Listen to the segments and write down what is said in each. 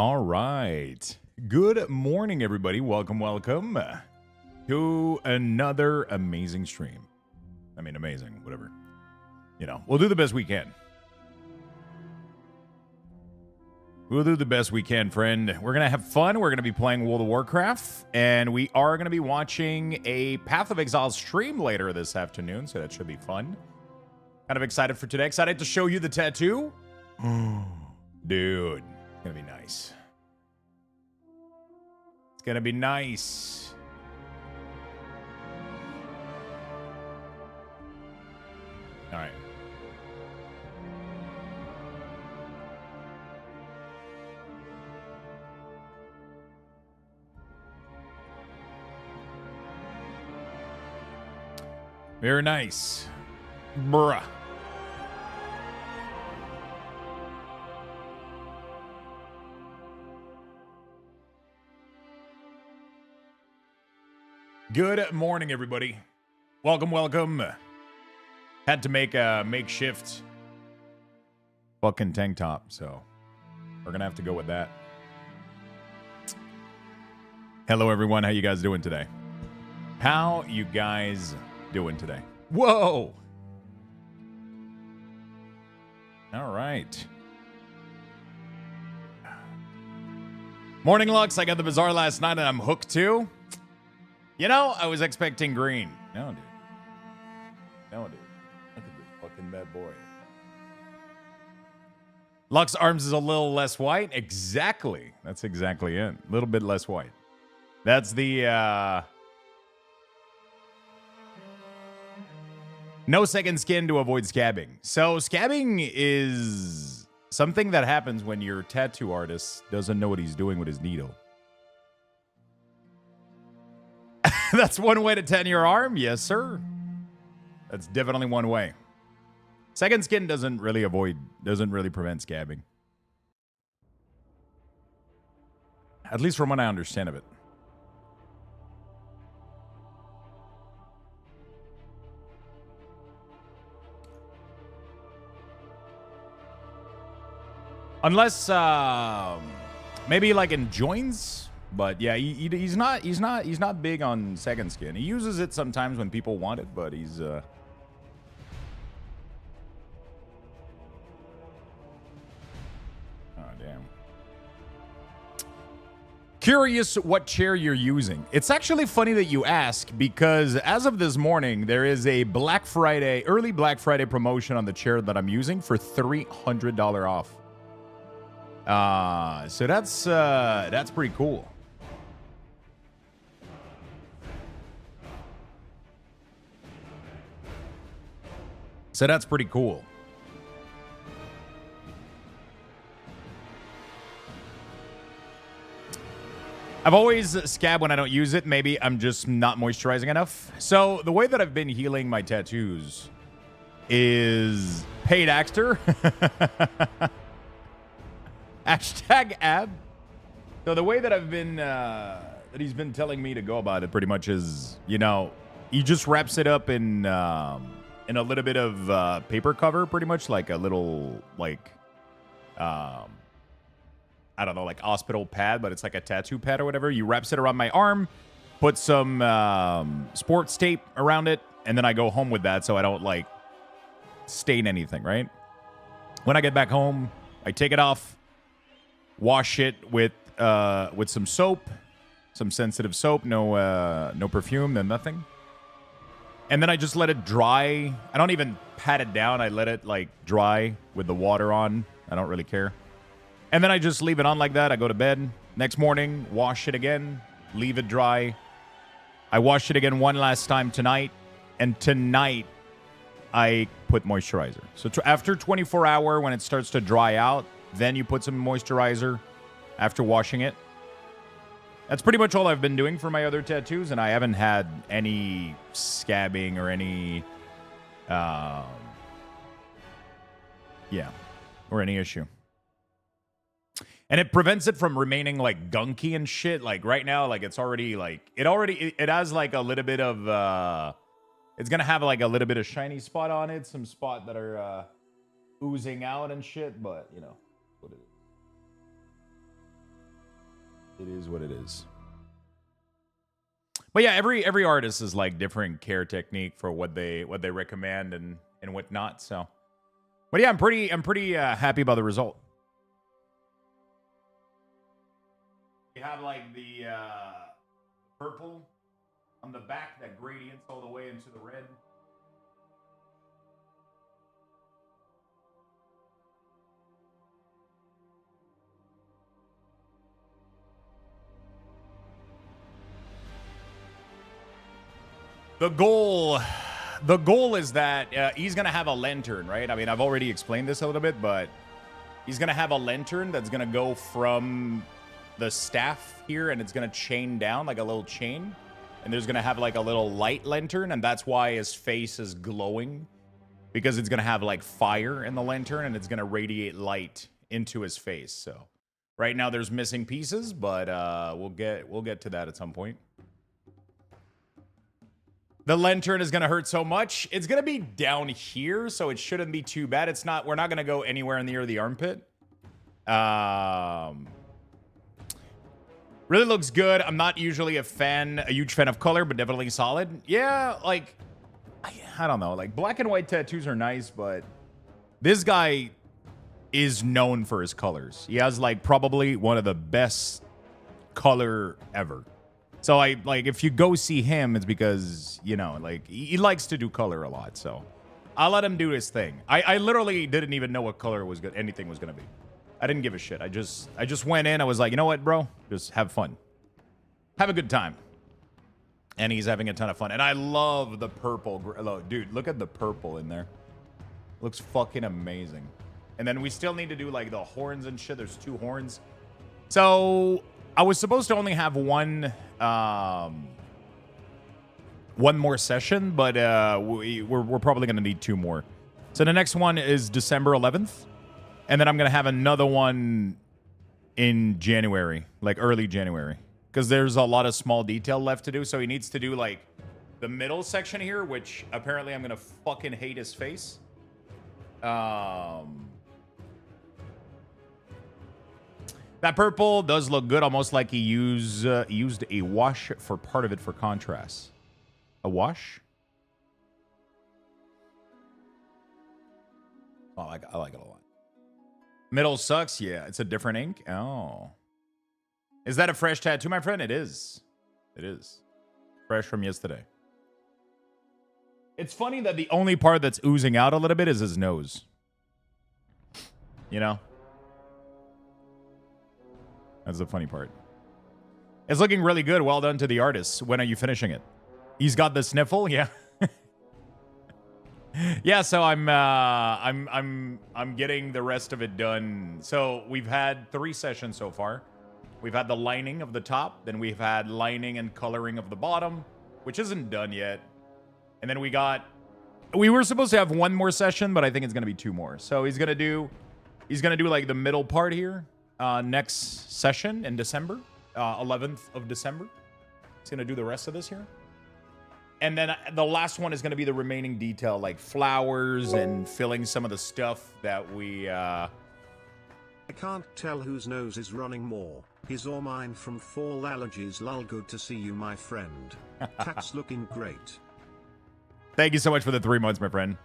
All right. Good morning, everybody. Welcome to another amazing stream. I mean, amazing, whatever. You know, we'll do the best we can. We'll do the best we can, friend. We're going to have fun. We're going to be playing World of Warcraft, and we are going to be watching a Path of Exile stream later this afternoon, so that should be fun. Kind of excited for today. Excited to show you the tattoo. Dude, it's going to be nice. It's going to be nice. All right. Very nice. Bruh. Good morning, everybody. Welcome. Had to make a makeshift fucking tank top, so we're gonna have to go with that. Hello, everyone. How you guys doing today? How you guys doing today? Whoa! All right. Morning, Lux. I got the Bazaar last night and I'm hooked too. You know, I was expecting green. No, dude. Look at this fucking bad boy. Lux Arms is a little less white. Exactly. That's exactly it. A little bit less white. That's the, no second skin to avoid scabbing. So scabbing is something that happens when your tattoo artist doesn't know what he's doing with his needle. That's one way to tan your arm? Yes, sir. That's definitely one way. Second skin doesn't really prevent scabbing. At least from what I understand of it. Unless, maybe like in joints. But yeah, he's not big on second skin. He uses it sometimes when people want it, but he's oh damn. Curious what chair you're using. It's actually funny that you ask, because as of this morning, there is a early Black Friday promotion on the chair that I'm using for $300 off. So that's pretty cool. So that's pretty cool. I've always scabbed when I don't use it. Maybe I'm just not moisturizing enough. So the way that I've been healing my tattoos is paid actor. Hashtag ab. So the way that I've been, that he's been telling me to go about it pretty much is, you know, he just wraps it up in a little bit of paper cover, pretty much like a little, like, I don't know, like hospital pad, but it's like a tattoo pad or whatever. You wraps it around my arm, put some sports tape around it, and then I go home with that so I don't, like, stain anything, right? When I get back home, I take it off, wash it with some soap, some sensitive soap, no perfume, no nothing. And then I just let it dry. I don't even pat it down. I let it, like, dry with the water on. I don't really care. And then I just leave it on like that. I go to bed. Next morning, wash it again. Leave it dry. I washed it again one last time tonight. And tonight, I put moisturizer. So after 24 hours, when it starts to dry out, then you put some moisturizer after washing it. That's pretty much all I've been doing for my other tattoos, and I haven't had any scabbing or any, or any issue. And it prevents it from remaining, like, gunky and shit. Like, right now, like, it's already, like, it has, like, a little bit of, it's gonna have, like, a little bit of shiny spot on it, some spot that are, oozing out and shit, but, you know, what it is. It is what it is. But yeah, every artist is like different care technique for what they recommend and whatnot. So, but yeah, I'm pretty happy about the result. You have like the purple on the back that gradients all the way into the red. The goal is that he's gonna have a lantern, right? I mean, I've already explained this a little bit, but he's gonna have a lantern that's gonna go from the staff here, and it's gonna chain down like a little chain, and there's gonna have like a little light lantern, and that's why his face is glowing, because it's gonna have like fire in the lantern, and it's gonna radiate light into his face. So right now there's missing pieces, but we'll get to that at some point. The lantern is going to hurt so much. It's going to be down here, so it shouldn't be too bad. We're not going to go anywhere near the armpit. Really looks good. I'm not usually a huge fan of color, but definitely solid. Yeah, like, I don't know. Like, black and white tattoos are nice, but this guy is known for his colors. He has, like, probably one of the best color ever. So if you go see him, it's because, you know, like he likes to do color a lot. So I'll let him do his thing. I literally didn't even know what color anything was going to be. I didn't give a shit. I just went in. I was like, you know what, bro? Just have fun. Have a good time. And he's having a ton of fun. And I love the purple. Dude, look at the purple in there. Looks fucking amazing. And then we still need to do like the horns and shit. There's 2 horns. So I was supposed to only have one more session, but we're probably going to need 2 more. So the next one is December 11th, and then I'm going to have another one in January, like early January, because there's a lot of small detail left to do. So he needs to do like the middle section here, which apparently I'm going to fucking hate his face. That purple does look good, almost like he used a wash for part of it for contrast. A wash? Oh, I like it a lot. Middle sucks? Yeah, it's a different ink. Oh. Is that a fresh tattoo, my friend? It is. It is. Fresh from yesterday. It's funny that the only part that's oozing out a little bit is his nose. You know? That's the funny part. It's looking really good. Well done to the artist. When are you finishing it? He's got the sniffle. Yeah. Yeah. So I'm getting the rest of it done. So we've had 3 sessions so far. We've had the lining of the top. Then we've had lining and coloring of the bottom, which isn't done yet. And then we were supposed to have 1 more session, but I think it's going to be 2 more. So he's going to do like the middle part here. Next session in December, 11th of December. He's going to do the rest of this here. And then the last one is going to be the remaining detail, like flowers and filling some of the stuff that we... I can't tell whose nose is running more, his or mine from fall allergies. Lol, good to see you, my friend. Cat's looking great. Thank you so much for the 3 months, my friend.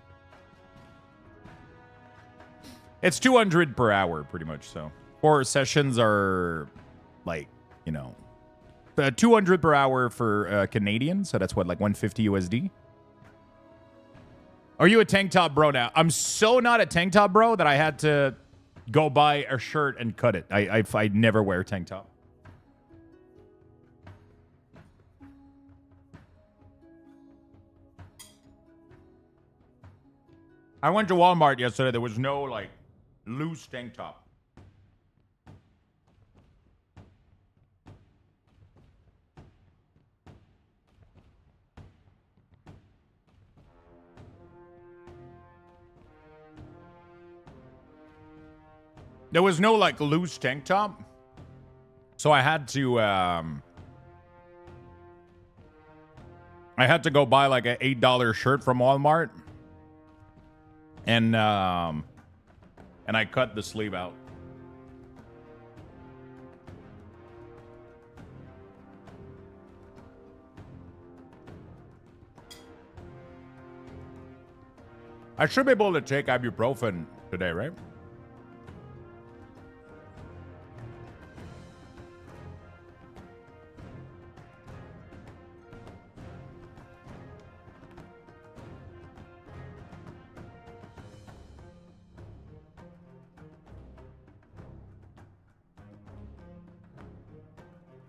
It's 200 per hour, pretty much, so... 4 sessions are like, you know, 200 per hour for Canadian. So that's what, like 150 USD. Are you a tank top bro now? I'm so not a tank top bro that I had to go buy a shirt and cut it. I never wear tank top. I went to Walmart yesterday. There was no like loose tank top. There was no like loose tank top. So I had to go buy like an $8 shirt from Walmart. And I cut the sleeve out. I should be able to take ibuprofen today, right?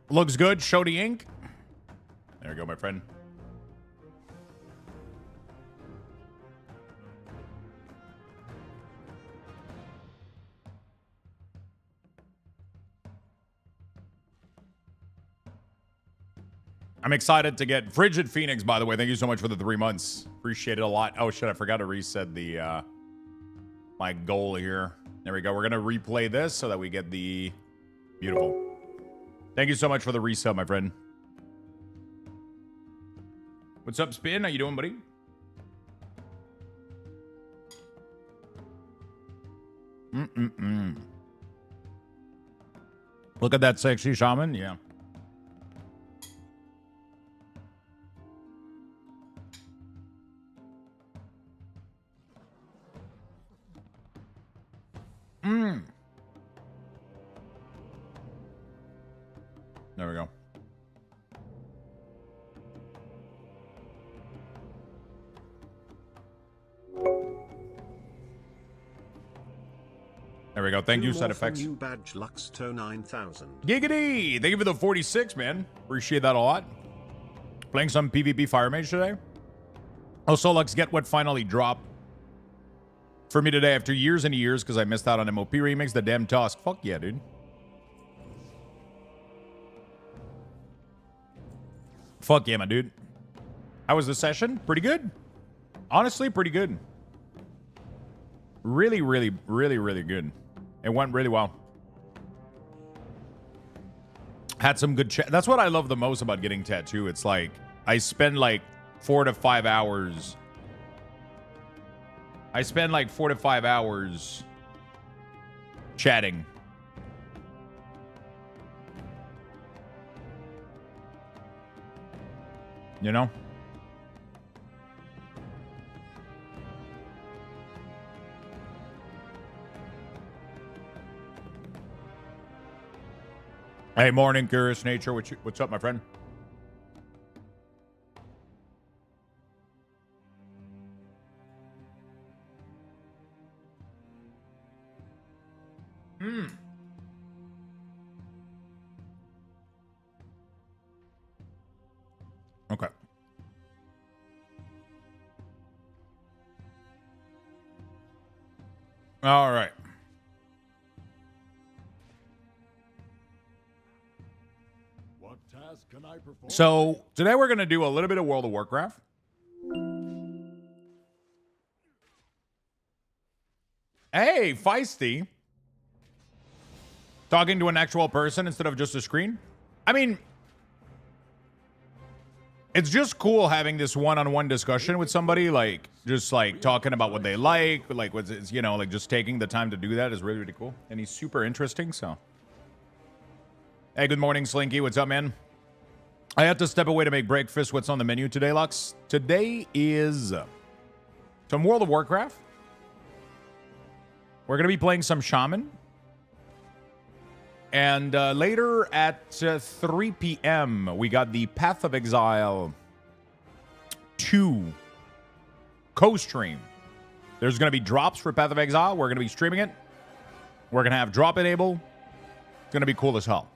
Looks good. Show the ink. There you go, my friend. I'm excited to get Frigid Phoenix, by the way. Thank you so much for the 3 months. Appreciate it a lot. Oh, shit. I forgot to reset the my goal here. There we go. We're going to replay this so that we get the... Beautiful. Thank you so much for the reset, my friend. What's up, Spin? How you doing, buddy? Look at that sexy shaman. Yeah. There we go. There we go. Thank you, Set Effects. New badge Luxthos 9000. Giggity! Thank you for the 46, man. Appreciate that a lot. Playing some PvP Fire Mage today. Also, Lux, get what finally dropped for me today after years and years because I missed out on MOP Remix. The damn Tusk. Fuck yeah, dude. Fuck yeah, my dude. How was the session? Pretty good. Honestly, pretty good. Really, really, really, really good. It went really well. Had some good chat. That's what I love the most about getting tattoo. It's like I spend like 4 to 5 hours. I spend like 4 to 5 hours chatting. You know? Hey, morning, Curious Nature. What's up, my friend? Okay. All right. What task can I perform? So today we're going to do a little bit of World of Warcraft. Hey, Feisty. Talking to an actual person instead of just a screen. I mean, it's just cool having this one-on-one discussion with somebody, like just like talking about what they like what's, you know, like just taking the time to do that is really, really cool. And he's super interesting, so. Hey, good morning, Slinky. What's up, man? I had to step away to make breakfast. What's on the menu today, Lux? Today is some World of Warcraft. We're going to be playing some Shaman. And later at 3 p.m., we got the Path of Exile 2 co-stream. There's going to be drops for Path of Exile. We're going to be streaming it. We're going to have drop enable. It's going to be cool as hell.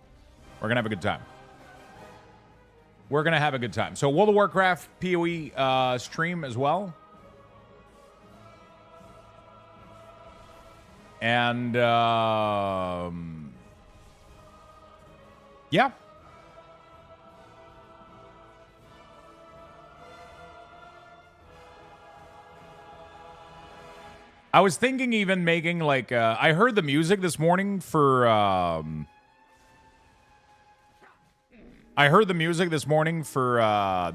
We're going to have a good time. We're going to have a good time. So World of Warcraft PoE stream as well. And yeah. I was thinking even making like I heard the music this morning for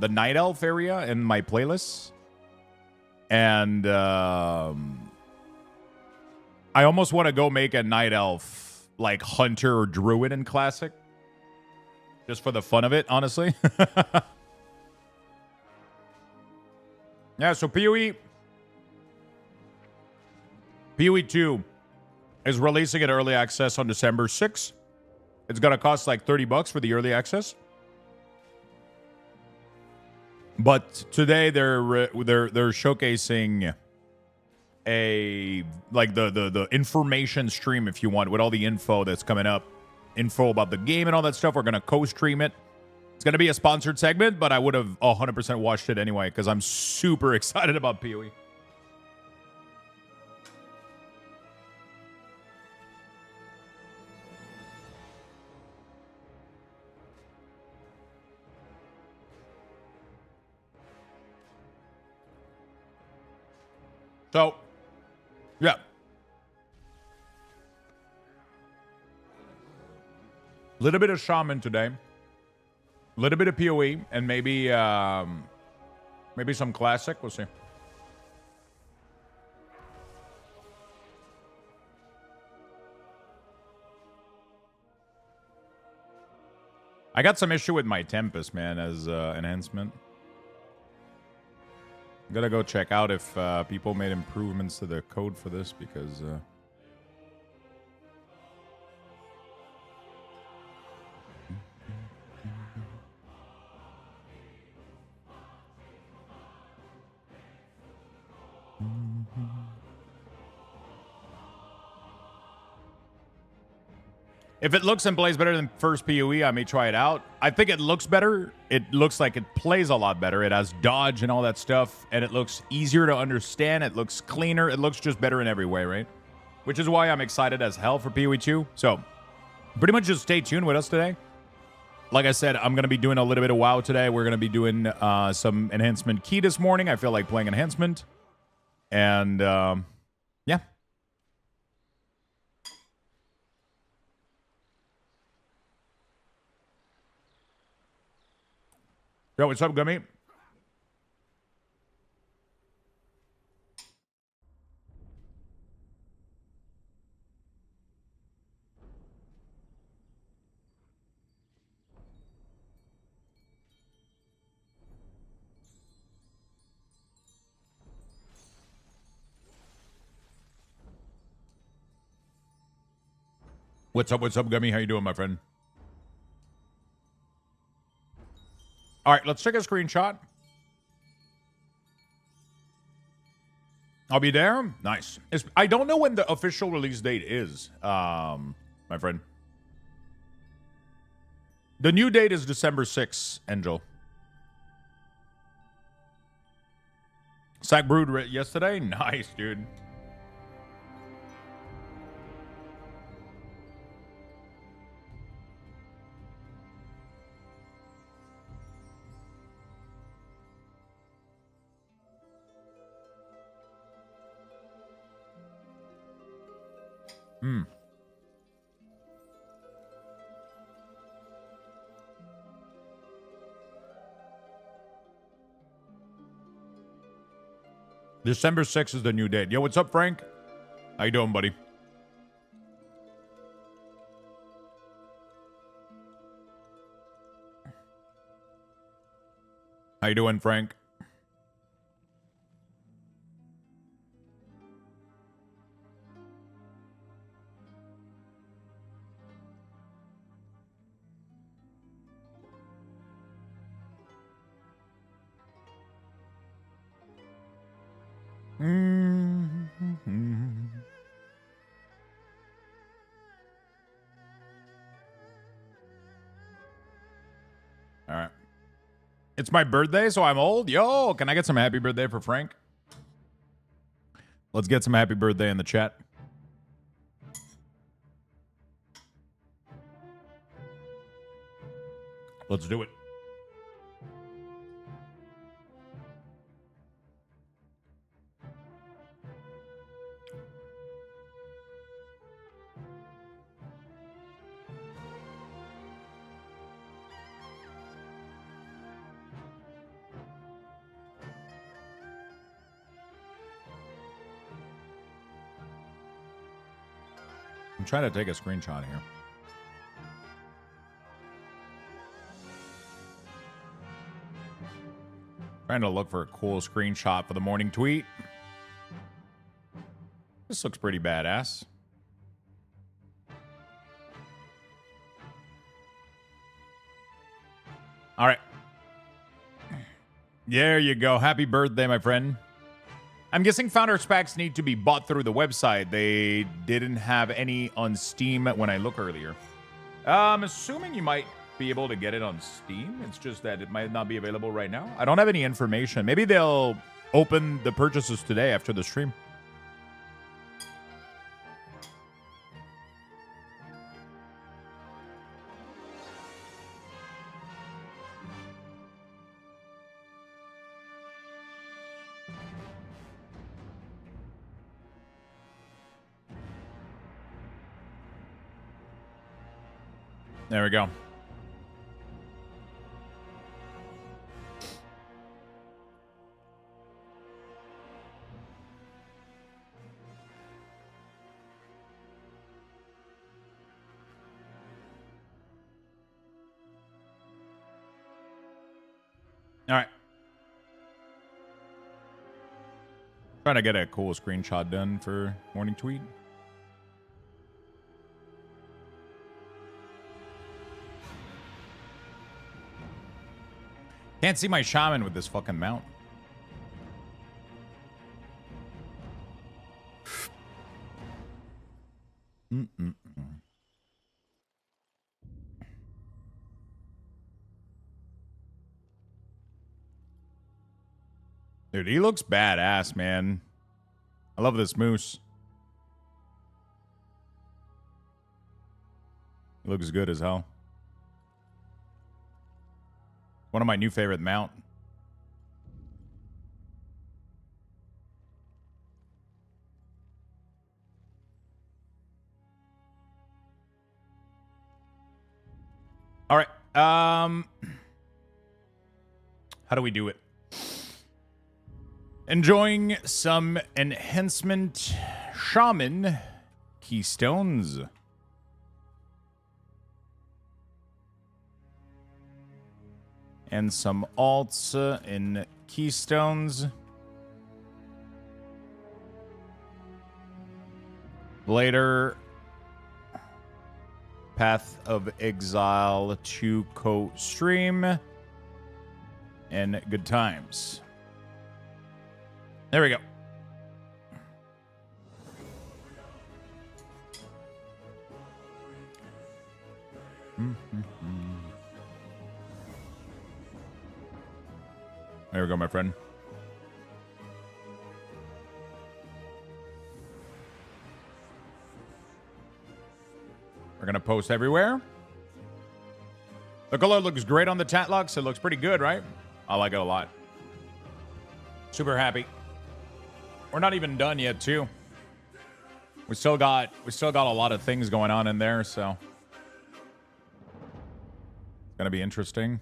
the Night Elf area in my playlist. And I almost want to go make a Night Elf like Hunter or Druid in Classic. Just for the fun of it, honestly. Yeah, so PoE. PoE 2 is releasing in early access on December 6th. It's going to cost like $30 for the early access. But today they're showcasing a like the information stream, if you want, with all the info that's coming up, info about the game and all that stuff. We're going to co-stream it. It's going to be a sponsored segment, but I would have 100% watched it anyway because I'm super excited about PoE. So, yeah. A little bit of Shaman today. A little bit of PoE, and maybe some Classic. We'll see. I got some issue with my Tempest, man, as enhancement. I'm gonna go check out if people made improvements to the code for this, because if it looks and plays better than first PoE, I may try it out. I think it looks better. It looks like it plays a lot better. It has dodge and all that stuff, and it looks easier to understand. It looks cleaner. It looks just better in every way, right? Which is why I'm excited as hell for PoE 2. So, pretty much just stay tuned with us today. Like I said, I'm going to be doing a little bit of WoW today. We're going to be doing some enhancement key this morning. I feel like playing enhancement. And, yeah. Yo, what's up, Gummy? What's up, Gummy? How you doing, my friend? All right, let's take a screenshot. I'll be there. Nice. I don't know when the official release date is, my friend. The new date is December 6th, Angel. Sack brewed yesterday? Nice, dude. December 6th is the new date. Yo, what's up, Frank? How you doing, buddy? How you doing, Frank? All right. It's my birthday, so I'm old. Yo, can I get some happy birthday for Frank? Let's get some happy birthday in the chat. Let's do it. I'm trying to take a screenshot here. Trying to look for a cool screenshot for the morning tweet. Just looks pretty badass. All right. There you go. Happy birthday, my friend. I'm guessing Founders Packs need to be bought through the website. They didn't have any on Steam when I looked earlier. I'm assuming you might be able to get it on Steam. It's just that it might not be available right now. I don't have any information. Maybe they'll open the purchases today after the stream. There we go. All right. Trying to get a cool screenshot done for morning tweet. Can't see my shaman with this fucking mount. Dude, he looks badass, man. I love this moose. He looks good as hell. One of my new favorite mount. All right. How do we do it? Enjoying some enhancement shaman keystones. And some alts in keystones. Later, Path of Exile to co-stream. And good times. There we go. There we go, my friend. We're gonna post everywhere. The color looks great on the Tatlux. It looks pretty good, right? I like it a lot. Super happy. We're not even done yet, too. We still got a lot of things going on in there, so it's gonna be interesting.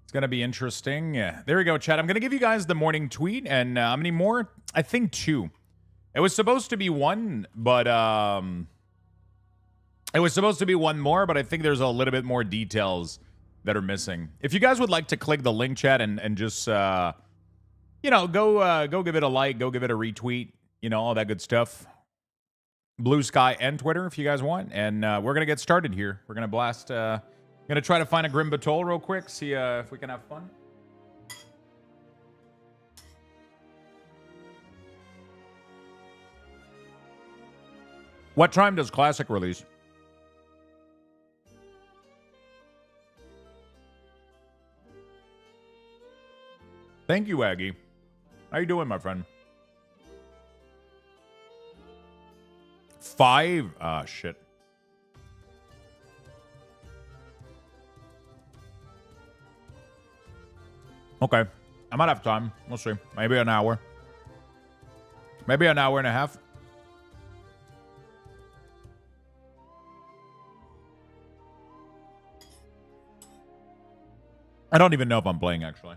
It's going to be interesting. Yeah. There we go, chat. I'm going to give you guys the morning tweet. And how many more? I think 2. It was supposed to be 1, but it was supposed to be 1 more, but I think there's a little bit more details that are missing. If you guys would like to click the link, chat, and just, go give it a like, go give it a retweet, all that good stuff. Blue Sky and Twitter if you guys want. And we're going to get started here. We're going to blast... Gonna try to find a Grim Batol real quick, see if we can have fun. What time does Classic release? Thank you, Aggie. How you doing, my friend? 5? Ah, shit. Okay. I might have time. We'll see. Maybe an hour. Maybe an hour and a half. I don't even know if I'm playing, actually.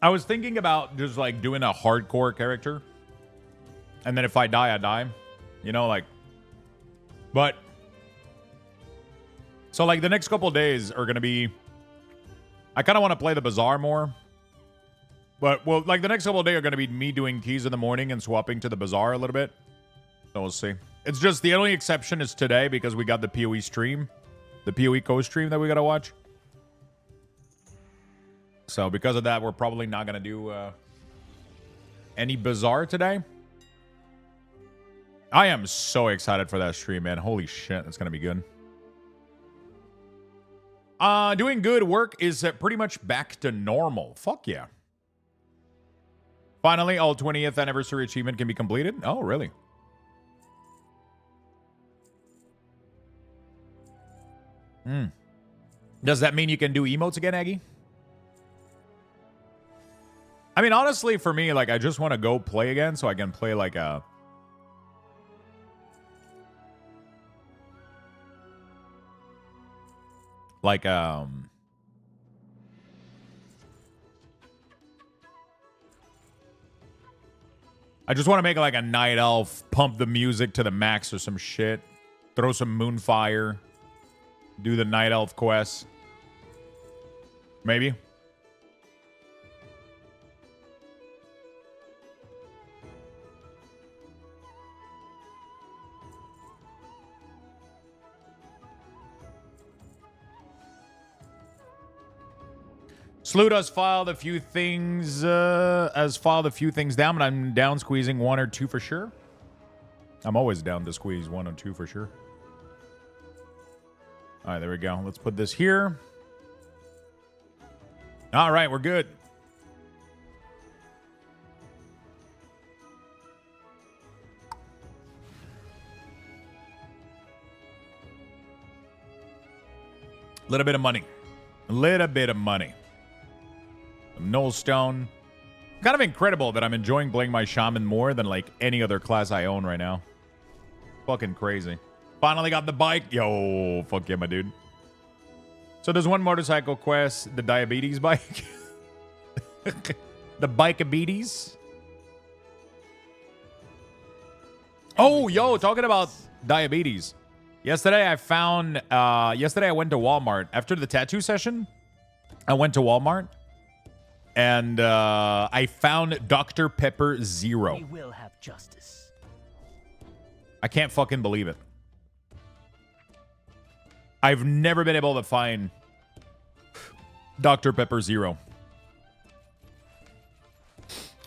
I was thinking about just, doing a hardcore character. And then if I die, I die. But So, like, the next couple of days are going to be... I kind of want to play the Bazaar more. But, well, like, the next couple of days are going to be me doing keys in the morning and swapping to the Bazaar a little bit. So, we'll see. It's just the only exception is today because we got the PoE stream. The PoE co-stream that we got to watch. So, because of that, we're probably not going to do any Bazaar today. I am so excited for that stream, man. Holy shit, that's going to be good. Doing good work is pretty much back to normal. Fuck yeah. Finally, all 20th anniversary achievement can be completed. Oh, really? Does that mean you can do emotes again, Aggie? I mean, honestly, for me, like, I just want to go play again so I can play, like, a... Like, I just want to make, like, a night elf, pump the music to the max or some shit. Throw some moonfire. Do the night elf quest. Maybe. Sloot has filed a few things, down, but I'm down squeezing one or two for sure. I'm always down to squeeze one or two for sure. All right, there we go. Let's put this here. All right, we're good. Little bit of money. A little bit of money. Null Stone. Kind of incredible that I'm enjoying playing my Shaman more than like any other class I own right now. Fucking crazy. Finally got the bike. Yo, fuck yeah, my dude. So there's one motorcycle quest, the diabetes bike. The bike-a-beaties. Oh, yo, talking about diabetes. Yesterday I found, yesterday I went to Walmart. After the tattoo session, I went to Walmart. And I found Dr. Pepper Zero. We will have justice. I can't fucking believe it. I've never been able to find Dr. Pepper Zero.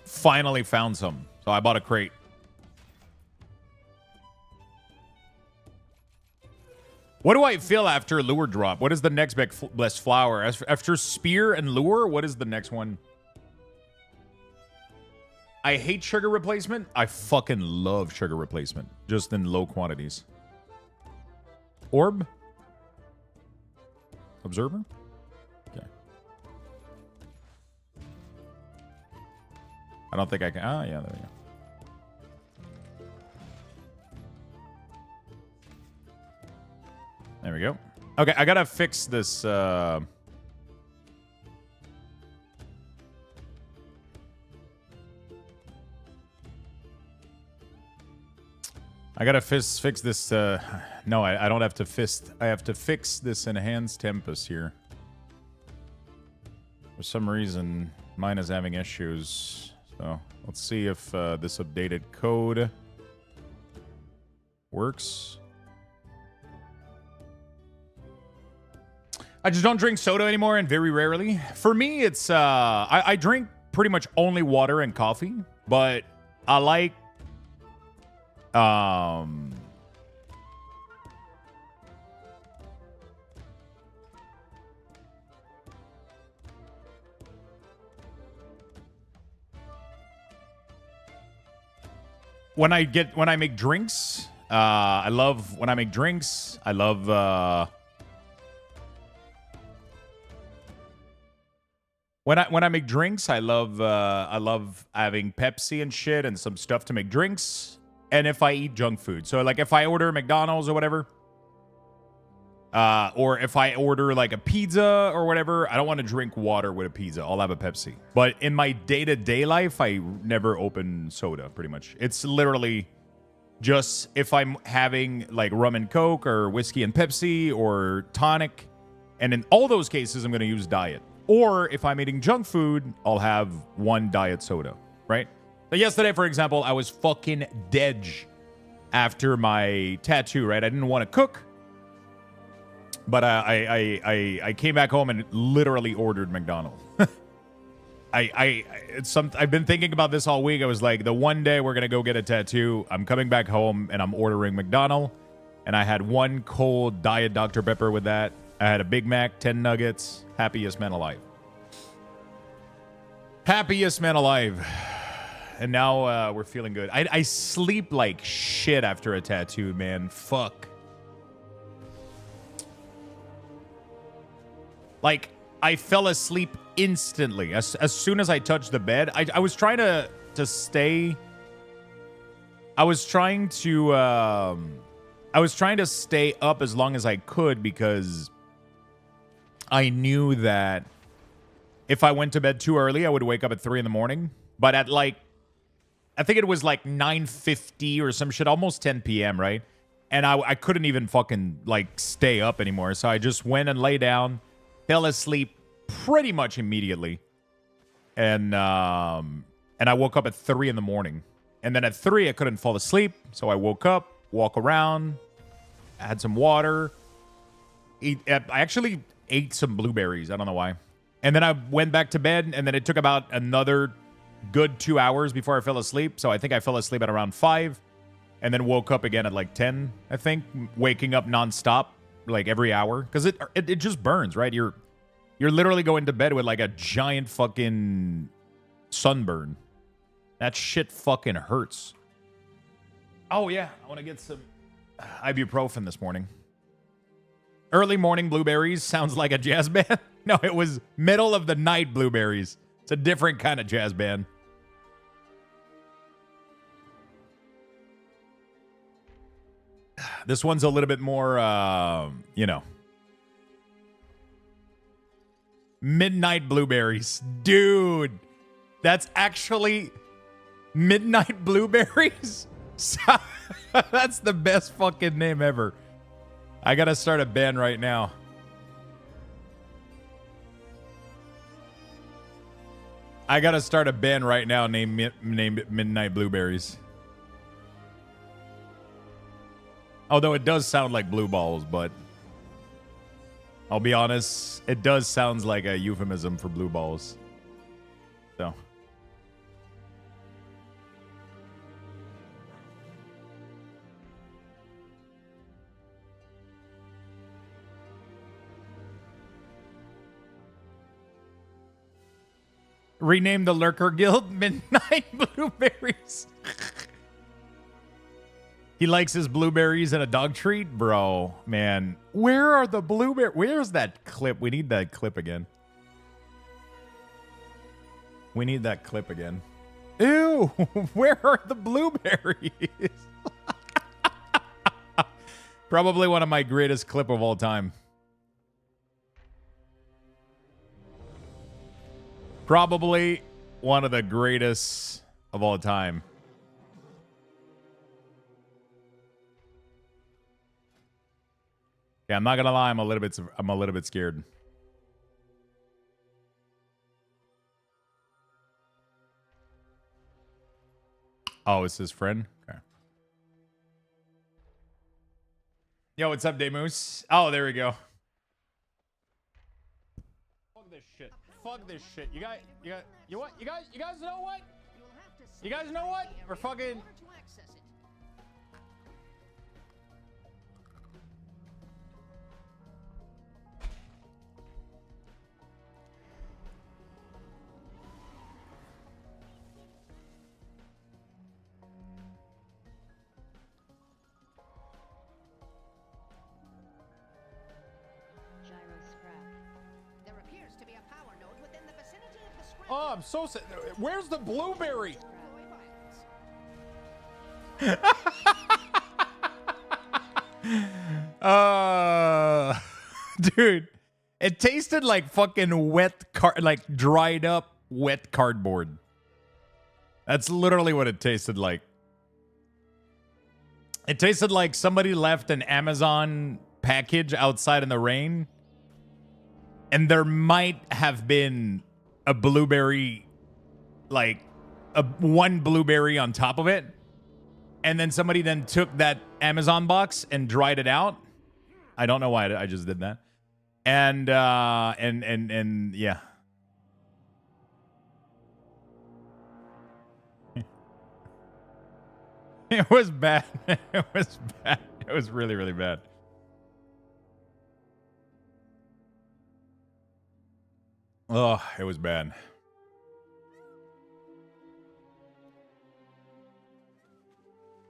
Finally found some. So I bought a crate. What do I feel after Lure Drop? What is the next best flower? After Spear and Lure, what is the next one? I hate sugar replacement. I fucking love sugar replacement. Just in low quantities. Orb? Observer? Okay. I don't think I can. Ah, yeah, there we go. There we go. Okay, I gotta fix this. I gotta fix this. No, I don't have to fist. I have to fix this enhanced tempest here. For some reason, mine is having issues. So let's see if this updated code works. I just don't drink soda anymore, and very rarely. For me, it's I drink pretty much only water and coffee, but I like when I make drinks. I love when I make drinks. I love When I make drinks, I love having Pepsi and shit and some stuff to make drinks. And if I eat junk food, so like if I order McDonald's or whatever, or if I order like a pizza or whatever, I don't want to drink water with a pizza. I'll have a Pepsi. But in my day-to-day life, I never open soda. Pretty much, it's literally just if I'm having like rum and Coke or whiskey and Pepsi or tonic. And in all those cases, I'm going to use diet. Or if I'm eating junk food, I'll have one diet soda, right? But yesterday, for example, I was fucking dead after my tattoo, right? I didn't want to cook. But I came back home and literally ordered McDonald's. I've been thinking about this all week. I was like, the one day we're gonna go get a tattoo, I'm coming back home and I'm ordering McDonald's. And I had one cold diet Dr. Pepper with that. I had a Big Mac, 10 nuggets. Happiest man alive. Happiest man alive. And now we're feeling good. I sleep like shit after a tattoo, man. Fuck. Like, I fell asleep instantly. As soon as I touched the bed, I was trying to stay. I was trying to stay up as long as I could because I knew that if I went to bed too early, I would wake up at 3 in the morning. But at like, I think it was like 9:50 or some shit, almost 10 p.m., right? And I couldn't even fucking like stay up anymore. So I just went and lay down, fell asleep pretty much immediately. And I woke up at 3 in the morning. And then at 3, I couldn't fall asleep. So I woke up, walk around, had some water. I actually ate some blueberries. I don't know why. And then I went back to bed. And then it took about another good 2 hours before I fell asleep. So I think I fell asleep at around 5. And then woke up again at like 10, I think. Waking up nonstop, like every hour. Because it just burns, right? You're literally going to bed with like a giant fucking sunburn. That shit fucking hurts. Oh, yeah. I want to get some ibuprofen this morning. Early morning blueberries sounds like a jazz band. No, it was middle of the night blueberries. It's a different kind of jazz band. This one's a little bit more, midnight blueberries. Dude, that's actually midnight blueberries? That's the best fucking name ever. I gotta start a band right now. I gotta start a band right now named Midnight Blueberries. Although it does sound like blue balls, but I'll be honest, it does sound like a euphemism for blue balls. So. Rename the Lurker Guild Midnight Blueberries. He likes his blueberries and a dog treat? Bro, man. Where are the blueberries? Where's that clip? We need that clip again. We need that clip again. Ew, where are the blueberries? Probably one of my greatest clip of all time. Probably one of the greatest of all time. Yeah, I'm not gonna lie, I'm a little bit scared. Oh, it's his friend? Okay. Yo, what's up, Demoose? Oh, there we go. Fuck this shit. Fuck this shit. You guys know what? You guys know what? We're fucking... Oh, I'm so sad. Where's the blueberry? Dude, it tasted like fucking like dried up wet cardboard. That's literally what it tasted like. It tasted like somebody left an Amazon package outside in the rain, and there might have been a blueberry, like one blueberry on top of it, and then somebody then took that Amazon box and dried it out. I don't know why I just did that, and yeah. It was bad. It was bad. It was really, really bad. Oh, it was bad.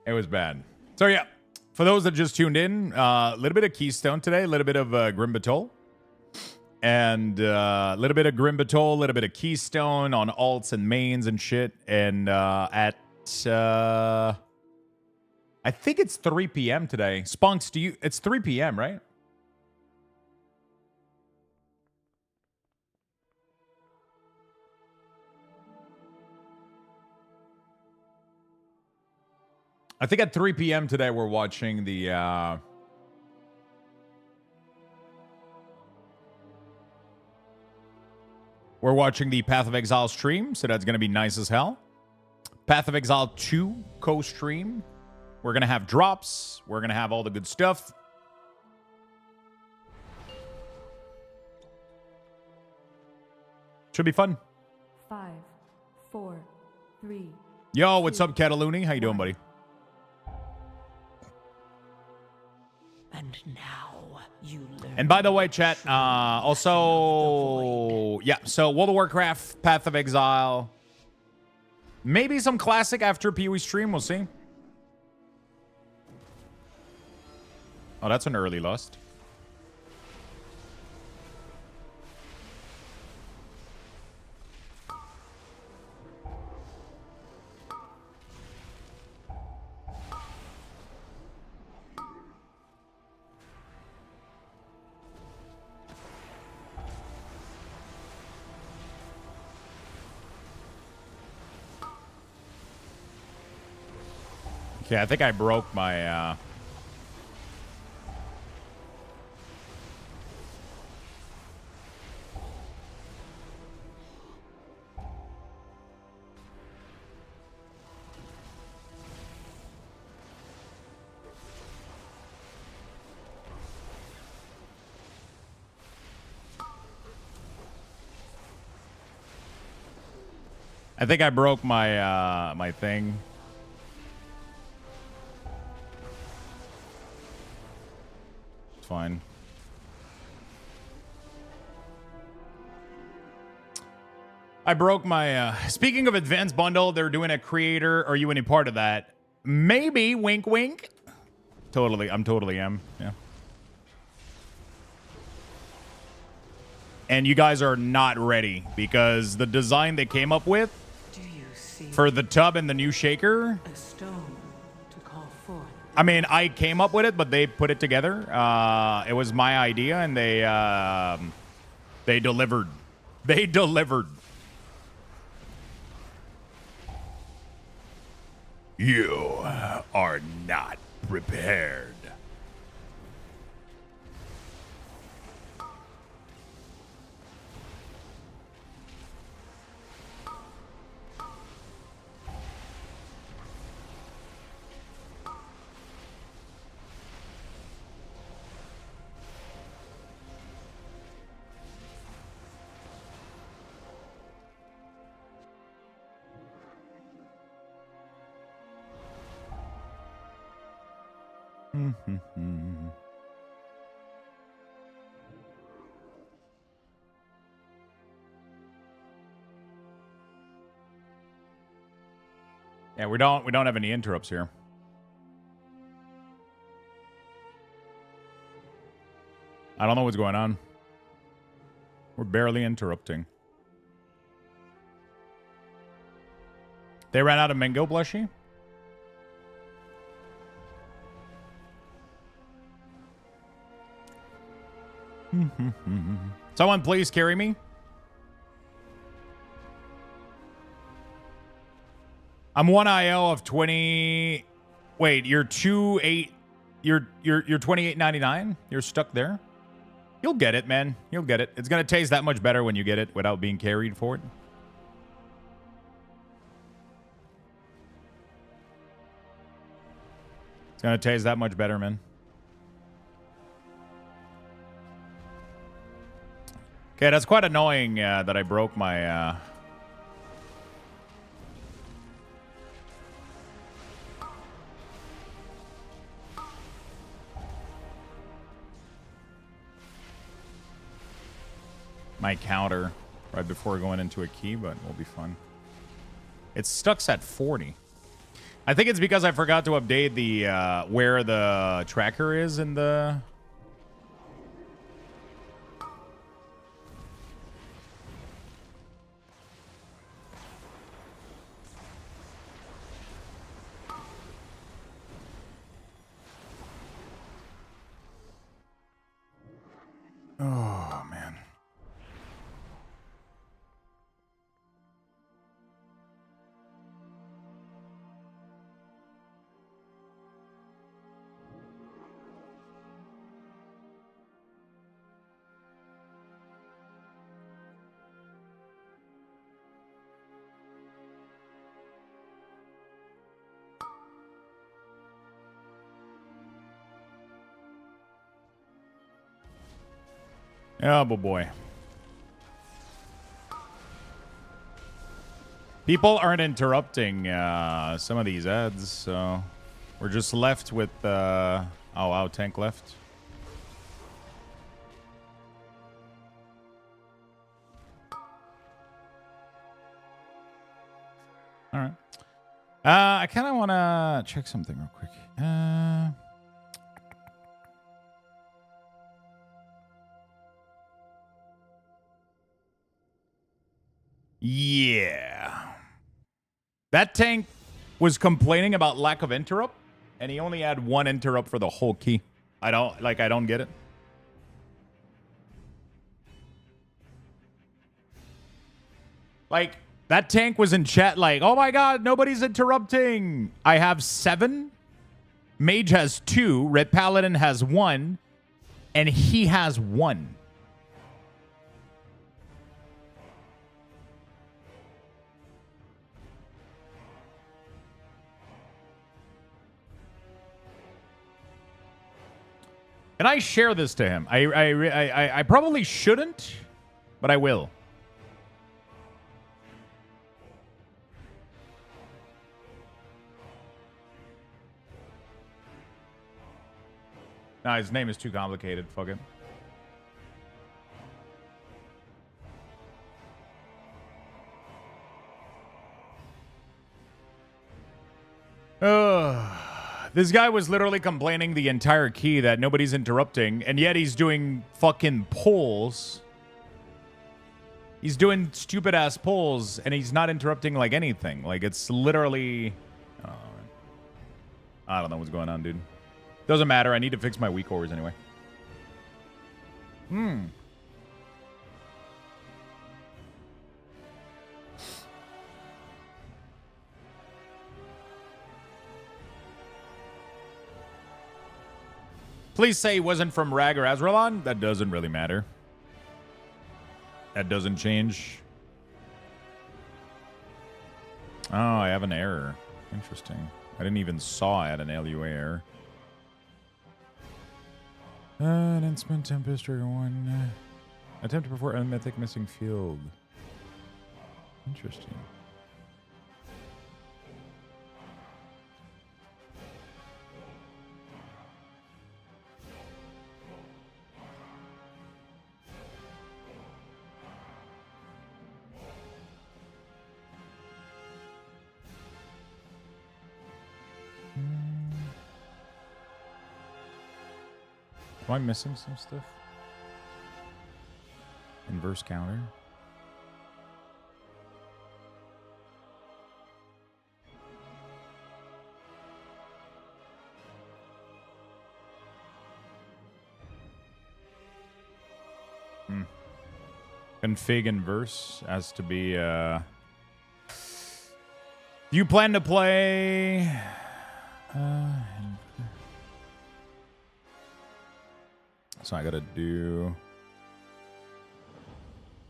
It was bad. So, yeah, for those that just tuned in, a little bit of Keystone today, a little bit of Grim Batol, and a little bit of Grim Batol, a little bit of Keystone on alts and mains and shit. And at... I think it's 3 p.m. today. Spunks, it's 3 p.m., right? I think at 3 p.m. today we're watching the Path of Exile stream, so that's gonna be nice as hell. Path of Exile 2 co-stream. We're going to have drops. We're going to have all the good stuff. Should be fun. 5, 4, 3. Yo, what's up, Cataluni? How you doing, buddy? And now you learn. And by the way, chat, also, yeah, so World of Warcraft, Path of Exile. Maybe some classic after PoE stream. We'll see. Oh, that's an early lust. Okay, I think I broke my my thing. It's fine. I broke my speaking of advanced bundle, they're doing a creator. Are you any part of that? Maybe, wink wink. Totally, I'm totally am. Yeah. And you guys are not ready because the design they came up with for the tub and the new shaker. A stone to call forth. I mean, I came up with it, but they put it together. It was my idea, and they delivered. They delivered. You are not prepared. Yeah, we don't have any interrupts here. I don't know what's going on. We're barely interrupting. They ran out of mango blushy? Someone please carry me. I'm 1 IO of 20. Wait, you're 28. You're 28.99. You're stuck there. You'll get it, man. You'll get it. It's gonna taste that much better when you get it without being carried for it. It's gonna taste that much better, man. Okay, that's quite annoying that I broke my... my counter right before going into a key, but we'll be fine. It's stuck at 40. I think it's because I forgot to update the where the tracker is in the... Oh, man. Oh, boy. People aren't interrupting some of these ads, so we're just left with... oh, wow, tank left. All right. I kind of want to check something real quick. Yeah. That tank was complaining about lack of interrupt, and he only had one interrupt for the whole key. I don't get it. Like, that tank was in chat like, oh my god, nobody's interrupting. I have 7. Mage has 2. Red Paladin has 1. And he has 1. And I share this to him. I probably shouldn't, but I will. Nah, his name is too complicated. Fuck it. This guy was literally complaining the entire key that nobody's interrupting, and yet he's doing fucking polls. He's doing stupid-ass polls, and he's not interrupting, like, anything. Like, it's literally... I don't know what's going on, dude. Doesn't matter. I need to fix my weak ores anyway. Please say he wasn't from Rag or Azralon. That doesn't really matter. That doesn't change. Oh, I have an error. Interesting. I didn't even saw I had an LUA error. Announcement Tempest trigger 1. Attempt to perform a mythic missing field. Interesting. Am I missing some stuff? Inverse counter. Config inverse has to be do you plan to play So I gotta do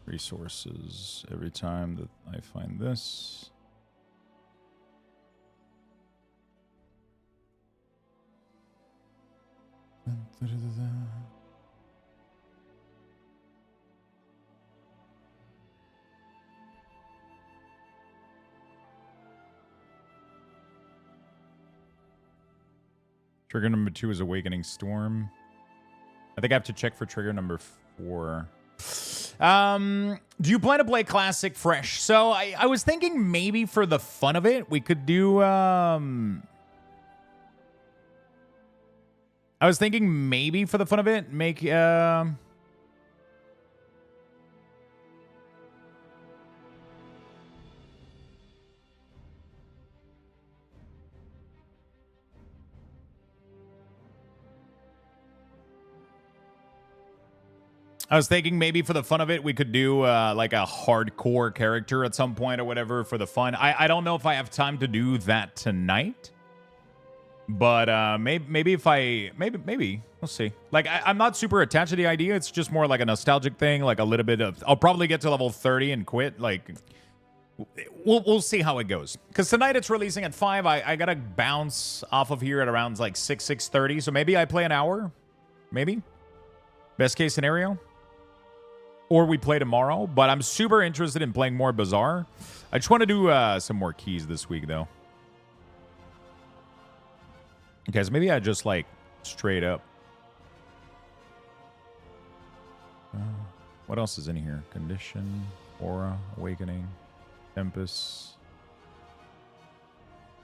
resources every time that I find this. Trigger number 2 is Awakening Storm. I think I have to check for trigger number 4. Do you plan to play Classic Fresh? So I was thinking maybe for the fun of it, we could do... I was thinking maybe for the fun of it, make... I was thinking maybe for the fun of it, we could do like a hardcore character at some point or whatever for the fun. I don't know if I have time to do that tonight, but maybe if maybe we'll see. Like I'm not super attached to the idea. It's just more like a nostalgic thing, like a little bit of. I'll probably get to level 30 and quit. Like we'll see how it goes. Because tonight it's releasing at 5. I gotta bounce off of here at around like 6:30. So maybe I play an hour, maybe. Best case scenario. Or we play tomorrow, but I'm super interested in playing more Bazaar. I just want to do some more keys this week, though. Okay, so maybe I just, like, straight up. What else is in here? Condition, Aura, Awakening, Tempest.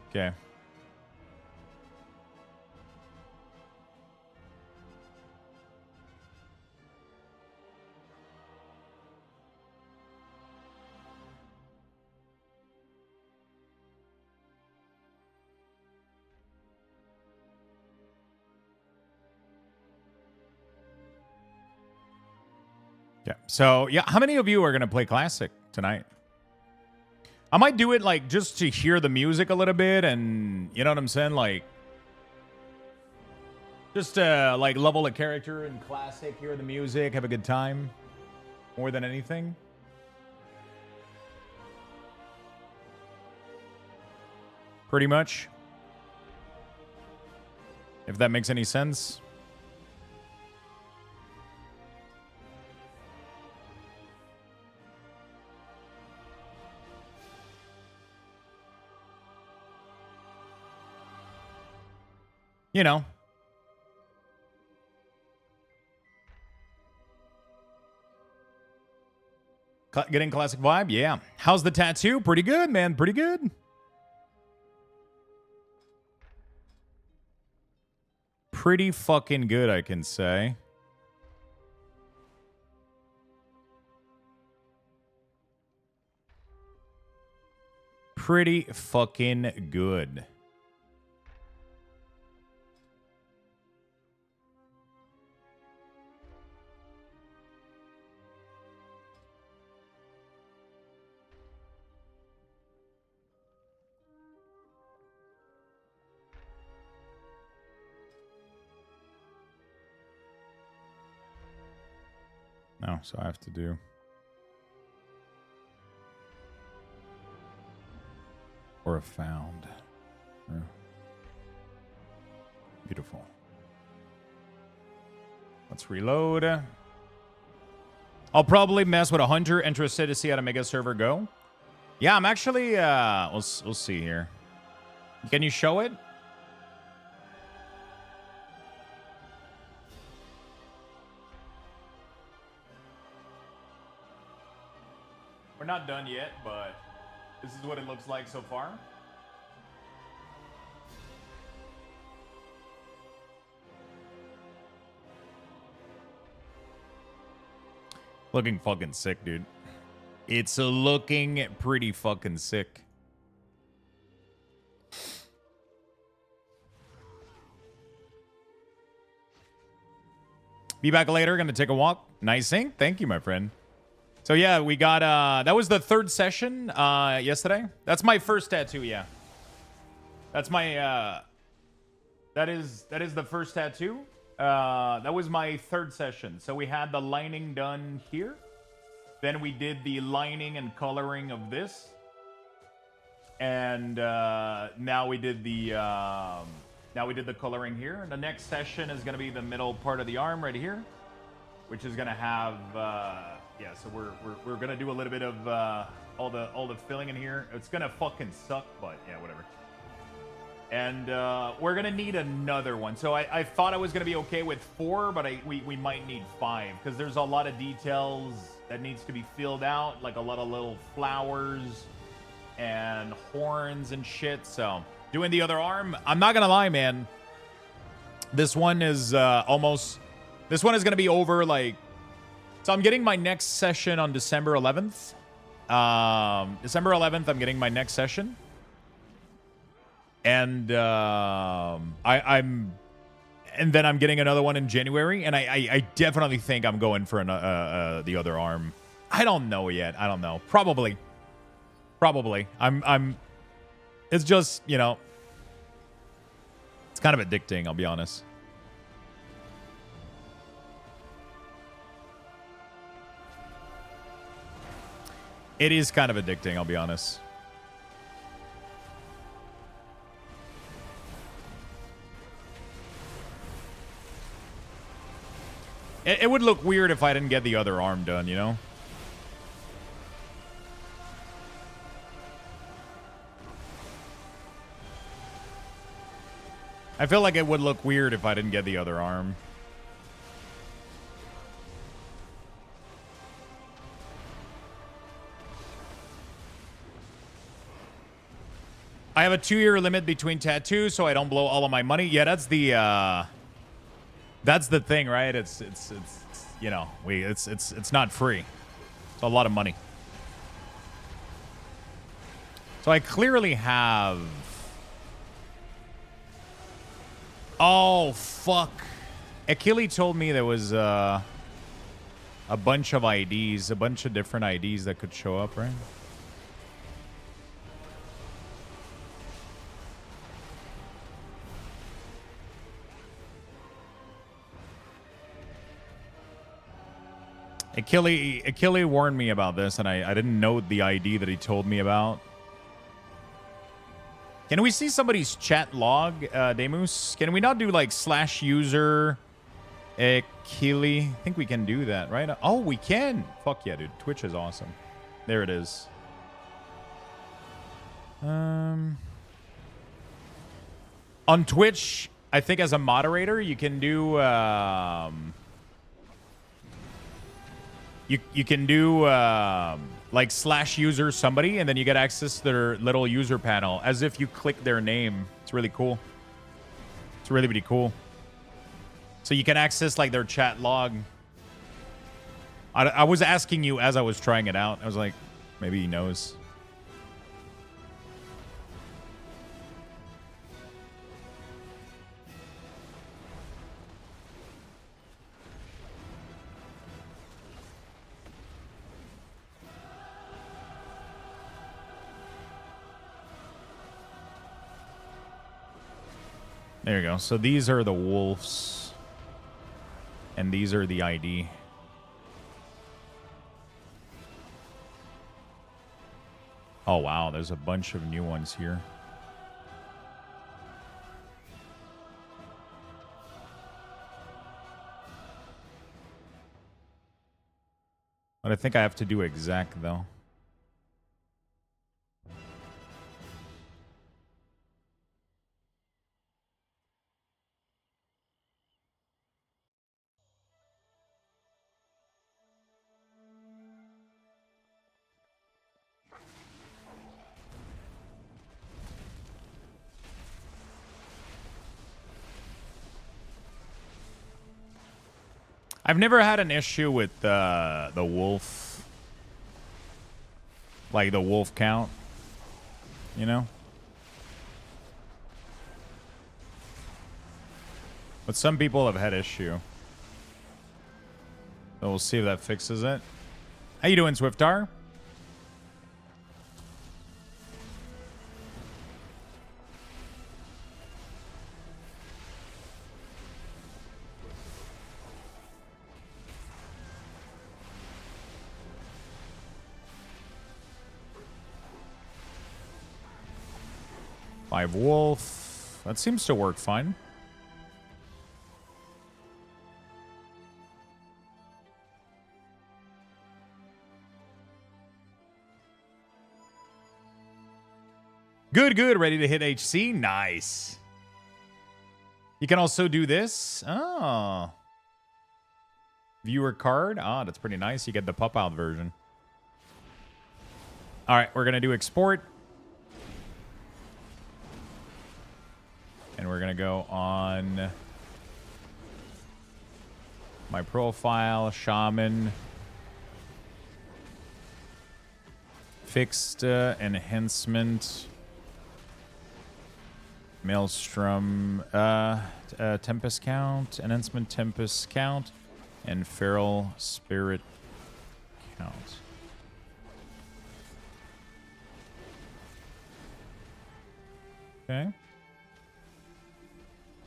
Okay. Yeah. So, yeah, how many of you are going to play Classic tonight? I might do it, like, just to hear the music a little bit and, you know what I'm saying? Like, just to, like, level a character in Classic, hear the music, have a good time. More than anything. Pretty much. If that makes any sense. You know. Getting classic vibe? Yeah. How's the tattoo? Pretty good, man. Pretty good. Pretty fucking good, I can say. Pretty fucking good. No, so I have to do. Or a found. Beautiful. Let's reload. I'll probably mess with a hunter, interested to see how to make a server go. Yeah, I'm actually, we'll see here. Can you show it? We're not done yet, but this is what it looks like so far. Looking fucking sick, dude. It's looking pretty fucking sick. Be back later. Gonna take a walk. Nice ink. Thank you, my friend. So yeah, we got that was the third session yesterday. That's my first tattoo, yeah. That's my that is the first tattoo. That was my third session. So we had the lining done here. Then we did the lining and coloring of this. And now we did the coloring here. And the next session is going to be the middle part of the arm right here, which is going to have yeah. So we're going to do a little bit of all the filling in here. It's going to fucking suck, but yeah, whatever. And we're going to need another one. So I thought I was going to be okay with 4, but we might need 5 because there's a lot of details that needs to be filled out, like a lot of little flowers and horns and shit. So doing the other arm, I'm not gonna lie, man, this one is this one is gonna be over, like, so I'm getting my next session on December 11th. December 11th, I'm getting my next session, and and then I'm getting another one in January, and I definitely think I'm going for the other arm. I don't know yet. I don't know. Probably. It's just, you know, it's kind of addicting, I'll be honest. It is kind of addicting, I'll be honest. It would look weird if I didn't get the other arm done, you know? I feel like it would look weird if I didn't get the other arm. I have a 2-year limit between tattoos, so I don't blow all of my money. Yeah, that's the thing, right? It's you know, it's not free. It's a lot of money. So I clearly have. Oh fuck! Achille told me there was a bunch of IDs, a bunch of different IDs that could show up, right? Achille warned me about this, and I didn't know the ID that he told me about. Can we see somebody's chat log, Demus? Can we not do like /user Achille? I think we can do that, right? Oh, we can. Fuck yeah, dude. Twitch is awesome. There it is. On Twitch, I think as a moderator, you can do you can do like /user somebody, and then you get access to their little user panel as if you click their name. It's really cool. It's really, really cool. So you can access like their chat log. I was asking you as I was trying it out. I was like, maybe he knows. There you go. So these are the wolves. And these are the ID. Oh, wow. There's a bunch of new ones here. But I think I have to do exact, though. I've never had an issue with the wolf, like the wolf count, you know? But some people have had issue. So we'll see if that fixes it. How you doing, Swiftar? 5 wolf. That seems to work fine. Good, good. Ready to hit HC? Nice. You can also do this. Oh. Viewer card. Ah, that's pretty nice. You get the pop-out version. All right, we're going to do export. And we're going to go on my profile, shaman. Fixed enhancement. Maelstrom, Tempest count, enhancement Tempest count, and Feral Spirit count. Okay.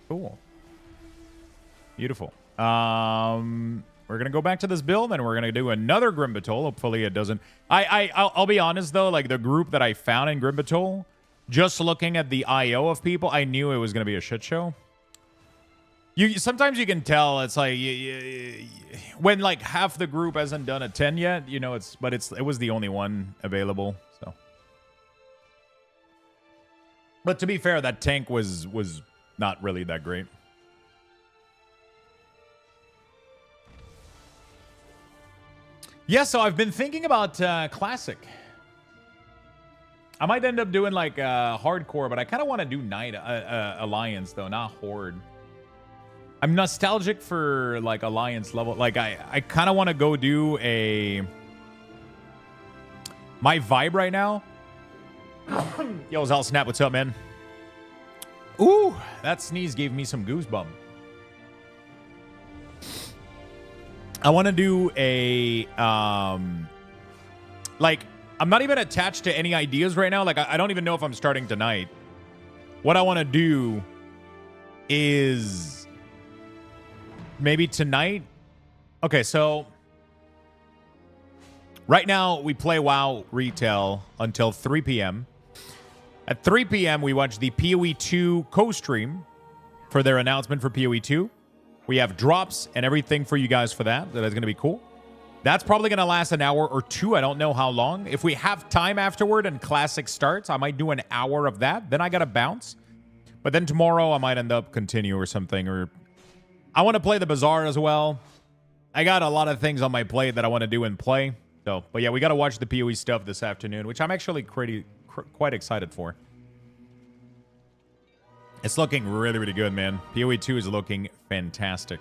Cool. Beautiful. We're gonna go back to this build, and we're gonna do another Grim Battle. Hopefully, it doesn't. I'll be honest though, like the group that I found in Grim Battle. Just looking at the IO of people, I knew it was going to be a shit show. Sometimes you can tell. It's like when like half the group hasn't done a 10 yet, you know. It was the only one available. So, but to be fair, that tank was not really that great. Yeah, so I've been thinking about Classic. I might end up doing like hardcore, but I kind of want to do Knight Alliance though, not Horde. I'm nostalgic for like Alliance level. Like I kind of want to go do a. My vibe right now. Yo, Zal Snap, what's up, man? Ooh, that sneeze gave me some goosebumps. I want to do a like. I'm not even attached to any ideas right now. Like, I don't even know if I'm starting tonight. What I want to do is maybe tonight. Okay, so right now we play WoW retail until 3 p.m. At 3 p.m., we watch the PoE 2 co-stream for their announcement for PoE 2. We have drops and everything for you guys for that. That is going to be cool. That's probably going to last an hour or two. I don't know how long. If we have time afterward and Classic starts, I might do an hour of that. Then I got to bounce. But then tomorrow I might end up continue or something. Or I want to play the Bazaar as well. I got a lot of things on my plate that I want to do and play. So, but yeah, we got to watch the PoE stuff this afternoon, which I'm actually quite excited for. It's looking really, really good, man. PoE 2 is looking fantastic.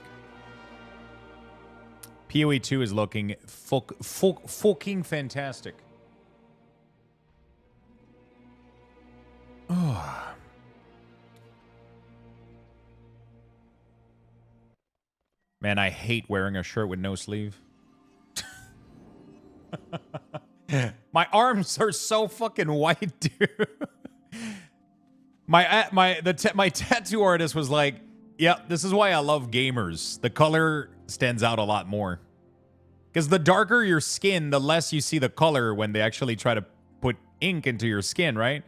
PoE 2 is looking fucking fantastic. Oh. Man, I hate wearing a shirt with no sleeve. My arms are so fucking white, dude. My tattoo artist was like, "Yeah, this is why I love gamers. The color stands out a lot more. Because the darker your skin, the less you see the color when they actually try to put ink into your skin, right?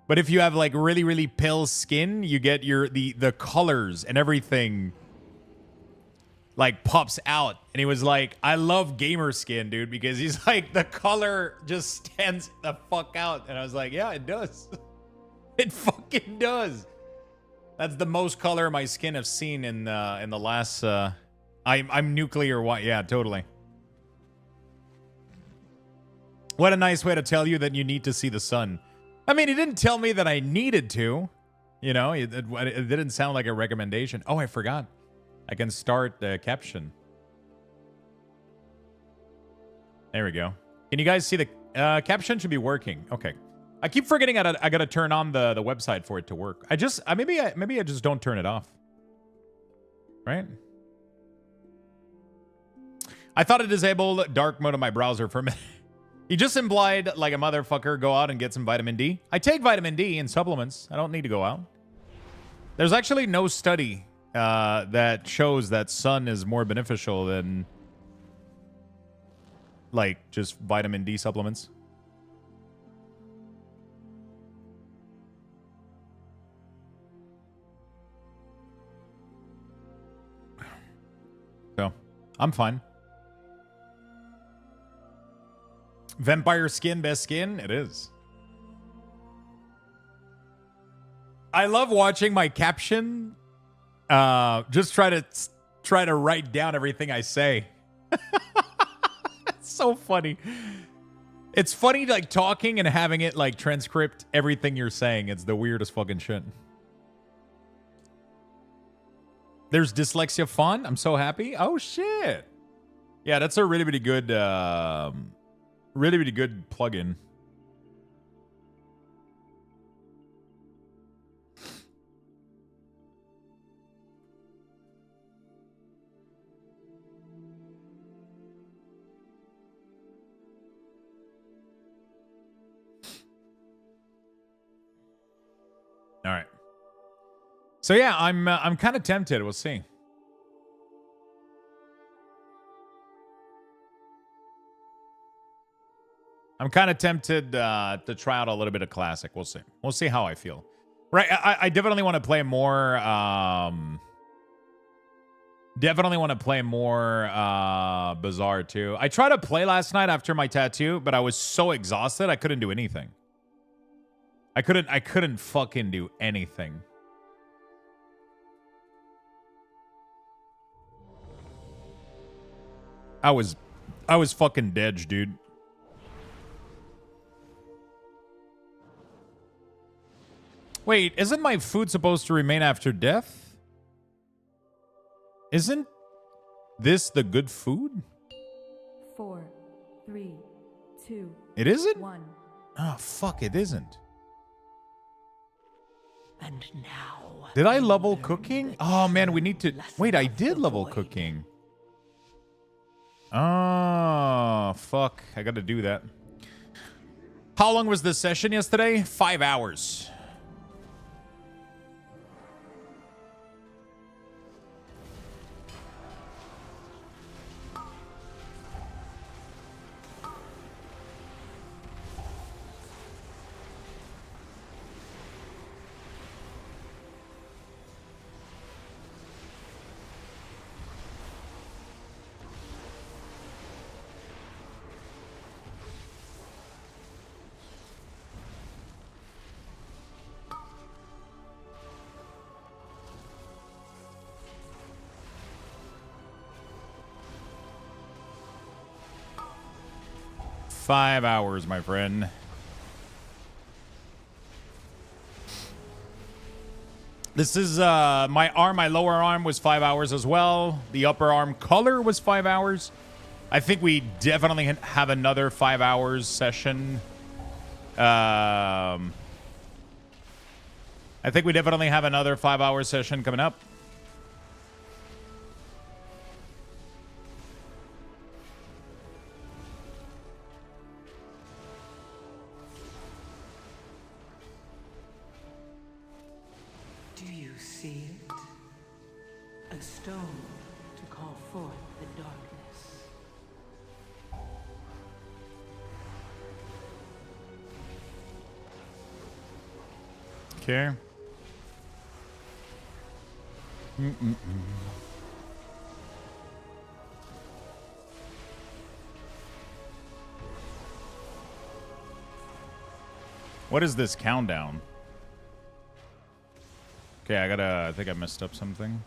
But if you have like really, really pale skin, you get the colors and everything like pops out." And he was like, "I love gamer skin, dude," because he's like, the color just stands the fuck out. And I was like, yeah, it does. It fucking does. That's the most color my skin have seen in the last I'm nuclear white. Yeah, totally. What a nice way to tell you that you need to see the sun. I mean, he didn't tell me that I needed to. You know, it didn't sound like a recommendation. Oh, I forgot. I can start the caption. There we go. Can you guys see the caption? Should be working. Okay. I keep forgetting I gotta turn on the website for it to work. Maybe I just don't turn it off. Right? I thought it disabled dark mode on my browser for a minute. He just implied like a motherfucker go out and get some vitamin D. I take vitamin D in supplements. I don't need to go out. There's actually no study that shows that sun is more beneficial than like just vitamin D supplements. I'm fine. Vampire skin, best skin? It is. I love watching my caption. Just try to write down everything I say. It's so funny. It's funny like talking and having it like transcript everything you're saying. It's the weirdest fucking shit. There's dyslexia fun. I'm so happy. Oh shit. Yeah, that's a really good really good plugin. All right. So yeah, I'm kind of tempted. We'll see. I'm kind of tempted to try out a little bit of classic. We'll see. We'll see how I feel. Right. I definitely want to play more. Definitely want to play more Bazaar too. I tried to play last night after my tattoo, but I was so exhausted I couldn't do anything. I couldn't fucking do anything. I was fucking dead, dude. Wait, isn't my food supposed to remain after death? Isn't this the good food? 4, 3, 2. It isn't? 1. Oh, fuck, it isn't. And now. Did I level cooking? Oh, man, we need to... Wait, I did level cooking. Oh, fuck. I gotta do that. How long was this session yesterday? 5 hours. Five hours, my friend. This is my arm. My lower arm was 5 hours as well. The upper arm color was 5 hours. I think we definitely have another 5 hours session. I think we definitely have another 5 hour session coming up. Do you see it? A stone to call forth the darkness. Okay. What is this countdown? Okay, I think I messed up something.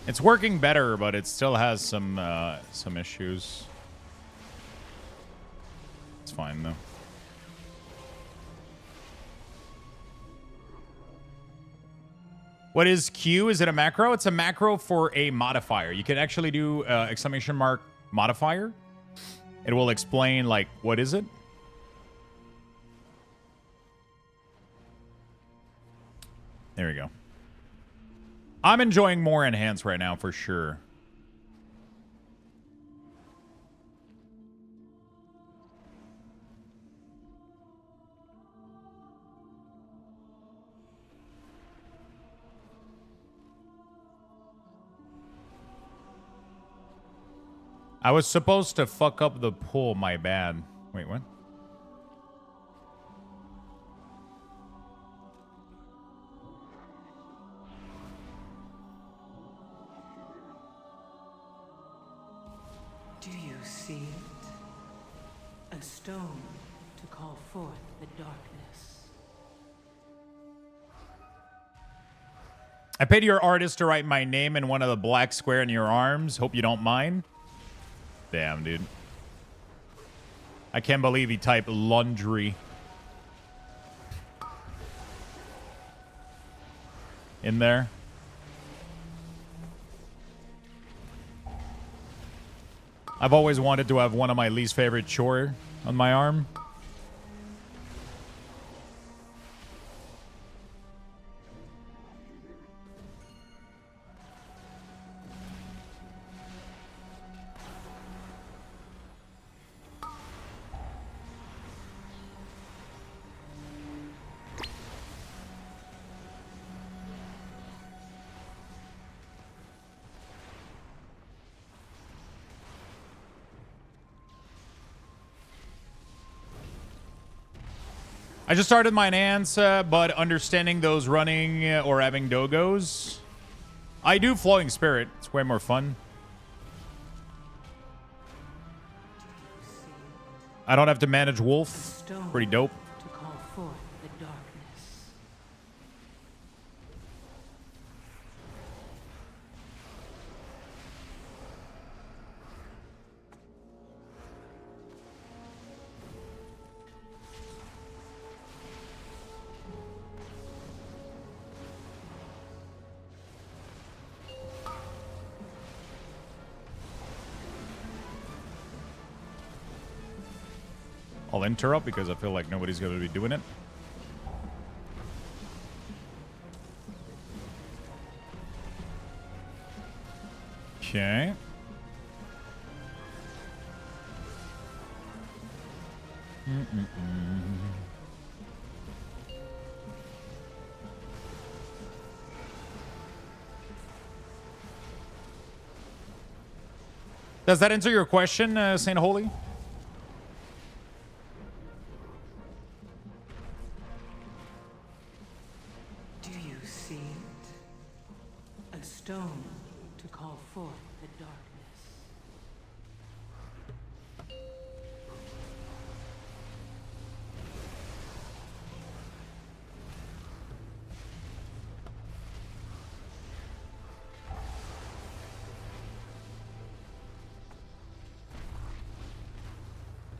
It's working better, but it still has some issues. It's fine though. What is Q? Is it a macro? It's a macro for a modifier. You can actually do exclamation mark modifier. It will explain like what is it. There we go. I'm enjoying more enhance right now for sure. I was supposed to fuck up the pool, my bad. Wait, what? Do you see it? A stone to call forth the darkness. I paid your artist to write my name in one of the black square in your arms. Hope you don't mind. Damn, dude. I can't believe he typed laundry in there. I've always wanted to have one of my least favorite chore on my arm. I just started my Nance, but understanding those running or having dogos. I do Flowing Spirit. It's way more fun. I don't have to manage Wolf. Pretty dope. To call forth the darkness. I'll interrupt because I feel like nobody's going to be doing it. Okay. Does that answer your question, Saint Holy? Do you see it? A stone to call forth the darkness.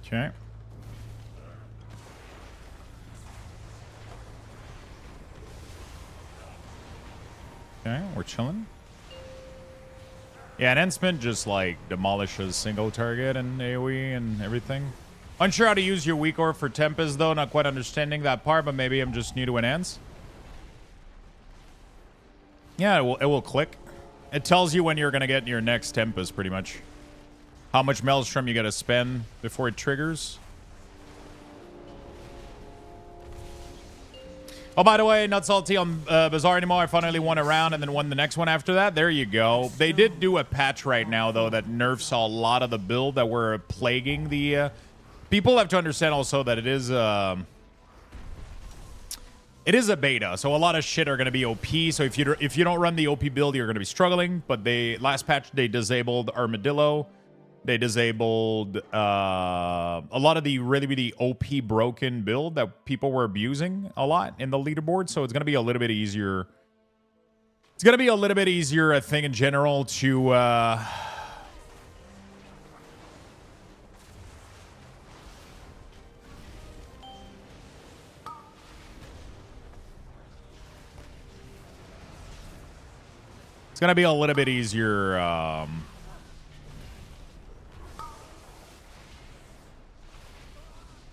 Okay. Okay, we're chilling. Yeah, an Enspint just like demolishes single target and AoE and everything. Unsure how to use your weak ore for Tempest though, not quite understanding that part, but maybe I'm just new to Enhance. Yeah, it will click. It tells you when you're gonna get your next Tempest pretty much. How much Maelstrom you gotta spend before it triggers. Oh, by the way, not salty on Bazaar anymore. I finally won a round and then won the next one after that. There you go. They did do a patch right now, though, that nerfs a lot of the build that were plaguing the... People have to understand also that it is a beta, so a lot of shit are going to be OP. So if you don't run the OP build, you're going to be struggling. But last patch, they disabled Armadillo. They disabled a lot of the really OP broken build that people were abusing a lot in the leaderboard. So it's going to be a little bit easier. It's going to be a little bit easier, I think, in general to... It's going to be a little bit easier...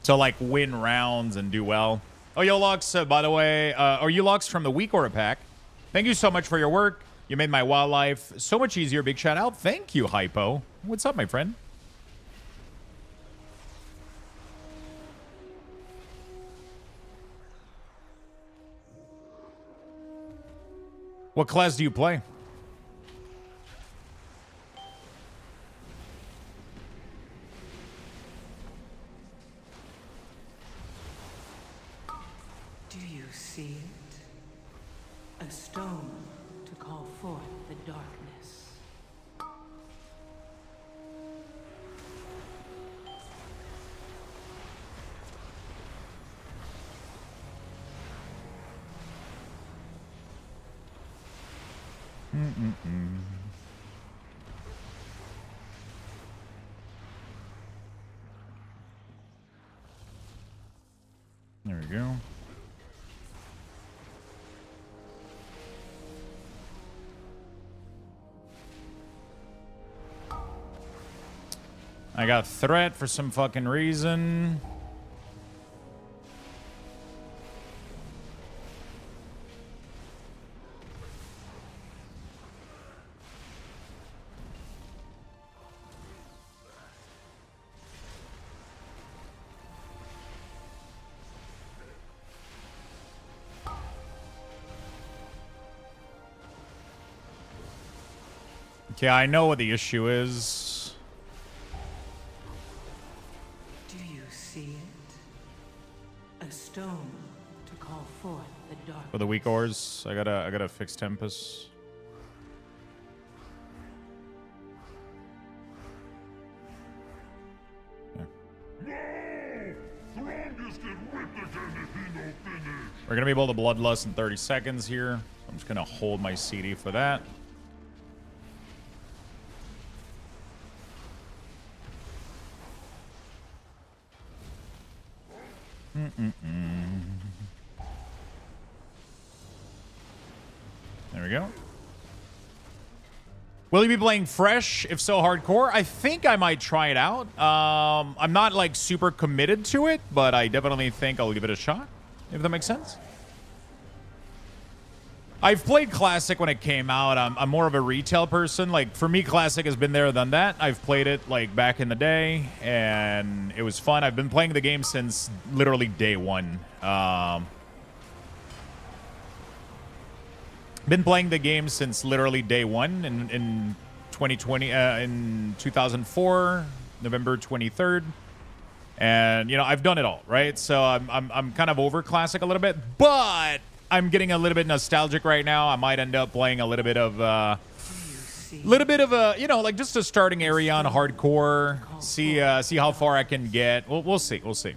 So, like, win rounds and do well. Oh, yo, Lux, by the way, are you Lux from the Week Aura Pack? Thank you so much for your work. You made my wildlife so much easier. Big shout out. Thank you, Hypo. What's up, my friend? What class do you play? see it? A stone to call forth the darkness. There we go. I got threat for some fucking reason. Okay, I know what the issue is. Do you see it? A stone to call forth the darkness. For the weak ores, I gotta fix Tempest. We're gonna be able to bloodlust in 30 seconds here. I'm just gonna hold my CD for that. There we go. Will you be playing fresh? If so, hardcore? I think I might try it out. I'm not like super committed to it, but I definitely think I'll give it a shot, if that makes sense. I've played Classic when it came out. I'm more of a retail person. Like, for me, Classic has been there, done that. I've played it, like, back in the day, and it was fun. I've been playing the game since literally day one. Been playing the game since literally day one in 2020, in 2004, November 23rd. And, you know, I've done it all, right? So I'm kind of over Classic a little bit, but I'm getting a little bit nostalgic right now. I might end up playing a little bit of you know, like just a starting area on hardcore. See how far I can get. We'll see. We'll see.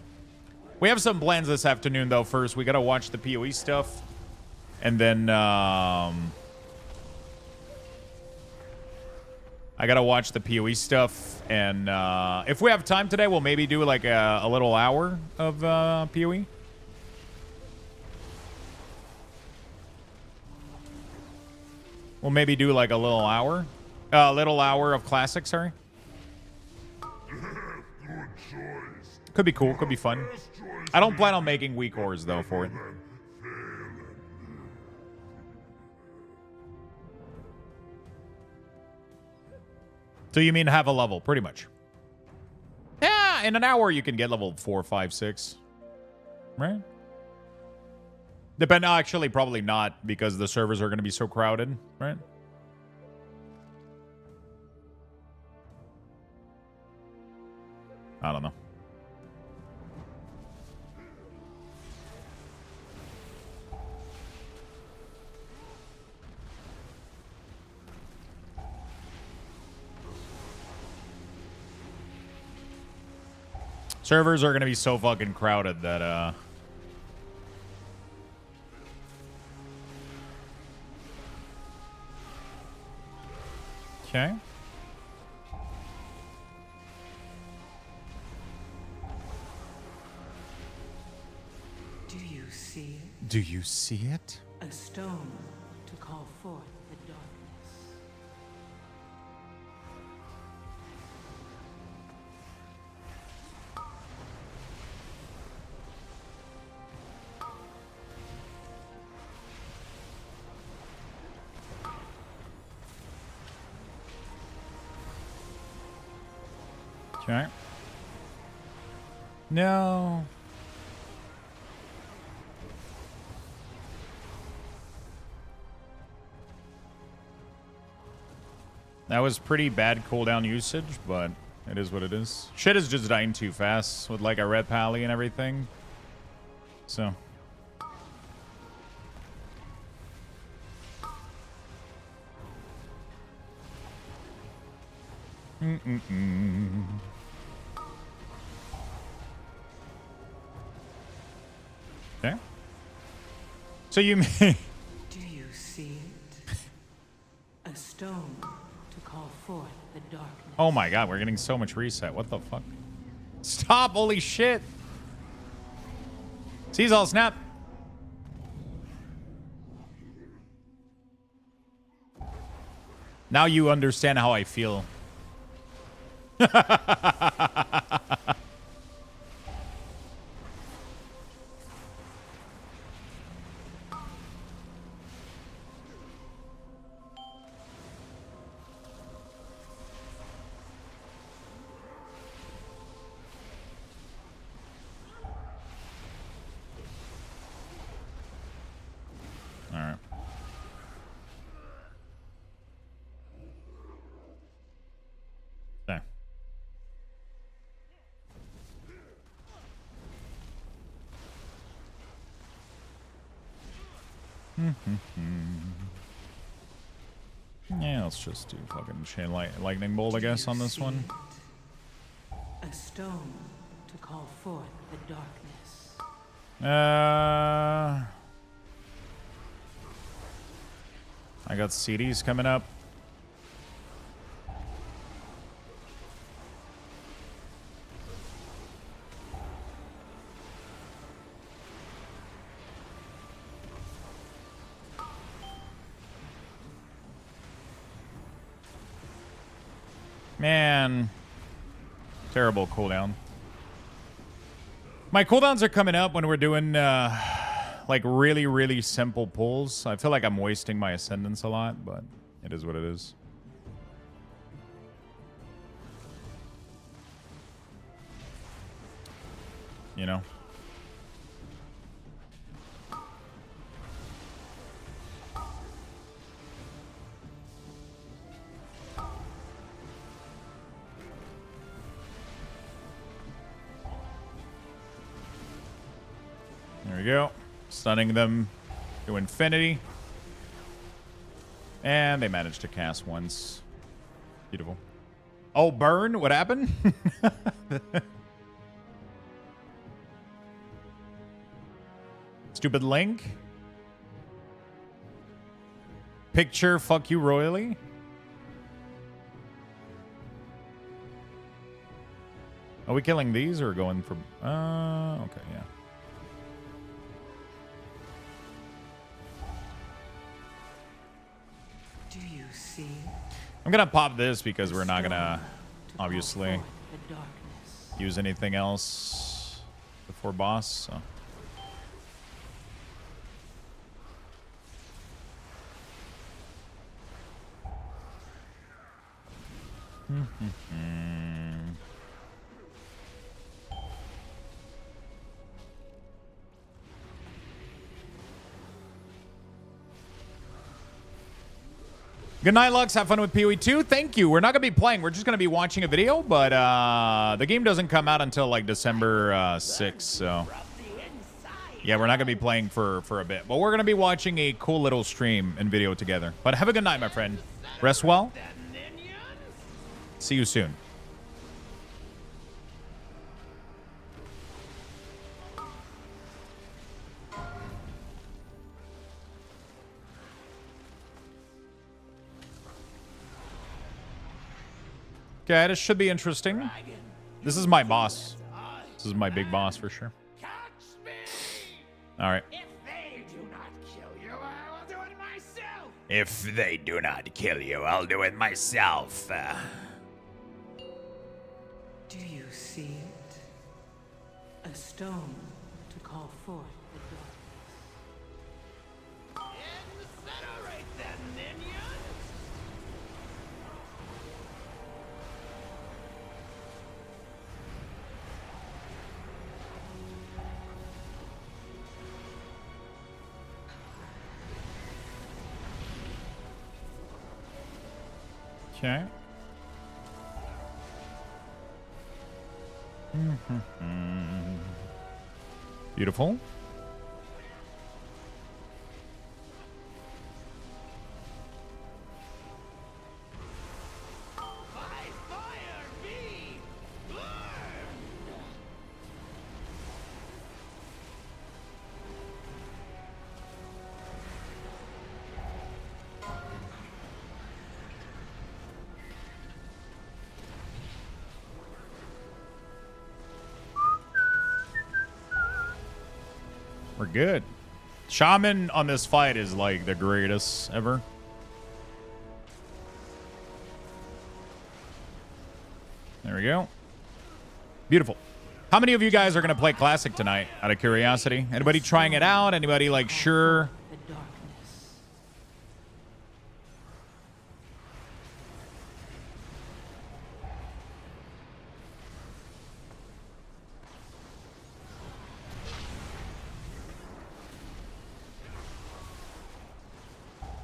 We have some plans this afternoon, though. First, we gotta watch the PoE stuff, and then I gotta watch the PoE stuff. And if we have time today, we'll maybe do like a little hour of PoE. We'll maybe do like a little hour of Classic, sorry. Could be cool, could be fun. I don't plan on making weak ores, though, for it. So you mean have a level, pretty much. Yeah, in an hour you can get level 4, 5, 6. Right? Actually, probably not, because the servers are going to be so crowded, right? I don't know. Servers are going to be so fucking crowded that, Okay. Do you see it? Do you see it? A stone to call forth the darkness. Okay. No. That was pretty bad cooldown usage, but it is what it is. Shit is just dying too fast with like a red pally and everything. So. Okay. So you may... Do you see it? A stone to call forth the darkness. Oh my god, we're getting so much reset. What the fuck? Stop! Holy shit! Sees all snap. Now you understand how I feel. All right. Okay. Yeah, let's just do fucking chain lightning bolt, I guess, on this one. A stone to call forth the darkness. I got CDs coming up. Man. Terrible cooldown. My cooldowns are coming up when we're doing like really, really simple pulls. I feel like I'm wasting my ascendance a lot, but it is what it is. You know? There we go. Stunning them to infinity. And they managed to cast once. Beautiful. Oh, burn? What happened? Stupid Link. Picture, fuck you royally. Are we killing these or going for... okay, yeah. Do you see? I'm gonna pop this because we're not gonna, obviously, use anything else before boss, so... Good night, Lux. Have fun with PoE 2. Thank you. We're not going to be playing. We're just going to be watching a video, but the game doesn't come out until like December 6th, so... Yeah, we're not going to be playing for a bit, but we're going to be watching a cool little stream and video together. But have a good night, my friend. Rest well. See you soon. Okay, this should be interesting. This is my boss. This is my big boss for sure. All right. If they do not kill you, I'll do it myself. Do you see it? A stone to call forth the darkness. Incinerate them, minions! Okay. Beautiful. good. Shaman on this fight is like the greatest ever. There we go. Beautiful. How many of you guys are going to play Classic tonight, out of curiosity? Anybody trying it out? Anybody like sure? The darkness.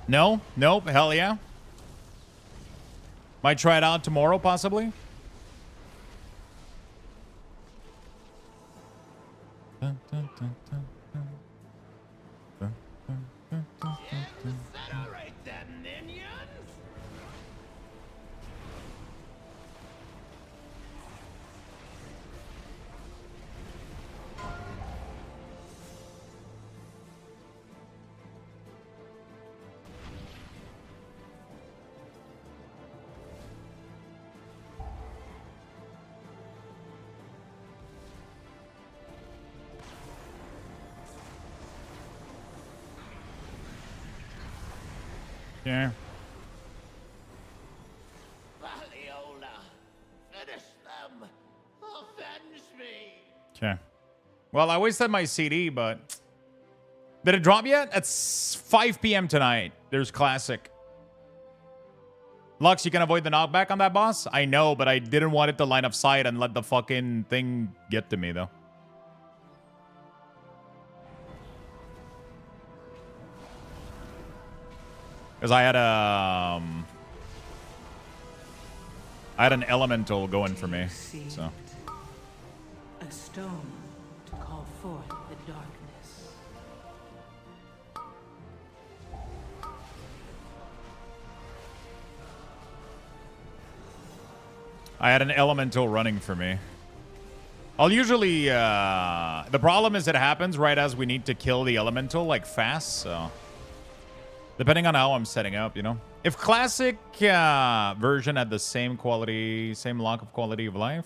No? Nope. Hell yeah. Might try it out tomorrow, possibly. Dun, dun, dun, dun, dun. Dun, dun, dun, dun, dun, dun. Yeah. Finish them. Avenge me. Okay. Well, I wasted my CD, but did it drop yet? It's 5 p.m. tonight. There's Classic. Lux, you can avoid the knockback on that boss? I know, but I didn't want it to line of sight and let the fucking thing get to me, though. Because I had an elemental going for me, so. A stone to call forth the darkness. I had an elemental running for me. I'll usually, the problem is it happens right as we need to kill the elemental, like fast, so. Depending on how I'm setting up, you know. If classic version had the same quality, same lock of quality of life.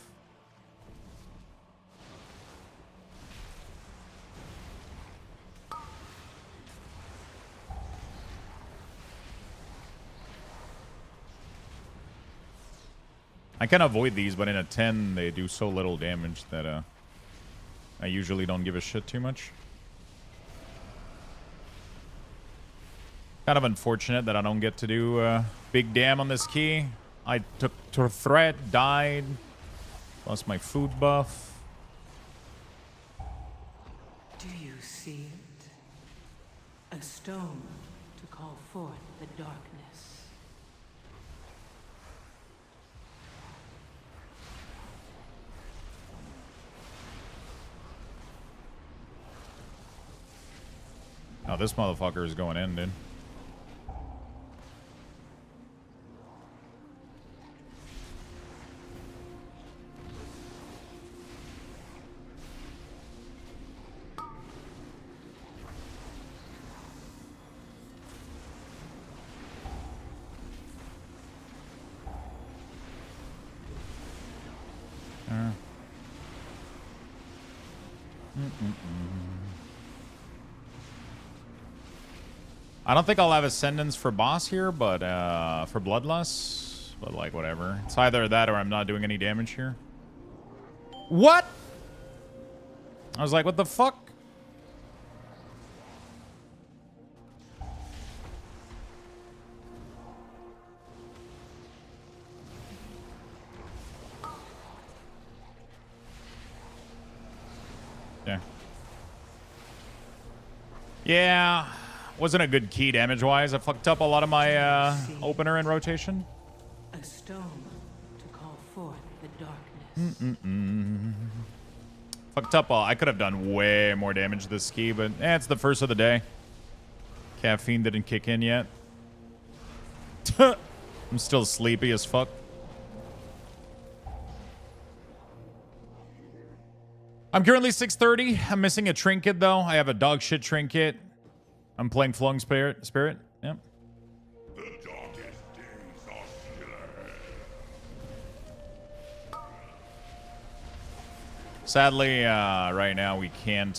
I can avoid these, but in a 10, they do so little damage that I usually don't give a shit too much. Kind of unfortunate that I don't get to do big damn on this key. I took to a threat, died, lost my food buff. Do you see it? A stone to call forth the darkness. Oh, this motherfucker is going in, dude. I don't think I'll have Ascendance for boss here, but for Bloodlust, but like whatever. It's either that or I'm not doing any damage here. What? I was like, what the fuck? Yeah. Yeah. Wasn't a good key damage-wise. I fucked up a lot of my opener and rotation. A stone to call forth the darkness. Fucked up. I could have done way more damage this ski, but it's the first of the day. Caffeine didn't kick in yet. I'm still sleepy as fuck. I'm currently 6:30. I'm missing a trinket, though. I have a dog shit trinket. I'm playing Flowing Spirit. Yep. The darkest days are still ahead. Sadly, right now we can't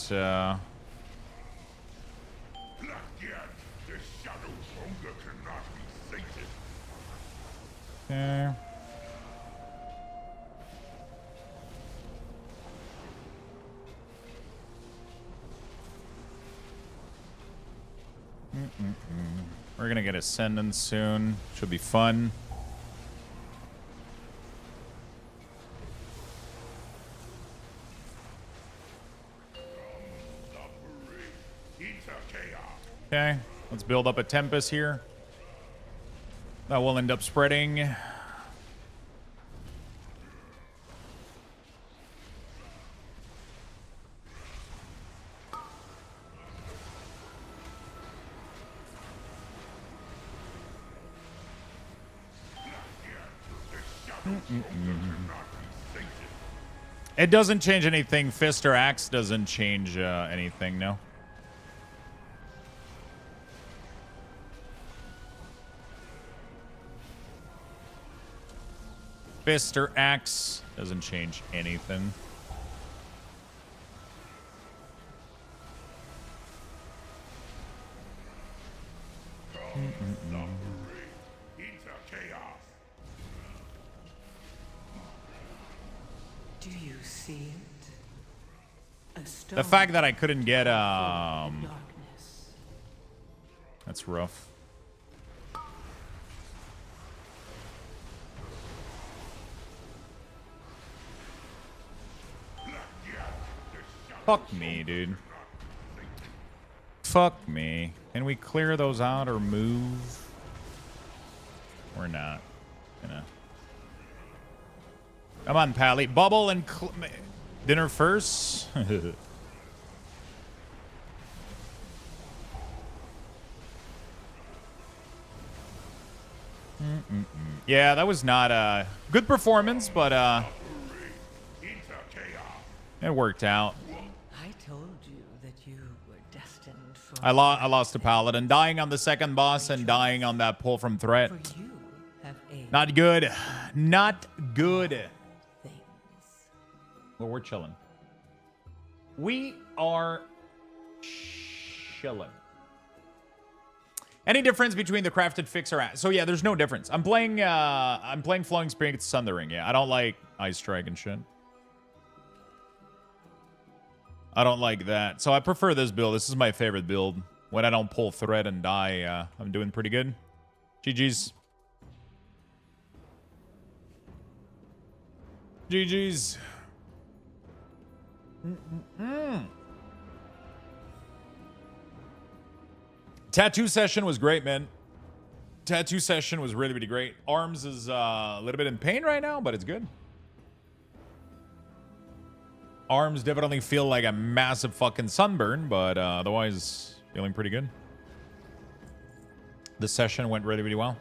hunger cannot be sated. Okay. We're gonna get Ascendant soon. Should be fun. Okay, let's build up a Tempest here. That will end up spreading. It doesn't change anything. Fist or Axe doesn't change anything, no. Fist or Axe doesn't change anything. Do you see it? A stone The fact that I couldn't get darkness. that's rough. Fuck me, dude. Fuck me. Can we clear those out or move? Or not? Gonna. Come on, Pally. Bubble and dinner first. Yeah, that was not a good performance, but it worked out. I told you that you were destined for. I lost to Paladin, dying on the second boss and dying on that pull from threat. For you have a Not good. Not good. things. Well, we're chilling. We are chilling. Any difference between the crafted fixer? So yeah, there's no difference. I'm playing Flowing Springs Sundering. Yeah, I don't like Ice Strike and shit. I don't like that. So I prefer this build. This is my favorite build. When I don't pull thread and die, I'm doing pretty good. GG's. GG's. Tattoo session was great, man. Tattoo session was really, really great. Arms is a little bit in pain right now, but it's good. Arms definitely feel like a massive fucking sunburn, but otherwise feeling pretty good. The session went really, really well.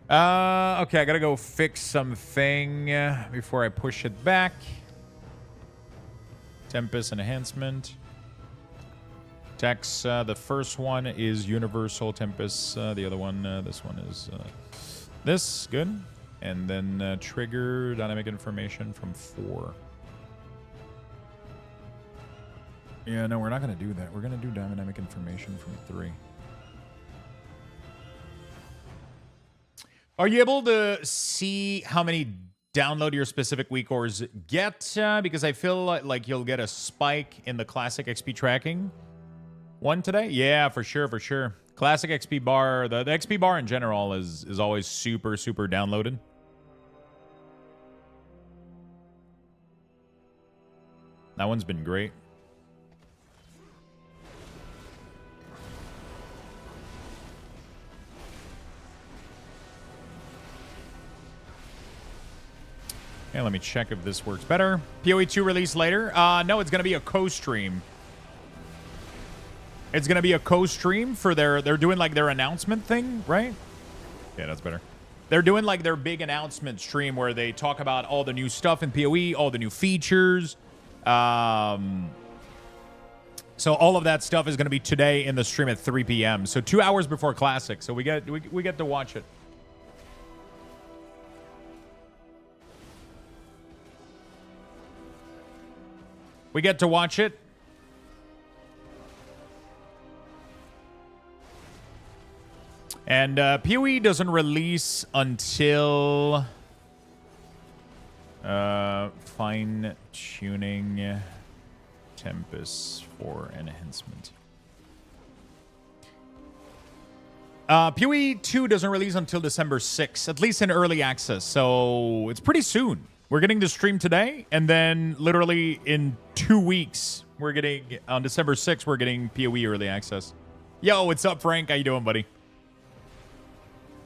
Okay, I gotta go fix something before I push it back. Tempest enhancement. Text, the first one is Universal Tempest. The other one, this one is this. Good. And then trigger dynamic information from 4. Yeah, no, we're not going to do that. We're going to do dynamic information from 3. Are you able to see how many download your specific week ors get? Because I feel like you'll get a spike in the classic XP tracking one today. Yeah, for sure, for sure. Classic XP bar, the XP bar in general is always super, super downloaded. That one's been great. Okay, let me check if this works better. PoE 2 release later. No, it's going to be a co-stream. It's going to be a co-stream for they're doing like their announcement thing, right? Yeah, that's better. They're doing like their big announcement stream where they talk about all the new stuff in PoE, all the new features. So all of that stuff is going to be today in the stream at 3 p.m. So 2 hours before Classic. So we get to watch it. We get to watch it. And PoE doesn't release until fine tuning Tempest for enhancement. PoE 2 doesn't release until December 6th, at least in early access. So it's pretty soon. We're getting the stream today, and then literally in 2 weeks, we're getting, on December 6th, we're getting PoE early access. Yo, what's up, Frank? How you doing, buddy?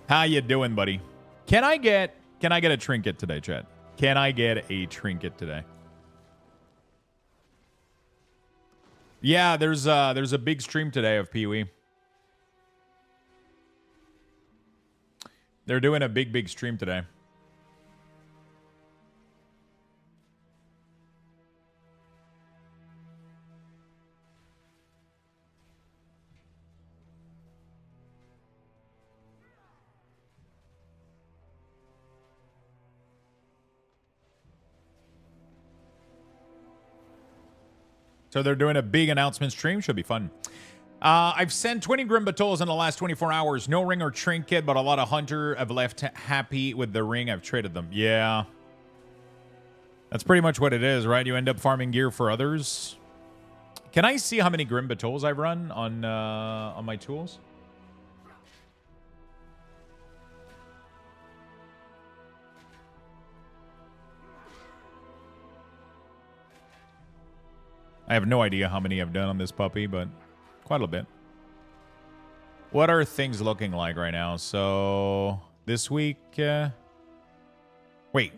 How you doing, buddy? Can I get a trinket today, chat? Can I get a trinket today? Yeah, there's a big stream today of PoE. They're doing a big stream today. So they're doing a big announcement stream. Should be fun. I've sent 20 Grim Battles in the last 24 hours. No ring or trinket, but a lot of Hunter have left happy with the ring. I've traded them. Yeah. That's pretty much what it is, right? You end up farming gear for others. Can I see how many Grim Battles I've run on my tools? I have no idea how many I've done on this puppy, but quite a bit. What are things looking like right now? So this week, wait.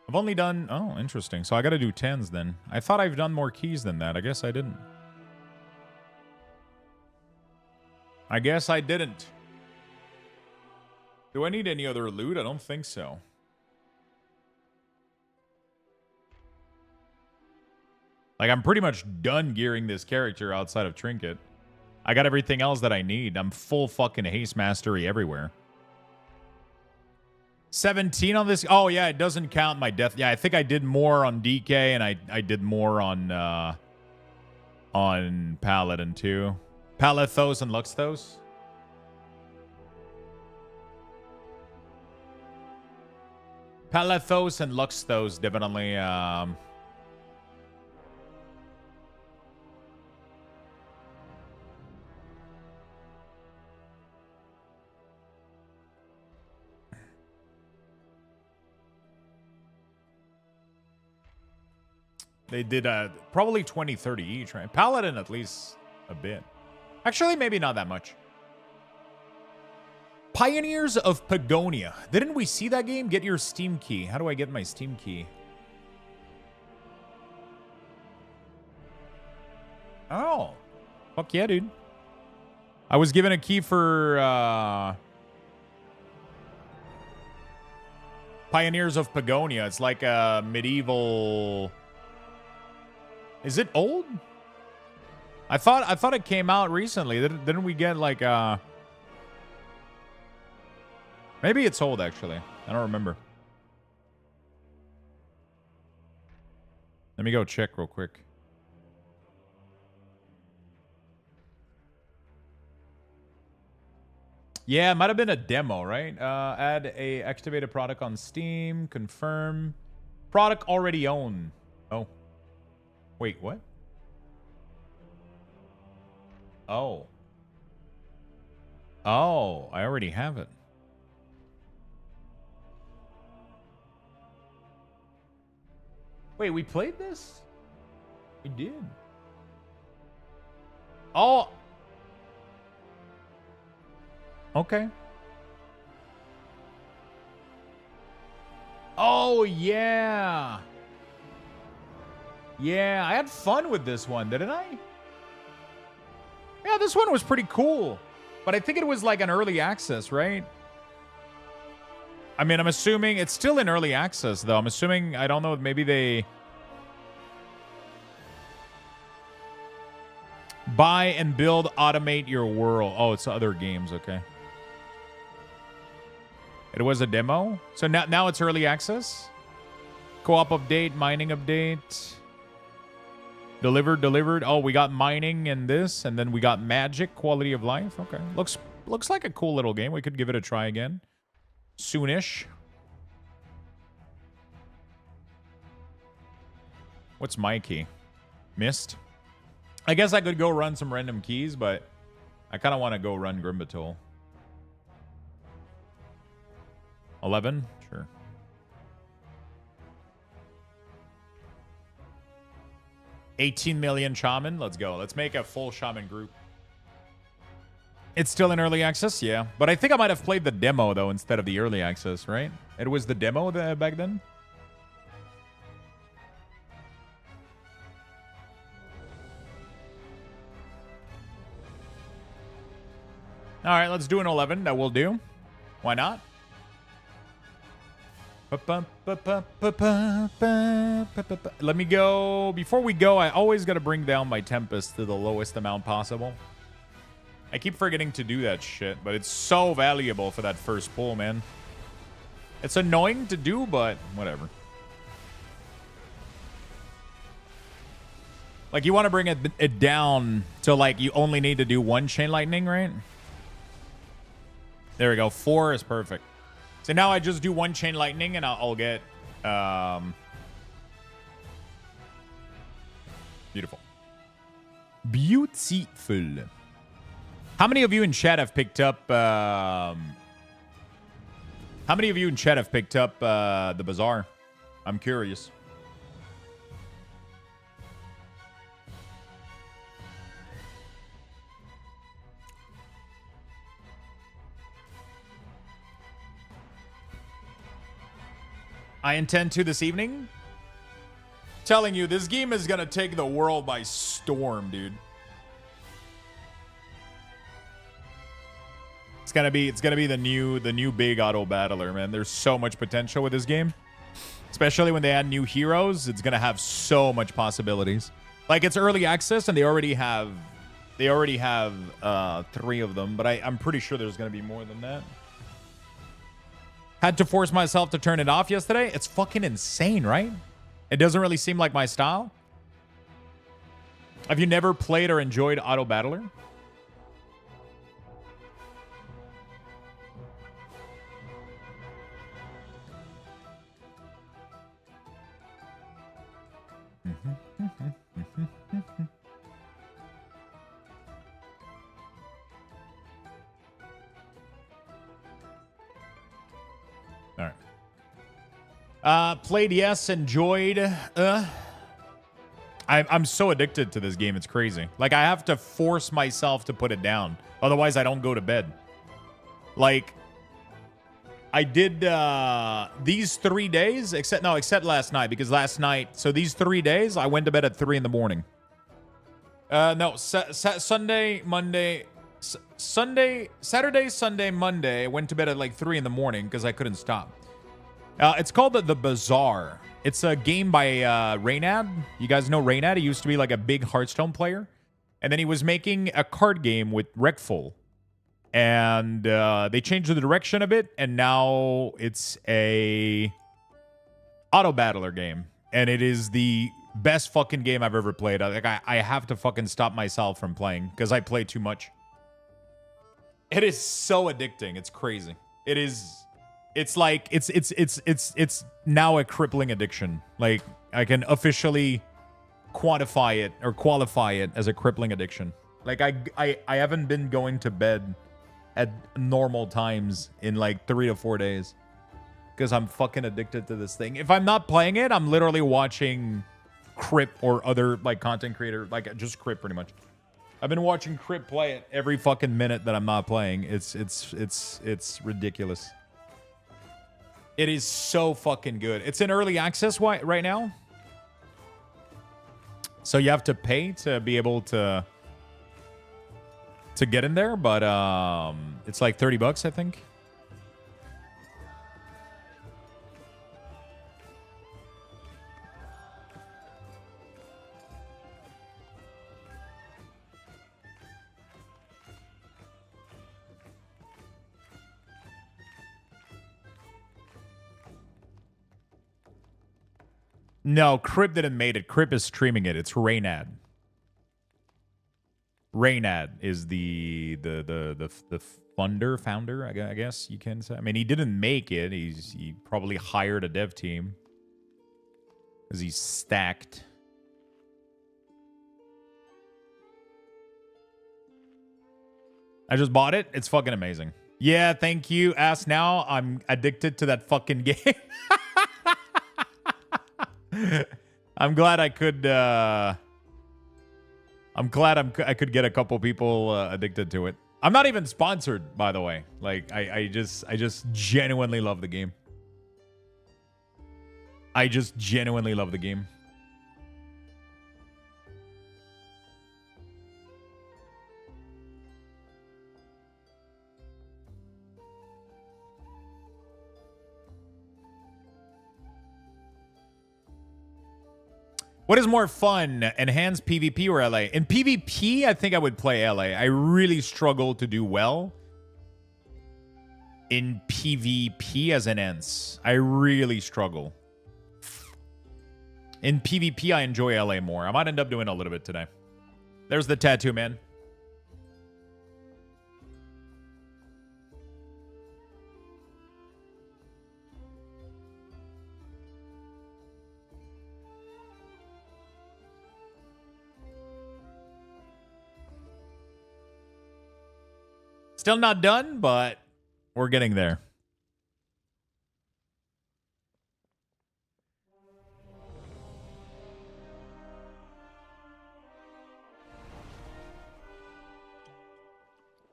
I've only done, oh, interesting. So I got to do 10s then. I thought I've done more keys than that. I guess I didn't. I guess I didn't. Do I need any other loot? I don't think so. Like, I'm pretty much done gearing this character outside of Trinket. I got everything else that I need. I'm full fucking haste mastery everywhere. 17 on this. Oh, yeah, it doesn't count my death. Yeah, I think I did more on DK, and I did more on Paladin, too. Luxthos and Luxthos. Luxthos and Luxthos definitely... They did probably 20, 30 each, right? Paladin at least a bit. Actually, maybe not that much. Pioneers of Pagonia. Didn't we see that game? Get your Steam key. How do I get my Steam key? Oh. Fuck yeah, dude. I was given a key for Pioneers of Pagonia. It's like a medieval... Is it old? I thought it came out recently. Didn't we get like maybe it's old actually. I don't remember. Let me go check real quick. Yeah, it might have been a demo, right? Add a activated product on Steam. Confirm. Product already owned. Oh. Wait, what? Oh. Oh, I already have it. Wait, we played this? We did. Oh. Okay. Oh, yeah. Yeah, I had fun with this one, didn't I? Yeah, this one was pretty cool. But I think it was like an early access, right? I mean, I'm assuming it's still in early access, though. I'm assuming, I don't know, maybe they... Buy and build, automate your world. Oh, it's other games, okay. It was a demo? So now it's early access? Co-op update, mining update... Delivered. Oh, we got mining and this, and then we got magic, quality of life. Okay. looks like a cool little game. We could give it a try again soonish. What's my key? Missed. I guess I could go run some random keys, but I kind of want to go run Grimbatul. 11? Sure. $18 million shaman. Let's go. Let's make a full shaman group. It's still in early access, yeah. But I think I might have played the demo, though, instead of the early access, right? It was the demo back then? All right, let's do an 11. That will do. Why not? Let me go. Before we go, I always got to bring down my Tempest to the lowest amount possible. I keep forgetting to do that shit, but it's so valuable for that first pull, man. It's annoying to do, but whatever. Like, you want to bring it down to, like, you only need to do one Chain Lightning, right? There we go. 4 is perfect. So now I just do one Chain Lightning and I'll get beautiful. Beautiful. How many of you in chat have picked up the Bazaar? I'm curious. I intend to this evening. Telling you, this game is gonna take the world by storm, dude. It's gonna be the new big auto battler, man. There's so much potential with this game. Especially when they add new heroes, it's gonna have so much possibilities. Like, it's early access and they already have 3 of them, but I'm pretty sure there's gonna be more than that. Had to force myself to turn it off yesterday. It's fucking insane, right? It doesn't really seem like my style. Have you never played or enjoyed Auto Battler? All right. Played, yes. Enjoyed. I'm so addicted to this game. It's crazy. Like, I have to force myself to put it down. Otherwise, I don't go to bed. Like, I did these 3 days, except last night. Because last night, so these 3 days, I went to bed at 3 in the morning. No, Sunday, Monday... Saturday, Sunday, Monday, I went to bed at like 3 in the morning because I couldn't stop. It's called the Bazaar. It's a game by Reynad. You guys know Reynad? He used to be like a big Hearthstone player. And then he was making a card game with Rekful. And they changed the direction a bit. And now it's a auto battler game. And it is the best fucking game I've ever played. I have to fucking stop myself from playing because I play too much. It is so addicting. It's crazy. It is. It's like it's now a crippling addiction. Like, I can officially quantify it or qualify it as a crippling addiction. Like, I haven't been going to bed at normal times in like 3 to 4 days because I'm fucking addicted to this thing. If I'm not playing it, I'm literally watching Crip or other like content creator, like just Crip pretty much. I've been watching Crip play it every fucking minute that I'm not playing. It's ridiculous. It is so fucking good. It's in early access right now. So you have to pay to be able to get in there, but it's like $30, I think. No, Crip didn't make it. Crip is streaming it. It's Reynad. Reynad is the founder, I guess you can say. I mean, he didn't make it. He probably hired a dev team because he's stacked. I just bought it. It's fucking amazing. Yeah, thank you. Ask now. I'm addicted to that fucking game. I'm glad I could. I'm glad I could get a couple people addicted to it. I'm not even sponsored, by the way. Like I just genuinely love the game. I just genuinely love the game. What is more fun, enhanced PvP or LA? In PvP, I think I would play LA. I really struggle to do well in PvP as an ENS. I really struggle. In PvP, I enjoy LA more. I might end up doing a little bit today. There's the tattoo, man. Still not done, but we're getting there.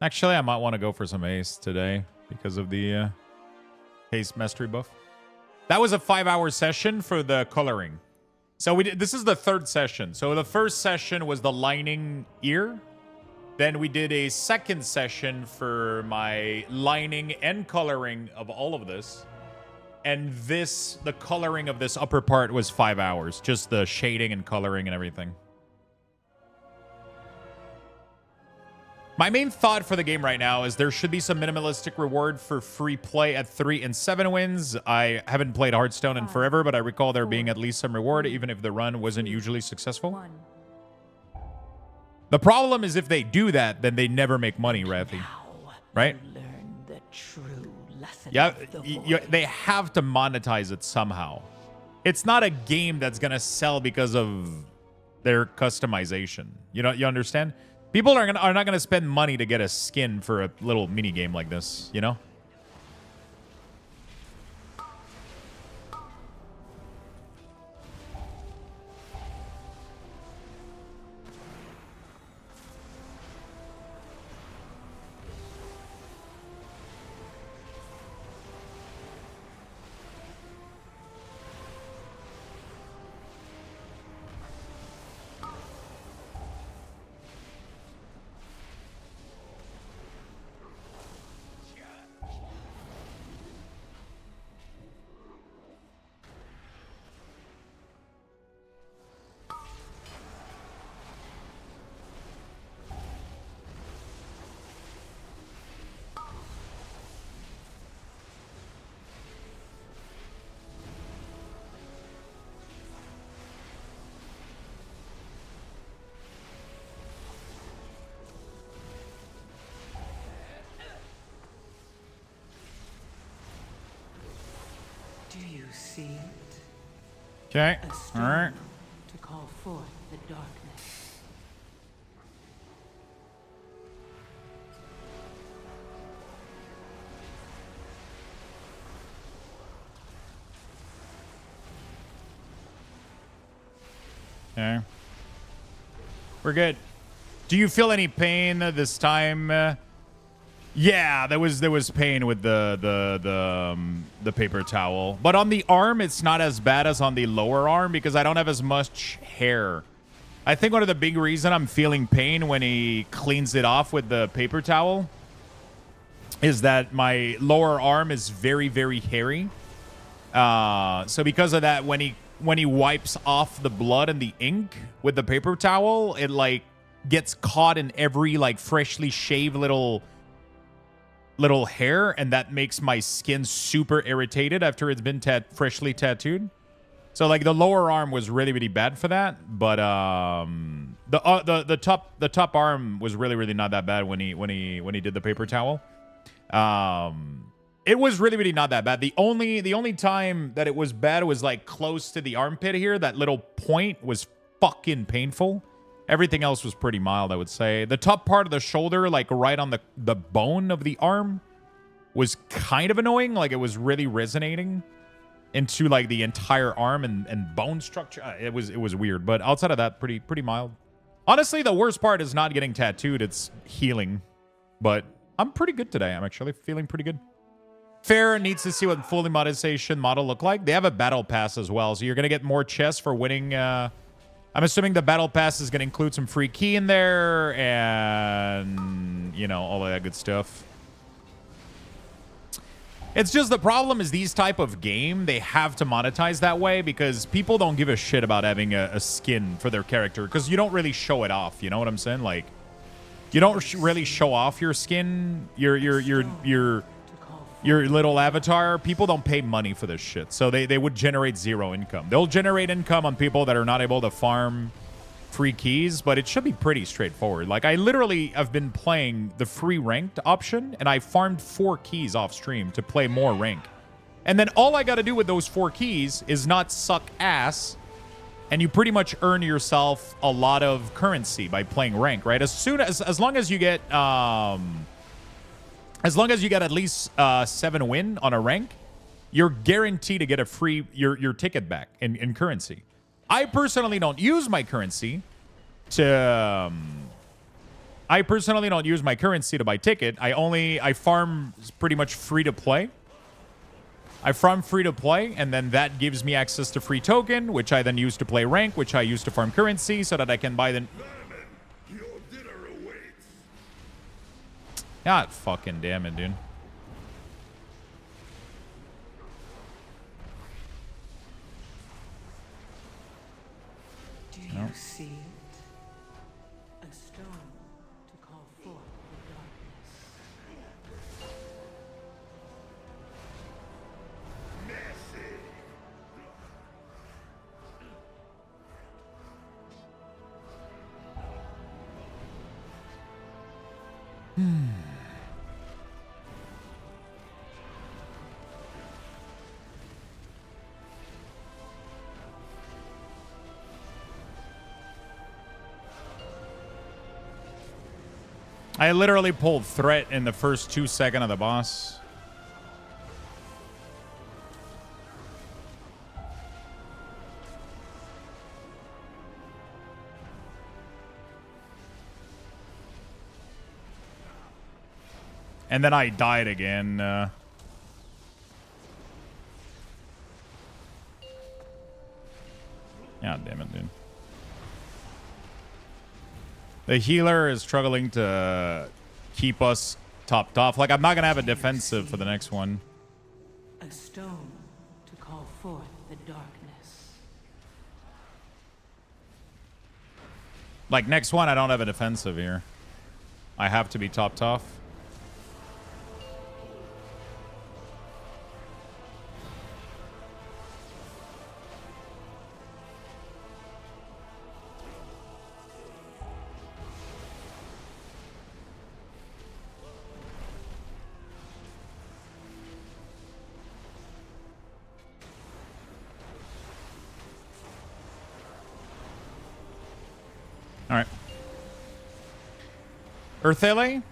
Actually, I might want to go for some Ace today because of the Haste Mastery buff. That was a 5-hour session for the coloring. So we did, this is the third session. So the first session was the lining ear. Then we did a second session for my lining and coloring of all of this. And this, the coloring of this upper part was 5 hours. Just the shading and coloring and everything. My main thought for the game right now is there should be some minimalistic reward for free play at 3 and 7 wins. I haven't played Hearthstone in forever, but I recall there being at least some reward, even if the run wasn't usually successful. The problem is if they do that, then they never make money, Rathy. Right? Learn the true lesson Yeah, of the they have to monetize it somehow. It's not a game that's going to sell because of their customization. You know, you understand? People are not going to spend money to get a skin for a little mini game like this, you know? Do you see it? Okay. A All stone right. to call forth the darkness. Okay. We're good. Do you feel any pain this time? Yeah, there was pain with the paper towel, but on the arm it's not as bad as on the lower arm because I don't have as much hair. I think one of the big reason I'm feeling pain when he cleans it off with the paper towel is that my lower arm is very, very hairy. So because of that, when he wipes off the blood and the ink with the paper towel, it like gets caught in every like freshly shaved little hair, and that makes my skin super irritated after it's been freshly tattooed. So like the lower arm was really, really bad for that, but The top arm was really not that bad when he did the paper towel. It was really not that bad. The only time that it was bad was like close to the armpit here. That little point was fucking painful. Everything else was pretty mild, I would say. The top part of the shoulder, like right on the bone of the arm, was kind of annoying. Like it was really resonating into like the entire arm and bone structure. It was weird, but outside of that, pretty mild. Honestly, the worst part is not getting tattooed. It's healing, but I'm pretty good today. I'm actually feeling pretty good. Fair needs to see what full monetization model look like. They have a battle pass as well, so you're gonna get more chests for winning. I'm assuming the battle pass is gonna include some free key in there and you know all of that good stuff. It's just the problem is these type of game, they have to monetize that way because people don't give a shit about having a skin for their character because you don't really show it off. You know what I'm saying? Like, you don't really show off your skin, your little avatar. People don't pay money for this shit, so they would generate zero income. They'll generate income on people that are not able to farm free keys, but it should be pretty straightforward. Like, I literally have been playing the free ranked option, and I farmed 4 keys off stream to play more rank. And then all I got to do with those 4 keys is not suck ass, and you pretty much earn yourself a lot of currency by playing rank, right? As long as you get at least 7 win on a rank, you're guaranteed to get a free your ticket back in currency. I personally don't use my currency to buy ticket. I farm pretty much free to play. I farm free to play, and then that gives me access to free token, which I then use to play rank, which I use to farm currency so that I can buy the. Your dinner awaits. God fucking damn it, dude. Do you see it? A stone to call forth the darkness. I literally pulled threat in the first 2 seconds of the boss. And then I died again. God damn it, dude. The healer is struggling to keep us topped off. Like, I'm not going to have a defensive for the next one. A stone to call forth the darkness. Like, next one, I don't have a defensive here. I have to be topped off. All right. Earthele?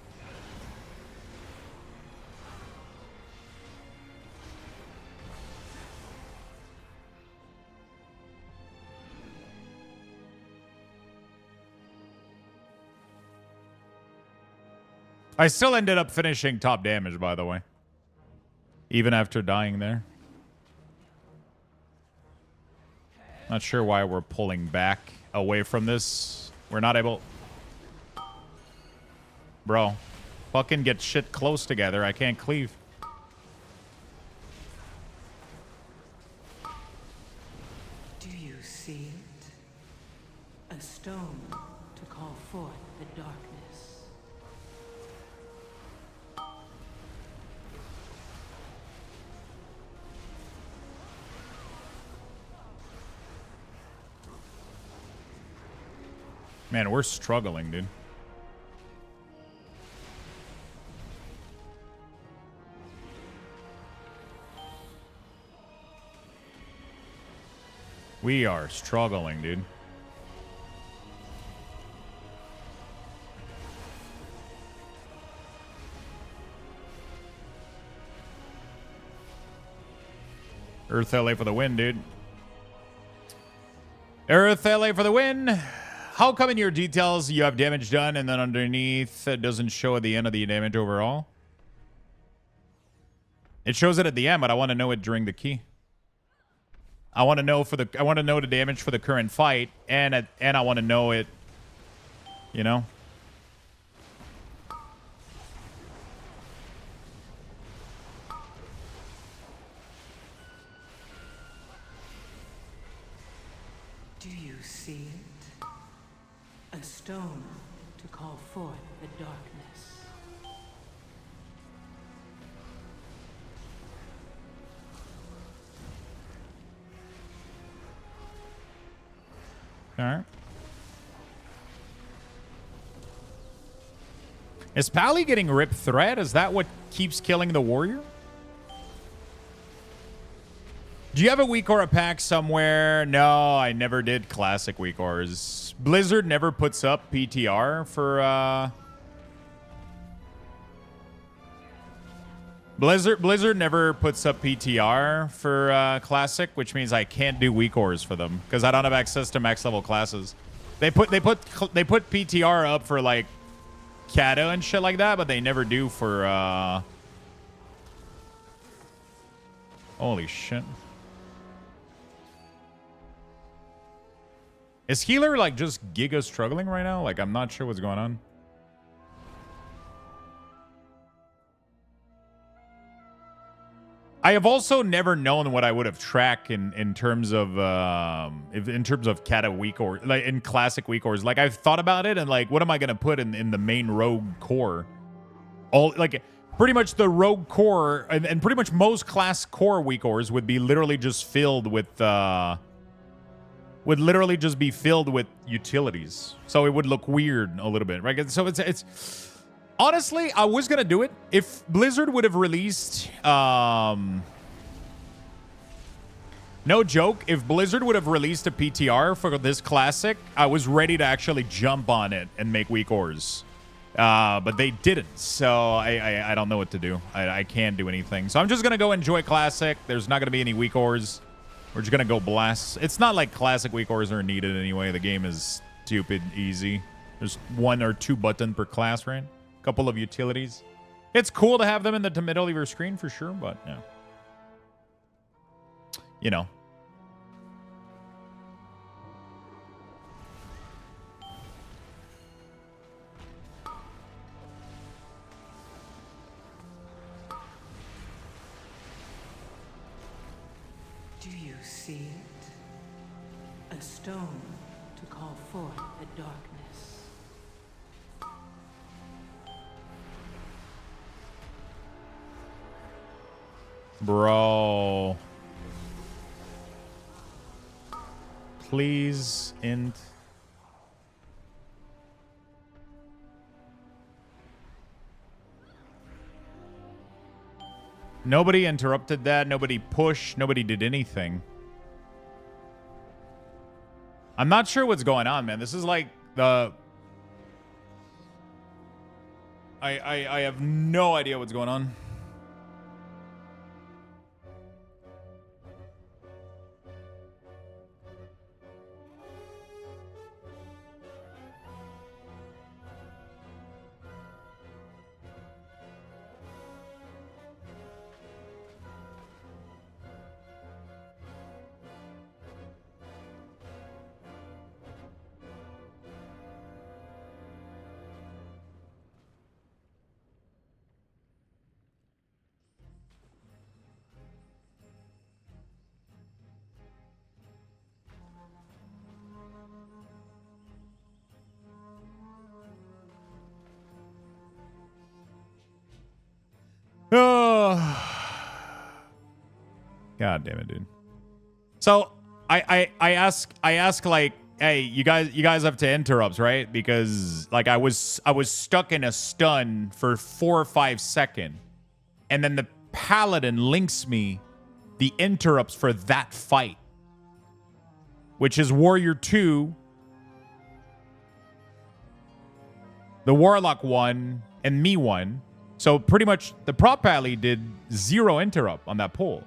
I still ended up finishing top damage, by the way. Even after dying there. Not sure why we're pulling back away from this. We're not able... Bro. Fucking get shit close together. I can't cleave. Do you see it? A stone to call forth the darkness. Man, we're struggling, dude. We are struggling, dude. Earth LA for the win, dude. Earth LA for the win. How come in your details you have damage done and then underneath it doesn't show at the end of the damage overall? It shows it at the end, but I want to know it during the key. I want to know the damage for the current fight, and I want to know it, you know. Do you see it? A stone to call forth the darkness. All right. Is Pally getting Rip Thread? Is that what keeps killing the warrior? Do you have a weak aura pack somewhere? No, I never did classic weak auras. Blizzard never puts up PTR for Blizzard never puts up PTR for classic, which means I can't do weak auras for them because I don't have access to max level classes. They put PTR up for like Kata and shit like that, but they never do for holy shit. Is healer like just giga struggling right now? Like I'm not sure what's going on. I have also never known what I would have tracked in terms of Kata weak or like in classic weak ors. Like I've thought about it and like what am I gonna put in the main rogue core? All like pretty much the rogue core and pretty much most class core weak ors would be literally just filled with would literally just be filled with utilities. So it would look weird a little bit, right? So it's honestly, I was gonna do it if Blizzard would have released no joke, if Blizzard would have released a PTR for this classic, I was ready to actually jump on it and make weak ors. But they didn't, so I don't know what to do. I can't do anything. So I'm just gonna go enjoy classic. There's not gonna be any weak ors. We're just gonna go blast. It's not like classic weak ors are needed anyway. The game is stupid easy. There's 1 or 2 buttons per class, right? Couple of utilities. It's cool to have them in the middle of your screen for sure, but yeah. You know. Do you see it? A stone to call forth the darkness. Bro. Please, int. Nobody interrupted that. Nobody pushed. Nobody did anything. I'm not sure what's going on, man. This is like the... I have no idea what's going on. God damn it, dude. So I ask like hey, you guys have to interrupts, right? Because like I was stuck in a stun for 4 or 5 seconds, and then the paladin links me the interrupts for that fight, which is Warrior 2, the Warlock 1, and me 1. So pretty much the prop pally did 0 interrupt on that pull.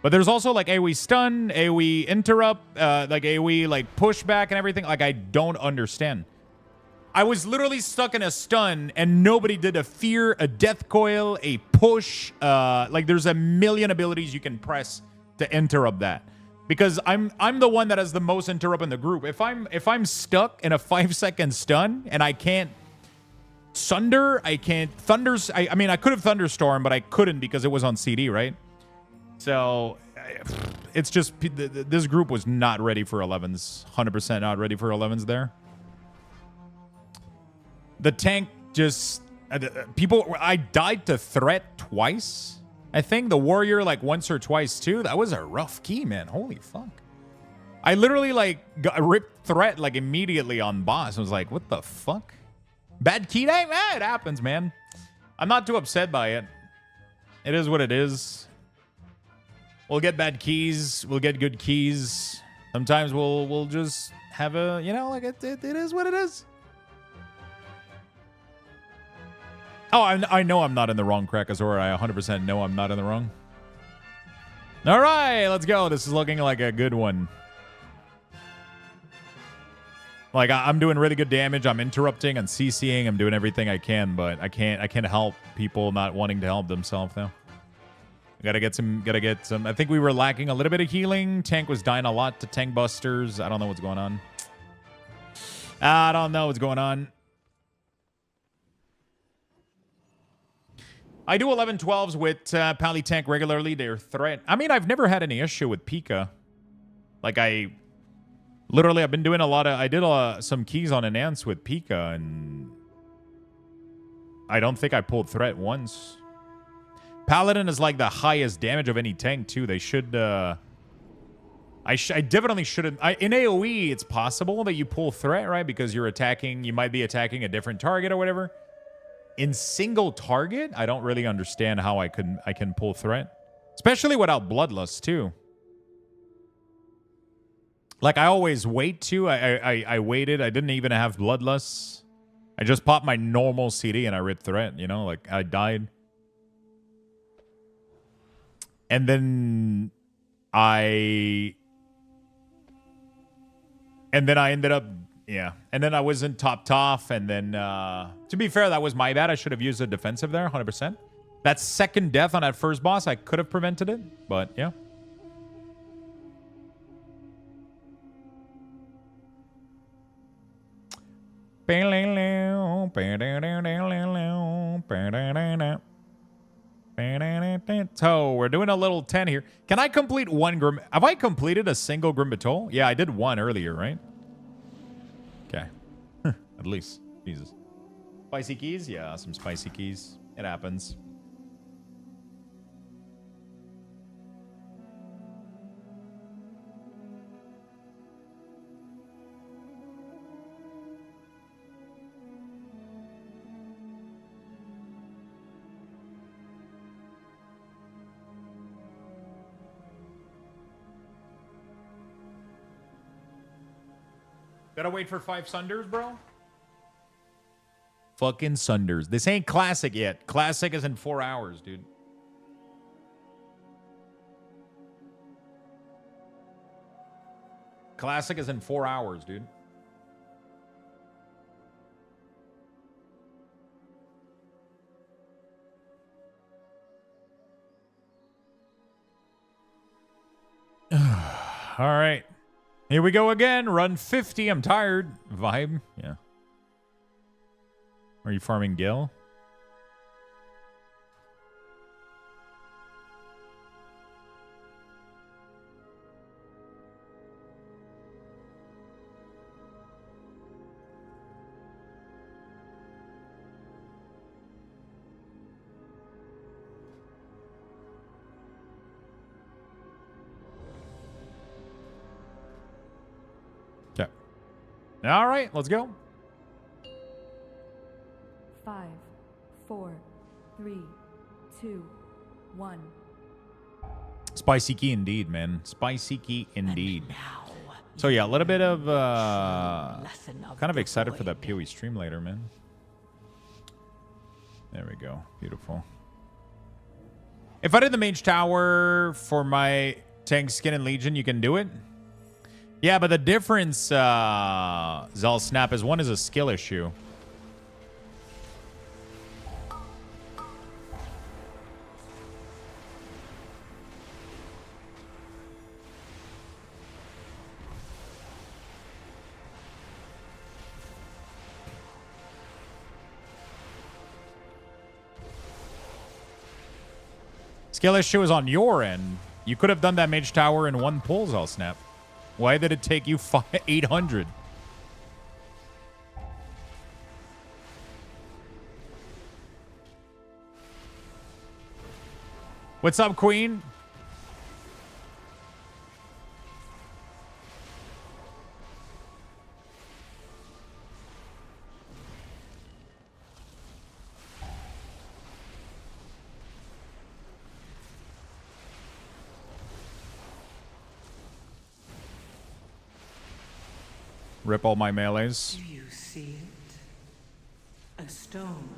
But there's also like AoE stun, AoE interrupt, like AoE like pushback and everything. Like I don't understand. I was literally stuck in a stun and nobody did a fear, a death coil, a push. Like there's a million abilities you can press to interrupt that. Because I'm the one that has the most interrupt in the group. If I'm stuck in a 5-second stun and I can't sunder, I can't thunders. I mean I could have thunderstorm, but I couldn't because it was on CD, right? So it's just this group was not ready for 11s. 100% not ready for 11s there. The tank just people. I died to threat twice. I think the warrior like once or twice too. That was a rough key, man. Holy fuck! I literally like ripped threat like immediately on boss. I was like, what the fuck? Bad key day? It happens, man. I'm not too upset by it. It is what it is. We'll get bad keys. We'll get good keys. Sometimes we'll just have a, you know, like it is what it is. Oh, I know I'm not in the wrong, Krakazor. I 100% know I'm not in the wrong. All right, let's go. This is looking like a good one. Like I'm doing really good damage. I'm interrupting and CCing. I'm doing everything I can, but I can't help people not wanting to help themselves now. Gotta get some. I think we were lacking a little bit of healing. Tank was dying a lot to tank busters. I don't know what's going on. I don't know what's going on. I do 11-12s with Pally Tank regularly. They're threat. I mean, I've never had any issue with Pika. Like I've been doing a lot of. I did some keys on Enhance with Pika, and I don't think I pulled threat once. Paladin is like the highest damage of any tank too. They should. I definitely shouldn't. In AOE, it's possible that you pull threat, right? Because you're attacking. You might be attacking a different target or whatever. In single target, I don't really understand how I can pull threat, especially without Bloodlust too. Like I always wait too. I waited. I didn't even have Bloodlust. I just popped my normal CD and I ripped threat. You know, like I died. And then I ended up, yeah. And then I wasn't topped off. And then, to be fair, that was my bad. I should have used a defensive there, 100%. That second death on that first boss, I could have prevented it. But, yeah. So we're doing a little 10 here. Can I complete one Grim? Have I completed a single Grim Batol? Yeah, I did one earlier, right? Okay. At least. Jesus. Spicy keys? Yeah, some spicy keys. It happens. Gotta wait for 5 Sunders, bro? Fucking Sunders. This ain't Classic yet. Classic is in 4 hours, dude. Classic is in 4 hours, dude. All right. Here we go again. Run 50. I'm tired. Vibe. Yeah. Are you farming Gil? Okay. All right, let's go. 5, 4, 3, 2, 1. Spicy key indeed, man. Spicy key indeed. So yeah, a little bit of kind of excited for that PoE stream later, man. There we go. Beautiful. If I did the mage tower for my tank skin and legion, you can do it. Yeah, but the difference, Zal Snap, is one is a skill issue. Skill issue is on your end. You could have done that mage tower in one pull, Zal Snap. Why did it take you 800? What's up, Queen? Rip all my melees. Do you see it? A stone.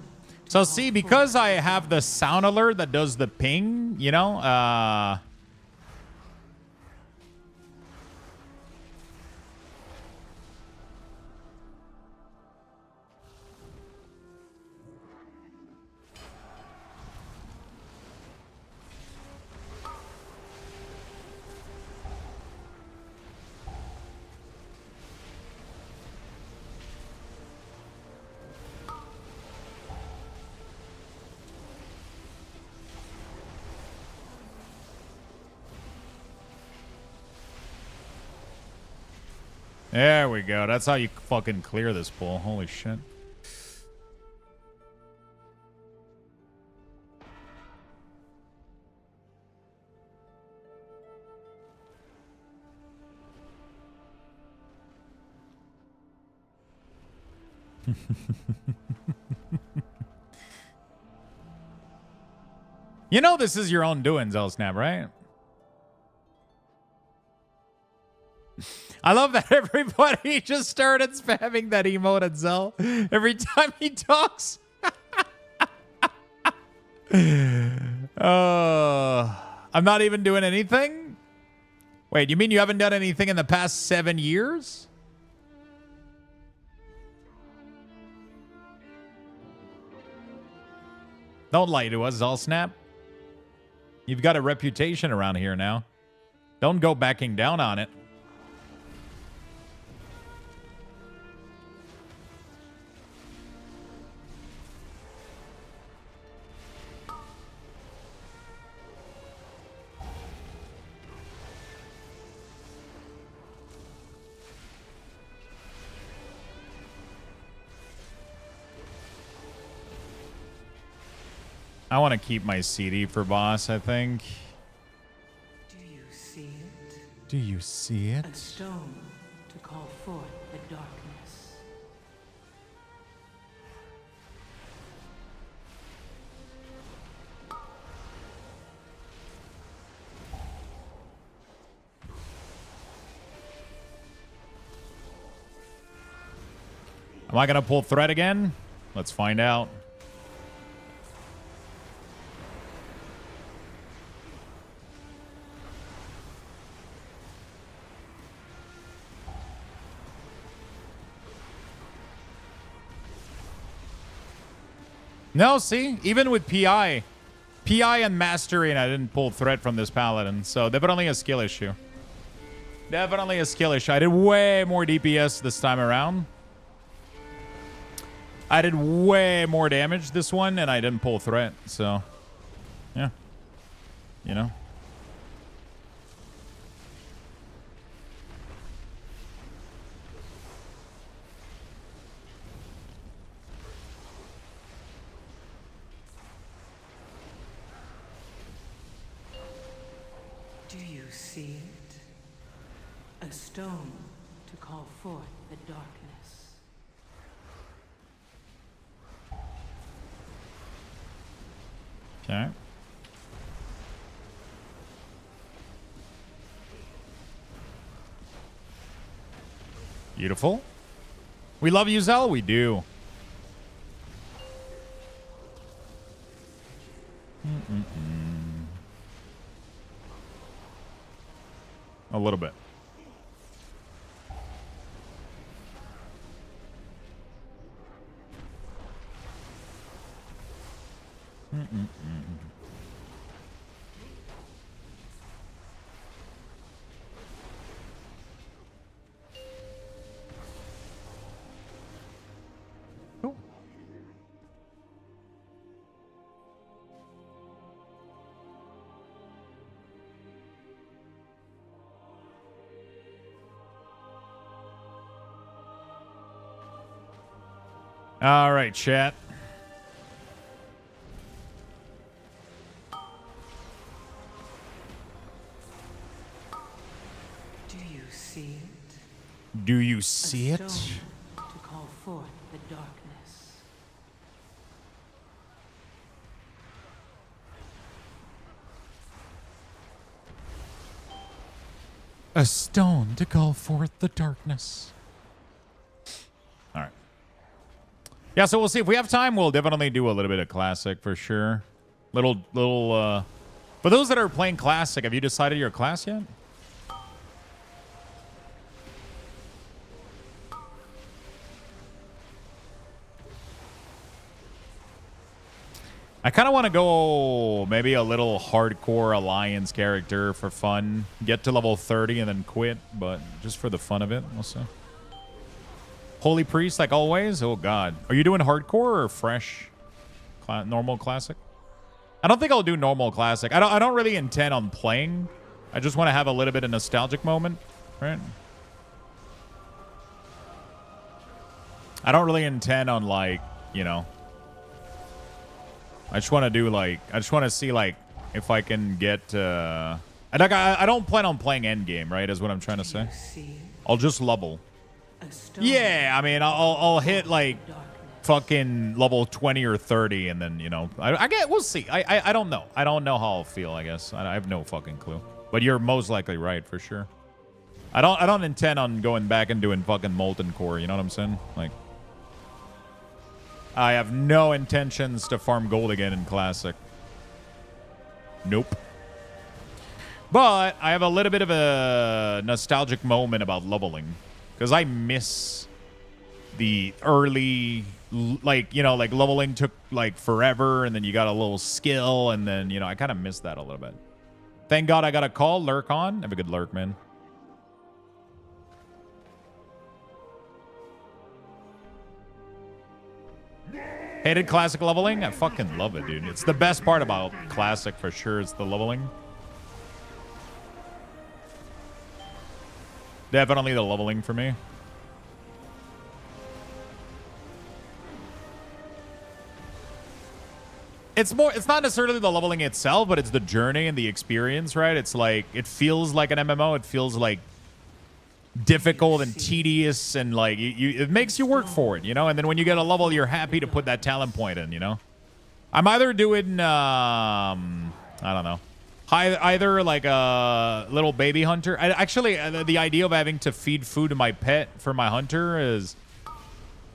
So see, because I have the sound alert that does the ping, you know, there we go. That's how you fucking clear this pool. Holy shit. You know this is your own doing, Zelsnap, right? I love that everybody just started spamming that emote at Zell every time he talks. I'm not even doing anything? Wait, you mean you haven't done anything in the past 7 years? Don't lie to us, Zellsnap. You've got a reputation around here now. Don't go backing down on it. I want to keep my CD for boss, I think. Do you see it? Do you see it? A stone to call forth the darkness. Am I going to pull thread again? Let's find out. No, see? Even with PI and Mastery, and I didn't pull threat from this Paladin. So definitely a skill issue. Definitely a skill issue. I did way more DPS this time around. I did way more damage this one, and I didn't pull threat. So, yeah. You know. Do you see it? A stone to call forth the darkness. Okay. Beautiful. We love you, Zell. We do. A little bit. Cool. All right, chat. Do you see it? Do you see A it? stone to call forth the darkness. A stone to call forth the darkness. All right. Yeah, so we'll see. If we have time, we'll definitely do a little bit of classic for sure. For those that are playing classic, have you decided your class yet? I kind of want to go maybe a little hardcore alliance character for fun. Get to level 30 and then quit, but just for the fun of it, we'll see. Holy Priest, like always? Oh, God. Are you doing hardcore or fresh? Normal classic? I don't think I'll do normal classic. I don't really intend on playing. I just want to have a little bit of nostalgic moment, right? I don't really intend on, like, you know... I just want to do, like... I just want to see, like, if I can get... I don't plan on playing endgame, right? Is what I'm trying to say. I'll just level. Yeah, I mean, I'll hit, like, fucking level 20 or 30, and then, you know... we'll see. I don't know. I don't know how I'll feel, I guess. I have no fucking clue. But you're most likely right, for sure. I don't intend on going back and doing fucking Molten Core, you know what I'm saying? Like... I have no intentions to farm gold again in Classic. Nope. But I have a little bit of a nostalgic moment about leveling. Because I miss the early, like, you know, like leveling took like forever and then you got a little skill and then, you know, I kind of miss that a little bit. Thank God I got a call. Lurk on. Have a good lurk, man. Hated classic leveling? I fucking love it, dude. It's the best part about classic for sure. It's the leveling. Definitely the leveling for me. It's not necessarily the leveling itself, but it's the journey and the experience, right? It's like, it feels like an MMO. It feels like difficult and tedious and like it makes you work for it, you know? And then when you get a level, you're happy to put that talent point in, you know? I'm either doing, I don't know. Either like a little baby hunter. Actually, the idea of having to feed food to my pet for my hunter is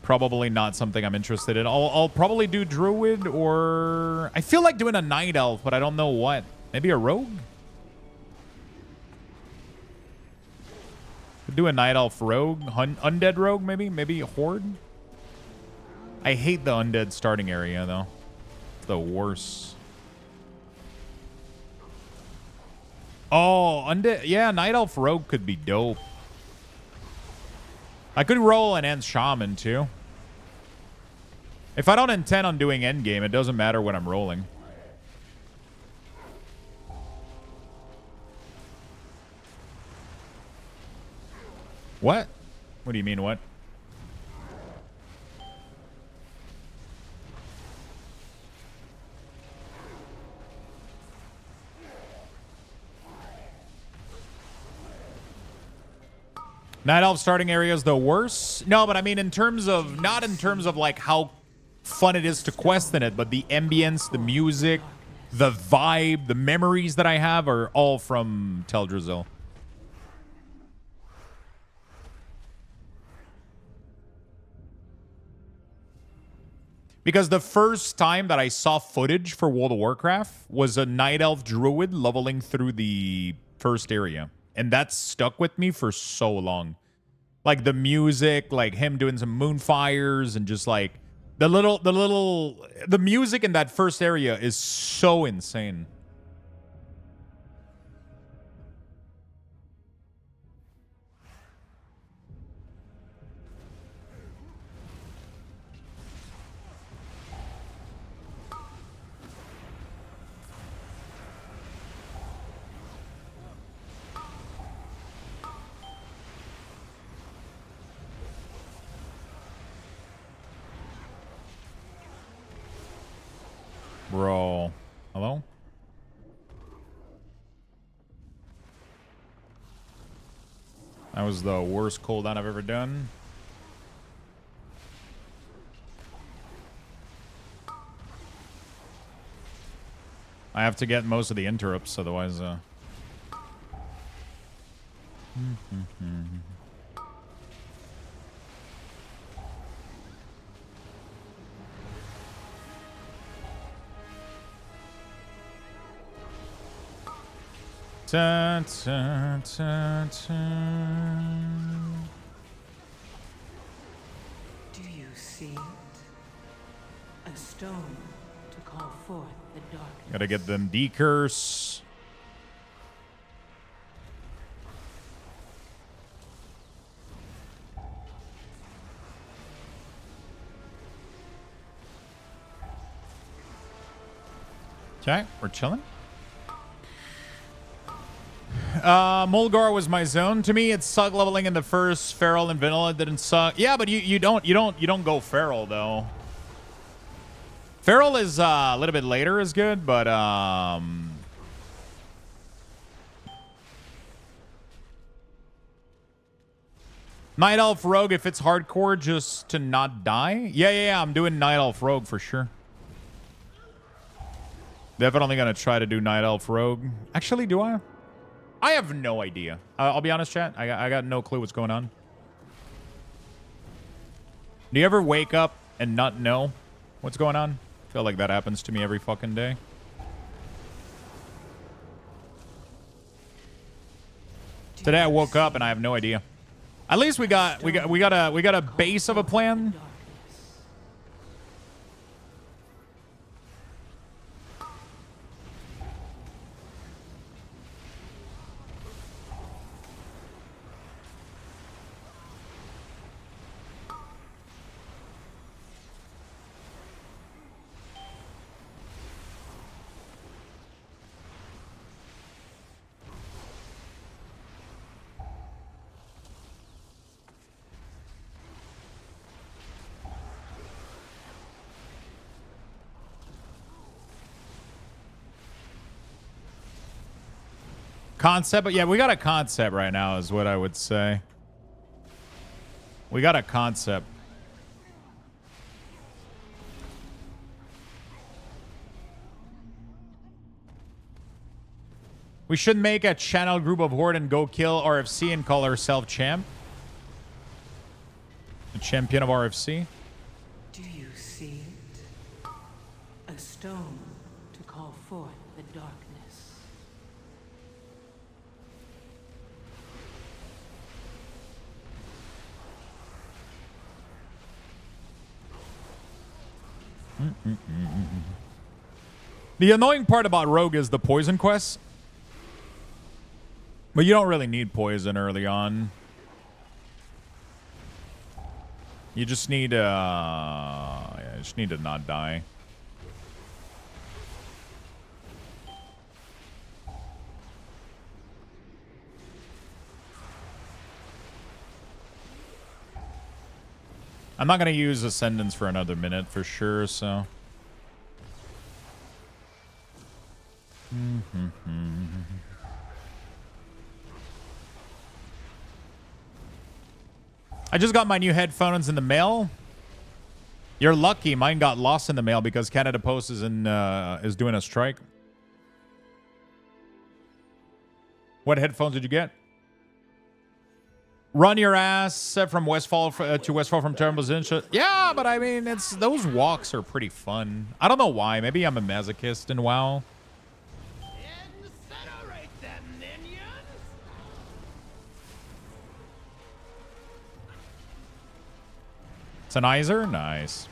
probably not something I'm interested in. I'll probably do druid or... I feel like doing a night elf, but I don't know what. Maybe a rogue? Do a night elf rogue, undead rogue maybe, maybe a horde. I hate the undead starting area though. It's the worst. Oh, undead, yeah, night elf rogue could be dope. I could roll an end shaman too. If I don't intend on doing endgame, it doesn't matter when I'm rolling. What? What do you mean, what? Night Elf starting area is the worst? No, but I mean in terms of, not in terms of like how fun it is to quest in it, but the ambience, the music, the vibe, the memories that I have are all from Teldrassil. Because the first time that I saw footage for World of Warcraft was a Night Elf Druid leveling through the first area. And that stuck with me for so long. Like the music, like him doing some moonfires and just like the music in that first area is so insane. Bro. Hello? That was the worst cooldown I've ever done. I have to get most of the interrupts, otherwise, Ta, ta, ta, ta. Do you see it? A stone to call forth the darkness. Gotta get them decurse. Okay, we're chilling. Mulgar was my zone. To me, it sucked leveling in the first feral and vanilla. It didn't suck. Yeah, but you don't go feral though. Feral is a little bit later is good, but Night Elf Rogue if it's hardcore just to not die. Yeah. I'm doing Night Elf Rogue for sure. Definitely gonna try to do Night Elf Rogue. Actually, do I? I have no idea. I'll be honest, chat. I got no clue what's going on. Do you ever wake up and not know what's going on? I feel like that happens to me every fucking day. Today I woke up and I have no idea. At least we got a base of a plan. Concept, but yeah, we got a concept right now is what I would say. We got a concept. We should make a channel group of Horde and go kill RFC and call ourselves champ. The champion of RFC. Do you see it? A stone to call forth the darkness. The annoying part about Rogue is the poison quest. But you don't really need poison early on. You just need to not die. I'm not going to use Ascendance for another minute for sure, so. I just got my new headphones in the mail. You're lucky. Mine got lost in the mail because Canada Post is doing a strike. What headphones did you get? Run your ass from Westfall to Westfall from Termbos. Yeah, but I mean, those walks are pretty fun. I don't know why. Maybe I'm a masochist in WoW. Incinerate them, minions! It's an Iser? Nice.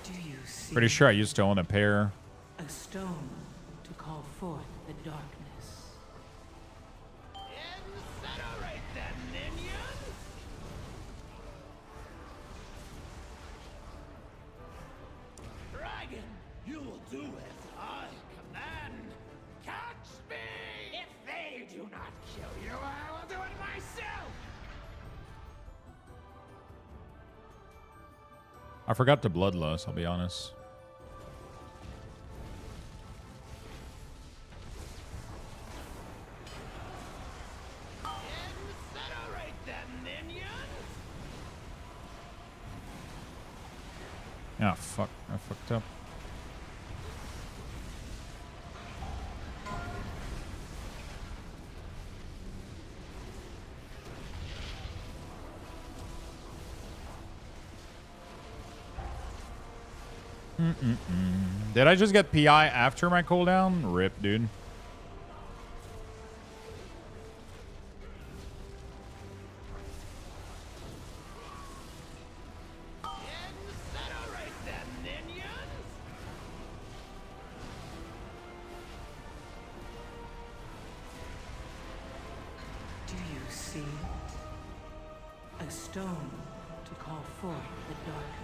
Do you see Pretty sure I used to own a pair. a stone to call forth the darkness? Incinerate them, minions! Dragon, you will do as I command. Catch me! If they do not kill you, I will do it myself! I forgot to bloodlust, I'll be honest. Incinerate them, minions! Ah, fuck. I fucked up. Did I just get PI after my cooldown? Rip, dude. Incinerate them, minions! Do you see it? A stone to call forth the darkness.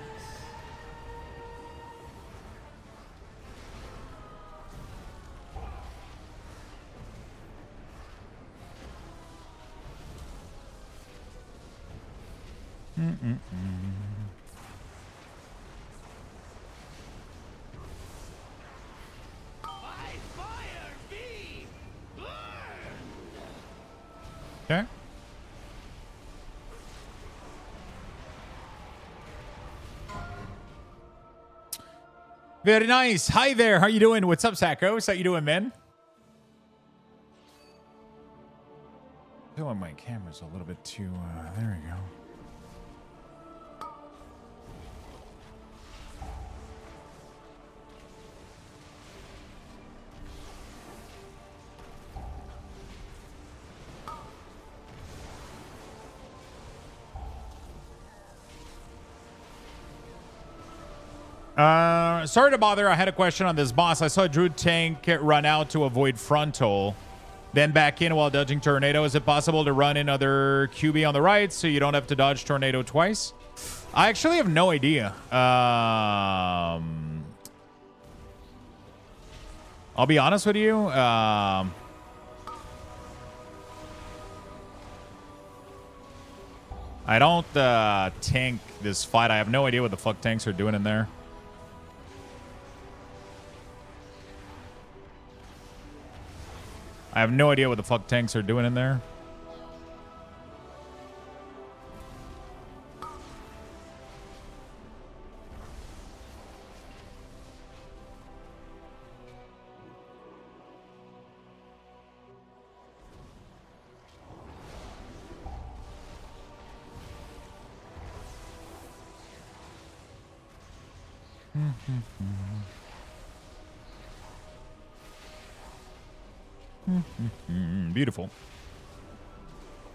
By fire be burned! Okay. Very nice. Hi there. How you doing? What's up, Sacco? How you doing, man? I feel like my camera's a little bit too... there we go. Sorry to bother. I had a question on this boss. I saw Druid tank run out to avoid frontal, then back in while dodging tornado. Is it possible to run in other QB on the right so you don't have to dodge tornado twice? I actually have no idea. I'll be honest with you. I don't tank this fight. I have no idea what the fuck tanks are doing in there. I have no idea what the fuck tanks are doing in there. Beautiful.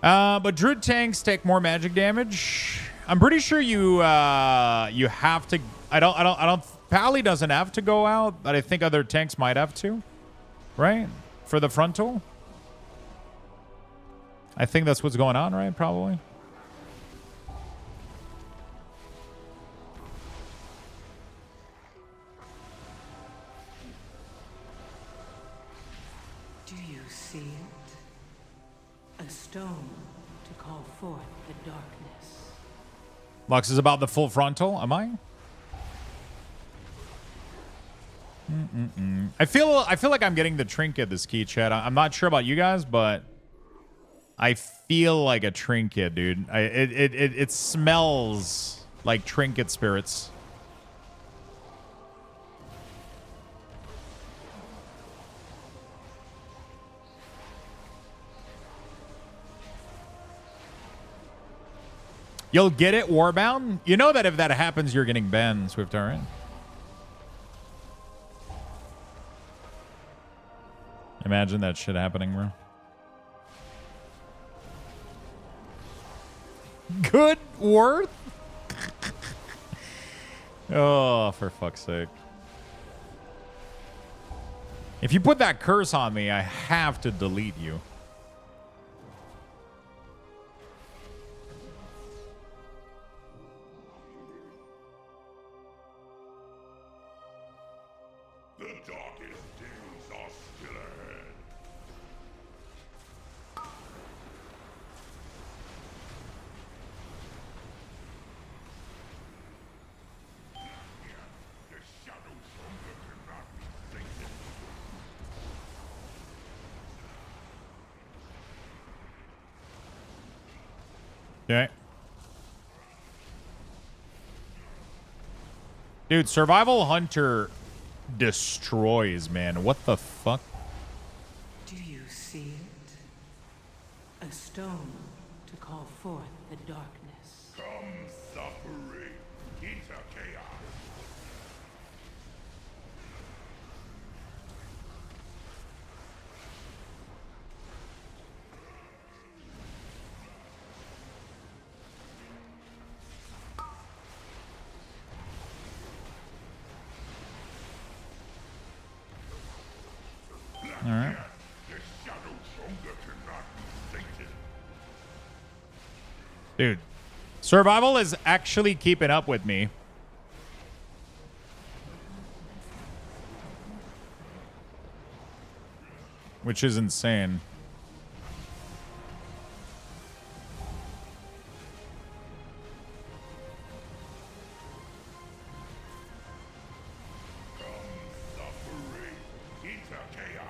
But Druid tanks take more magic damage. I'm pretty sure you you have to. I don't. Pally doesn't have to go out, but I think other tanks might have to, right? For the frontal. I think that's what's going on, right? Probably. Do you see it? A stone to call forth the darkness. Lux is about the full frontal. Am I? I feel like I'm getting the trinket this key, chat. I'm not sure about you guys, but I feel like a trinket, dude. It smells like trinket spirits. You'll get it, Warbound? You know that if that happens, you're getting banned, Swift, alright? Imagine that shit happening, bro. Good worth? Oh, for fuck's sake. If you put that curse on me, I have to delete you. The darkest days are still ahead. The shadow's hunger cannot be sated. Okay. Dude, Survival Hunter destroys, man. What the fuck? Do you see it? A stone to call forth the darkness. Come suffering into chaos. All right. The shadow's hunger cannot be sated. Dude, Survival is actually keeping up with me. Which is insane. Suffering into chaos.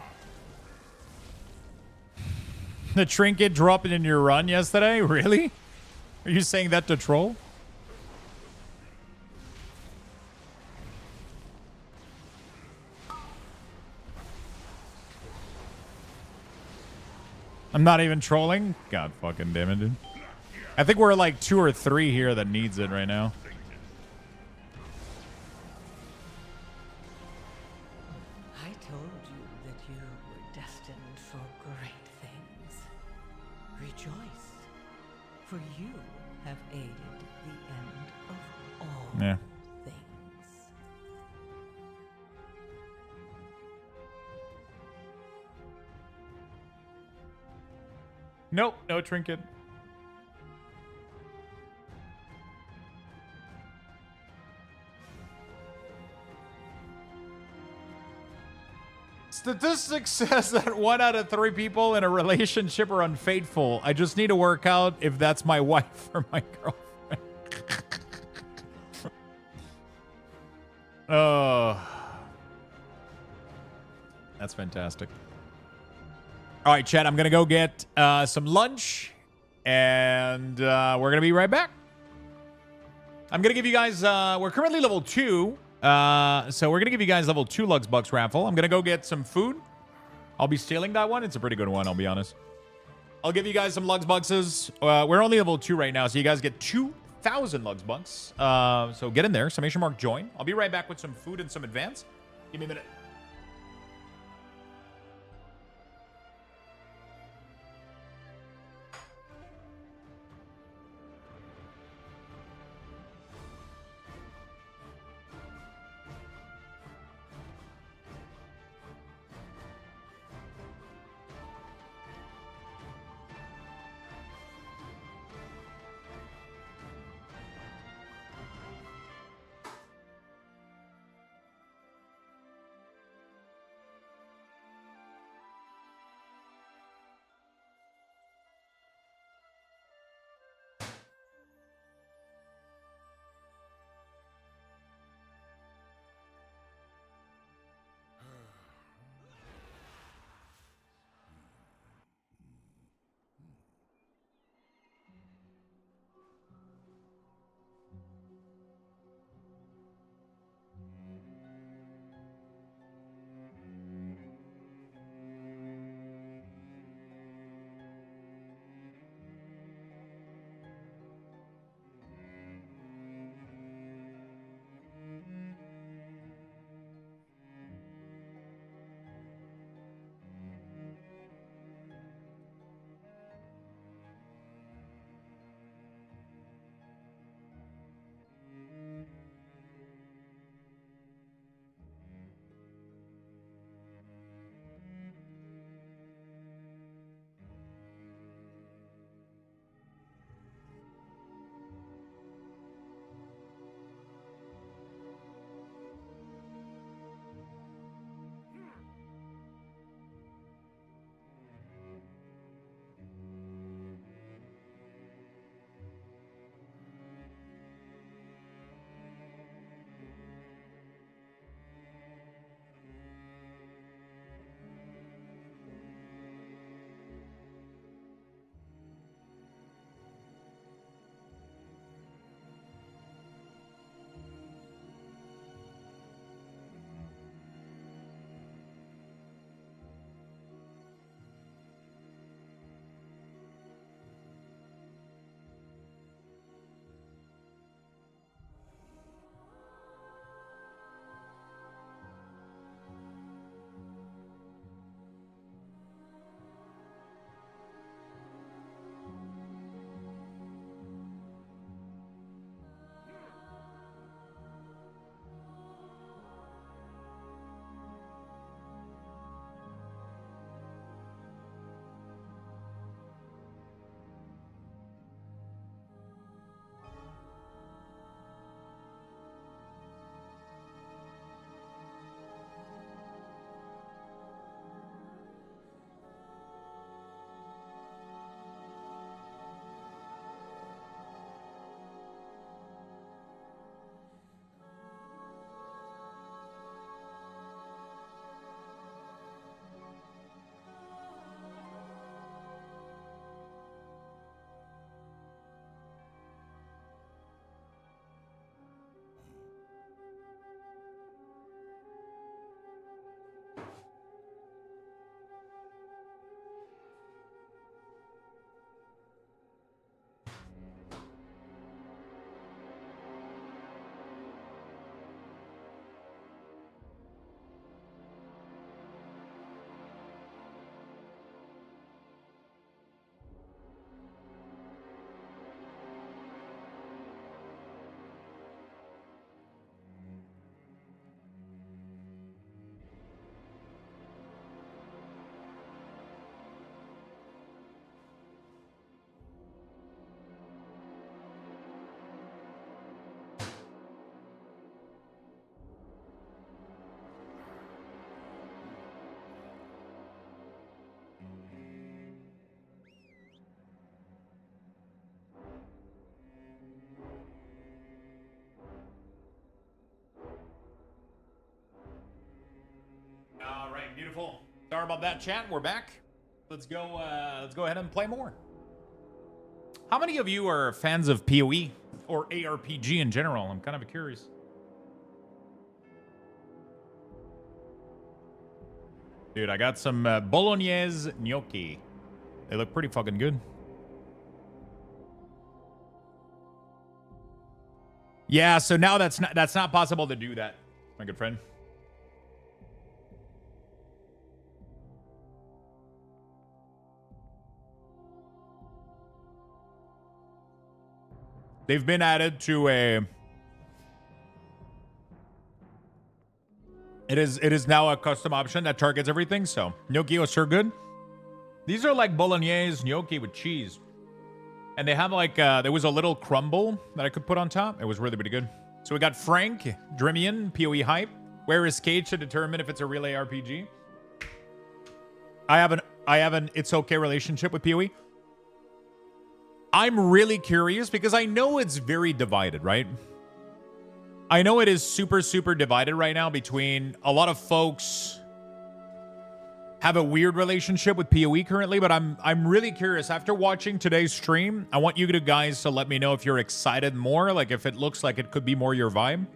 The trinket dropping in your run yesterday? Really? Are you saying that to troll? I'm not even trolling? God fucking damn it, dude. I think we're like 2 or 3 here that needs it right now. I told you that you were destined for great things. Rejoice, for you have aided the end of all Yeah. things. Nope, no trinket. Statistics says that 1 out of 3 people in a relationship are unfaithful. I just need to work out if that's my wife or my girlfriend. Oh. That's fantastic. All right, chat, I'm going to go get some lunch, and we're going to be right back. I'm going to give you guys, we're currently level 2, so we're going to give you guys level 2 Luxthos raffle. I'm going to go get some food. I'll be stealing that one. It's a pretty good one, I'll be honest. I'll give you guys some Luxboxes. We're only level 2 right now, so you guys get 2,000 Luxbucks. So get in there, summation mark join. I'll be right back with some food and some advance. Give me a minute. Beautiful. Sorry about that, chat. We're back. Let's go ahead and play more. How many of you are fans of PoE or ARPG in general? I'm kind of curious. Dude, I got some bolognese gnocchi. They look pretty fucking good. Yeah, so now that's not possible to do that, my good friend. They've been added to a... It is now a custom option that targets everything, so gnocchi are sure good. These are like bolognese gnocchi with cheese. And they have like, there was a little crumble that I could put on top. It was really, really good. So we got Frank, Drimian, PoE Hype. Where is Cage to determine if it's a real ARPG? I have an it's okay relationship with PoE. I'm really curious because I know it's very divided, right? I know it is super, super divided right now between a lot of folks have a weird relationship with PoE currently, but I'm really curious. After watching today's stream, I want you guys to let me know if you're excited more, like if it looks like it could be more your vibe.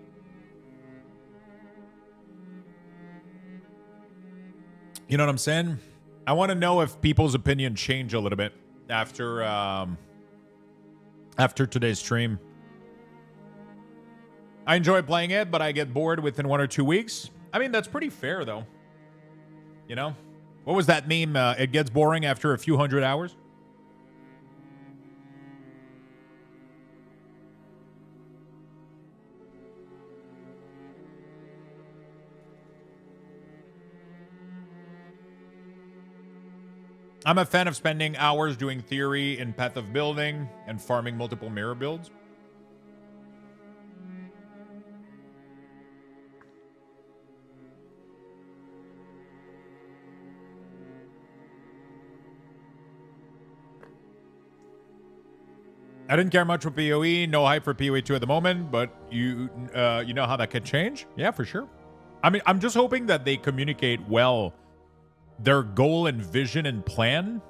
You know what I'm saying? I want to know if people's opinion change a little bit after today's stream. I enjoy playing it, but I get bored within 1 or 2 weeks. I mean, that's pretty fair, though. You know? What was that meme? It gets boring after a few hundred hours? I'm a fan of spending hours doing theory in Path of Building and farming multiple mirror builds. I didn't care much for PoE. No hype for PoE 2 at the moment, but you know how that could change? Yeah, for sure. I mean, I'm just hoping that they communicate well their goal and vision and plan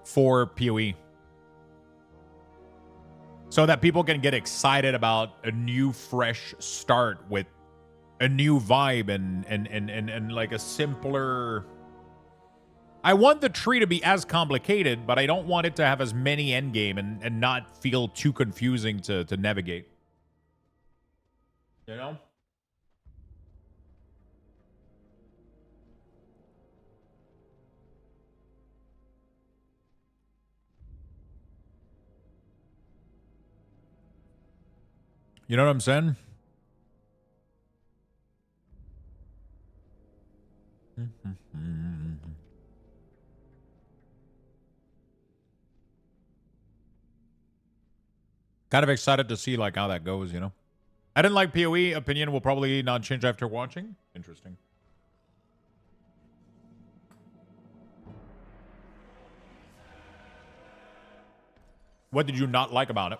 for PoE, so that people can get excited about a new, fresh start with a new vibe and like a simpler... I want the tree to be as complicated, but I don't want it to have as many endgame and not feel too confusing to navigate. You know? You know what I'm saying? Kind of excited to see like how that goes, you know? I didn't like PoE. Opinion will probably not change after watching. Interesting. What did you not like about it?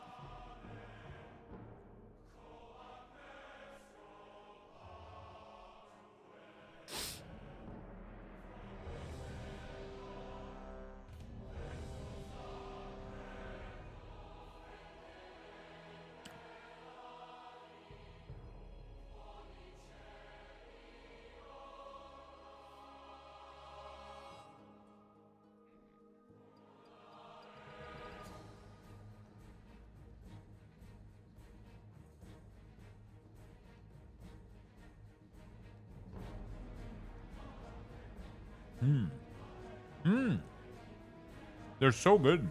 They're so good.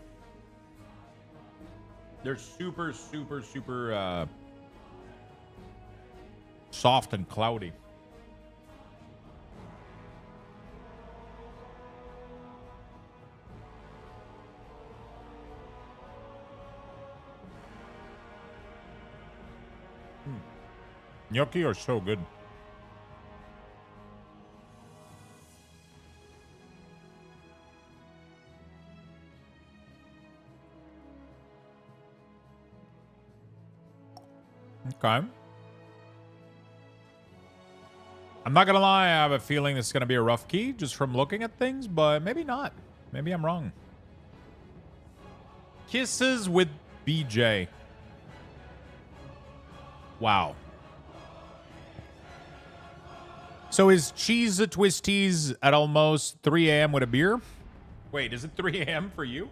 They're super, super, super soft and cloudy. Gnocchi are so good. Okay. I'm not gonna lie, I have a feeling this is gonna be a rough key just from looking at things, but maybe not. Maybe I'm wrong. Kisses with BJ. Wow. So is Cheese a Twisties at almost 3 a.m. with a beer? Wait, is it 3 a.m. for you?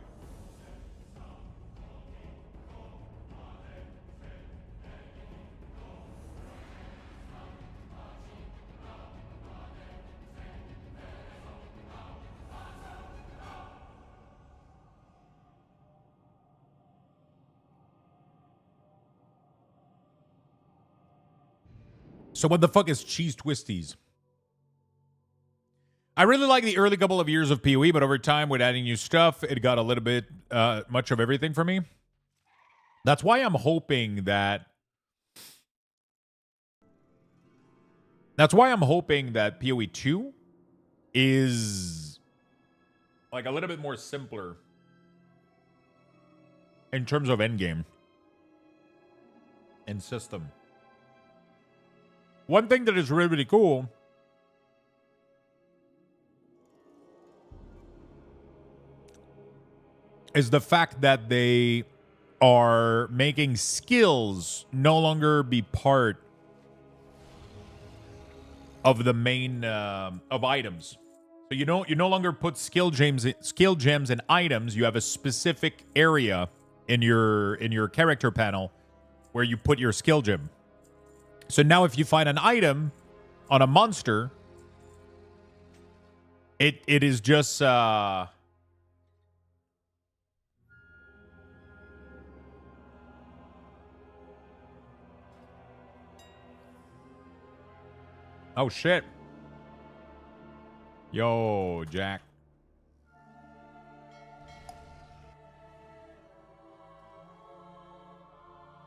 So what the fuck is Cheese Twisties? I really like the early couple of years of PoE, but over time, with adding new stuff, it got a little bit much of everything for me. That's why I'm hoping that... That's why I'm hoping that PoE 2 is like a little bit more simpler in terms of endgame and system. One thing that is really, really cool is the fact that they are making skills no longer be part of the main of items. So you no longer put skill gems in items. You have a specific area in your character panel where you put your skill gem. So now if you find an item on a monster, it is just oh shit. Yo, Jack.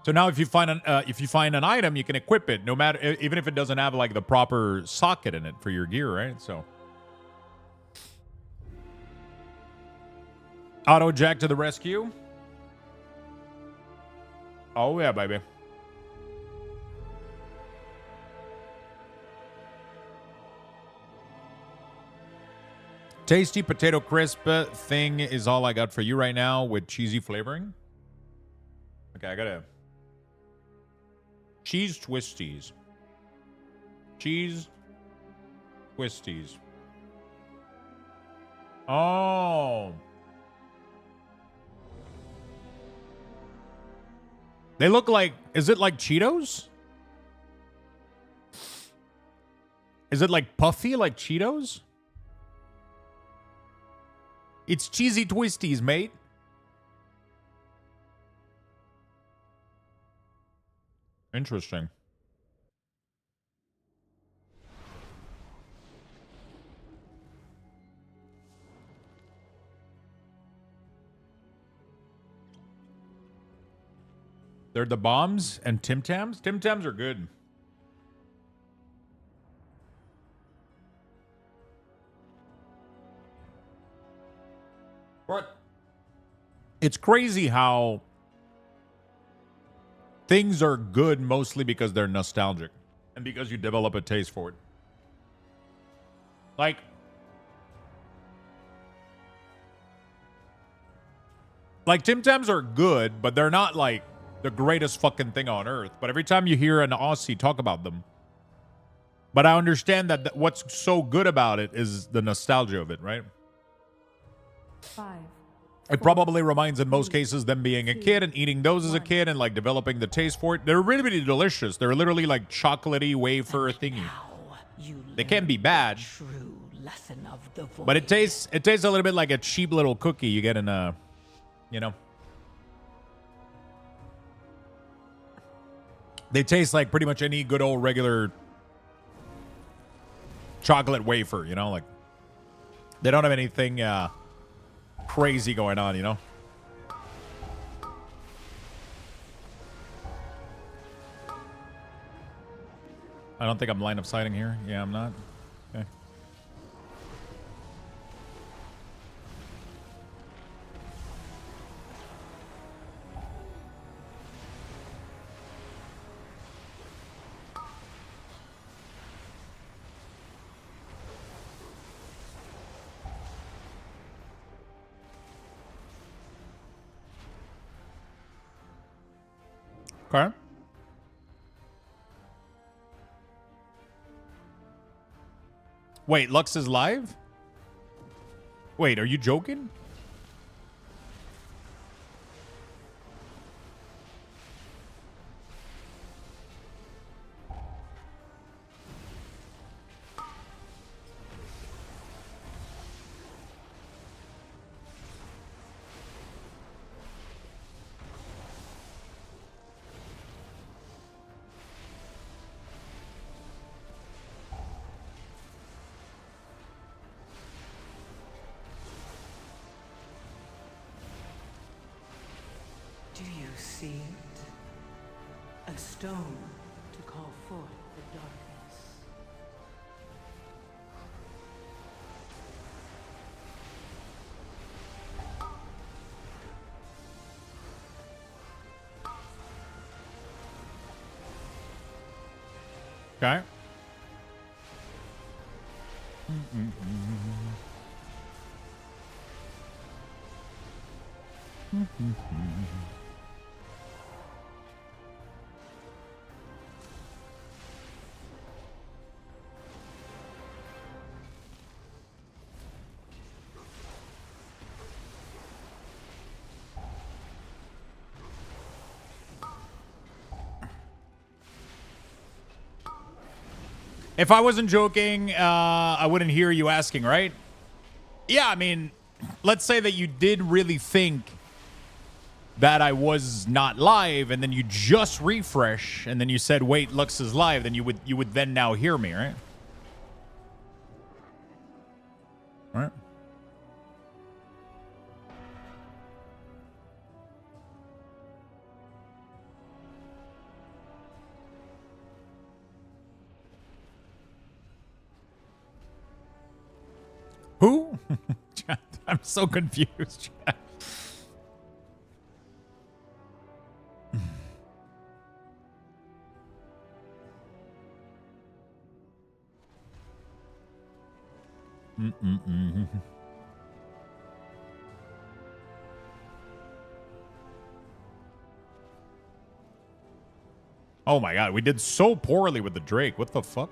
So now if you find an item, you can equip it no matter, even if it doesn't have like the proper socket in it for your gear, right? So Auto Jack to the rescue. Oh yeah, baby. Tasty potato crisp thing is all I got for you right now with cheesy flavoring. Okay, I gotta... Cheese Twisties. Cheese Twisties. Oh. They look like... Is it like Cheetos? Is it like puffy like Cheetos? It's cheesy twisties, mate. Interesting. They're the bombs and Tim Tams. Tim Tams are good. But it's crazy how things are good mostly because they're nostalgic and because you develop a taste for it. Like, Tim Tams are good, but they're not like the greatest fucking thing on earth. But every time you hear an Aussie talk about them, but I understand that what's so good about it is the nostalgia of it, right? 5. It probably reminds, in most cases, them being a kid and eating those as a kid and like developing the taste for it. They're really, really delicious. They're literally like chocolatey wafer thingy. They can be bad, True lesson of the void. but it tastes a little bit like a cheap little cookie you get in a, you know. They taste like pretty much any good old regular chocolate wafer, you know, like they don't have anything crazy going on, you know. I don't think I'm line of sighting here. Yeah, I'm not. Okay. Okay. Wait, Lux is live? Wait, are you joking? Do you see it? A stone to call forth the darkness. Okay. If I wasn't joking, I wouldn't hear you asking, right? Yeah, I mean, let's say that you did really think that I was not live, and then you just refresh, and then you said, "Wait, Lux is live," then you would then now hear me, right? All right. Who? I'm so confused. Oh my god, we did so poorly with the Drake. What the fuck?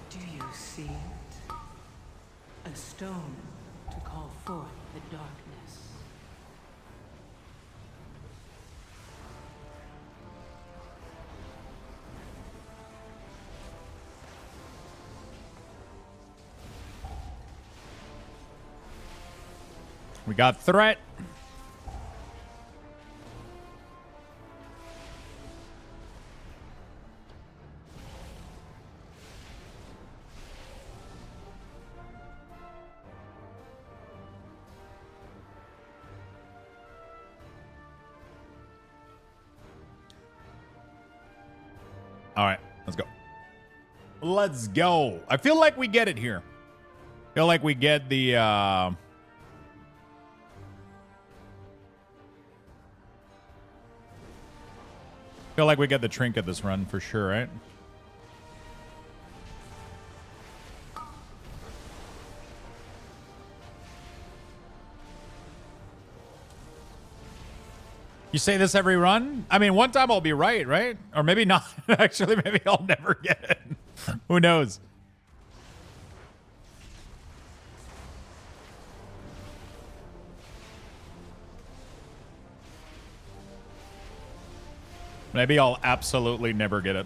Do you see it? A stone to call forth the darkness. We got threat. All right, let's go. Let's go. I feel like we get it here. Feel like we get the feel like we get the trinket this run for sure, right? You say this every run? I mean, one time I'll be right, right? Or maybe not. Actually, maybe I'll never get it. Who knows? Maybe I'll absolutely never get it.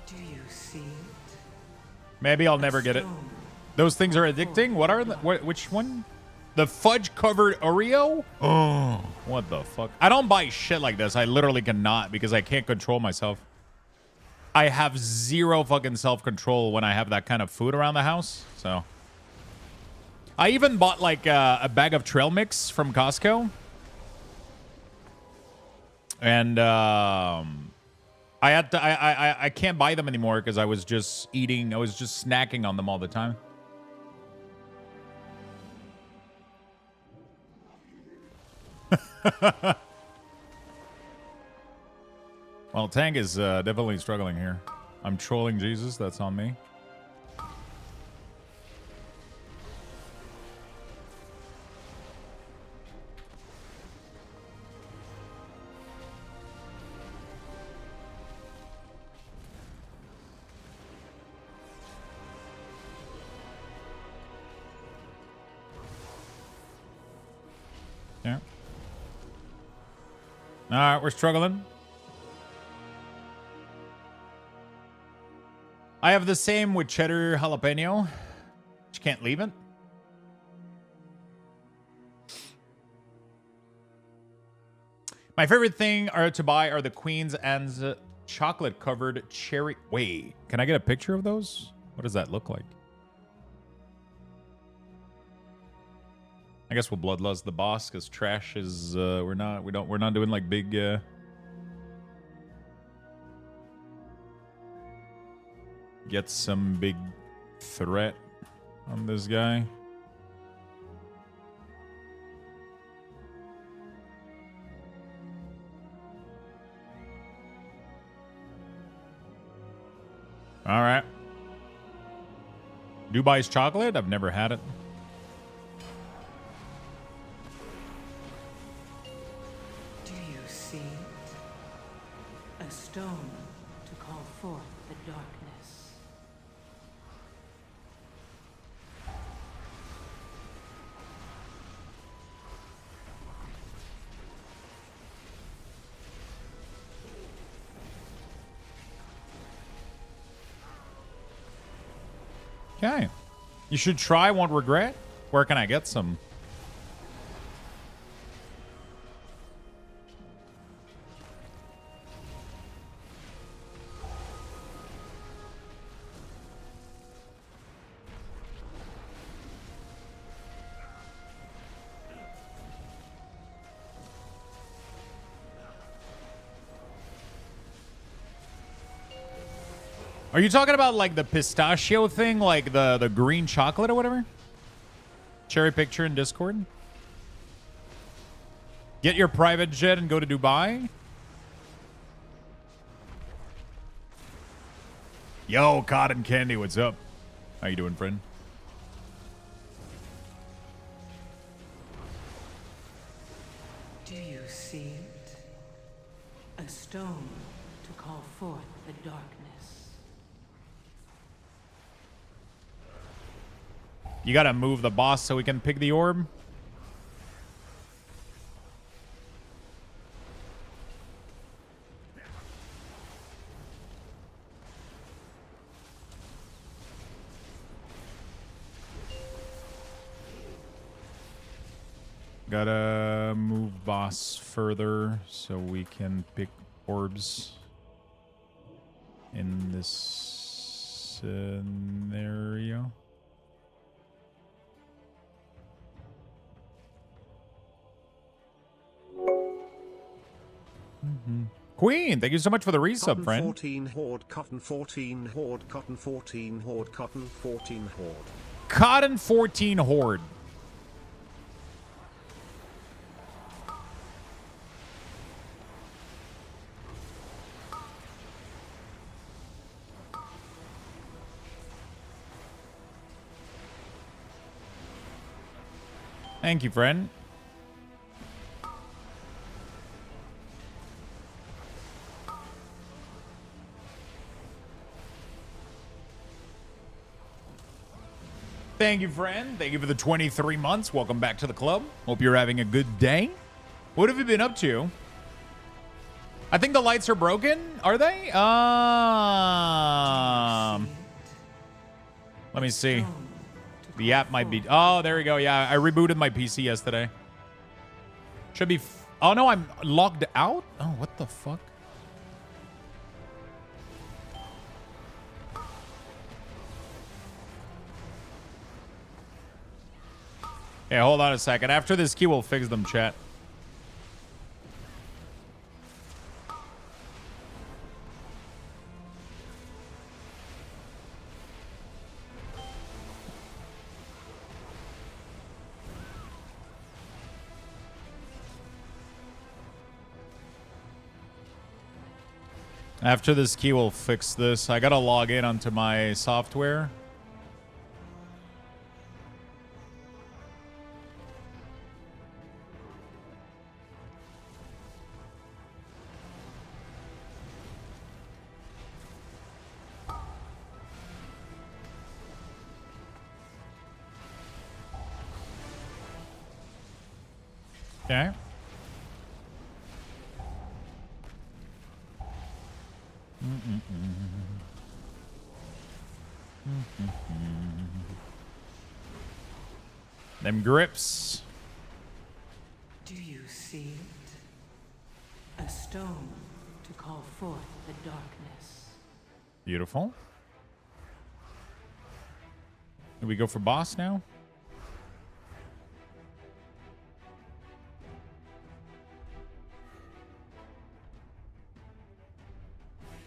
Do you see it? Maybe I'll never get it. Those things are addicting? What are the... which one? The fudge-covered Oreo? Oh, what the fuck? I don't buy shit like this. I literally cannot because I can't control myself. I have zero fucking self-control when I have that kind of food around the house, so... I even bought like a bag of trail mix from Costco. And I had to I can't buy them anymore because I was just eating, I was just snacking on them all the time. Well, Tank is definitely struggling here. I'm trolling Jesus. That's on me. Yeah. All right, we're struggling. I have the same with cheddar jalapeno. You can't leave it. My favorite thing to buy are the Queen's and chocolate covered cherry. Wait, can I get a picture of those? What does that look like? I guess we'll bloodlust the boss because trash is we're not doing like big get some big threat on this guy. All right. Dubai's chocolate? I've never had it. Do you see it? A stone to call forth the darkness. Okay. You should try, won't regret. Where can I get some? Are you talking about like the pistachio thing, like the green chocolate or whatever? Cherry picture in Discord. Get your private jet and go to Dubai. Yo, Cotton Candy, what's up? How you doing, friend? Do you see it? A stone to call forth the darkness. You gotta move the boss so we can pick the orb. Gotta move boss further so we can pick orbs in this scenario. Queen, thank you so much for the resub, Cotton friend. 14 Horde, Cotton 14 Horde, Cotton 14 Horde, Cotton 14 Horde. Cotton 14 Horde. Thank you, friend. Thank you, friend. Thank you for the 23 months. Welcome back to the club. Hope you're having a good day. What have you been up to? I think the lights are broken. Are they? Let me see. The app might be... Oh, there we go. Yeah, I rebooted my PC yesterday. Should be... Oh, no, I'm logged out? Oh, what the fuck? Yeah, hold on a second. After this key, we'll fix them, chat. After this key, we'll fix this. I gotta log in onto my software. Okay. Them grips. Do you see it? A stone to call forth the darkness. Beautiful. Do we go for boss now?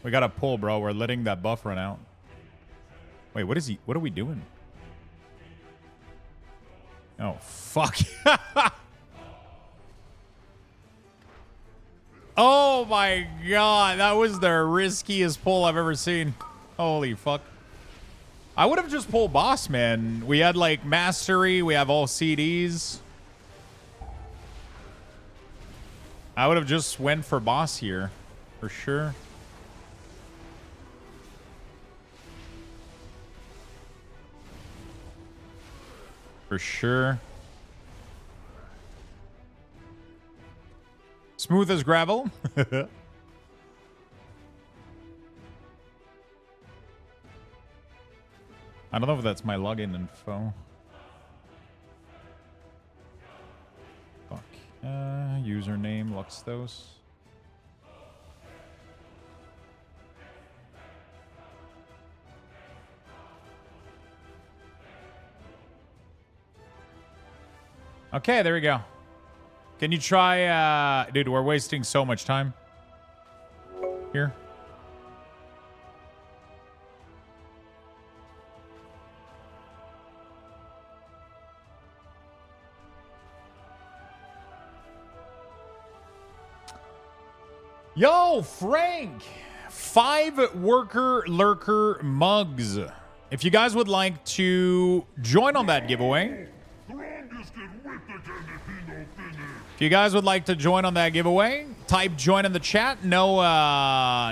We gotta pull, bro. We're letting that buff run out. Wait, what is he? What are we doing? Oh, fuck. Oh my god. That was the riskiest pull I've ever seen. Holy fuck. I would have just pulled boss, man. We had like mastery. We have all CDs. I would have just went for boss here. For sure. For sure. Smooth as gravel. I don't know if that's my login info. Fuck. Username Luxthos. Okay, there we go. Can you try, dude, we're wasting so much time here. Yo, Frank, 5 worker lurker mugs. If you guys would like to join on that giveaway, if you guys would like to join on that giveaway, type join in the chat. No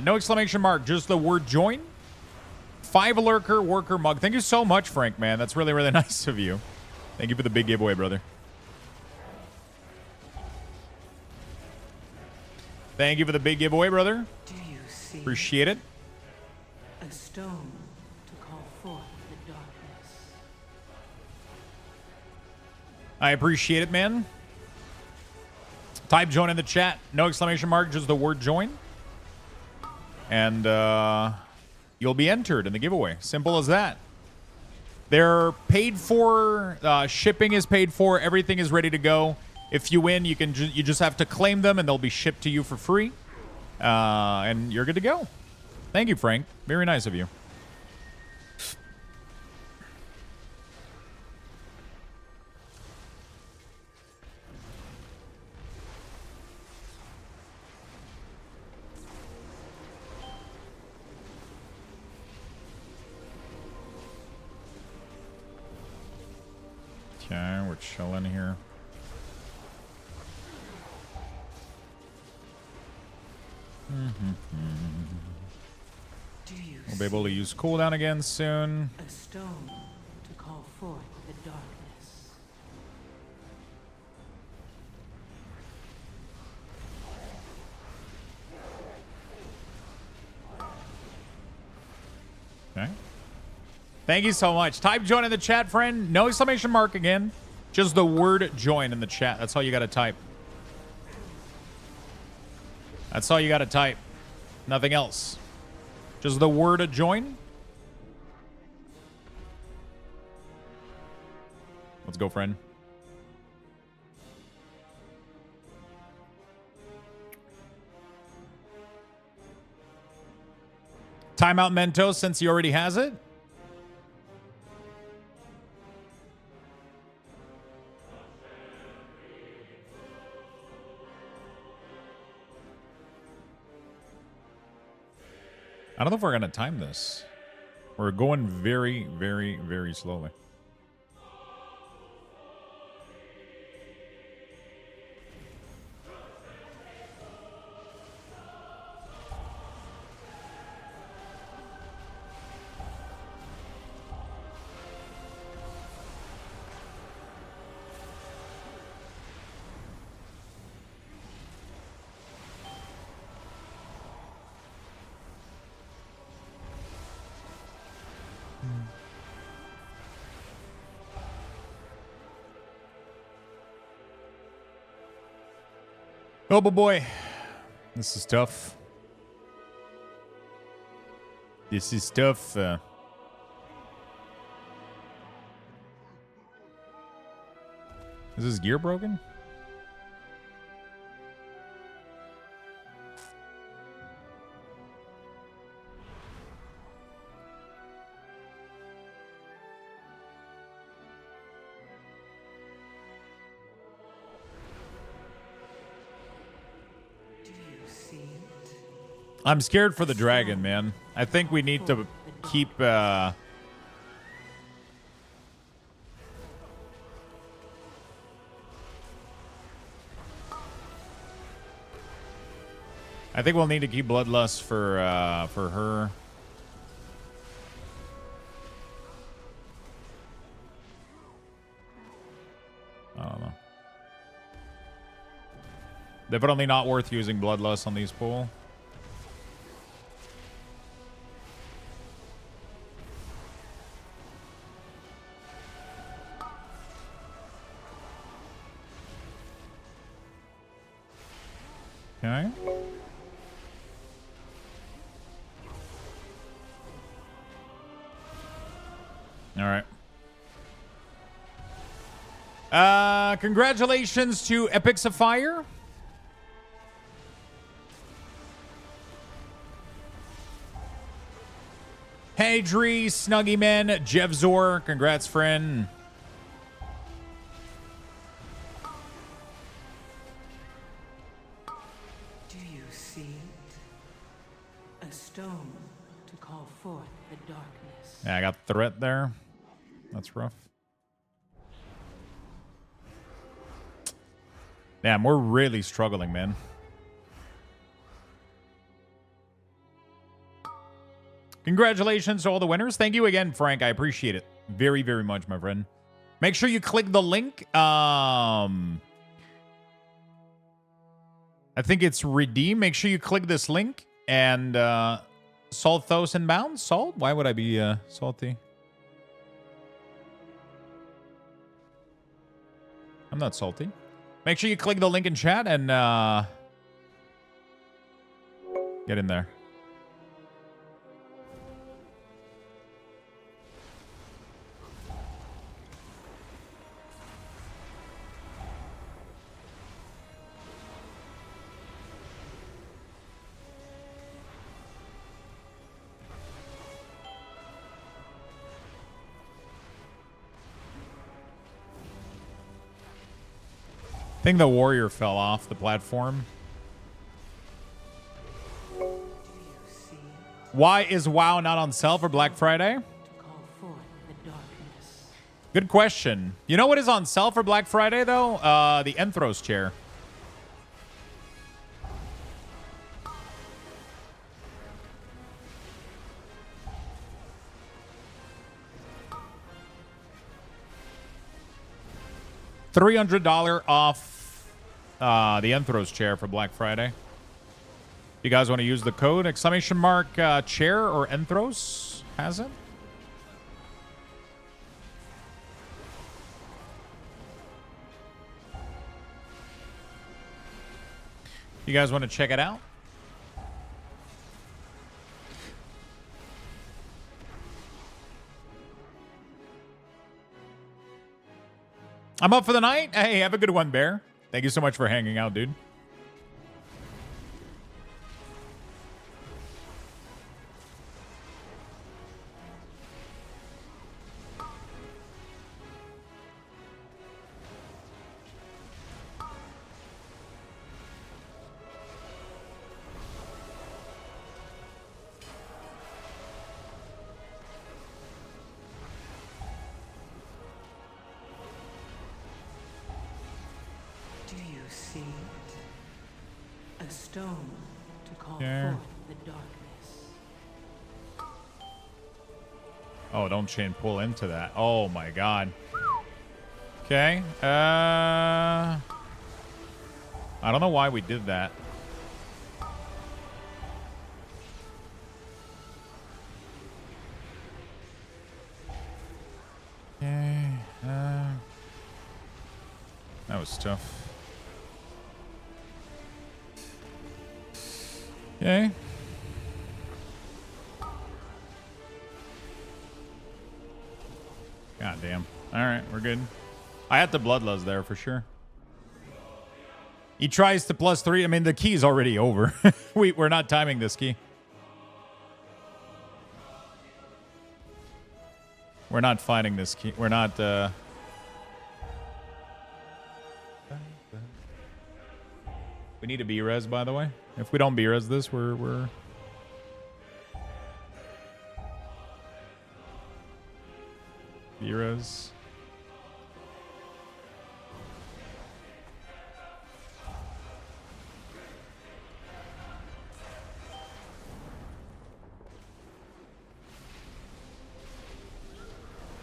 exclamation mark, just the word join. 5 lurker worker mug. Thank you so much, Frank, man. That's really, really nice of you. Thank you for the big giveaway, brother. Thank you for the big giveaway, brother. Do you see Appreciate it. a stone to call forth the darkness? I appreciate it, man. Type join in the chat. No exclamation mark, just the word join. And you'll be entered in the giveaway. Simple as that. They're paid for. Shipping is paid for. Everything is ready to go. If you win, you just have to claim them, and they'll be shipped to you for free. And you're good to go. Thank you, Frank. Very nice of you. Okay, we're chilling here. We'll be able to use cooldown again soon. A stone to call forth the darkness. Okay. Thank you so much. Type join in the chat, friend. No exclamation mark again. Just the word join in the chat. That's all you got to type. That's all you got to type. Nothing else. Just the word join. Let's go, friend. Timeout Mentos since he already has it. I don't know if we're gonna time this. We're going very, very, very slowly. Oh, boy. This is tough. This is tough. Is his gear broken? I'm scared for the dragon, man. I think we need to keep... I think we'll need to keep Bloodlust for her. I don't know. Definitely not worth using Bloodlust on these pool. Okay. All right. Congratulations to Epics of Fire. Hey, Dree, Snuggy Man, Jevzor. Congrats, friend. Do you see it? A stone to call forth the darkness. Yeah, I got threat there. That's rough. Damn, we're really struggling, man. Congratulations to all the winners. Thank you again, Frank. I appreciate it very, very much, my friend. Make sure you click the link. I think it's redeem. Make sure you click this link and Luxthos inbound. Salt? Why would I be salty? I'm not salty. Make sure you click the link in chat and get in there. I think the warrior fell off the platform. Why is WoW not on sale for Black Friday? Good question. You know what is on sale for Black Friday, though? The Enthros chair. $300 off the Enthros chair for Black Friday. You guys want to use the code exclamation mark chair or Enthros has it? You guys want to check it out? I'm up for the night. Hey, have a good one, Bear. Thank you so much for hanging out, dude. stone to call Yeah. forth the darkness. Oh, don't chain pull into that. Oh my god. Okay. I don't know why we did that. Okay. That was tough. Okay. God damn. All right, we're good. I had the bloodlust there for sure. He tries to +3. I mean, the key's already over. We're not timing this key. We're not fighting this key. We're not. We need a B-res, by the way. If we don't B-res this, we're... B-res.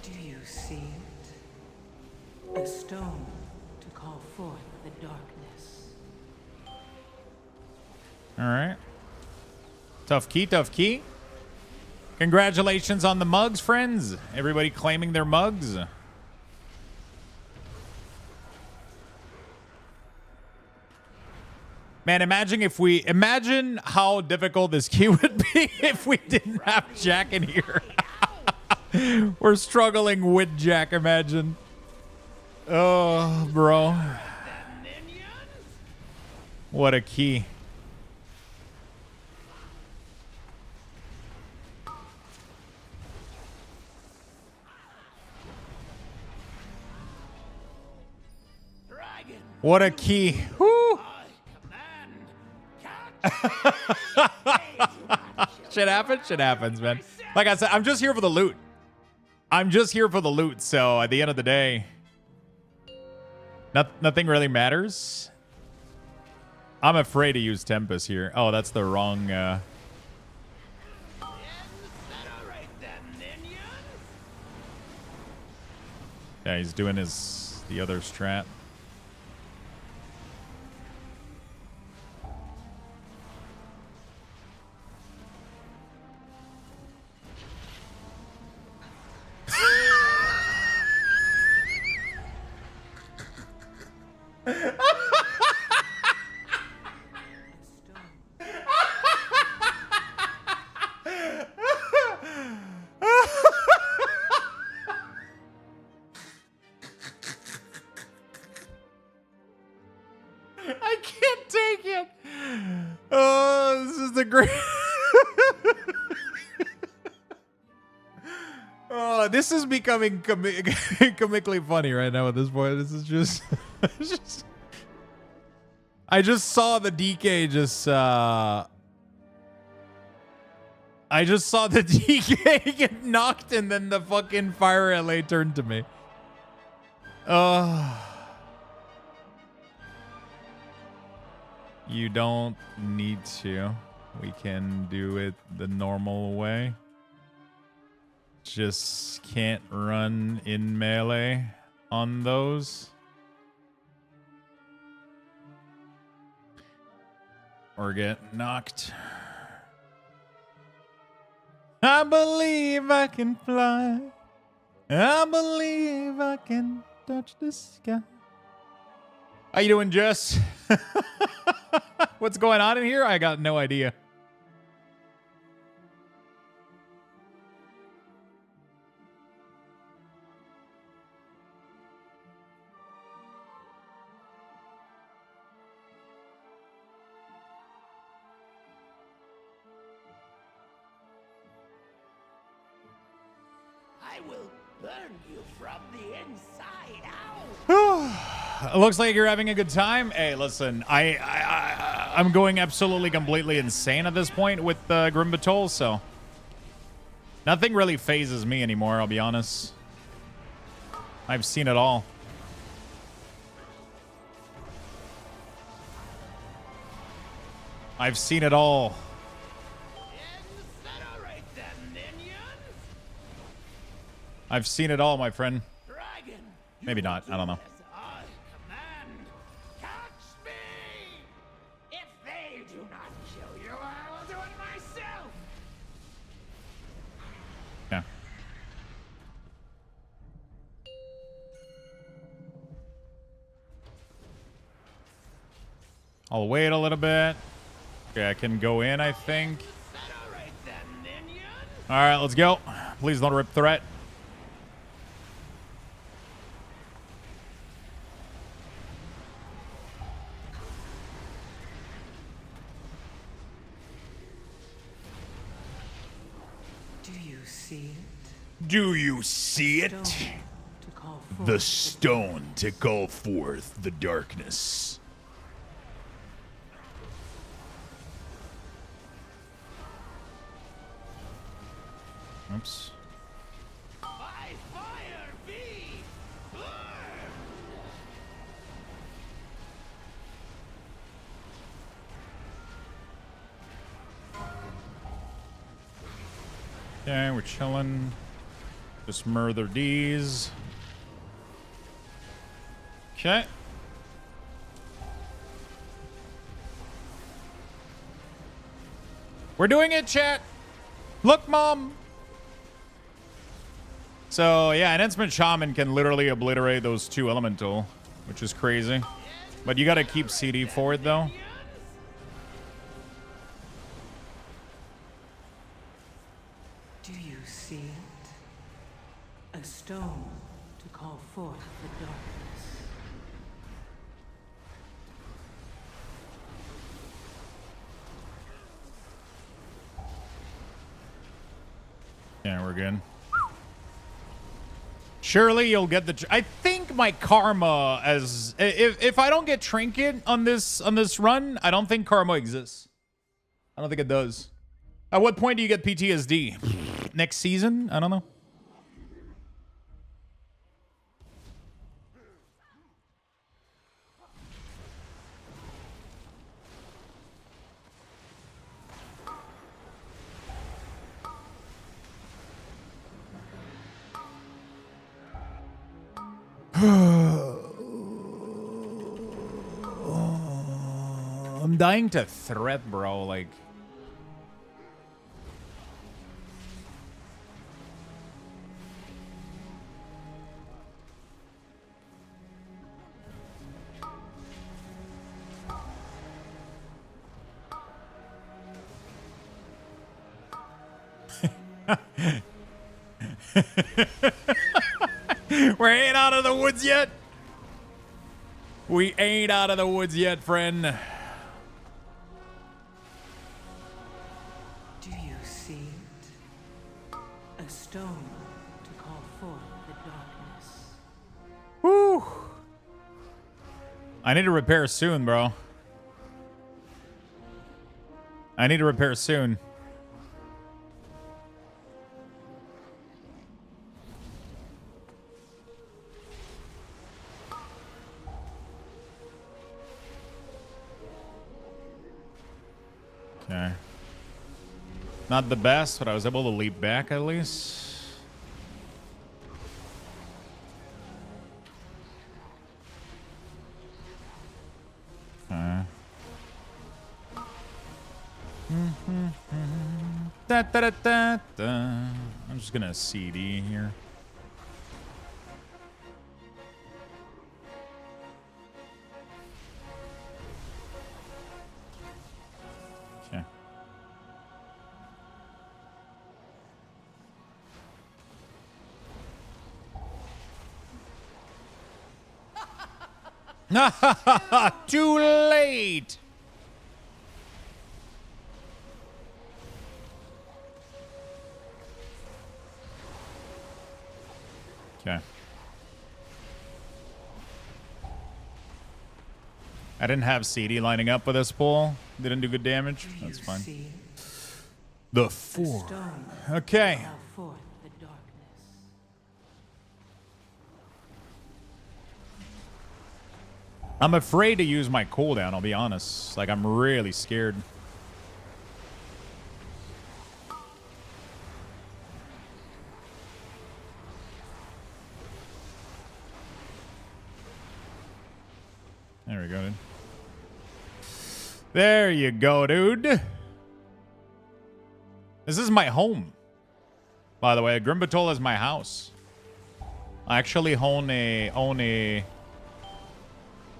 Do you see it? A stone to call forth the darkness. All right. Tough key, tough key. Congratulations on the mugs, friends. Everybody claiming their mugs. Man, imagine how difficult this key would be if we didn't have Jack in here. We're struggling with Jack, imagine. Oh, bro. What a key. What a key. Woo. Shit happens, man. Like I said, I'm just here for the loot. So at the end of the day, nothing really matters. I'm afraid to use Tempest here. Oh, that's the wrong... Yeah, he's doing the other strat. I can't take it. Oh, this is the great. Oh, this is becoming comically funny right now at this point. This is just, I just saw the DK I just saw the DK get knocked and then the fucking fire LA turned to me. You don't need to. We can do it the normal way. Just can't run in melee on those. Or get knocked. I believe I can fly. I believe I can touch the sky. How you doing, Jess? What's going on in here? I got no idea. I will burn you from the inside out. It looks like you're having a good time. Hey, listen, I'm going absolutely completely insane at this point with Grim Batol, so nothing really phases me anymore, I'll be honest. I've seen it all. I've seen it all. Incinerate them, minions! I've seen it all, my friend. Dragon! Maybe not. I don't know. As I command, catch me! If they do not kill you, I will do it myself! Yeah. I'll wait a little bit. Okay, I can go in, I think. Incinerate them, minions! All right, let's go. Please don't rip threat. Do you see it? Do you see it? Stone to call forth The stone to call forth the darkness. Oops. By fire be burned! Okay, we're chilling. Just murder D's. Okay. We're doing it, chat. Look, Mom. So, yeah, an Enhancement Shaman can literally obliterate those two Elemental, which is crazy. But you gotta keep CD for it, though. Do you see it? A stone to call forth the darkness. Yeah, we're good. Surely you'll get the. I think my karma as if I don't get trinket on this run, I don't think karma exists. I don't think it does. At what point do you get PTSD? Next season? I don't know. I'm dying to threat, bro. Like. We ain't out of the woods yet. We ain't out of the woods yet, friend. Do you see it? A stone to call forth the darkness. Woo. I need to repair soon, bro. I need to repair soon. Okay. Not the best, but I was able to leap back at least. Okay. Da, da, da, da, da. I'm just gonna CD here. Okay. Too late. Okay. I didn't have CD lining up with this pull. Didn't do good damage. Do That's you fine. see it? The A 4. stone Okay. to call forth the darkness. I'm afraid to use my cooldown, I'll be honest. Like, I'm really scared. There we go, dude. There you go, dude. This is my home. By the way, Grimbatol is my house. I actually own a...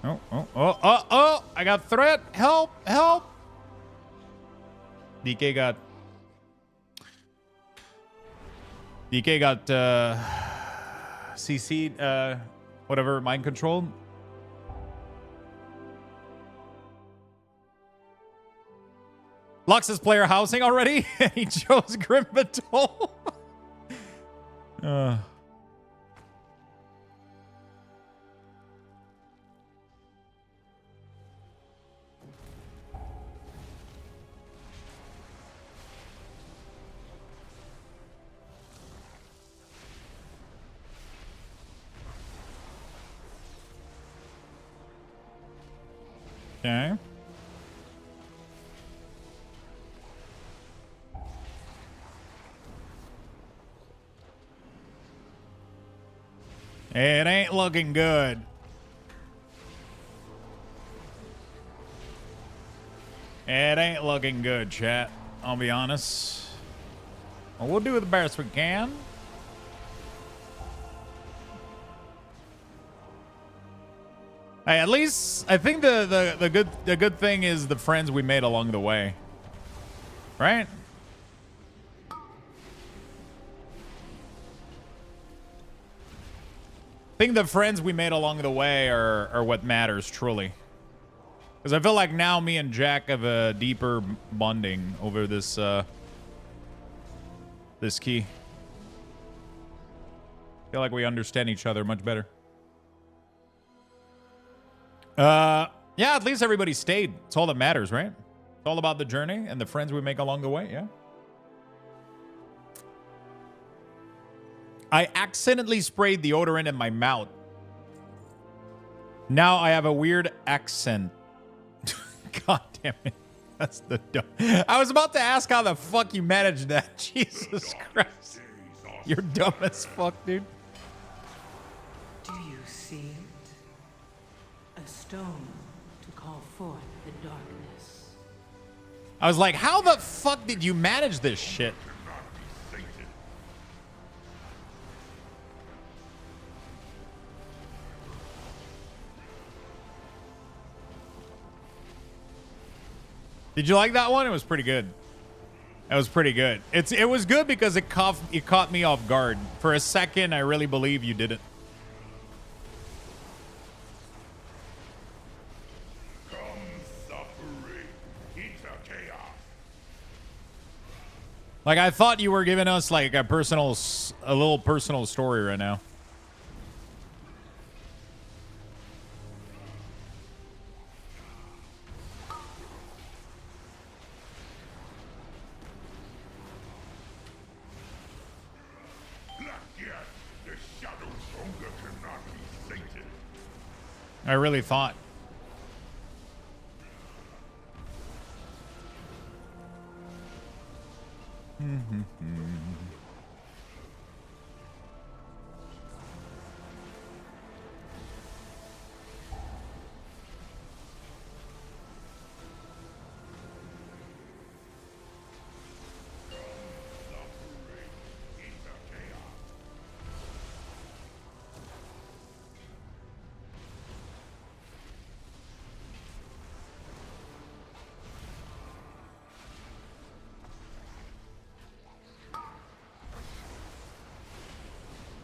Oh! I got threat. Help! DK got CC'd, whatever, mind controlled. Lux is player housing already, and he chose Grimbatol. Okay. It ain't looking good. It ain't looking good, chat. I'll be honest. Well, we'll do the best we can. Hey, at least I think the good thing is the friends we made along the way. Right? I think the friends we made along the way are what matters truly. Because I feel like now me and Jack have a deeper bonding over this this key. I feel like we understand each other much better. Yeah, at least everybody stayed. It's all that matters, right? It's all about the journey and the friends we make along the way, yeah? I accidentally sprayed deodorant in my mouth. Now I have a weird accent. God damn it. That's the dumb. I was about to ask how the fuck you managed that. Jesus Christ. You're dumb as fuck, dude. Do you see it? A stone to call forth the darkness. I was like, how the fuck did you manage this shit? Did you like that one? It was pretty good. It was pretty good. It was good because it caught me off guard. For a second, I really believe you did it. Come suffering into chaos. Like, I thought you were giving us like a little personal story right now. I really thought.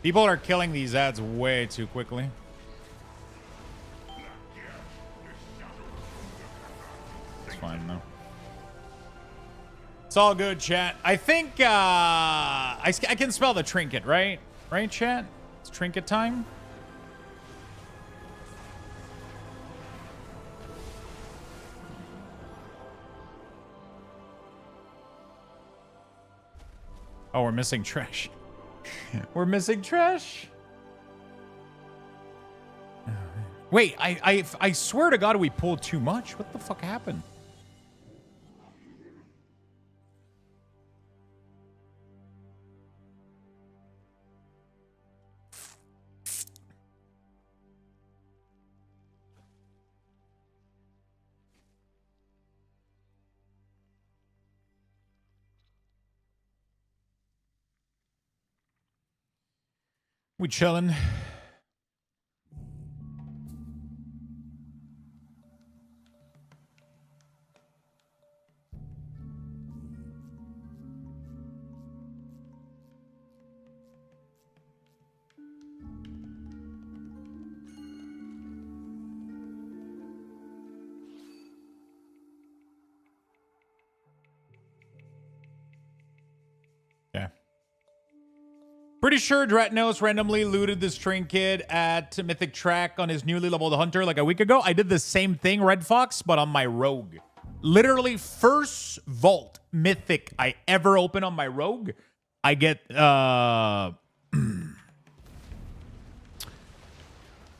People are killing these ads way too quickly. It's fine though. It's all good, chat. I think I can spell the trinket, right? Right, chat? It's trinket time. Oh, we're missing trash. We're missing trash. Wait, I swear to God we pulled too much. What the fuck happened? We chilling. Yeah. Pretty sure Dratnos randomly looted this trinket at Mythic Track on his newly leveled hunter like a week ago. I did the same thing, Red Fox, but on my rogue. Literally first vault mythic I ever open on my rogue. I get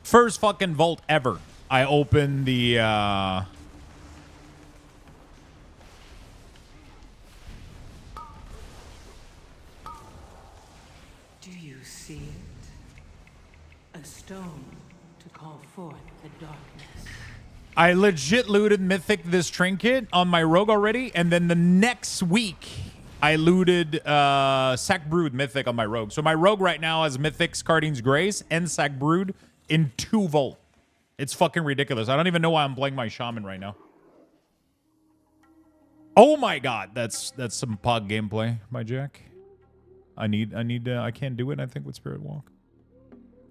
first fucking vault ever. I open the Do you see it? A stone to call forth the darkness. I legit looted mythic this trinket on my rogue already, and then the next week I looted Sack Brood mythic on my rogue. So my rogue right now has mythic Scardine's Grace and Sack Brood in 2 vault. It's fucking ridiculous. I don't even know why I'm playing my shaman right now. Oh my god, that's some pog gameplay, my Jack. I can't do it, I think, with Spirit Walk.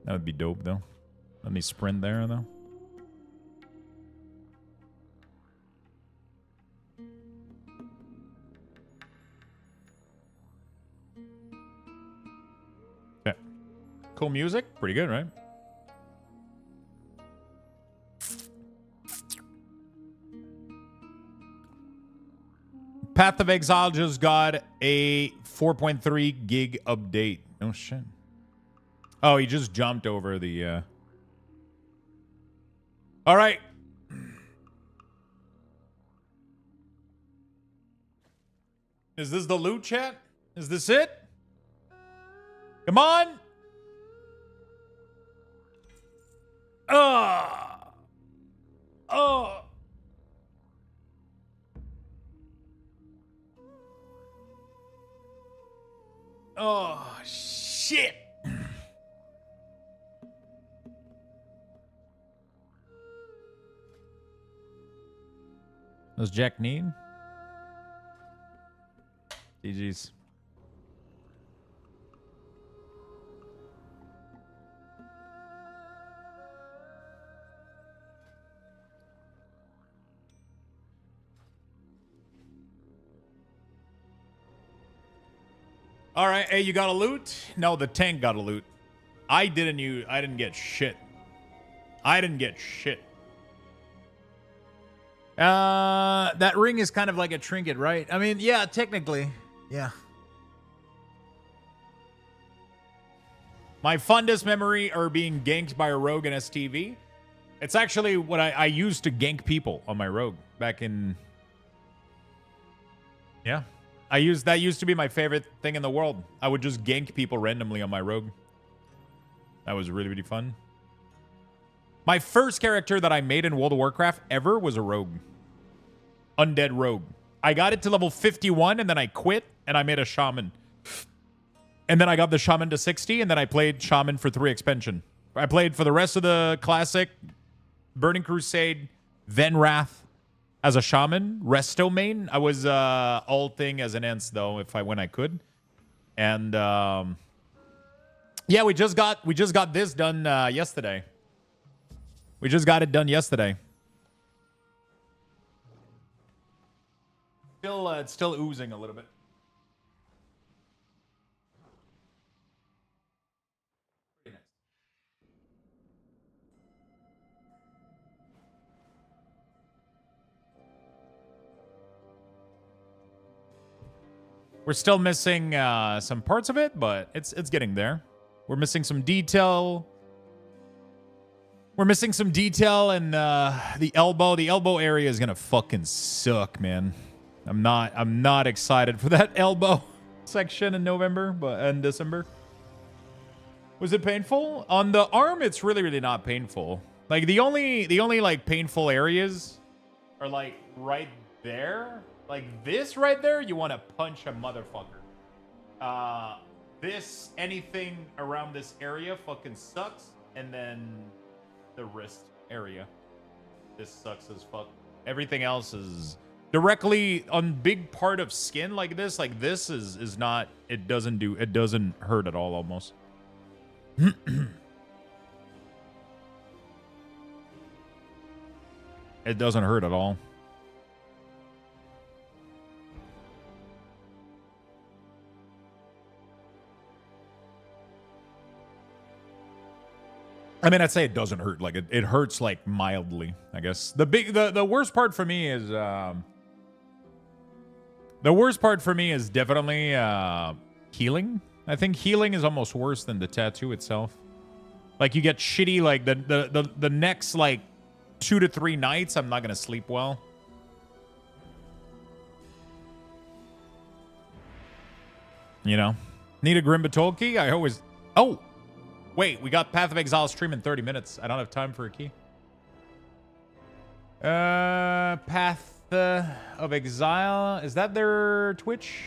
That would be dope, though. Let me sprint there, though. Okay. Cool music. Pretty good, right? Path of Exile just got a 4.3 gig update. Oh, shit. Oh, he just jumped over the... All right. Is this the loot, chat? Is this it? Come on. Oh. Oh, shit. Does Jack need? GG's. All right, hey, you got a loot? No, the tank got a loot. I didn't get shit. I didn't get shit. That ring is kind of like a trinket, right? I mean, yeah, technically. Yeah. My fondest memory are being ganked by a rogue in STV. It's actually what I used to gank people on my rogue back in... Yeah. That used to be my favorite thing in the world. I would just gank people randomly on my rogue. That was really, really fun. My first character that I made in World of Warcraft ever was a rogue. Undead rogue. I got it to level 51 and then I quit and I made a shaman. And then I got the shaman to 60 and then I played shaman for 3 expansion. I played for the rest of the classic, Burning Crusade, then Wrath as a shaman, resto main. I was all thing as an ents though, when I could. And yeah, we just got this done yesterday. We just got it done yesterday. It's still oozing a little bit. We're still missing some parts of it, but it's getting there. We're missing some detail. We're missing some detail and the elbow. The elbow area is gonna fucking suck, man. I'm not excited for that elbow section in November, and December. Was it painful? On the arm, it's really, really not painful. Like the only like painful areas are like right there. Like this right there, you want to punch a motherfucker. This, anything around this area fucking sucks. And then the wrist area. This sucks as fuck. Everything else is directly on big part of skin like this. Like this is not, it doesn't hurt at all almost. It doesn't hurt at all. I mean, I'd say it doesn't hurt. Like it hurts like mildly, I guess. The worst part for me is definitely healing. I think healing is almost worse than the tattoo itself. Like you get shitty like the next like 2 to 3 nights I'm not gonna sleep well. You know? Need a Grim Batolki? I always wait, we got Path of Exile stream in 30 minutes. I don't have time for a key. Path of Exile. Is that their Twitch?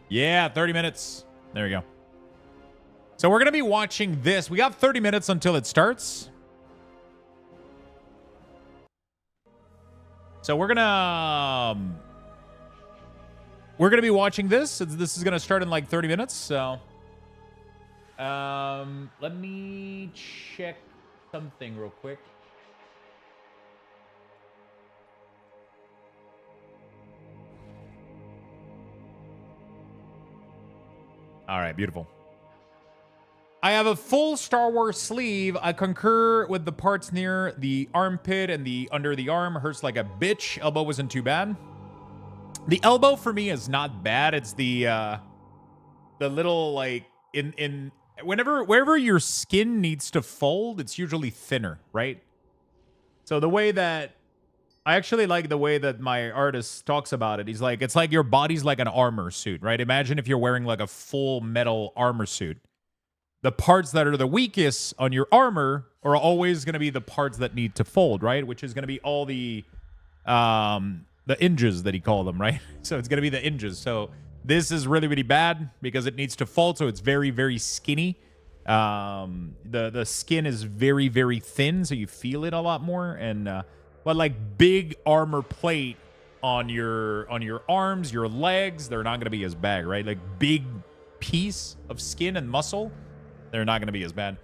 Yeah, 30 minutes. There we go. So we're going to be watching this. We got 30 minutes until it starts. So we're going to be watching this. This is going to start in like 30 minutes, so let me check something real quick. All right, beautiful. I have a full Star Wars sleeve. I concur with the parts near the armpit and the under the arm. Hurts like a bitch. Elbow wasn't too bad. The elbow for me is not bad. It's the little like wherever your skin needs to fold, it's usually thinner, right? So the way that I actually like the way that my artist talks about it. He's like, it's like your body's like an armor suit, right? Imagine if you're wearing like a full metal armor suit. The parts that are the weakest on your armor are always going to be the parts that need to fold, right? Which is going to be all the hinges that he called them, right? So it's going to be the hinges. So this is really, really bad because it needs to fold. So it's very, very skinny. The skin is very, very thin. So you feel it a lot more. And, but like big armor plate on your arms, your legs, they're not going to be as bad, right? Like big piece of skin and muscle, they're not going to be as bad.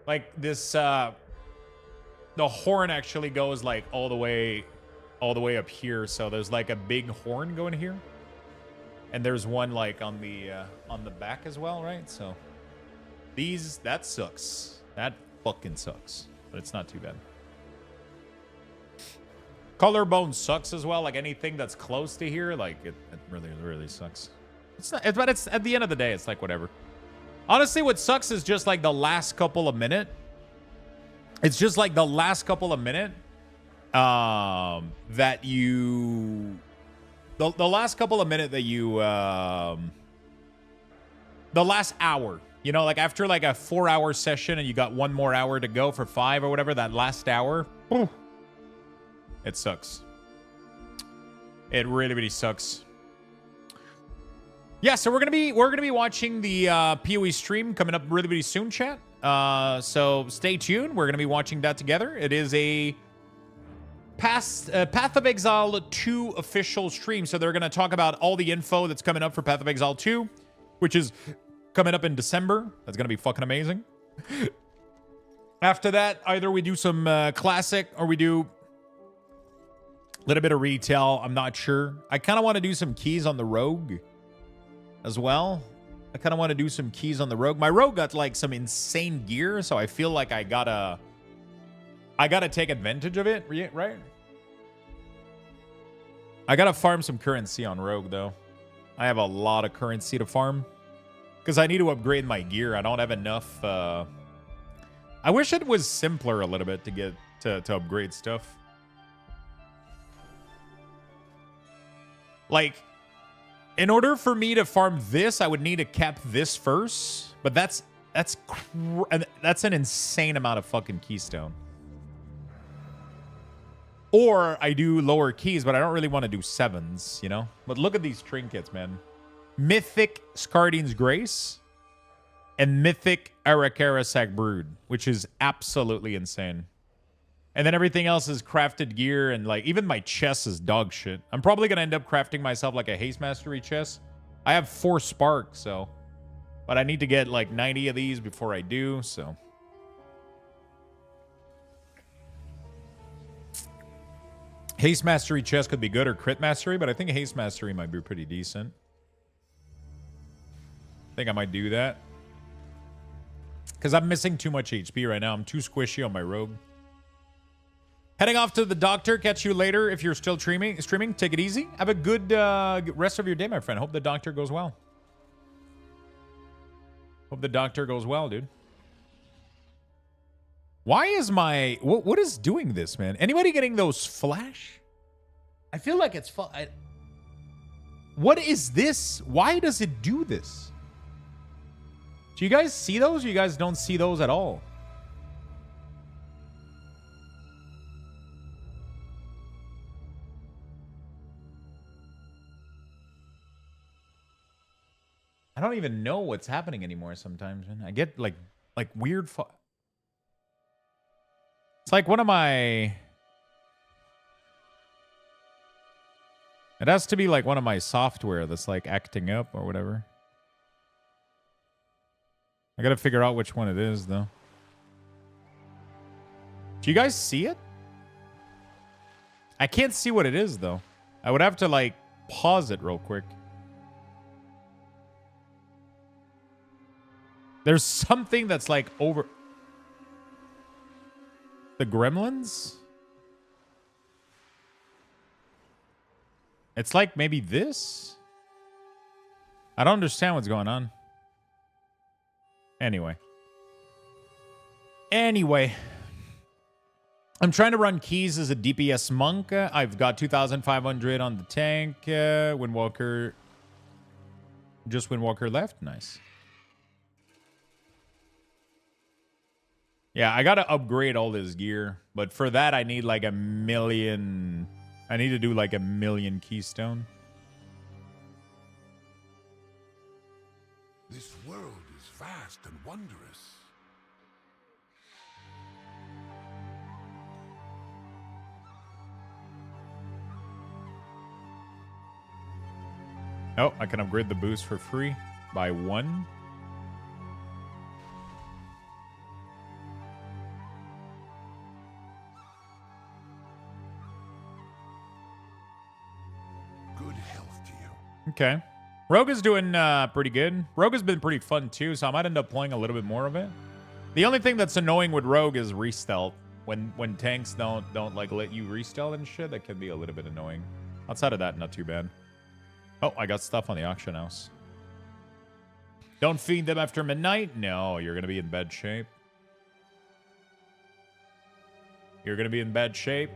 Like this, the horn actually goes like all the way up here. So there's like a big horn going here. And there's one like on the back as well, right? So that sucks. That fucking sucks. But it's not too bad. Collarbone sucks as well. Like anything that's close to here, like it really, really sucks. It's not, but it's at the end of the day, it's like whatever. Honestly, what sucks is just like the last couple of minutes. It's just like the last couple of minutes that you. The last couple of minutes that you. The last hour. You know, like after like a 4-hour session and you got 1 more hour to go for 5 or whatever, that last hour. Ooh, it sucks. It really, really sucks. Yeah, so we're gonna be watching the PoE stream coming up really, really soon, chat. So stay tuned. We're gonna be watching that together. It is a Path of Exile 2 official stream. So they're gonna talk about all the info that's coming up for Path of Exile 2, which is coming up in December. That's gonna be fucking amazing. After that, either we do some classic or we do a little bit of retail. I'm not sure. I kind of want to do some keys on the Rogue as well. I kind of want to do some keys on the Rogue. My Rogue got like some insane gear, so I feel like I gotta take advantage of it, right? I gotta farm some currency on Rogue though. I have a lot of currency to farm because I need to upgrade my gear. I don't have enough. I wish it was simpler a little bit to get to upgrade stuff. Like, in order for me to farm this, I would need to cap this first. But that's an insane amount of fucking keystone. Or I do lower keys, but I don't really want to do 7s, you know? But look at these trinkets, man. Mythic Scardine's Grace. and mythic Arakarasak brood, which is absolutely insane. And then everything else is crafted gear, and like even my chest is dog shit. I'm probably gonna end up crafting myself like a haste mastery chest. I have 4 sparks, so, but I need to get like 90 of these before I do, so. Haste mastery chest could be good, or crit mastery, but I think haste mastery might be pretty decent. I think I might do that. Because I'm missing too much HP right now. I'm too squishy on my rogue. Heading off to the doctor. Catch you later if you're still streaming. Take it easy. Have a good rest of your day, my friend. Hope the doctor goes well. Hope the doctor goes well, dude. Why is my... What is doing this, man? Anybody getting those flash? I feel like it's... What is this? Why does it do this? Do you guys see those? You guys don't see those at all. I don't even know what's happening anymore sometimes, man. I get like weird... It's like one of my... It has to be like one of my software that's like acting up or whatever. I gotta figure out which one it is, though. Do you guys see it? I can't see what it is, though. I would have to like pause it real quick. There's something that's like over... The gremlins? It's like maybe this? I don't understand what's going on. Anyway. I'm trying to run keys as a DPS monk. I've got 2,500 on the tank. Windwalker... Just Windwalker left? Nice. Yeah, I gotta upgrade all this gear, but for that I need like 1 million. I need to do like 1 million keystone. This world is vast and wondrous. Oh, I can upgrade the boost for free by 1. Okay. Rogue is doing pretty good. Rogue has been pretty fun too, so I might end up playing a little bit more of it. The only thing that's annoying with Rogue is re-stealth. When tanks don't like let you re-stealth and shit, that can be a little bit annoying. Outside of that, not too bad. Oh, I got stuff on the auction house. Don't feed them after midnight? No, you're gonna be in bad shape. You're gonna be in bad shape.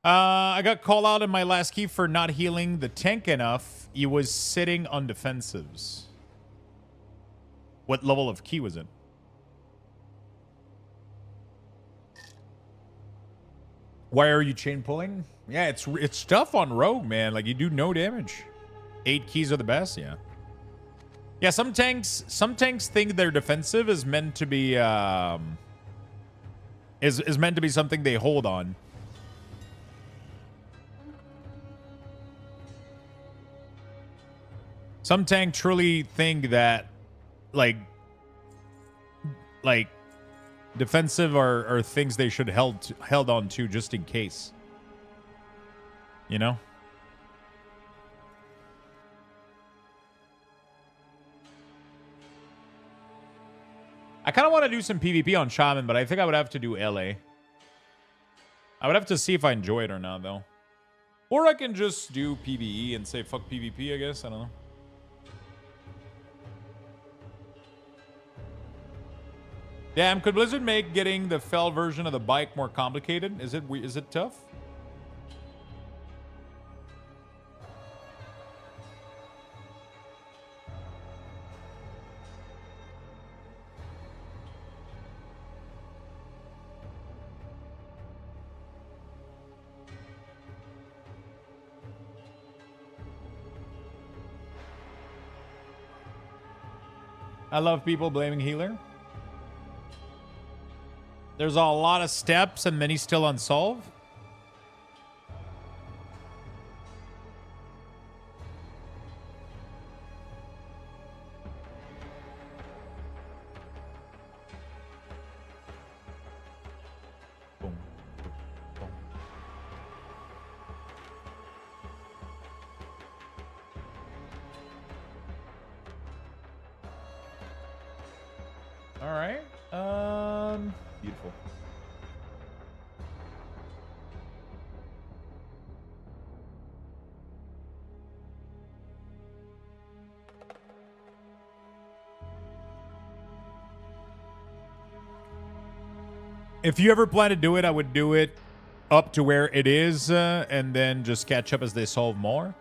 I got called out in my last key for not healing the tank enough. He was sitting on defensives. What level of key was it? Why are you chain pulling? Yeah, it's tough on Rogue, man. Like, you do no damage. 8 keys are the best, yeah. Yeah, some tanks think their defensive is meant to be is meant to be something they hold on. Some tank truly think that, like defensive are things they should held on to just in case. You know? I kind of want to do some PvP on Shaman, but I think I would have to do LA. I would have to see if I enjoy it or not, though. Or I can just do PvE and say fuck PvP, I guess. I don't know. Damn, could Blizzard make getting the fell version of the bike more complicated? Is it tough? I love people blaming healer. There's a lot of steps and many still unsolved. Boom, boom. All right. Beautiful. If you ever plan to do it, I would do it up to where it is and then just catch up as they solve more.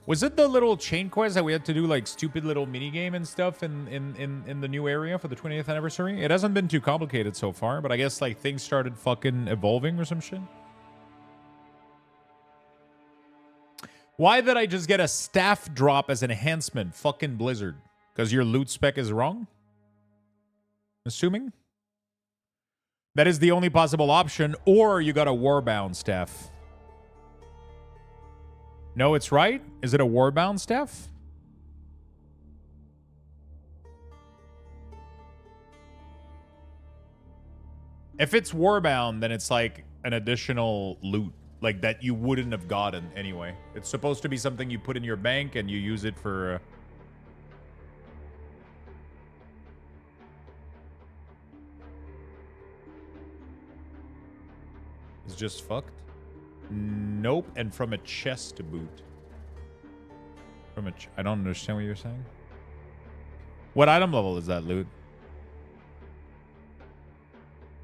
Was it the little chain quest that we had to do, like stupid little mini game and stuff in the new area for the 20th anniversary? It hasn't been too complicated so far, but I guess like things started fucking evolving or some shit. Why did I just get a staff drop as an enhancement? Fucking Blizzard. Because your loot spec is wrong? Assuming? That is the only possible option, or you got a warbound staff. No, it's right. Is it a warbound staff? If it's warbound, then it's like an additional loot, like that you wouldn't have gotten anyway. It's supposed to be something you put in your bank and you use it for... It's just fucked. Nope, and from a chest to boot. I don't understand what you're saying. What item level is that loot?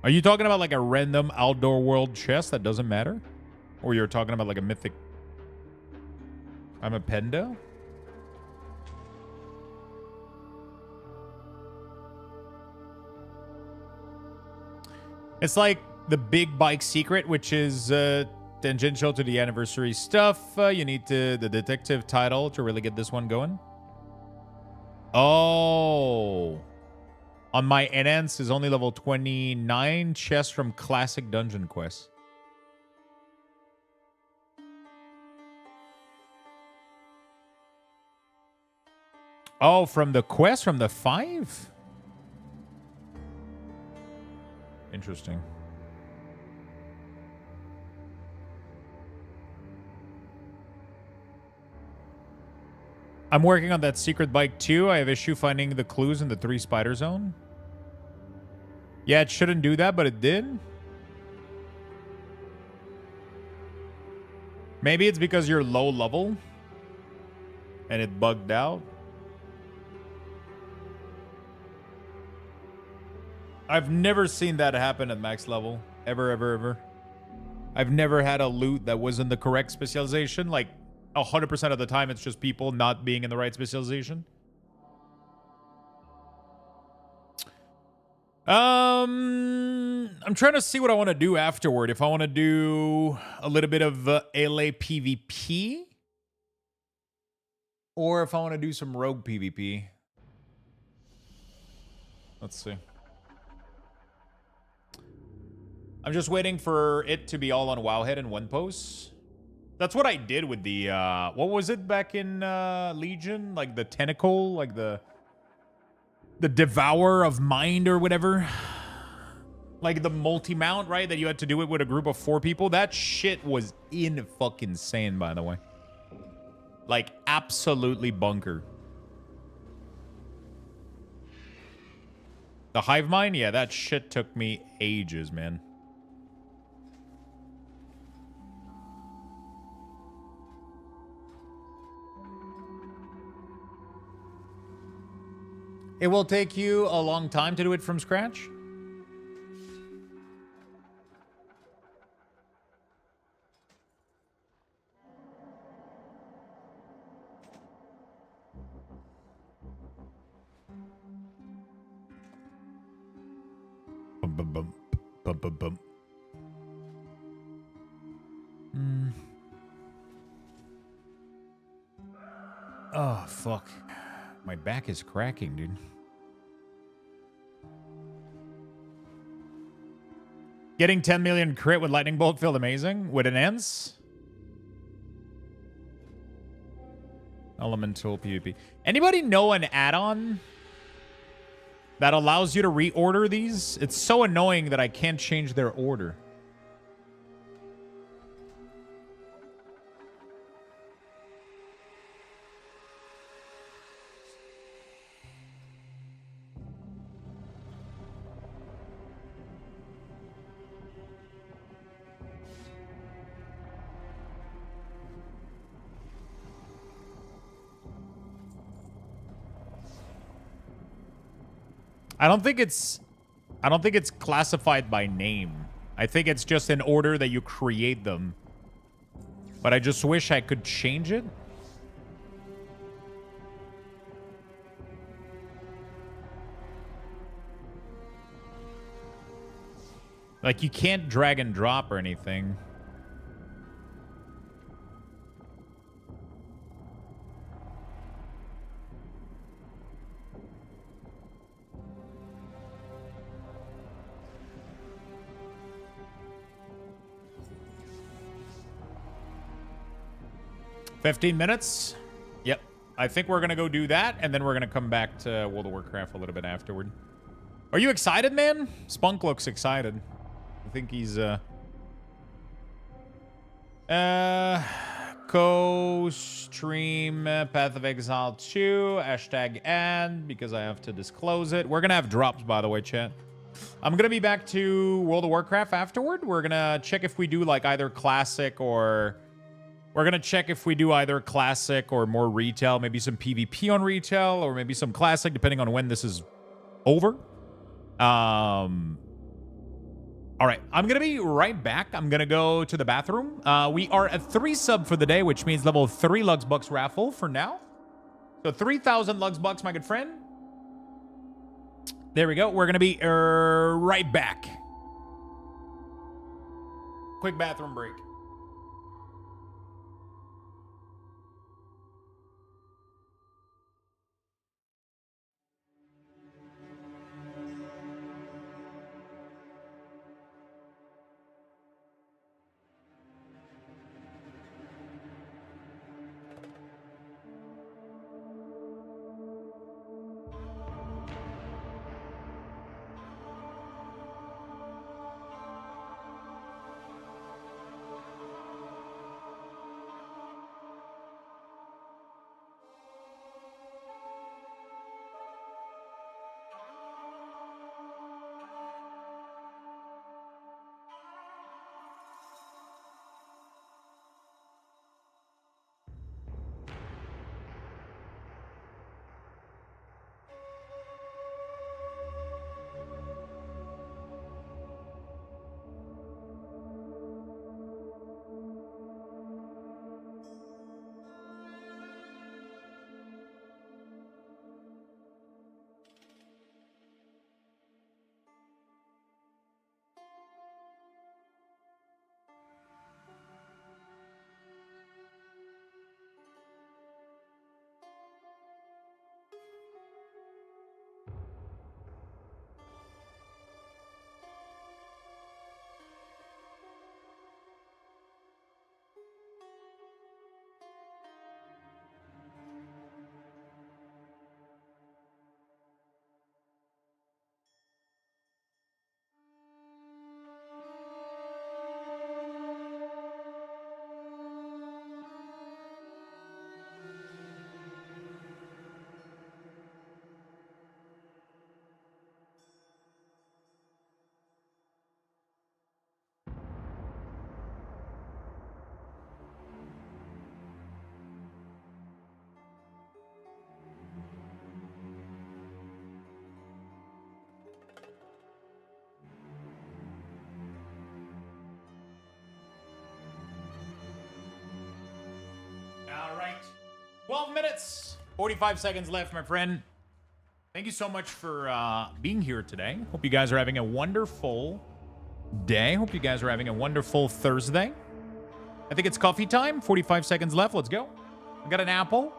Are you talking about like a random outdoor world chest that doesn't matter? Or you're talking about like a mythic... I'm a pendo? It's like the big bike secret, which is tangential to the anniversary stuff. You need the detective title to really get this one going. Oh. On my enhance is only level 29 chest from classic dungeon quest. Oh, from the quest from the 5? Interesting. I'm working on that secret bike too. I have issue finding the clues in the 3 spider zone. Yeah, it shouldn't do that, but it did. Maybe it's because you're low level and it bugged out. I've never seen that happen at max level. Ever. I've never had a loot that wasn't the correct specialization. Like 100% of the time, it's just people not being in the right specialization. I'm trying to see what I want to do afterward. If I want to do a little bit of LA PvP, or if I want to do some rogue PvP. Let's see. I'm just waiting for it to be all on Wowhead and one post. That's what I did with the, what was it back in Legion? Like the tentacle, like the Devour of Mind or whatever. Like the multi-mount, right? That you had to do it with a group of 4 people. That shit was fucking insane, by the way. Like absolutely bunker. The hive mind? Yeah, that shit took me ages, man. It will take you a long time to do it from scratch. Bum, bum, bum. Bum, bum, bum. Oh, fuck. My back is cracking, dude. Getting 10 million crit with lightning bolt felt amazing. With an ends. Elemental PvP. Anybody know an add-on that allows you to reorder these? It's so annoying that I can't change their order. I don't think it's classified by name. I think it's just in order that you create them. But I just wish I could change it. Like, you can't drag and drop or anything. $15 minutes. Yep. I think we're going to go do that, and then we're going to come back to World of Warcraft a little bit afterward. Are you excited, man? Spunk looks excited. I think he's, co-stream Path of Exile 2, hashtag ad, because I have to disclose it. We're going to have drops, by the way, chat. I'm going to be back to World of Warcraft afterward. We're going to check if we do, like, either classic or... We're going to check if we do either classic or more retail, maybe some PvP on retail, or maybe some classic, depending on when this is over. All right, I'm going to be right back. I'm going to go to the bathroom. We are at 3 sub for the day, which means level 3 Luxbucks raffle for now. So 3,000 Luxbucks, my good friend. There we go. We're going to be right back. Quick bathroom break. minutes. 45 seconds left, my friend. Thank you so much for being here today. Hope you guys are having a wonderful day. Hope you guys are having a wonderful Thursday. I think it's coffee time. 45 seconds left. Let's go. I got an apple,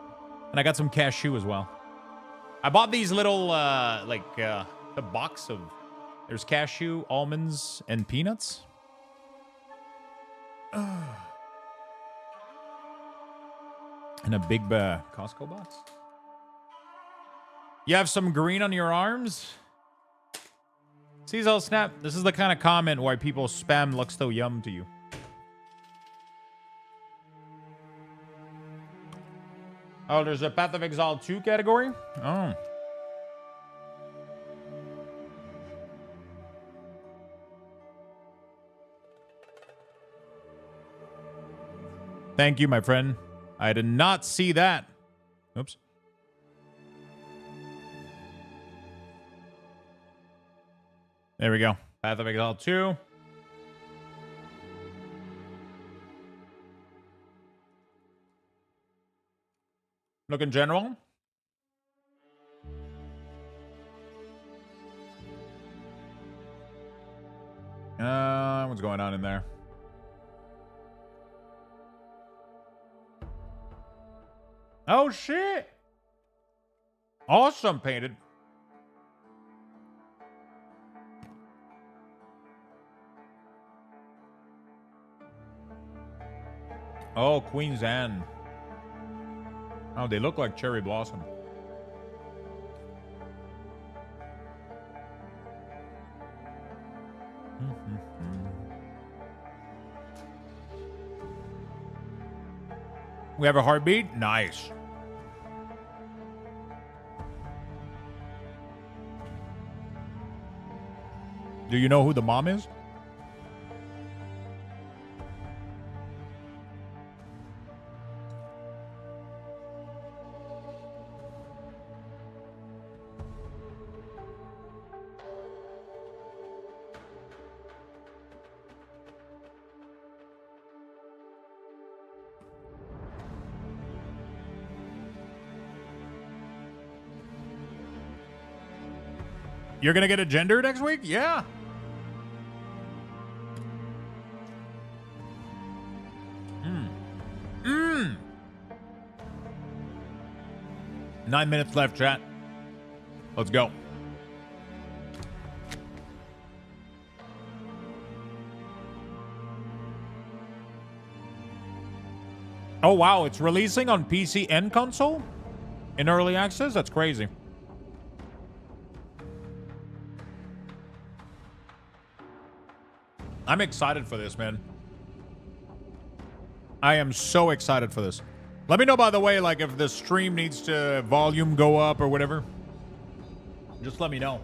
and I got some cashew as well. I bought these little, the box of... There's cashew, almonds, and peanuts. In a big Costco box. You have some green on your arms? Cecil Snap, this is the kind of comment why people spam Luxthos Yum to you. Oh, there's a Path of Exile 2 category? Oh. Thank you, my friend. I did not see that. Oops. There we go. Path of Exile 2. Look in general. What's going on in there? Oh, shit. Awesome painted. Oh, Queen's Anne. Oh, they look like cherry blossom. We have a heartbeat? Nice. Do you know who the mom is? You're gonna get a gender next week? Yeah. Mm. 9 minutes left, chat. Let's go. Oh, wow. It's releasing on PC and console? In early access? That's crazy. I'm excited for this, man. I am so excited for this. Let me know, by the way, like if the stream needs to volume go up or whatever. Just let me know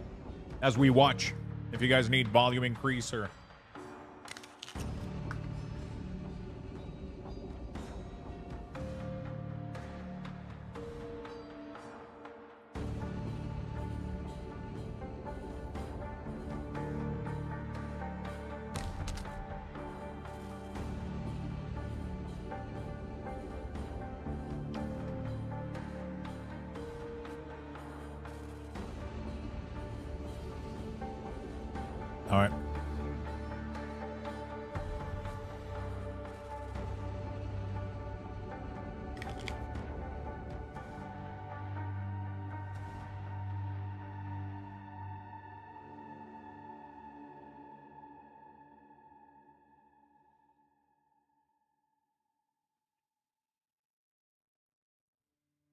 as we watch. If you guys need volume increase or... All right.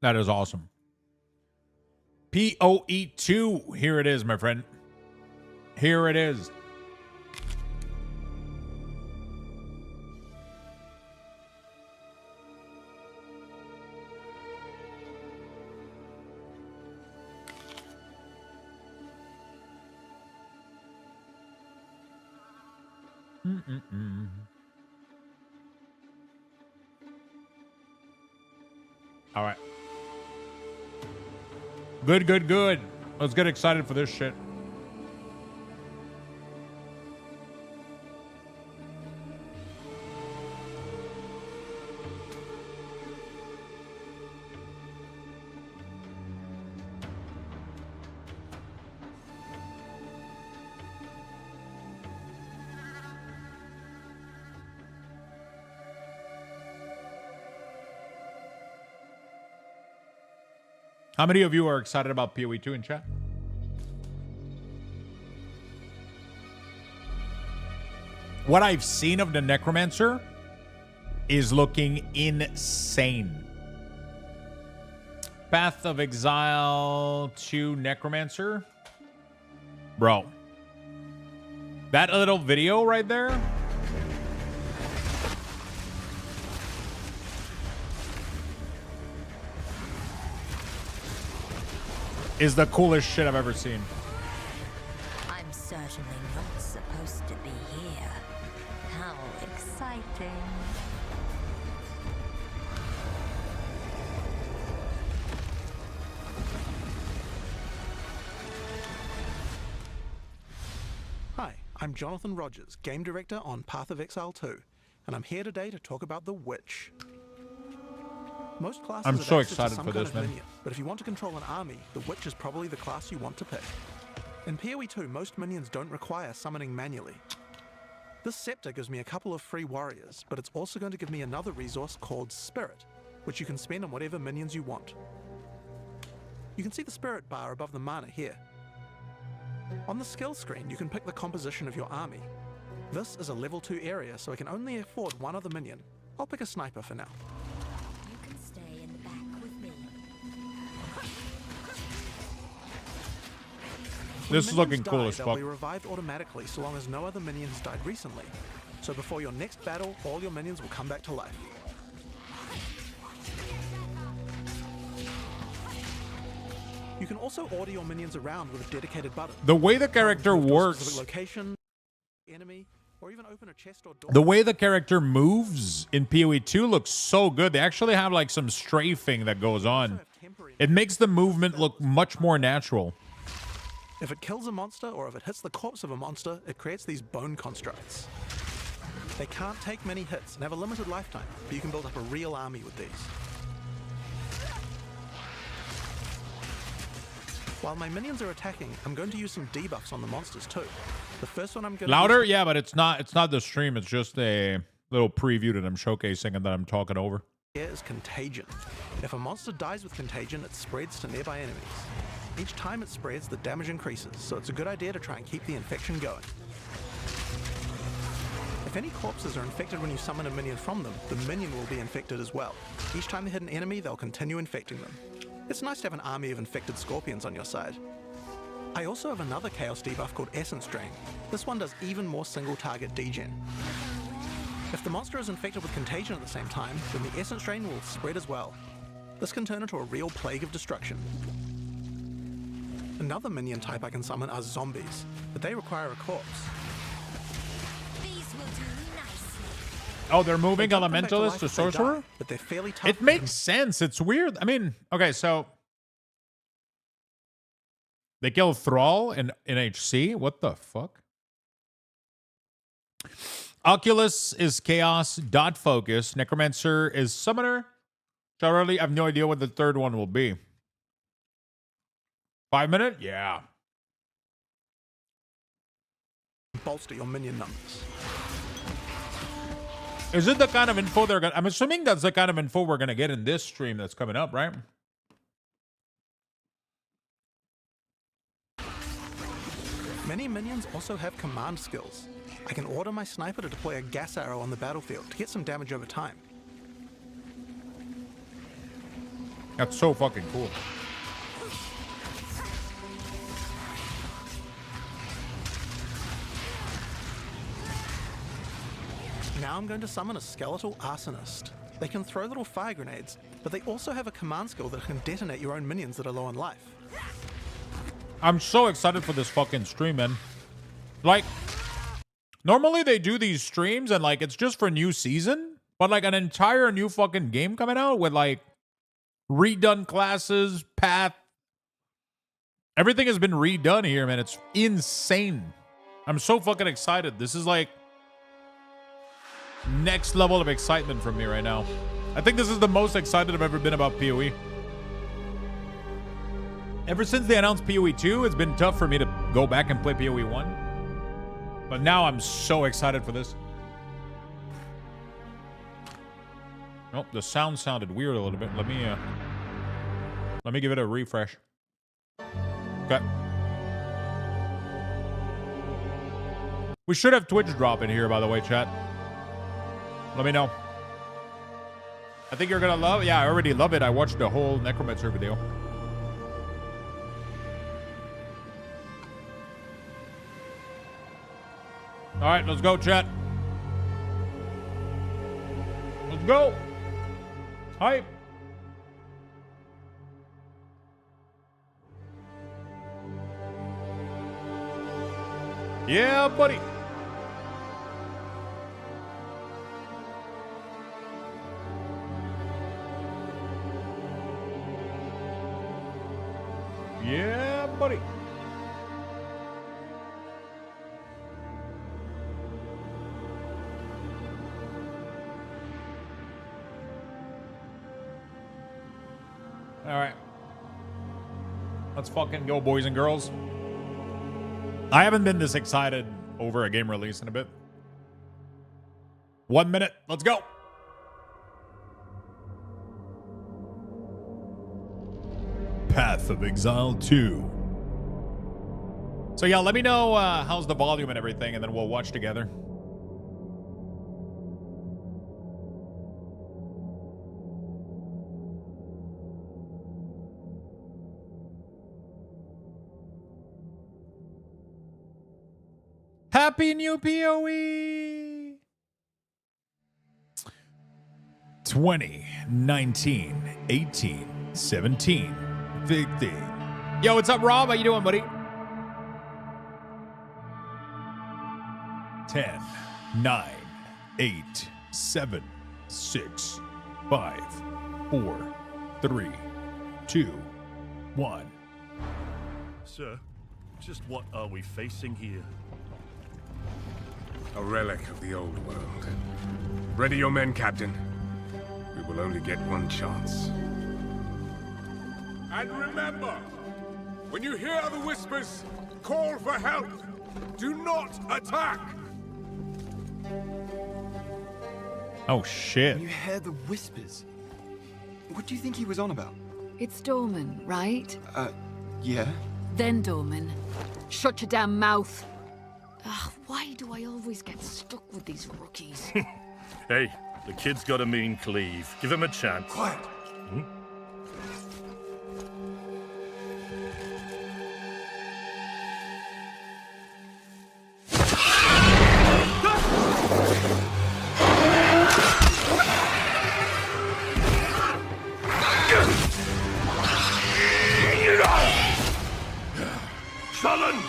That is awesome. PoE2. Here it is, my friend. Here it is. All right. Good, good, good. Let's get excited for this shit. How many of you are excited about PoE 2 in chat? What I've seen of the Necromancer is looking insane. Path of Exile 2 Necromancer. Bro. That little video right there. Is the coolest shit I've ever seen. I'm certainly not supposed to be here. How exciting. Hi, I'm Jonathan Rogers, Game Director on Path of Exile 2, and I'm here today to talk about the Witch. Most classes I'm have so access to excited some for kind this, of man. minion, but if you want to control an army, the Witch is probably the class you want to pick. In PoE 2, most minions don't require summoning manually. This scepter gives me a couple of free warriors, but it's also going to give me another resource called Spirit, which you can spend on whatever minions you want. You can see the Spirit bar above the mana here. On the skill screen, you can pick the composition of your army. This is a level 2 area, so I can only afford one other minion. I'll pick a sniper for now. You can stay in the back with me. This is When looking minions cool die, as they'll fuck. be revived automatically so long as no other minion has died recently. So before your next battle, all your minions will come back to life. You can also order your minions around with a dedicated button. The way the character Move to a works, specific location, enemy, or even open a chest or door. the way the character moves in PoE 2 looks so good. They actually have like some strafing that goes on. It makes the movement look much more natural. If it kills a monster or if it hits the corpse of a monster, it creates these bone constructs. They can't take many hits and have a limited lifetime, but you can build up a real army with these. While my minions are attacking, I'm going to use some debuffs on the monsters too. The first one I'm going to Louder? use Yeah, but it's not the stream. It's just a little preview that I'm showcasing and that I'm talking over. here is Contagion. If a monster dies with Contagion, it spreads to nearby enemies. Each time it spreads, the damage increases, so it's a good idea to try and keep the infection going. If any corpses are infected when you summon a minion from them, the minion will be infected as well. Each time they hit an enemy, they'll continue infecting them. It's nice to have an army of infected scorpions on your side. I also have another chaos debuff called Essence Drain. This one does even more single target degen. If the monster is infected with Contagion at the same time, then the Essence Drain will spread as well. This can turn into a real plague of destruction. Another minion type I can summon are zombies, but they require a corpse. These will do nicely. Oh, they're moving They don't come back to elementalist life to if they die, sorcerer? but they're fairly tough. It makes sense. It's weird. I mean, okay, so they kill Thrall in HC. What the fuck? Oculus is chaos. Dot focus. Necromancer is summoner. Charlie, I have no idea what the third one will be. 5 minute? Yeah. bolster your minion numbers. Is it the kind of info they're gonna? I'm assuming that's the kind of info we're gonna get in this stream that's coming up, right? Many minions also have command skills. I can order my sniper to deploy a gas arrow on the battlefield to get some damage over time. That's so fucking cool. Now I'm going to summon a skeletal arsonist. They can throw little fire grenades, but they also have a command skill that can detonate your own minions that are low on life. I'm so excited for this fucking stream, man. Like, normally they do these streams and like it's just for new season, but like an entire new fucking game coming out with like redone classes, path. Everything has been redone here, man. It's insane. I'm so fucking excited. This is like next level of excitement from me right now. I think this is the most excited I've ever been about PoE. Ever since they announced PoE 2, it's been tough for me to go back and play PoE 1. But now I'm so excited for this. Oh, the sound sounded weird a little bit. Let me Let me give it a refresh. Okay. We should have Twitch drop in here, by the way, chat. Let me know. I think you're gonna love it. Yeah, I already love it. I watched the whole Necromancer video. All right, let's go, chat. Let's go. Hype. Yeah, buddy. Yeah, buddy. All right. Let's fucking go, boys and girls. I haven't been this excited over a game release in a bit. 1 minute. Let's go. Path of Exile 2. So yeah, let me know how's the volume and everything, and then we'll watch together. Happy new PoE! 20, 19, 18, 17, 15. Yo, what's up, Rob? How you doing, buddy? 10, 9, 8, 7, 6, 5, 4, 3, 2, 1. Sir, just what are we facing here? A relic of the old world. Ready your men, Captain. We will only get one chance. And remember, when you hear the whispers, call for help. Do not attack. Oh, shit. You hear the whispers? What do you think he was on about? It's Dorman, right? Yeah? Then Dorman. Shut your damn mouth. Ugh, why do I always get stuck with these rookies? Hey, the kid's got a mean cleave. Give him a chance. Quiet! Hmm? Sullen!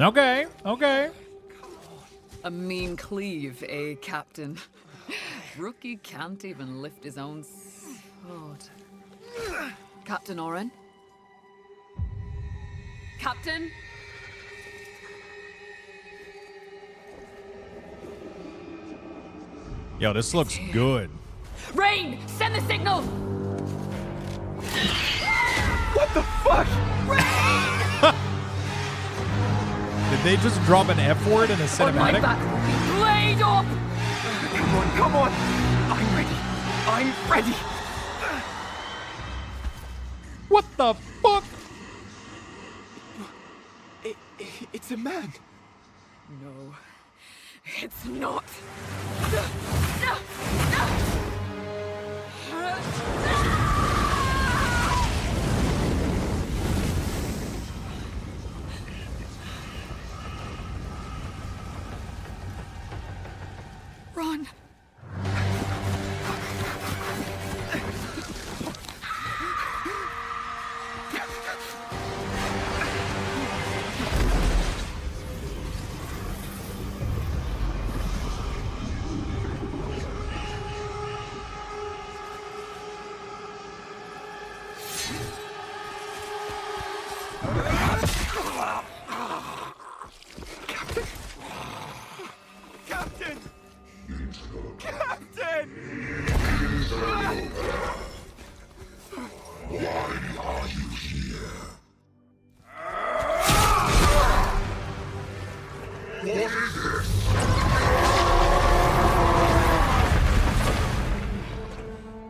Okay, okay. A mean cleave, eh, Captain? Rookie can't even lift his own sword. Captain Oren? Captain? Yo, this looks good. Rain! Send the signal! What the fuck? Did they just drop an F word in a On my cinematic? back! Blade up! Come on! I'm ready! I'm ready! What the fuck? It's a man! No, it's not. Run. Captain!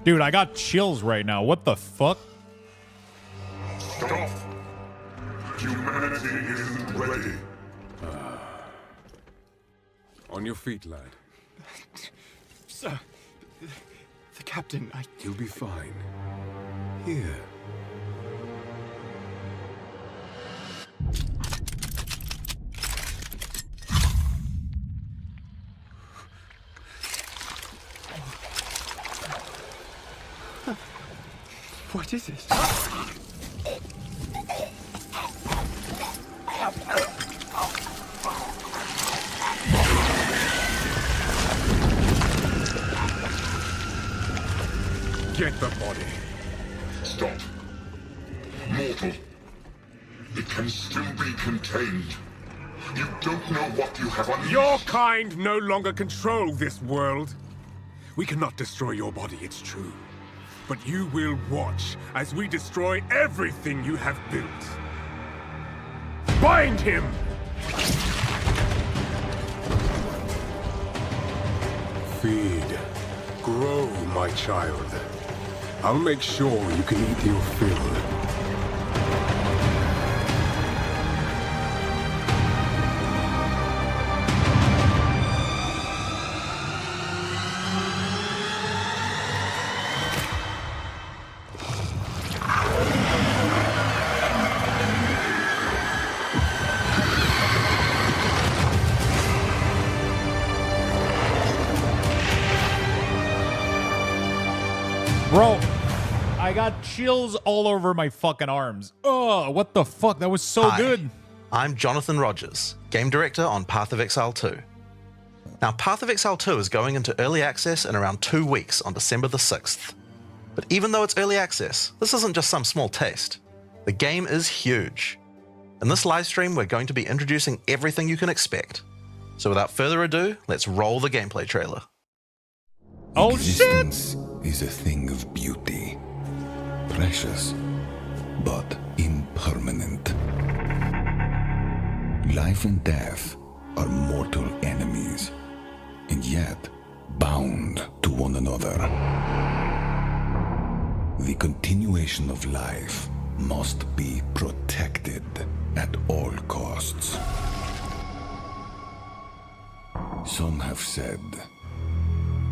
Dude, I got chills right now. What the fuck? Stop! Humanity isn't ready. On your feet, lad. Sir, the captain, You'll be fine. Here. What is it? Get the body. Stop. Mortal. It can still be contained. You don't know what you have unleashed. Your kind no longer control this world. We cannot destroy your body, it's true. But you will watch as we destroy everything you have built. Bind him! Feed. Grow, my child. I'll make sure you can eat your fill. Bro, I got chills all over my fucking arms. Oh, what the fuck? That was so good. I'm Jonathan Rogers, game director on Path of Exile 2. Now, Path of Exile 2 is going into early access in around 2 weeks on December the 6th. But even though it's early access, this isn't just some small taste. The game is huge. In this livestream, we're going to be introducing everything you can expect. So without further ado, let's roll the gameplay trailer. Oh, Existence is a thing of beauty, precious, but impermanent. Life and death are mortal enemies, and yet bound to one another. The continuation of life must be protected at all costs. Some have said,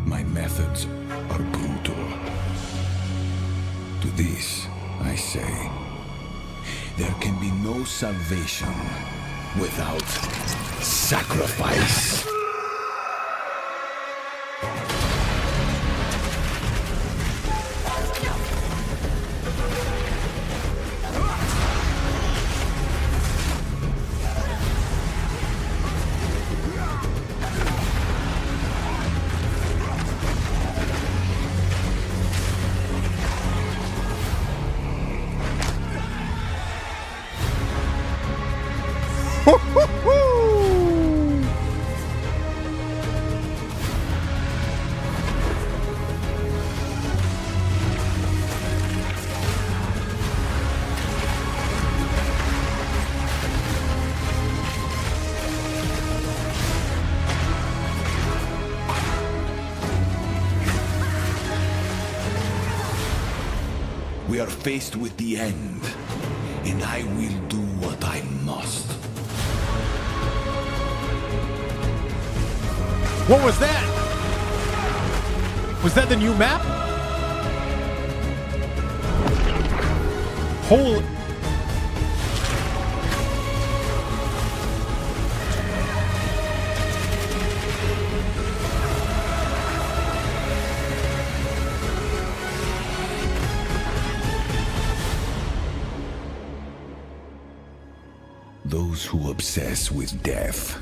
my methods are brutal. To this, I say, there can be no salvation without sacrifice. We are faced with the end, and I will do what I must. What was that? Was that the new map? Holy... Those who obsess with death,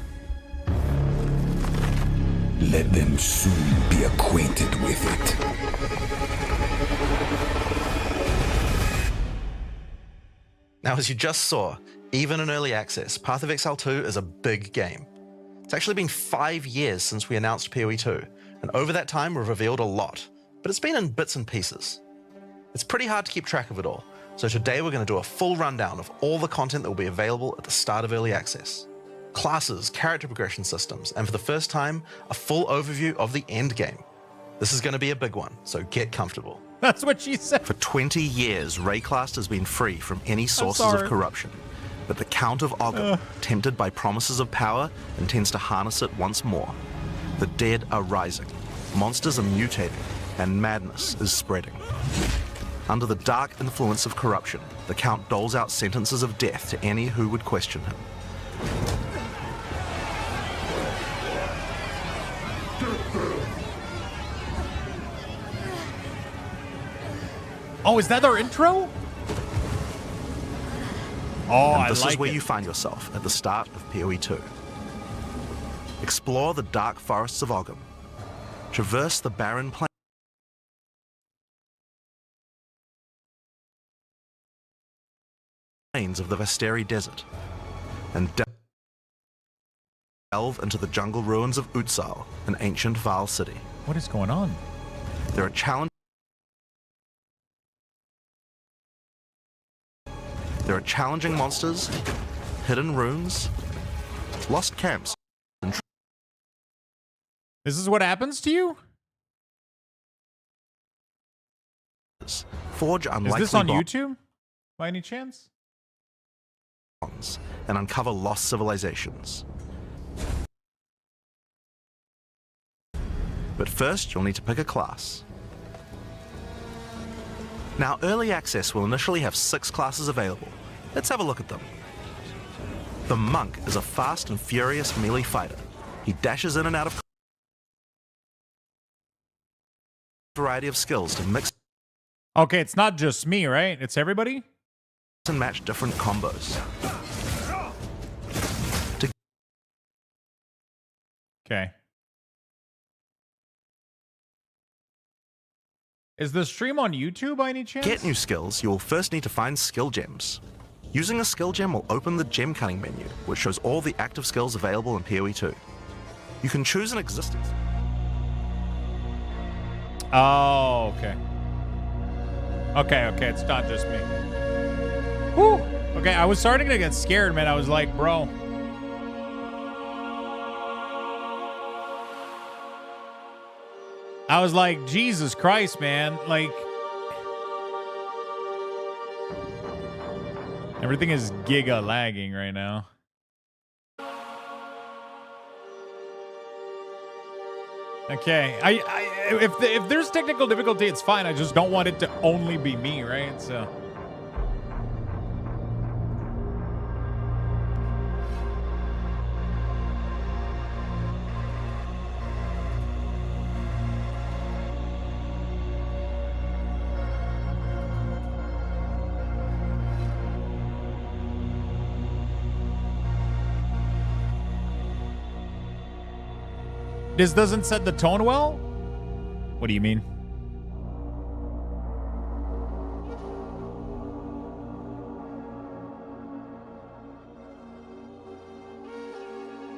let them soon be acquainted with it. Now, as you just saw, even in early access, Path of Exile 2 is a big game. It's actually been 5 years since we announced PoE 2, and over that time we've revealed a lot, but it's been in bits and pieces. It's pretty hard to keep track of it all, so today we're going to do a full rundown of all the content that will be available at the start of early access. Classes, character progression systems, and for the first time, a full overview of the end game. This is going to be a big one, so get comfortable. That's what she said. For 20 years, Rayclast has been free from any sources of corruption. But the Count of Ogham, tempted by promises of power, intends to harness it once more. The dead are rising, monsters are mutating, and madness is spreading. Under the dark influence of corruption, the Count doles out sentences of death to any who would question him. Oh, is that our intro? Oh, and this I like is where it. you find yourself at the start of PoE 2. Explore the dark forests of Ogham. Traverse the barren plains of the Vasteri Desert. And delve into the jungle ruins of Utsal, an ancient Val city. What is going on? There are challenging monsters, hidden runes, lost camps, and This is what happens to you? forge unlikely Is this on bonds YouTube? By any chance? and uncover lost civilizations. But first, you'll need to pick a class. Now, Early Access will initially have 6 classes available. Let's have a look at them. The Monk is a fast and furious melee fighter. He dashes in and out of a variety of skills to mix Okay, it's not just me, right? It's everybody? and match different combos. Okay. Is the stream on YouTube by any chance? To get new skills, you will first need to find skill gems. Using a skill gem will open the gem cutting menu, which shows all the active skills available in PoE 2. You can choose an existing. Oh, okay. Okay, it's not just me. Whew. Okay, I was starting to get scared, man. I was like, bro. I was like, Jesus Christ, man. Like, everything is giga lagging right now. Okay, if there's technical difficulty, it's fine. I just don't want it to only be me, right? So. This doesn't set the tone well? What do you mean?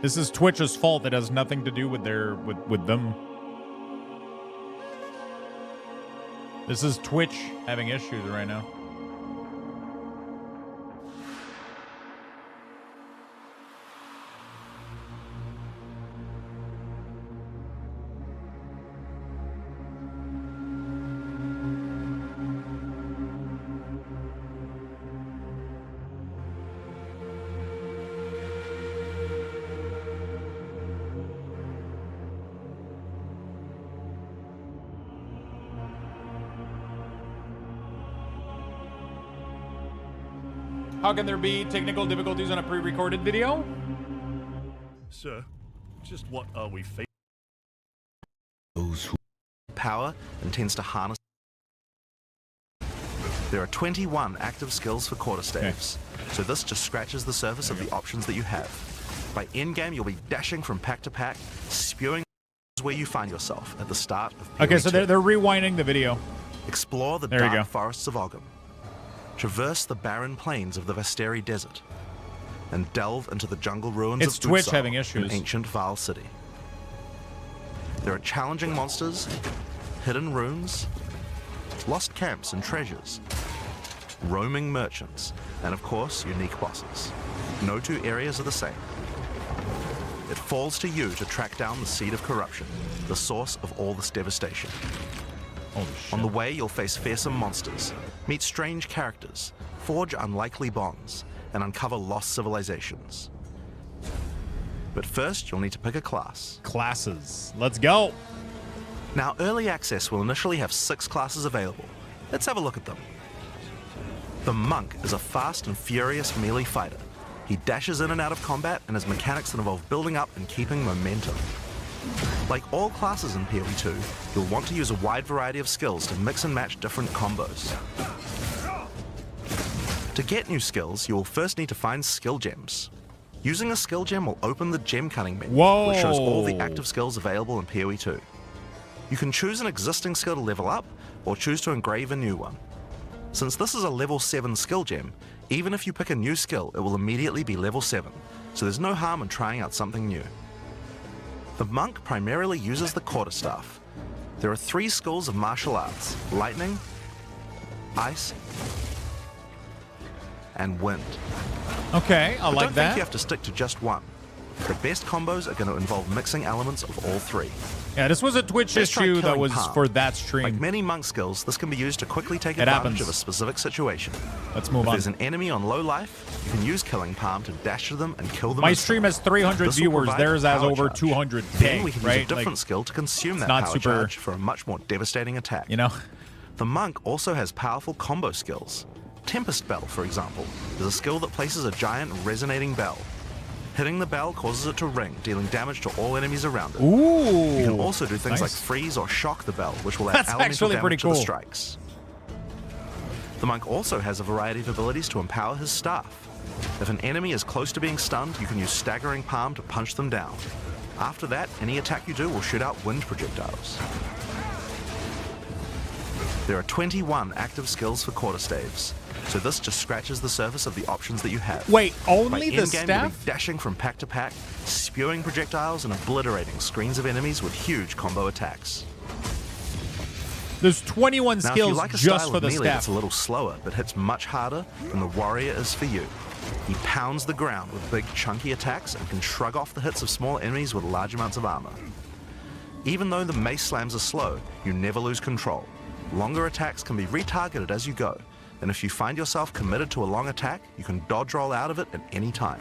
This is Twitch's fault. It has nothing to do with their with them. This is Twitch having issues right now. How can there be technical difficulties on a pre-recorded video? Sir, just what are we facing? Those who power intends to harness. There are 21 active skills for quarterstaves, so this just scratches the surface of the options that you have. By endgame, you'll be dashing from pack to pack, spewing where you find yourself at the start of PoE Okay, so 2. they're rewinding the video. Explore the dark forests of Ogham. Traverse the barren plains of the Vasteri Desert. And delve into the jungle ruins It's of Twitch Utsal, having issues. an ancient Val city. There are challenging monsters, hidden runes, lost camps and treasures, roaming merchants, and of course, unique bosses. No two areas are the same. it falls to you to track down the seed of corruption, the source of all this devastation. Holy shit. On the way, you'll face fearsome monsters, meet strange characters, forge unlikely bonds, and uncover lost civilizations. But first, you'll need to pick a class. Classes. Let's go. Now, Early Access will initially have 6 classes available. Let's have a look at them. The Monk is a fast and furious melee fighter. He dashes in and out of combat and has mechanics that involve building up and keeping momentum. Like all classes in PoE2, you'll want to use a wide variety of skills to mix and match different combos. To get new skills, you will first need to find skill gems. Using a skill gem will open the gem cutting menu, which shows all the active skills available in PoE2. You can choose an existing skill to level up, or choose to engrave a new one. Since this is a level 7 skill gem, even if you pick a new skill, it will immediately be level 7, so there's no harm in trying out something new. The Monk primarily uses the quarterstaff. There are 3 schools of martial arts: lightning, ice, and wind. Okay, I like don't that. think you have to stick to just one. The best combos are going to involve mixing elements of all 3. Yeah, this was a Twitch Let's try issue that killing was Palm. for that stream. Like many Monk skills, this can be used to quickly take It advantage happens. of a specific situation. Let's move If on. there's an enemy on low life, you can use Killing Palm to dash to them and kill them. My instantly. stream has 300 This will viewers. provide Theirs has power over charge. 200K, Then we can right? use a different Like, skill to consume that not power super- charge for a much more devastating attack. you know? The Monk also has powerful combo skills. Tempest Bell, for example, is a skill that places a giant resonating bell. Hitting the bell causes it to ring, dealing damage to all enemies around it. Ooh. You can also do things like nice. freeze or shock the bell, which will add That's elemental actually pretty damage to the cool. strikes. The Monk also has a variety of abilities to empower his staff. If an enemy is close to being stunned, you can use Staggering Palm to punch them down. After that, any attack you do will shoot out wind projectiles. There are 21 active skills for quarterstaves, so this just scratches the surface of the options that you have. Wait, By only the endgame, you'll staff? be dashing from pack to pack, spewing projectiles and obliterating screens of enemies with huge combo attacks. There's 21 Now, if you skills like a just style for of the melee that's staff. a little slower but hits much harder, then the warrior is for you. He pounds the ground with big chunky attacks and can shrug off the hits of small enemies with large amounts of armor. Even though the mace slams are slow, you never lose control. Longer attacks can be retargeted as you go, and if you find yourself committed to a long attack, you can dodge roll out of it at any time.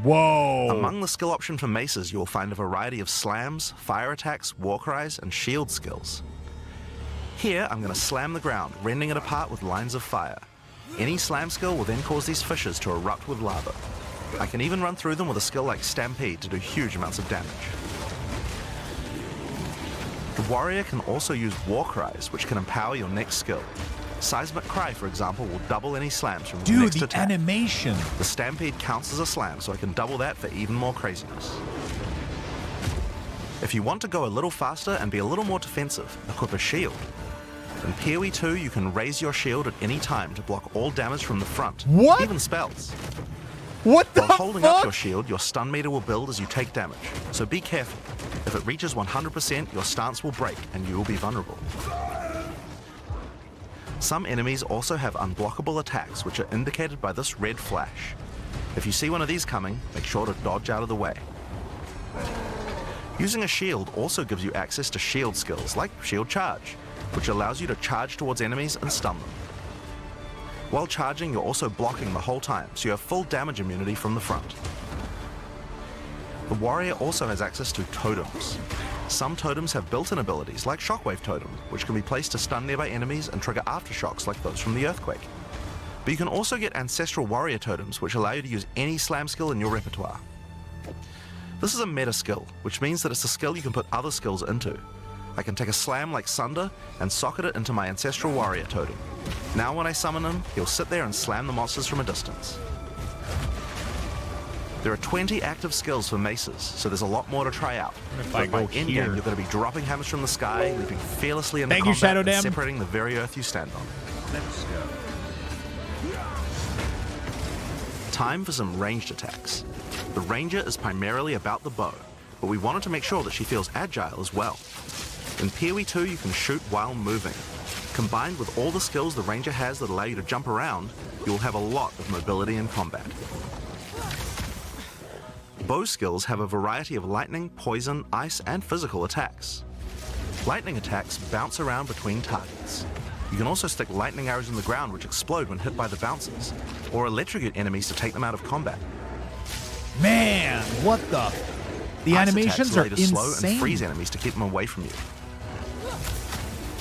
Whoa. Among the skill option for maces, you will find a variety of slams, fire attacks, war cries, and shield skills. Here, I'm going to slam the ground, rending it apart with lines of fire. Any slam skill will then cause these fissures to erupt with lava. I can even run through them with a skill like Stampede to do huge amounts of damage. The warrior can also use war cries, which can empower your next skill. Seismic Cry, for example, will double any slams from your Dude, next the attack. animation. The Stampede counts as a slam, so I can double that for even more craziness. If you want to go a little faster and be a little more defensive, equip a shield. In PoE 2, you can raise your shield at any time to block all damage from the front, What? even spells. What the While holding up fuck? your shield, your stun meter will build as you take damage, so be careful. If it reaches 100%, your stance will break and you will be vulnerable. Some enemies also have unblockable attacks, which are indicated by this red flash. If you see one of these coming, make sure to dodge out of the way. Using a shield also gives you access to shield skills, like Shield Charge, which allows you to charge towards enemies and stun them. While charging, you're also blocking the whole time, so you have full damage immunity from the front. The warrior also has access to totems. Some totems have built-in abilities, like Shockwave Totem, which can be placed to stun nearby enemies and trigger aftershocks like those from the earthquake. But you can also get Ancestral Warrior Totems, which allow you to use any slam skill in your repertoire. This is a meta skill, which means that it's a skill you can put other skills into. I can take a slam like Sunder and socket it into my Ancestral Warrior Totem. Now when I summon him, he'll sit there and slam the monsters from a distance. There are 20 active skills for maces, so there's a lot more to try out. If I But go while in-game, here. you're going to be dropping hammers from the sky, leaping fearlessly into Thank you, combat, Shadow and Dam. separating the very earth you stand on. Let's go. Time for some ranged attacks. The ranger is primarily about the bow, but we wanted to make sure that she feels agile as well. In PoE 2, you can shoot while moving. Combined with all the skills the ranger has that allow you to jump around, you will have a lot of mobility in combat. Bow skills have a variety of lightning, poison, ice, and physical attacks. Lightning attacks bounce around between targets. You can also stick lightning arrows in the ground which explode when hit by the bouncers, or electrocute enemies to take them out of combat. Man, what the? The Ice animations attacks are allow you to slow insane. and freeze enemies to keep them away from you.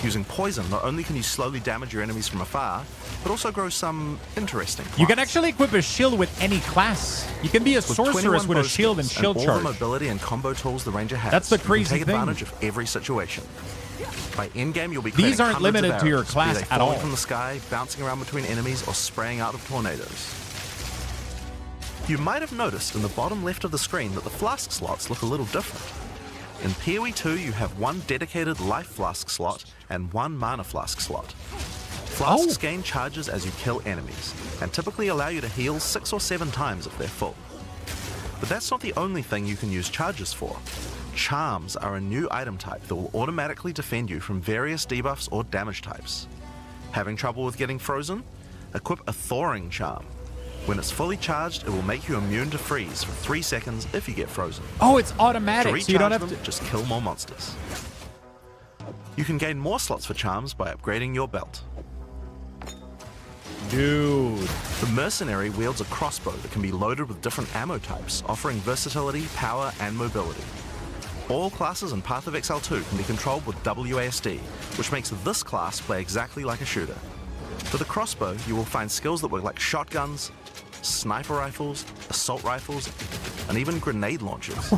Using poison, not only can you slowly damage your enemies from afar, but also grow some interesting You can plants. actually equip a shield with any class. You can be a With sorceress 21 with a bow shield and skills shield all charge. the mobility and combo tools the ranger has. That's the you can crazy take thing. advantage of every situation. By endgame, you'll be These creating aren't hundreds of limited to your arrows, class be they at falling all. from the sky, bouncing around between enemies, or spraying out of tornadoes. You might have noticed in the bottom left of the screen that the flask slots look a little different. In PoE 2, you have one dedicated life flask slot and one mana flask slot. Flasks gain charges as you kill enemies, and typically allow you to heal 6 or 7 times if they're full. But that's not the only thing you can use charges for. Charms are a new item type that will automatically defend you from various debuffs or damage types. Having trouble with getting frozen? Equip a thawing charm. When it's fully charged, it will make you immune to freeze for 3 seconds if you get frozen. Oh, it's To automatic, recharge so you don't have them, to. just kill more monsters. You can gain more slots for charms by upgrading your belt. Dude. The mercenary wields a crossbow that can be loaded with different ammo types, offering versatility, power, and mobility. All classes in Path of Exile 2 can be controlled with WASD, which makes this class play exactly like a shooter. For the crossbow, you will find skills that work like shotguns, sniper rifles, assault rifles, and even grenade launchers.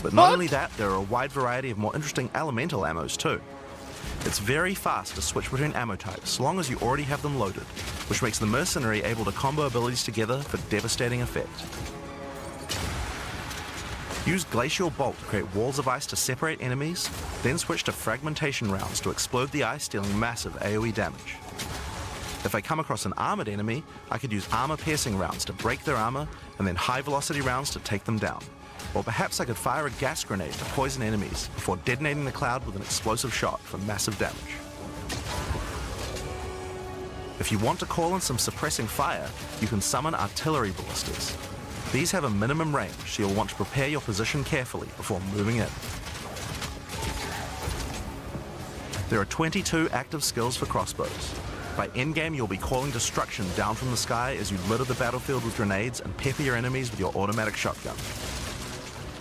But not only that, there are a wide variety of more interesting elemental ammos too. It's very fast to switch between ammo types, so long as you already have them loaded, which makes the mercenary able to combo abilities together for devastating effect. Use Glacial Bolt to create walls of ice to separate enemies, then switch to fragmentation rounds to explode the ice, dealing massive AoE damage. If I come across an armored enemy, I could use armor-piercing rounds to break their armor, and then high-velocity rounds to take them down. Or perhaps I could fire a gas grenade to poison enemies before detonating the cloud with an explosive shot for massive damage. If you want to call in some suppressing fire, you can summon artillery ballistas. These have a minimum range, so you'll want to prepare your position carefully before moving in. There are 22 active skills for crossbows. By endgame, you'll be calling destruction down from the sky as you litter the battlefield with grenades and pepper your enemies with your automatic shotgun.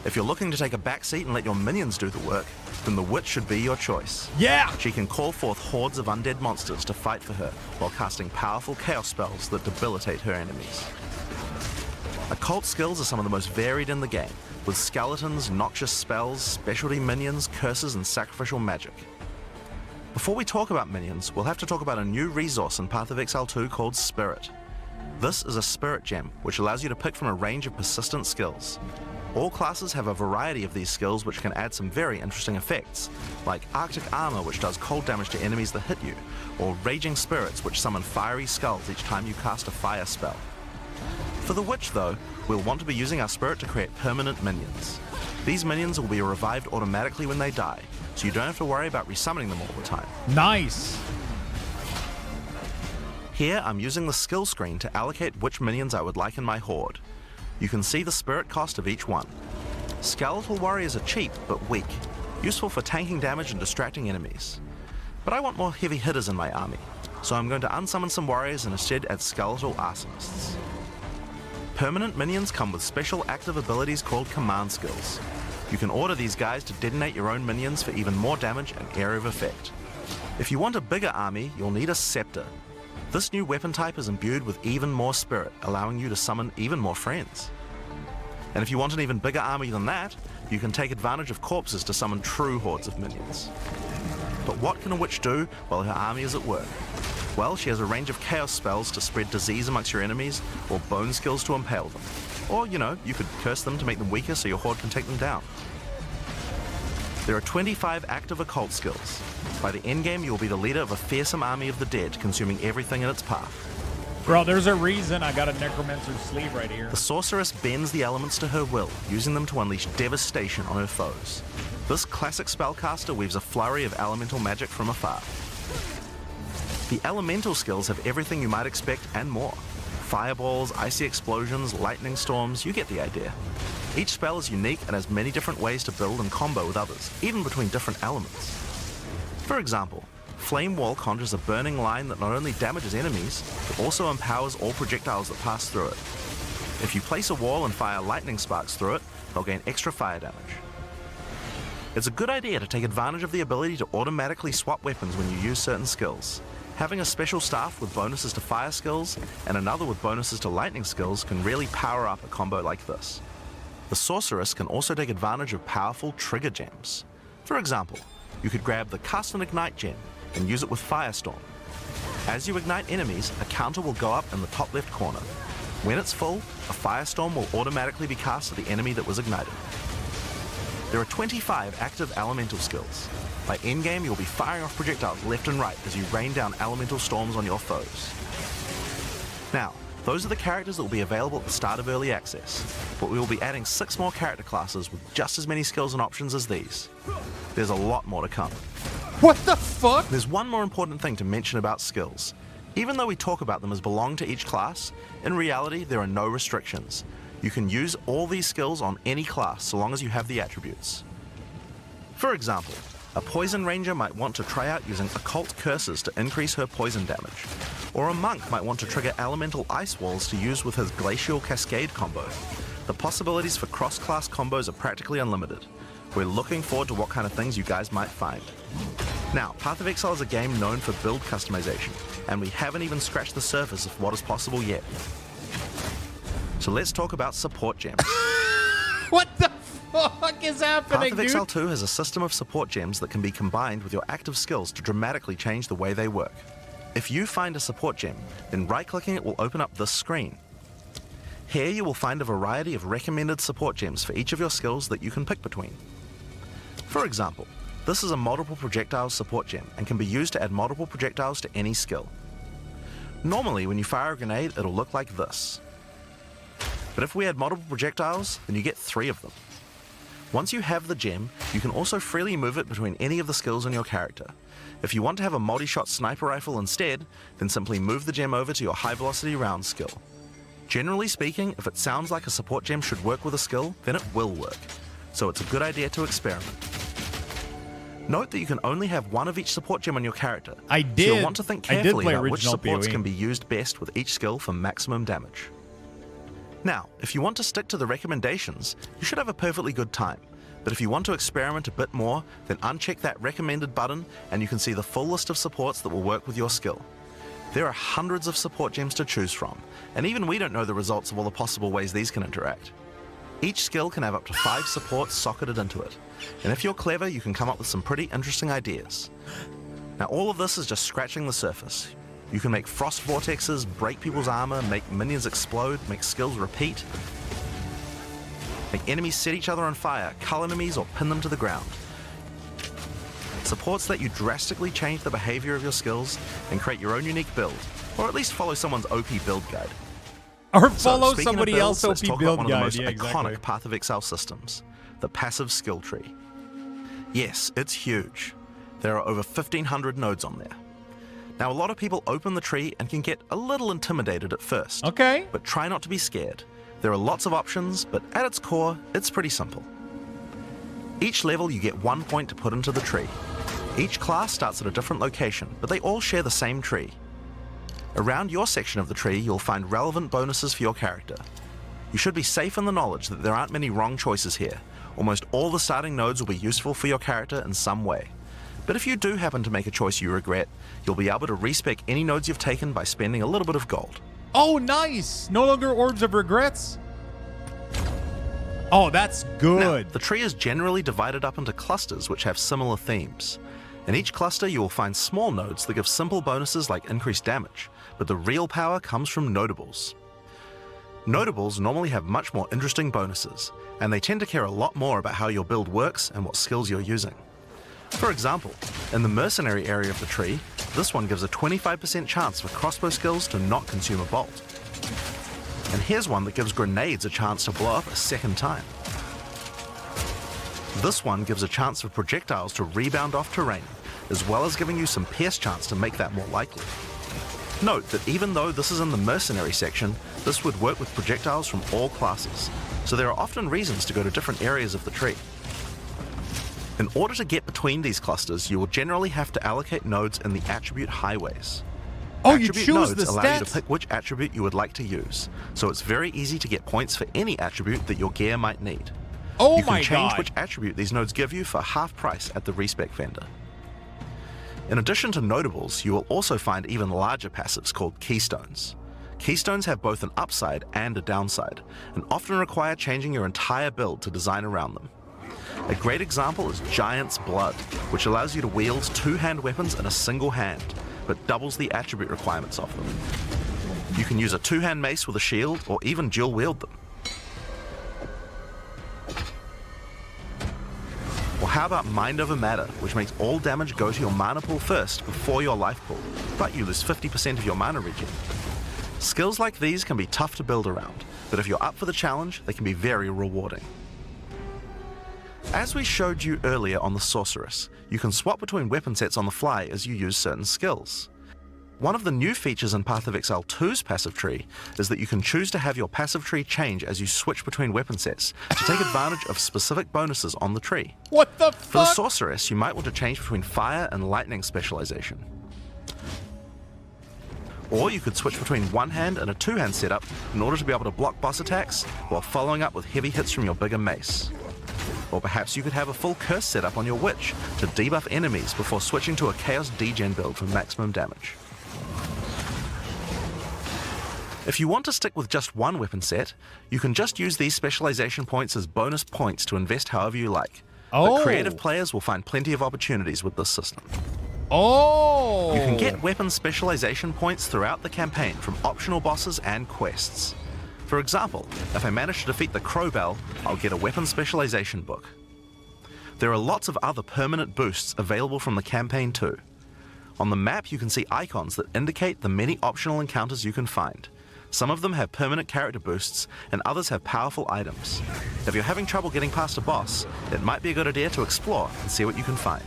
If you're looking to take a back seat and let your minions do the work, then the witch should be your choice. Yeah! She can call forth hordes of undead monsters to fight for her while casting powerful chaos spells that debilitate her enemies. Occult skills are some of the most varied in the game, with skeletons, noxious spells, specialty minions, curses, and sacrificial magic. Before we talk about minions, we'll have to talk about a new resource in Path of Exile 2 called Spirit. This is a spirit gem, which allows you to pick from a range of persistent skills. All classes have a variety of these skills which can add some very interesting effects, like Arctic Armor, which does cold damage to enemies that hit you, or Raging Spirits, which summon fiery skulls each time you cast a fire spell. For the Witch, though, we'll want to be using our spirit to create permanent minions. These minions will be revived automatically when they die, so you don't have to worry about resummoning them all the time. Nice. Here, I'm using the skill screen to allocate which minions I would like in my horde. You can see the spirit cost of each one. Skeletal warriors are cheap, but weak, useful for tanking damage and distracting enemies. But I want more heavy hitters in my army, so I'm going to unsummon some warriors and instead add skeletal arsonists. Permanent minions come with special active abilities called command skills. You can order these guys to detonate your own minions for even more damage and area of effect. If you want a bigger army, you'll need a scepter. This new weapon type is imbued with even more spirit, allowing you to summon even more friends. And if you want an even bigger army than that, you can take advantage of corpses to summon true hordes of minions. But what can a witch do while her army is at work? Well, she has a range of chaos spells to spread disease amongst your enemies, or bone skills to impale them. Or, you know, you could curse them to make them weaker so your horde can take them down. There are 25 active occult skills. By the endgame, you'll be the leader of a fearsome army of the dead, consuming everything in its path. Bro, there's a reason I got a necromancer's sleeve right here. The sorceress bends the elements to her will, using them to unleash devastation on her foes. This classic spellcaster weaves a flurry of elemental magic from afar. The elemental skills have everything you might expect and more. Fireballs, icy explosions, lightning storms, you get the idea. Each spell is unique and has many different ways to build and combo with others, even between different elements. For example, Flame Wall conjures a burning line that not only damages enemies, but also empowers all projectiles that pass through it. If you place a wall and fire lightning sparks through it, they'll gain extra fire damage. It's a good idea to take advantage of the ability to automatically swap weapons when you use certain skills. Having a special staff with bonuses to fire skills and another with bonuses to lightning skills can really power up a combo like this. The Sorceress can also take advantage of powerful trigger gems. For example, you could grab the Cast and Ignite gem and use it with Firestorm. As you ignite enemies, a counter will go up in the top left corner. When it's full, a Firestorm will automatically be cast at the enemy that was ignited. There are 25 active elemental skills. By endgame, you'll be firing off projectiles left and right as you rain down elemental storms on your foes. Now, those are the characters that will be available at the start of early access, but we will be adding 6 more character classes with just as many skills and options as these. There's a lot more to come. What the fuck? There's one more important thing to mention about skills. Even though we talk about them as belong to each class, in reality there are no restrictions. You can use all these skills on any class so long as you have the attributes. For example, a Poison Ranger might want to try out using Occult Curses to increase her poison damage, or a Monk might want to trigger Elemental Ice Walls to use with his Glacial Cascade combo. The possibilities for cross-class combos are practically unlimited. We're looking forward to what kind of things you guys might find. Now, Path of Exile is a game known for build customization, and we haven't even scratched the surface of what is possible yet. So let's talk about support gems. What the fuck is happening, Path of dude? Exile 2 has a system of support gems that can be combined with your active skills to dramatically change the way they work. If you find a support gem, then right-clicking it will open up this screen. Here you will find a variety of recommended support gems for each of your skills that you can pick between. For example, this is a multiple projectiles support gem and can be used to add multiple projectiles to any skill. Normally when you fire a grenade it'll look like this. But if we add multiple projectiles, then you get 3 of them. Once you have the gem, you can also freely move it between any of the skills on your character. If you want to have a multi-shot sniper rifle instead, then simply move the gem over to your high velocity round skill. Generally speaking, if it sounds like a support gem should work with a skill, then it will work. So it's a good idea to experiment. Note that you can only have one of each support gem on your character. So you'll want to think carefully about which supports can be used best with each skill for maximum damage. Now, if you want to stick to the recommendations, you should have a perfectly good time. But if you want to experiment a bit more, then uncheck that recommended button and you can see the full list of supports that will work with your skill. There are hundreds of support gems to choose from, and even we don't know the results of all the possible ways these can interact. Each skill can have up to 5 supports socketed into it, and if you're clever, you can come up with some pretty interesting ideas. Now all of this is just scratching the surface. You can make frost vortexes, break people's armor, make minions explode, make skills repeat, make enemies set each other on fire, cull enemies, or pin them to the ground. Supports let you drastically change the behavior of your skills and create your own unique build, or at least follow someone's OP build guide. Or follow speaking of somebody builds, else's let's OP talk build about one of the guide. most iconic Path of Exile systems, the passive skill tree. Yes, it's huge. There are over 1,500 nodes on there. Now, a lot of people open the tree and can get a little intimidated at first. Okay. But try not to be scared. There are lots of options, but at its core, it's pretty simple. Each level you get 1 point to put into the tree. Each class starts at a different location, but they all share the same tree. Around your section of the tree, you'll find relevant bonuses for your character. You should be safe in the knowledge that there aren't many wrong choices here. Almost all the starting nodes will be useful for your character in some way. But if you do happen to make a choice you regret, you'll be able to respec any nodes you've taken by spending a little bit of gold. Oh, nice! No longer Orbs of Regrets? Oh, that's good. Now, the tree is generally divided up into clusters which have similar themes. In each cluster you will find small nodes that give simple bonuses like increased damage, but the real power comes from notables. Notables normally have much more interesting bonuses, and they tend to care a lot more about how your build works and what skills you're using. For example, in the mercenary area of the tree, this one gives a 25% chance for crossbow skills to not consume a bolt. And here's one that gives grenades a chance to blow up a second time. This one gives a chance for projectiles to rebound off terrain, as well as giving you some pierce chance to make that more likely. Note that even though this is in the mercenary section, this would work with projectiles from all classes, so there are often reasons to go to different areas of the tree. In order to get between these clusters, you will generally have to allocate nodes in the attribute highways. Oh, you Attribute choose nodes the allow you to stats? pick which attribute you would like to use, so it's very easy to get points for any attribute that your gear might need. Oh you can my change God. which attribute these nodes give you for half price at the respec vendor. In addition to notables, you will also find even larger passives called keystones. Keystones have both an upside and a downside, and often require changing your entire build to design around them. A great example is Giant's Blood, which allows you to wield two-hand weapons in a single hand, but doubles the attribute requirements of them. You can use a two-hand mace with a shield, or even dual wield them. Or how about Mind Over Matter, which makes all damage go to your mana pool first before your life pool, but you lose 50% of your mana regen. Skills like these can be tough to build around, but if you're up for the challenge, they can be very rewarding. As we showed you earlier on the Sorceress, you can swap between weapon sets on the fly as you use certain skills. One of the new features in Path of Exile 2's passive tree is that you can choose to have your passive tree change as you switch between weapon sets to take advantage of specific bonuses on the tree. What the For the fuck? Sorceress, you might want to change between fire and lightning specialization. Or you could switch between one hand and a two-hand setup in order to be able to block boss attacks while following up with heavy hits from your bigger mace. Or perhaps you could have a full curse setup on your witch to debuff enemies before switching to a chaos degen build for maximum damage. If you want to stick with just one weapon set, you can just use these specialization points as bonus points to invest however you like. Oh. But creative players will find plenty of opportunities with this system. Oh! You can get weapon specialization points throughout the campaign from optional bosses and quests. For example, if I manage to defeat the Crowbell, I'll get a weapon specialization book. There are lots of other permanent boosts available from the campaign too. On the map you can see icons that indicate the many optional encounters you can find. Some of them have permanent character boosts, and others have powerful items. If you're having trouble getting past a boss, it might be a good idea to explore and see what you can find.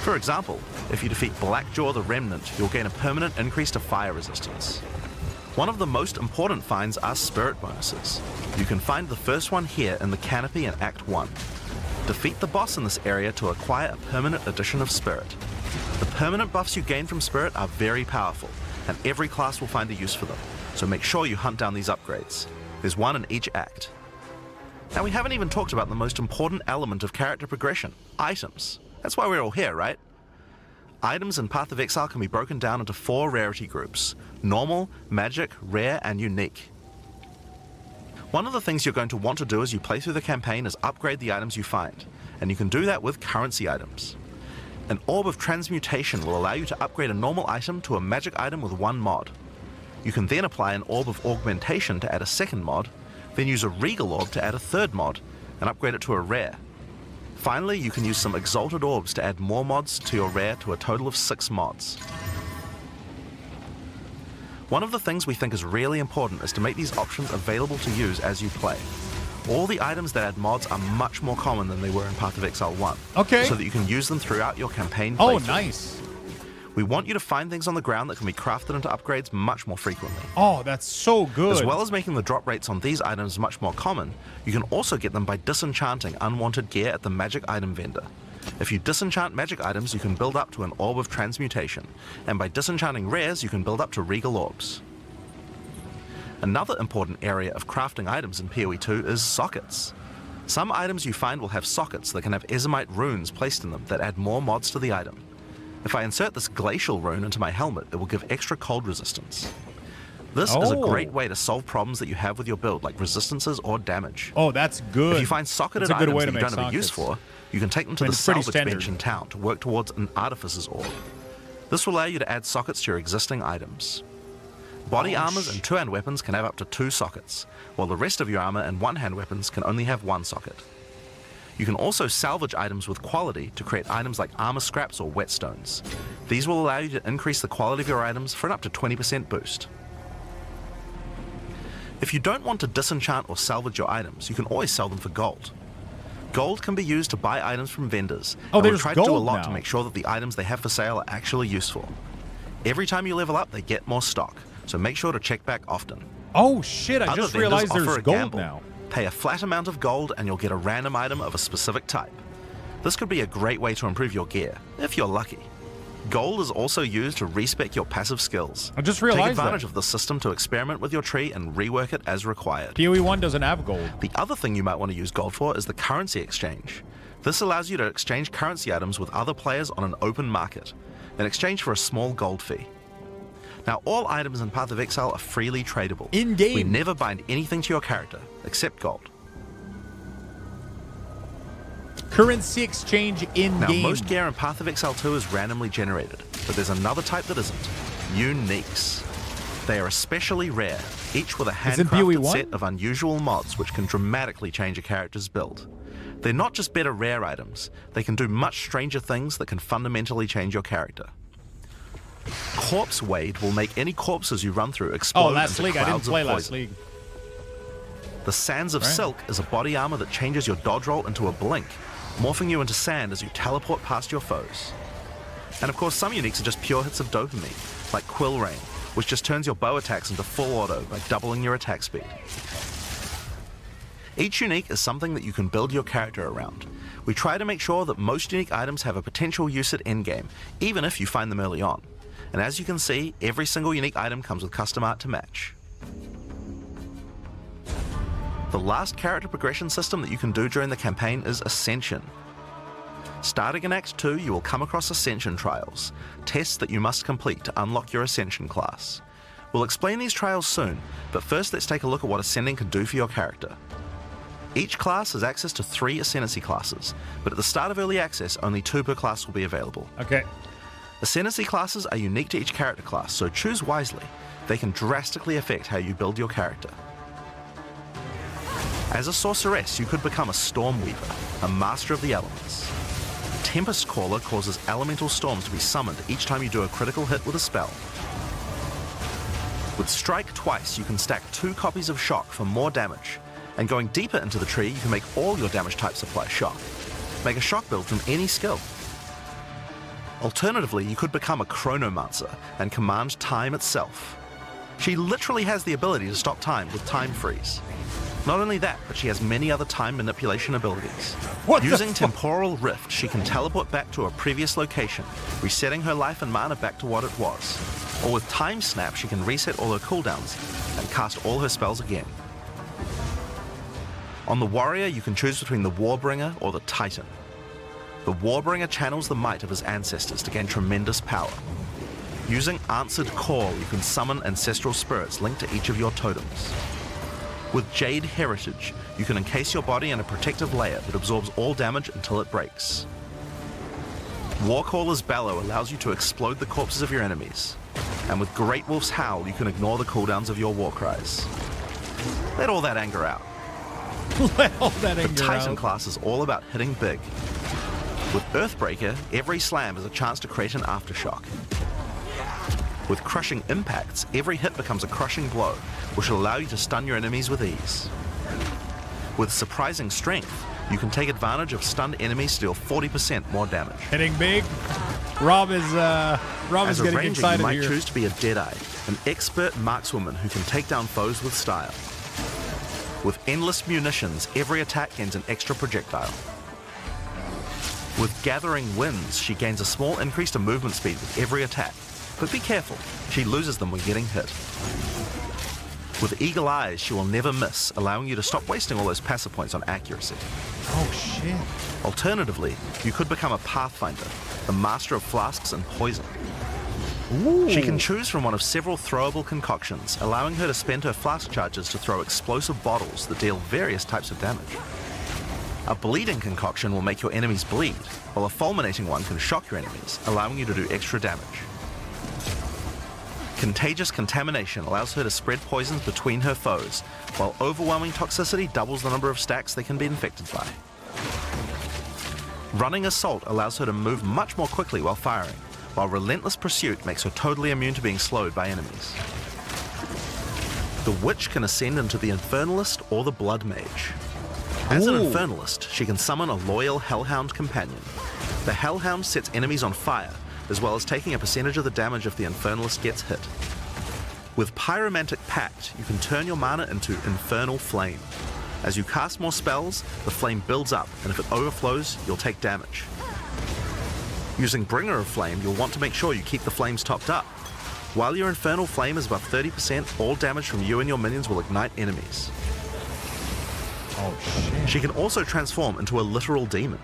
For example, if you defeat Blackjaw the Remnant, you'll gain a permanent increase to fire resistance. One of the most important finds are spirit bonuses. You can find the first one here in the canopy in Act 1. Defeat the boss in this area to acquire a permanent addition of spirit. The permanent buffs you gain from spirit are very powerful, and every class will find a use for them, so make sure you hunt down these upgrades. There's one in each act. Now we haven't even talked about the most important element of character progression, items. That's why we're all here, right? Items in Path of Exile can be broken down into 4 rarity groups: normal, magic, rare, and unique. One of the things you're going to want to do as you play through the campaign is upgrade the items you find, and you can do that with currency items. An Orb of Transmutation will allow you to upgrade a normal item to a magic item with 1 mod. You can then apply an Orb of Augmentation to add a second mod, then use a Regal Orb to add a third mod, and upgrade it to a rare. Finally, you can use some Exalted Orbs to add more mods to your rare to a total of 6 mods. One of the things we think is really important is to make these options available to use as you play. All the items that add mods are much more common than they were in Path of Exile 1, Okay. so that you can use them throughout your campaign Oh, playthrough. nice. We want you to find things on the ground that can be crafted into upgrades much more frequently. Oh, that's so good. As well as making the drop rates on these items much more common, you can also get them by disenchanting unwanted gear at the magic item vendor. If you disenchant magic items, you can build up to an Orb of Transmutation, and by disenchanting rares, you can build up to Regal Orbs. Another important area of crafting items in PoE 2 is sockets. Some items you find will have sockets that can have Ezomite runes placed in them that add more mods to the item. If I insert this glacial rune into my helmet, it will give extra cold resistance. This is a great way to solve problems that you have with your build, like resistances or damage. Oh, that's good. If you find socketed That's a good items way that to you make don't have a use sockets. for, you can take them to I mean, the it's pretty salvage standard. bench in town to work towards an Artificer's Orb. This will allow you to add sockets to your existing items. Body armors and two-hand weapons can have up to 2 sockets, while the rest of your armor and one-hand weapons can only have 1 socket. You can also salvage items with quality to create items like armor scraps or whetstones. These will allow you to increase the quality of your items for an up to 20% boost. If you don't want to disenchant or salvage your items, you can always sell them for gold. Gold can be used to buy items from vendors, Oh, and we there's try to do a gold lot now. to make sure that the items they have for sale are actually useful. Every time you level up, they get more stock, so make sure to check back often. Oh shit, I Other just vendors realized offer there's a gold gamble. now. Pay a flat amount of gold and you'll get a random item of a specific type. This could be a great way to improve your gear, if you're lucky. Gold is also used to respec your passive skills. I just realized Take advantage that. of the system to experiment with your tree and rework it as required. PoE 1 doesn't have gold. The other thing you might want to use gold for is the currency exchange. This allows you to exchange currency items with other players on an open market, in exchange for a small gold fee. Now, all items in Path of Exile are freely tradable. In-game. We never bind anything to your character, except gold. Currency exchange in-game. Now, most gear in Path of Exile 2 is randomly generated, but there's another type that isn't. Uniques. They are especially rare, each with a Isn't PoE handcrafted 1? set of unusual mods which can dramatically change a character's build. They're not just better rare items, they can do much stranger things that can fundamentally change your character. Corpse Wade will make any corpses you run through explode Oh, last into league. I didn't clouds of play last poison. league. The Sands of Right. Silk is a body armor that changes your dodge roll into a blink, morphing you into sand as you teleport past your foes. And of course, some uniques are just pure hits of dopamine, like Quill Rain, which just turns your bow attacks into full auto by doubling your attack speed. Each unique is something that you can build your character around. We try to make sure that most unique items have a potential use at endgame, even if you find them early on. And as you can see, every single unique item comes with custom art to match. The last character progression system that you can do during the campaign is Ascension. Starting in Act 2, you will come across Ascension trials, tests that you must complete to unlock your Ascension class. We'll explain these trials soon, but first let's take a look at what Ascending can do for your character. Each class has access to 3 Ascendancy classes, but at the start of Early Access, only 2 per class will be available. Okay. Ascendancy classes are unique to each character class, so choose wisely. They can drastically affect how you build your character. As a sorceress, you could become a Stormweaver, a master of the elements. Tempest Caller causes elemental storms to be summoned each time you do a critical hit with a spell. With Strike Twice, you can stack 2 copies of Shock for more damage, and going deeper into the tree, you can make all your damage types apply Shock. Make a Shock build from any skill. Alternatively, you could become a Chronomancer and command time itself. She literally has the ability to stop time with Time Freeze. Not only that, but she has many other time manipulation abilities. Using Temporal Rift, she can teleport back to a previous location, resetting her life and mana back to what it was. Or with Time Snap, she can reset all her cooldowns and cast all her spells again. On the Warrior, you can choose between the Warbringer or the Titan. The Warbringer channels the might of his ancestors to gain tremendous power. Using Answered Call, you can summon ancestral spirits linked to each of your totems. With Jade Heritage, you can encase your body in a protective layer that absorbs all damage until it breaks. Warcaller's Bellow allows you to explode the corpses of your enemies. And with Great Wolf's Howl, you can ignore the cooldowns of your war cries. Let all that anger out. Let all that The anger Titan out. class is all about hitting big. With Earthbreaker, every slam is a chance to create an aftershock. With Crushing Impacts, every hit becomes a crushing blow, which will allow you to stun your enemies with ease. With Surprising Strength, you can take advantage of stunned enemies to deal 40% more damage. Hitting big. Rob is As a getting ranger, excited you might here. choose to be a Deadeye, an expert markswoman who can take down foes with style. With Endless Munitions, every attack gains an extra projectile. With Gathering Winds, she gains a small increase to movement speed with every attack, but be careful, she loses them when getting hit. With Eagle Eyes, she will never miss, allowing you to stop wasting all those passive points on accuracy. Oh shit. Alternatively, you could become a Pathfinder, the master of flasks and poison. Ooh. She can choose from one of several throwable concoctions, allowing her to spend her flask charges to throw explosive bottles that deal various types of damage. A bleeding concoction will make your enemies bleed, while a fulminating one can shock your enemies, allowing you to do extra damage. Contagious Contamination allows her to spread poisons between her foes, while Overwhelming Toxicity doubles the number of stacks they can be infected by. Running Assault allows her to move much more quickly while firing, while Relentless Pursuit makes her totally immune to being slowed by enemies. The Witch can ascend into the Infernalist or the Blood Mage. As an Ooh. Infernalist, she can summon a loyal Hellhound companion. The Hellhound sets enemies on fire, as well as taking a percentage of the damage if the Infernalist gets hit. With Pyromantic Pact, you can turn your mana into Infernal Flame. As you cast more spells, the flame builds up, and if it overflows, you'll take damage. Using Bringer of Flame, you'll want to make sure you keep the flames topped up. While your Infernal Flame is above 30%, all damage from you and your minions will ignite enemies. Oh shit. She can also transform into a literal demon.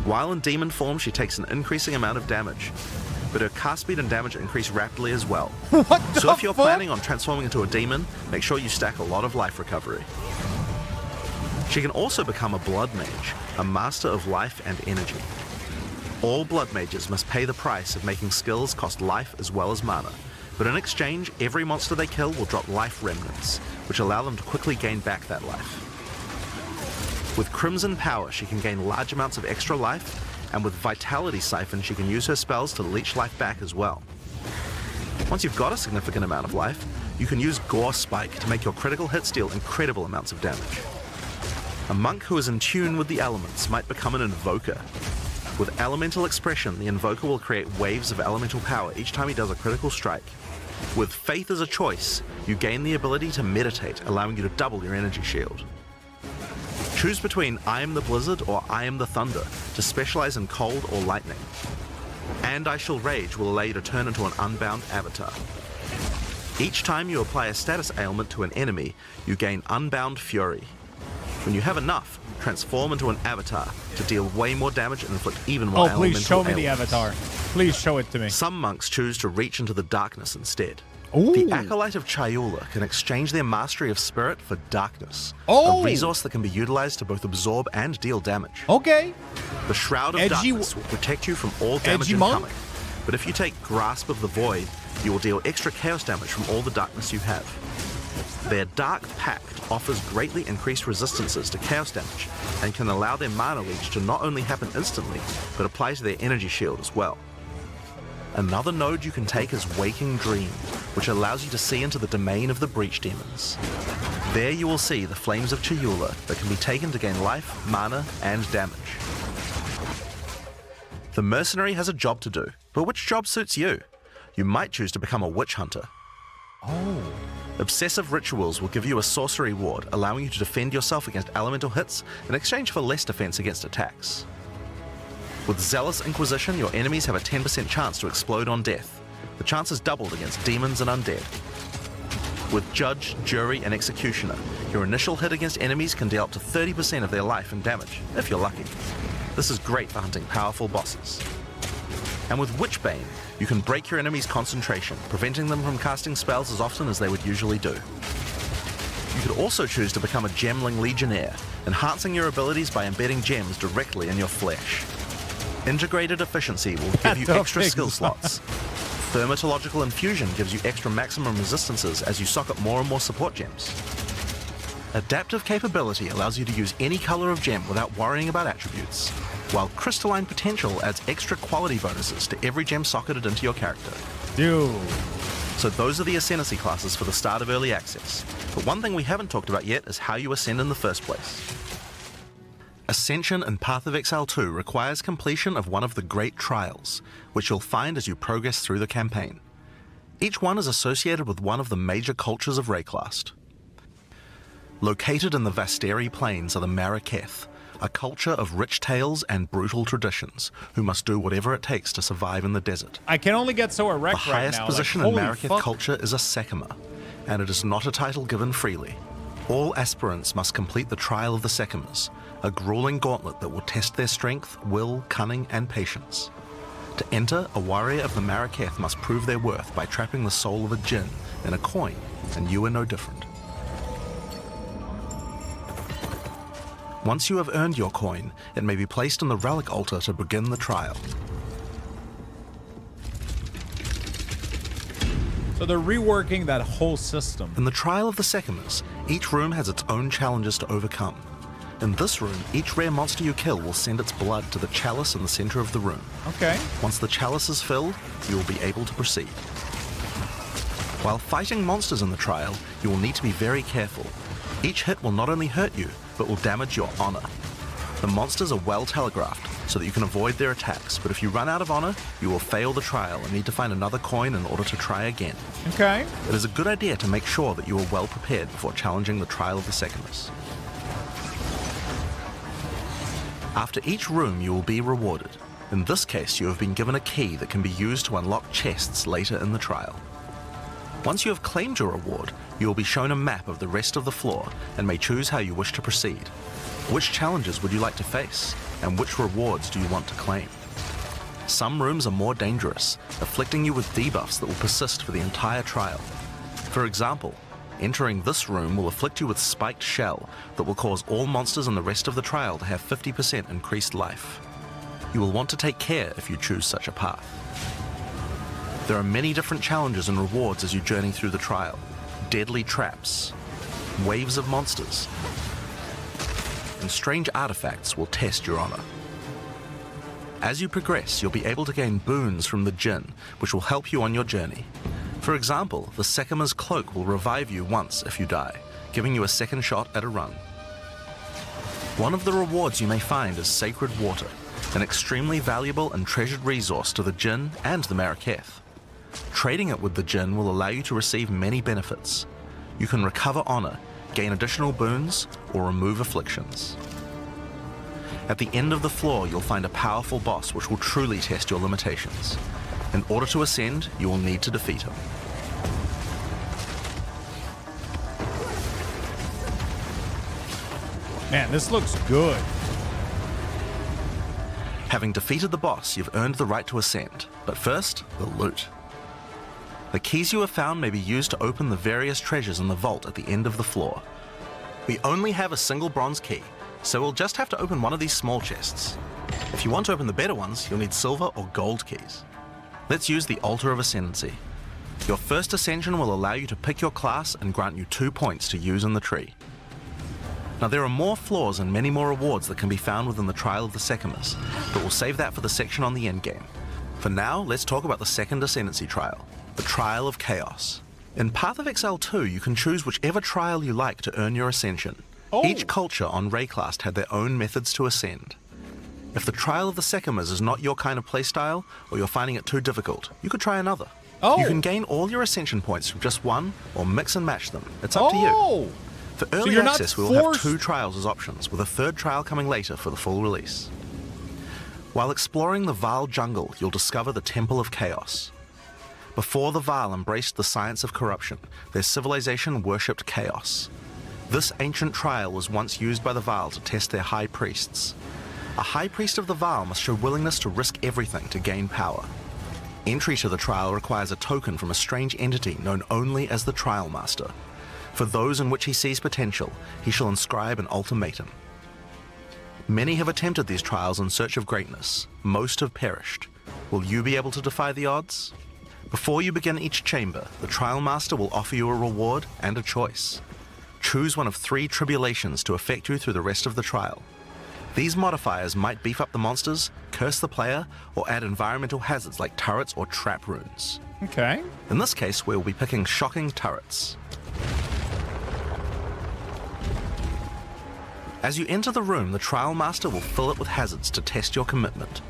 While in demon form, she takes an increasing amount of damage, but her cast speed and damage increase rapidly as well. What the So if you're fuck? planning on transforming into a demon, make sure you stack a lot of life recovery. She can also become a Blood Mage, a master of life and energy. All Blood Mages must pay the price of making skills cost life as well as mana, but in exchange, every monster they kill will drop life remnants, which allow them to quickly gain back that life. With Crimson Power, she can gain large amounts of extra life, and with Vitality Siphon, she can use her spells to leech life back as well. Once you've got a significant amount of life, you can use Gore Spike to make your critical hits deal incredible amounts of damage. A monk who is in tune with the elements might become an Invoker. With Elemental Expression, the Invoker will create waves of elemental power each time he does a critical strike. With Faith as a choice, you gain the ability to meditate, allowing you to double your energy shield. Choose between I am the Blizzard or I am the Thunder to specialize in cold or lightning. And I Shall Rage will allow you to turn into an unbound avatar. Each time you apply a status ailment to an enemy, you gain Unbound Fury. When you have enough, transform into an avatar to deal way more damage and inflict even more elemental please show me ailments. the avatar. Please show it to me. Some monks choose to reach into the darkness instead. Ooh. The Acolyte of Chayula can exchange their mastery of spirit for darkness, Oh. a resource that can be utilized to both absorb and deal damage. Okay. The Shroud of Edgy Darkness will protect you from all damage Edgy monk? incoming, but if you take Grasp of the Void, you will deal extra chaos damage from all the darkness you have. Their Dark Pact offers greatly increased resistances to chaos damage and can allow their mana leech to not only happen instantly, but apply to their energy shield as well. Another node you can take is Waking Dream, which allows you to see into the domain of the Breach Demons. There you will see the Flames of Chayula that can be taken to gain life, mana, and damage. The Mercenary has a job to do, but which job suits you? You might choose to become a Witch Hunter. Oh. Obsessive Rituals will give you a sorcery ward, allowing you to defend yourself against elemental hits in exchange for less defense against attacks. With Zealous Inquisition, your enemies have a 10% chance to explode on death. The chance is doubled against demons and undead. With Judge, Jury, and Executioner, your initial hit against enemies can deal up to 30% of their life and damage, if you're lucky. This is great for hunting powerful bosses. And with Witchbane, you can break your enemy's concentration, preventing them from casting spells as often as they would usually do. You could also choose to become a Gemling Legionnaire, enhancing your abilities by embedding gems directly in your flesh. Integrated Efficiency will give you extra skill slots. Thermatological Infusion gives you extra maximum resistances as you sock up more and more support gems. Adaptive Capability allows you to use any color of gem without worrying about attributes, while Crystalline Potential adds extra quality bonuses to every gem socketed into your character. Dude. So those are the Ascendancy classes for the start of Early Access. But one thing we haven't talked about yet is how you ascend in the first place. Ascension in Path of Exile 2 requires completion of one of the Great Trials, which you'll find as you progress through the campaign. Each one is associated with one of the major cultures of Rayclast. Located in the Vasteri Plains are the Maraketh, a culture of rich tales and brutal traditions, who must do whatever it takes to survive in the desert. I can only get so erect The right highest now. position like, in holy Maraketh fuck. culture is a Sekima, and it is not a title given freely. All aspirants must complete the Trial of the Sekimas, a grueling gauntlet that will test their strength, will, cunning, and patience. To enter, a warrior of the Maraketh must prove their worth by trapping the soul of a djinn in a coin, and you are no different. Once you have earned your coin, it may be placed on the relic altar to begin the trial. So they're reworking that whole system. In the Trial of the Sekimas, each room has its own challenges to overcome. In this room, each rare monster you kill will send its blood to the chalice in the center of the room. Okay. Once the chalice is filled, you will be able to proceed. While fighting monsters in the trial, you will need to be very careful. Each hit will not only hurt you, but will damage your honor. The monsters are well telegraphed, so that you can avoid their attacks, but if you run out of honor, you will fail the trial and need to find another coin in order to try again. Okay. It is a good idea to make sure that you are well prepared before challenging the trial of the Secumus. After each room, you will be rewarded. In this case, you have been given a key that can be used to unlock chests later in the trial. Once you have claimed your reward, you will be shown a map of the rest of the floor and may choose how you wish to proceed. Which challenges would you like to face, and which rewards do you want to claim? Some rooms are more dangerous, afflicting you with debuffs that will persist for the entire trial. For example, entering this room will afflict you with spiked shell that will cause all monsters in the rest of the trial to have 50% increased life. You will want to take care if you choose such a path. There are many different challenges and rewards as you journey through the trial. Deadly traps, waves of monsters, and strange artifacts will test your honor. As you progress, you'll be able to gain boons from the Jinn, which will help you on your journey. For example, the Secuma's cloak will revive you once if you die, giving you a second shot at a run. One of the rewards you may find is Sacred Water, an extremely valuable and treasured resource to the Jinn and the Maraketh. Trading it with the Jinn will allow you to receive many benefits. You can recover honor, gain additional boons, or remove afflictions. At the end of the floor, you'll find a powerful boss which will truly test your limitations. In order to ascend, you will need to defeat him. Man, this looks good. Having defeated the boss, you've earned the right to ascend. But first, the loot. The keys you have found may be used to open the various treasures in the vault at the end of the floor. We only have a single bronze key, so we'll just have to open one of these small chests. If you want to open the better ones, you'll need silver or gold keys. Let's use the Altar of Ascendancy. Your first ascension will allow you to pick your class and grant you 2 points to use in the tree. Now there are more floors and many more rewards that can be found within the Trial of the Secumus, but we'll save that for the section on the endgame. For now, let's talk about the second Ascendancy trial, the Trial of Chaos. In Path of Exile 2, you can choose whichever trial you like to earn your ascension. Each culture on Rayclast had their own methods to ascend. If the Trial of the Secumus is not your kind of playstyle, or you're finding it too difficult, you could try another. You can gain all your ascension points from just one, or mix and match them. It's up to you. For early access, we will have 2 trials as options, with a 3rd trial coming later for the full release. While exploring the Vaal jungle, you'll discover the Temple of Chaos. Before the Vaal embraced the science of corruption, their civilization worshipped chaos. This ancient trial was once used by the Vaal to test their high priests. A high priest of the Vaal must show willingness to risk everything to gain power. Entry to the trial requires a token from a strange entity known only as the Trial Master. For those in which he sees potential, he shall inscribe an ultimatum. Many have attempted these trials in search of greatness. Most have perished. Will you be able to defy the odds? Before you begin each chamber, the Trial Master will offer you a reward and a choice. Choose one of 3 tribulations to affect you through the rest of the trial. These modifiers might beef up the monsters, curse the player, or add environmental hazards like turrets or trap runes. Okay. In this case, we'll be picking shocking turrets. As you enter the room, the Trial Master will fill it with hazards to test your commitment.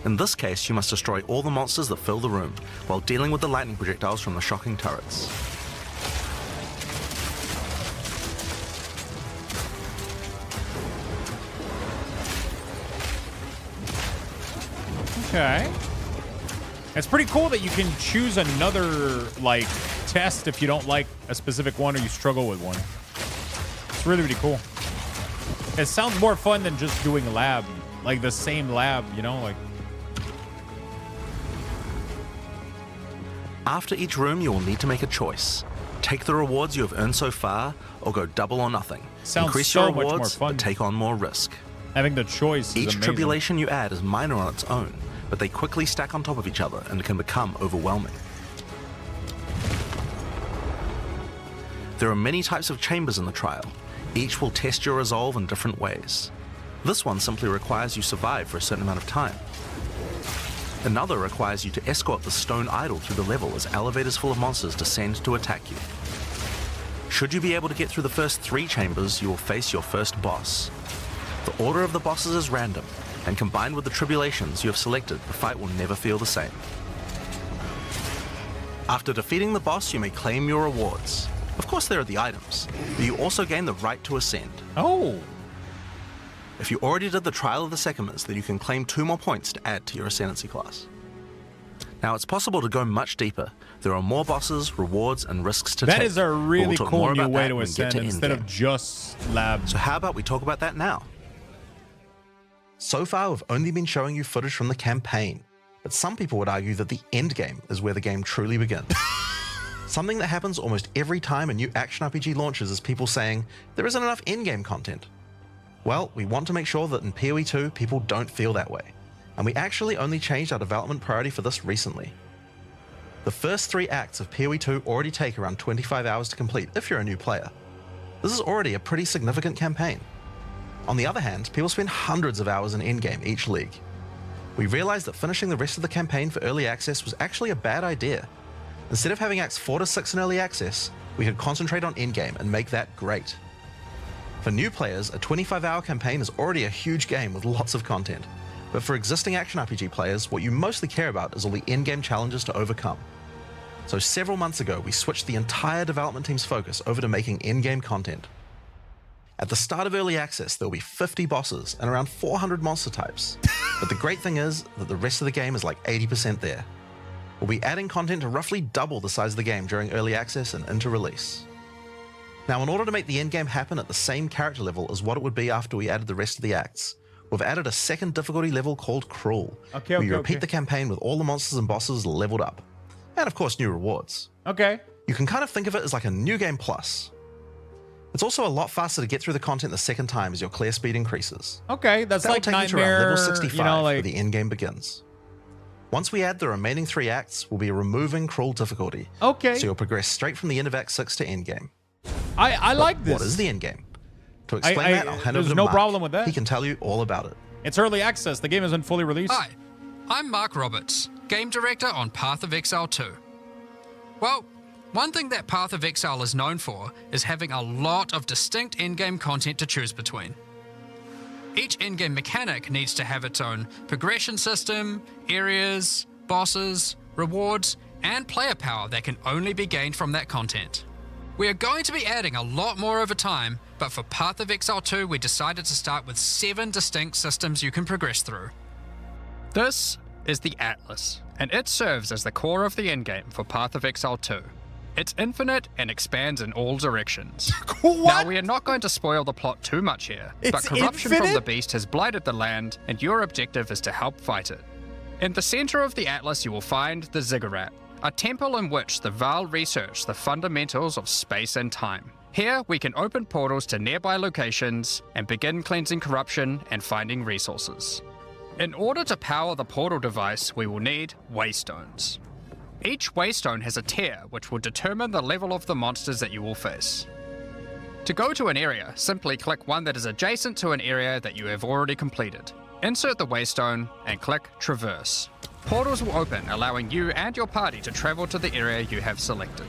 In this case, you must destroy all the monsters that fill the room, while dealing with the lightning projectiles from the shocking turrets. Okay. It's pretty cool that you can choose another, like, test if you don't like a specific one or you struggle with one. It's really, really cool. It sounds more fun than just doing lab, like the same lab, you know, like. After each room, you will need to make a choice. Take the rewards you have earned so far, or go double or nothing. Sounds Increase so your much rewards, more fun. but take on more risk. Having the choice is Each amazing. tribulation you add is minor on its own, but they quickly stack on top of each other and can become overwhelming. There are many types of chambers in the trial. Each will test your resolve in different ways. This one simply requires you survive for a certain amount of time. Another requires you to escort the stone idol through the level as elevators full of monsters descend to attack you. Should you be able to get through the first 3 chambers, you will face your first boss. The order of the bosses is random. and combined with the tribulations you have selected, the fight will never feel the same. After defeating the boss, you may claim your rewards. Of course, there are the items, but you also gain the right to ascend. Oh. If you already did the Trial of the Sycamores, then you can claim 2 more points to add to your Ascendancy class. Now, it's possible to go much deeper. There are more bosses, rewards, and risks to take. That is a really cool new way to when we get ascend to instead of endgame. just lab. So how about we talk about that now? So far, we've only been showing you footage from the campaign, but some people would argue that the endgame is where the game truly begins. Something that happens almost every time a new action RPG launches is people saying, there isn't enough endgame content. Well, we want to make sure that in PoE 2, people don't feel that way, and we actually only changed our development priority for this recently. The first 3 acts of PoE 2 already take around 25 hours to complete if you're a new player. This is already a pretty significant campaign. On the other hand, people spend hundreds of hours in endgame each league. We realized that finishing the rest of the campaign for early access was actually a bad idea. Instead of having acts 4 to 6 in early access, we could concentrate on endgame and make that great. For new players, a 25-hour campaign is already a huge game with lots of content. But for existing action RPG players, what you mostly care about is all the endgame challenges to overcome. So several months ago, we switched the entire development team's focus over to making endgame content. At the start of early access, there will be 50 bosses and around 400 monster types. But the great thing is that the rest of the game is like 80% there. We'll be adding content to roughly double the size of the game during early access and into release. Now, in order to make the endgame happen at the same character level as what it would be after we added the rest of the acts, we've added a second difficulty level called Cruel, where you repeat the campaign with all the monsters and bosses leveled up. And of course, new rewards. Okay. You can kind of think of it as like a new game plus. It's also a lot faster to get through the content the second time as your clear speed increases. Okay, that's That'll like take you to around Nightmare, level 65 you know, like... where the endgame begins. Once we add the remaining 3 acts, we'll be removing Cruel difficulty. Okay. So you'll progress straight from the end of Act 6 to endgame. I like this. What is the endgame? To explain that, I'll hand over to no Mark. problem with that. He can tell you all about it. It's early access. The game isn't fully released. Hi, I'm Mark Roberts, Game Director on Path of Exile 2. Well, one thing that Path of Exile is known for is having a lot of distinct endgame content to choose between. Each endgame mechanic needs to have its own progression system, areas, bosses, rewards, and player power that can only be gained from that content. We are going to be adding a lot more over time, but for Path of Exile 2 we decided to start with 7 distinct systems you can progress through. This is the Atlas, and it serves as the core of the endgame for Path of Exile 2. It's infinite and expands in all directions. Now, we are not going to spoil the plot too much here, but corruption from the beast has blighted the land, and your objective is to help fight it. In the center of the Atlas you will find the Ziggurat, a temple in which the Val research the fundamentals of space and time. Here, we can open portals to nearby locations and begin cleansing corruption and finding resources. In order to power the portal device, we will need waystones. Each waystone has a tier which will determine the level of the monsters that you will face. To go to an area, simply click one that is adjacent to an area that you have already completed. Insert the waystone and click Traverse. Portals will open, allowing you and your party to travel to the area you have selected.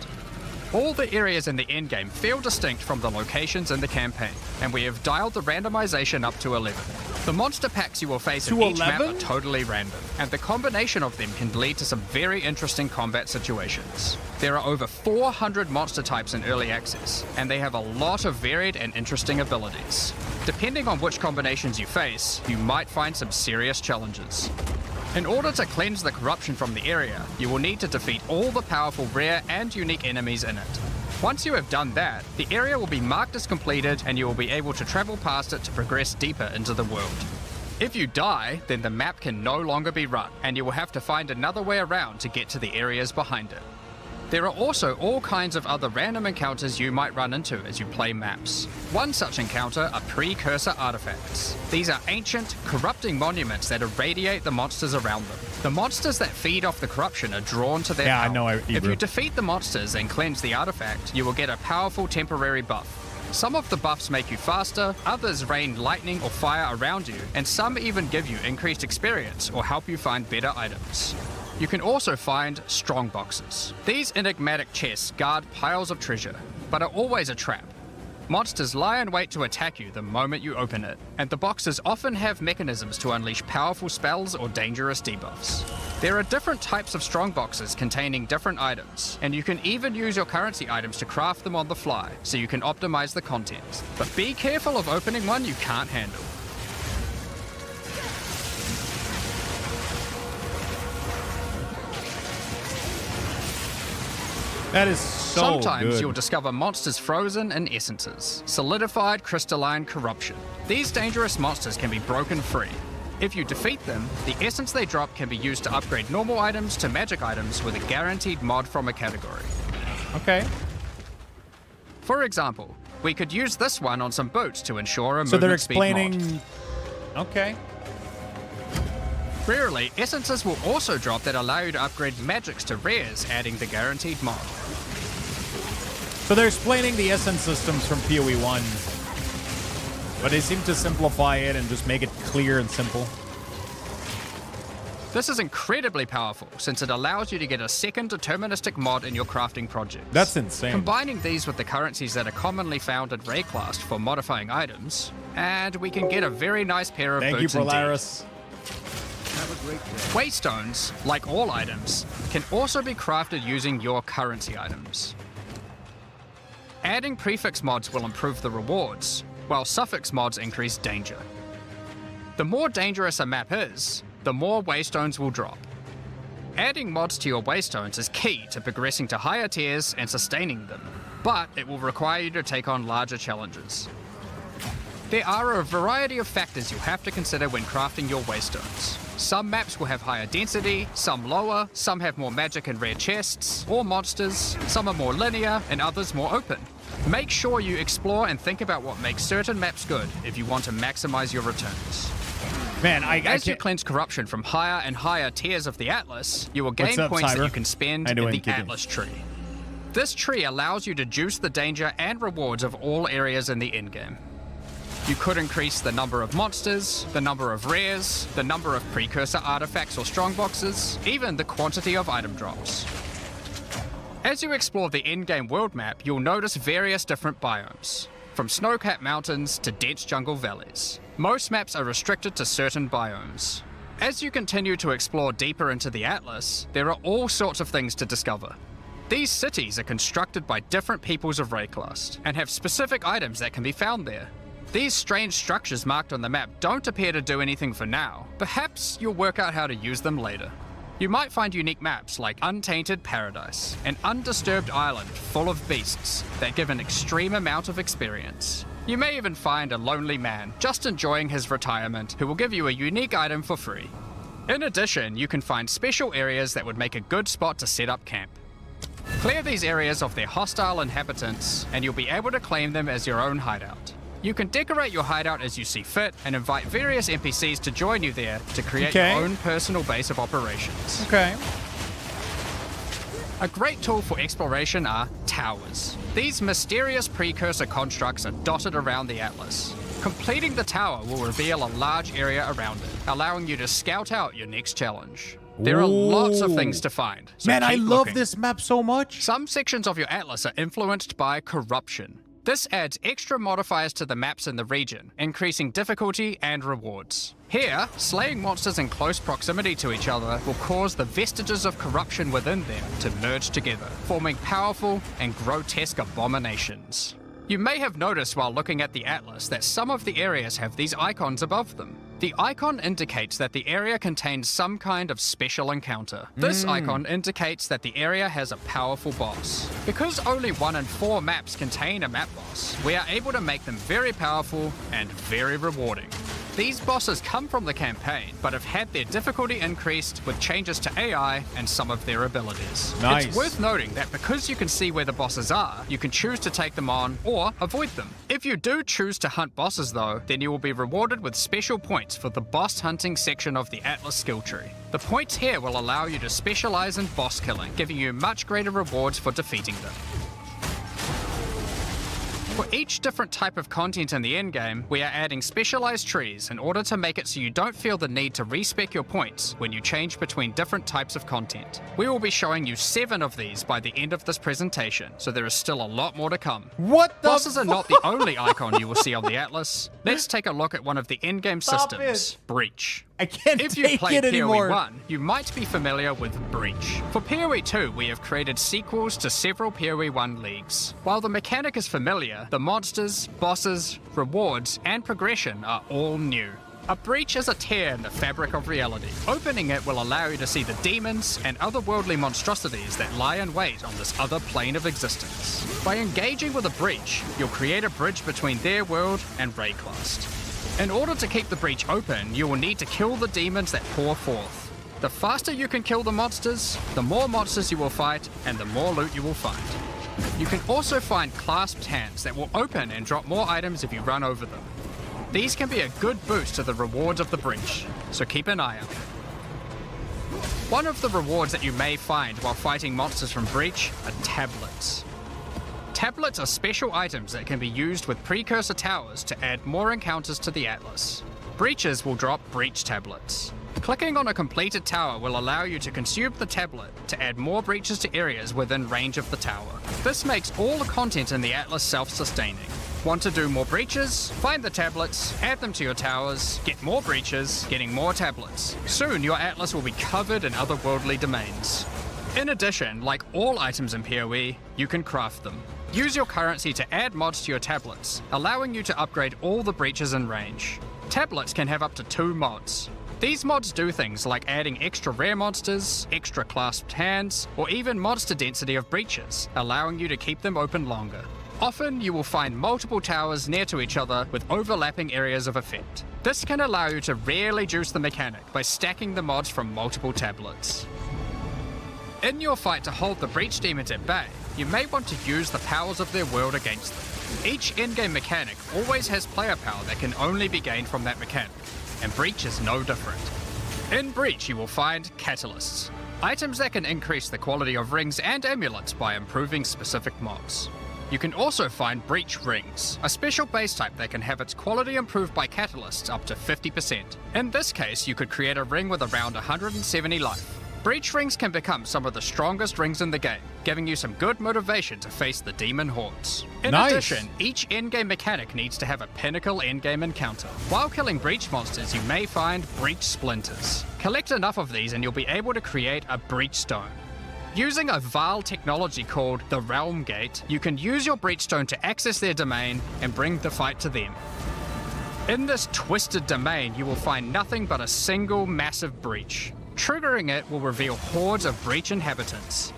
All the areas in the endgame feel distinct from the locations in the campaign, and we have dialed the randomization up to 11. The monster packs you will face in each map are totally random, and the combination of them can lead to some very interesting combat situations. There are over 400 monster types in early access, and they have a lot of varied and interesting abilities. Depending on which combinations you face, you might find some serious challenges. In order to cleanse the corruption from the area, you will need to defeat all the powerful rare and unique enemies in it. Once you have done that, the area will be marked as completed and you will be able to travel past it to progress deeper into the world. If you die, then the map can no longer be run, and you will have to find another way around to get to the areas behind it. There are also all kinds of other random encounters you might run into as you play maps. One such encounter are precursor artifacts. These are ancient, corrupting monuments that irradiate the monsters around them. The monsters that feed off the corruption are drawn to their power. If you defeat the monsters and cleanse the artifact, you will get a powerful temporary buff. Some of the buffs make you faster, others rain lightning or fire around you, and some even give you increased experience or help you find better items. You can also find strong boxes. These enigmatic chests guard piles of treasure, but are always a trap. Monsters lie in wait to attack you the moment you open it, and the boxes often have mechanisms to unleash powerful spells or dangerous debuffs. There are different types of strong boxes containing different items, and you can even use your currency items to craft them on the fly, so you can optimize the contents. But be careful of opening one you can't handle. That is so Sometimes good. you'll discover monsters frozen in essences, solidified crystalline corruption. These dangerous monsters can be broken free. If you defeat them, the essence they drop can be used to upgrade normal items to magic items with a guaranteed mod from a category. Okay. For example, we could use this one on some boots to ensure a So they're movement speed mod. explaining. Okay. Rarely, essences will also drop that allow you to upgrade magics to rares, adding the guaranteed mod. So they're explaining the essence systems from PoE 1, but they seem to simplify it and just make it clear and simple. This is incredibly powerful, since it allows you to get a second deterministic mod in your crafting projects. That's insane. Combining these with the currencies that are commonly found in Rayclast for modifying items, and we can get a very nice pair of Thank boots you, indeed. Polaris. Waystones, like all items, can also be crafted using your currency items. Adding prefix mods will improve the rewards, while suffix mods increase danger. The more dangerous a map is, the more waystones will drop. Adding mods to your waystones is key to progressing to higher tiers and sustaining them, but it will require you to take on larger challenges. There are a variety of factors you'll have to consider when crafting your waystones. Some maps will have higher density, some lower, some have more magic and rare chests, or monsters, some are more linear, and others more open. Make sure you explore and think about what makes certain maps good if you want to maximize your returns. Man, As you cleanse corruption from higher and higher tiers of the Atlas, you will gain What's up, points that Cyber? you can spend How in you the doing, Kitty? Atlas tree. This tree allows you to juice the danger and rewards of all areas in the endgame. You could increase the number of monsters, the number of rares, the number of precursor artifacts or strongboxes, even the quantity of item drops. As you explore the endgame world map, you'll notice various different biomes, from snow-capped mountains to dense jungle valleys. Most maps are restricted to certain biomes. As you continue to explore deeper into the Atlas, there are all sorts of things to discover. These cities are constructed by different peoples of Rayclast, and have specific items that can be found there. These strange structures marked on the map don't appear to do anything for now. Perhaps you'll work out how to use them later. You might find unique maps like Untainted Paradise, an undisturbed island full of beasts that give an extreme amount of experience. You may even find a lonely man just enjoying his retirement who will give you a unique item for free. In addition, you can find special areas that would make a good spot to set up camp. Clear these areas of their hostile inhabitants, and you'll be able to claim them as your own hideout. You can decorate your hideout as you see fit and invite various NPCs to join you there to create your own personal base of operations. Okay. A great tool for exploration are towers. These mysterious precursor constructs are dotted around the Atlas. Completing the tower will reveal a large area around it, allowing you to scout out your next challenge. There are lots of things to find. So Man, I keep love looking. this map so much. Some sections of your Atlas are influenced by corruption. This adds extra modifiers to the maps in the region, increasing difficulty and rewards. Here, slaying monsters in close proximity to each other will cause the vestiges of corruption within them to merge together, forming powerful and grotesque abominations. You may have noticed while looking at the Atlas that some of the areas have these icons above them. The icon indicates that the area contains some kind of special encounter. This icon indicates that the area has a powerful boss. Because only 1 in 4 maps contain a map boss, we are able to make them very powerful and very rewarding. These bosses come from the campaign, but have had their difficulty increased with changes to AI and some of their abilities. Nice. It's worth noting that because you can see where the bosses are, you can choose to take them on or avoid them. If you do choose to hunt bosses though, then you will be rewarded with special points for the boss hunting section of the Atlas skill tree. The points here will allow you to specialize in boss killing, giving you much greater rewards for defeating them. For each different type of content in the endgame, we are adding specialized trees in order to make it so you don't feel the need to respec your points when you change between different types of content. We will be showing you 7 of these by the end of this presentation, so there is still a lot more to come. What the Bosses are not the only icon you will see on the Atlas. Let's take a look at one of the endgame systems, Breach. I can't If you've take played it anymore. PoE 1, you might be familiar with Breach. For PoE 2, we have created sequels to several PoE 1 leagues. While the mechanic is familiar, the monsters, bosses, rewards, and progression are all new. A breach is a tear in the fabric of reality. Opening it will allow you to see the demons and otherworldly monstrosities that lie in wait on this other plane of existence. By engaging with a breach, you'll create a bridge between their world and Rayclast. In order to keep the breach open, you will need to kill the demons that pour forth. The faster you can kill the monsters, the more monsters you will fight, and the more loot you will find. You can also find clasped hands that will open and drop more items if you run over them. These can be a good boost to the rewards of the breach, so keep an eye out. One of the rewards that you may find while fighting monsters from Breach are tablets. Tablets are special items that can be used with precursor towers to add more encounters to the Atlas. Breaches will drop Breach tablets. Clicking on a completed tower will allow you to consume the tablet to add more breaches to areas within range of the tower. This makes all the content in the Atlas self-sustaining. Want to do more breaches? Find the tablets, add them to your towers, get more breaches, getting more tablets. Soon your Atlas will be covered in otherworldly domains. In addition, like all items in PoE, you can craft them. Use your currency to add mods to your tablets, allowing you to upgrade all the breaches in range. Tablets can have up to 2 mods. These mods do things like adding extra rare monsters, extra clasped hands, or even monster density of breaches, allowing you to keep them open longer. Often you will find multiple towers near to each other with overlapping areas of effect. This can allow you to rarely juice the mechanic by stacking the mods from multiple tablets. In your fight to hold the breach demons at bay, you may want to use the powers of their world against them. Each endgame mechanic always has player power that can only be gained from that mechanic, and Breach is no different. In Breach you will find catalysts, items that can increase the quality of rings and amulets by improving specific mobs. You can also find Breach Rings, a special base type that can have its quality improved by catalysts up to 50%. In this case, you could create a ring with around 170 life. Breach Rings can become some of the strongest rings in the game, giving you some good motivation to face the demon hordes. In addition, each endgame mechanic needs to have a pinnacle endgame encounter. While killing Breach monsters, you may find Breach Splinters. Collect enough of these and you'll be able to create a Breach Stone. Using a Vaal technology called the Realm Gate, you can use your Breach Stone to access their domain and bring the fight to them. In this twisted domain, you will find nothing but a single massive breach. Triggering it will reveal hordes of breach inhabitants.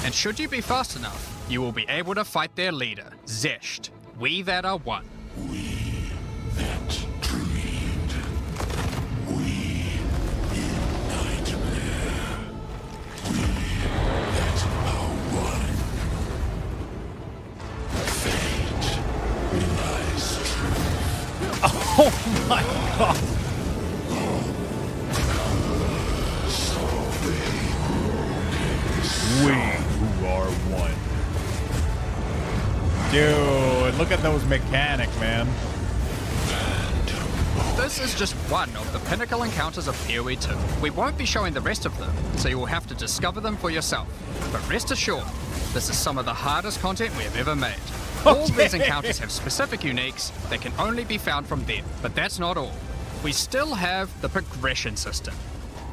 And should you be fast enough, you will be able to fight their leader, Zesht. We that are one. We that dreamed. We in nightmare. We that are one. Fate relies truth. Oh my god. We who are one. Dude, look at those mechanics, man. This is just one of the pinnacle encounters of PoE 2. We won't be showing the rest of them, so you will have to discover them for yourself. But rest assured, this is some of the hardest content we have ever made. All these encounters have specific uniques that can only be found from them, but that's not all. We still have the progression system.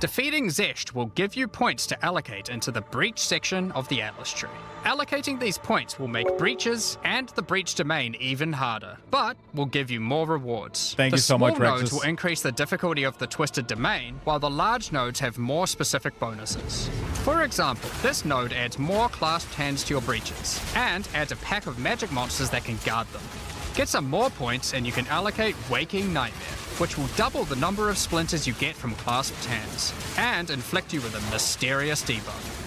Defeating Zesht will give you points to allocate into the breach section of the Atlas tree. Allocating these points will make breaches and the breach domain even harder, but will give you more rewards. Thank you so much, The small nodes Rexus. will increase the difficulty of the twisted domain, while the large nodes have more specific bonuses. For example, this node adds more clasped hands to your breaches, and adds a pack of magic monsters that can guard them. Get some more points and you can allocate Waking Nightmare, which will double the number of splinters you get from clasped hands, and inflict you with a mysterious debuff.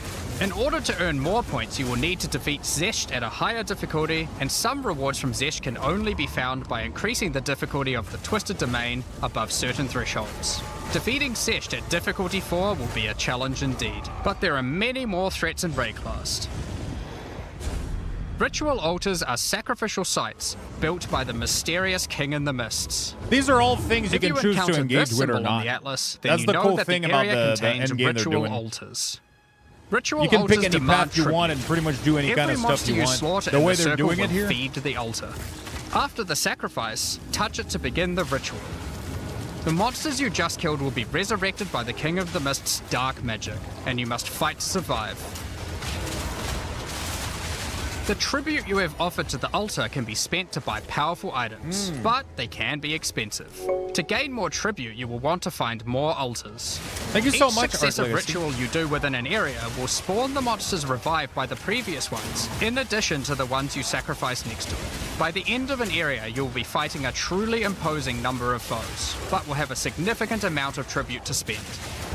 In order to earn more points, you will need to defeat Zesht at a higher difficulty, and some rewards from Zesht can only be found by increasing the difficulty of the Twisted Domain above certain thresholds. Defeating Sesht at difficulty 4 will be a challenge indeed, but there are many more threats in Rayclast. Ritual altars are sacrificial sites built by the mysterious King in the Mists. These are all things you can choose to engage with or on not. the Atlas, then That's you the know cool that thing the about area the contains end game they're ritual doing. altars. Ritual You can altars pick any demand path you want and pretty much do any kind of stuff you want. Slaughter The in way the they're circle doing it will here. feed the altar. After the sacrifice, touch it to begin the ritual. The monsters you just killed will be resurrected by the King of the Mist's dark magic, and you must fight to survive. The tribute you have offered to the altar can be spent to buy powerful items, but they can be expensive. To gain more tribute, you will want to find more altars. Thank you so Each much, successive Arc Legacy. ritual you do within an area will spawn the monsters revived by the previous ones, in addition to the ones you sacrifice next to it. By the end of an area, you'll be fighting a truly imposing number of foes, but will have a significant amount of tribute to spend.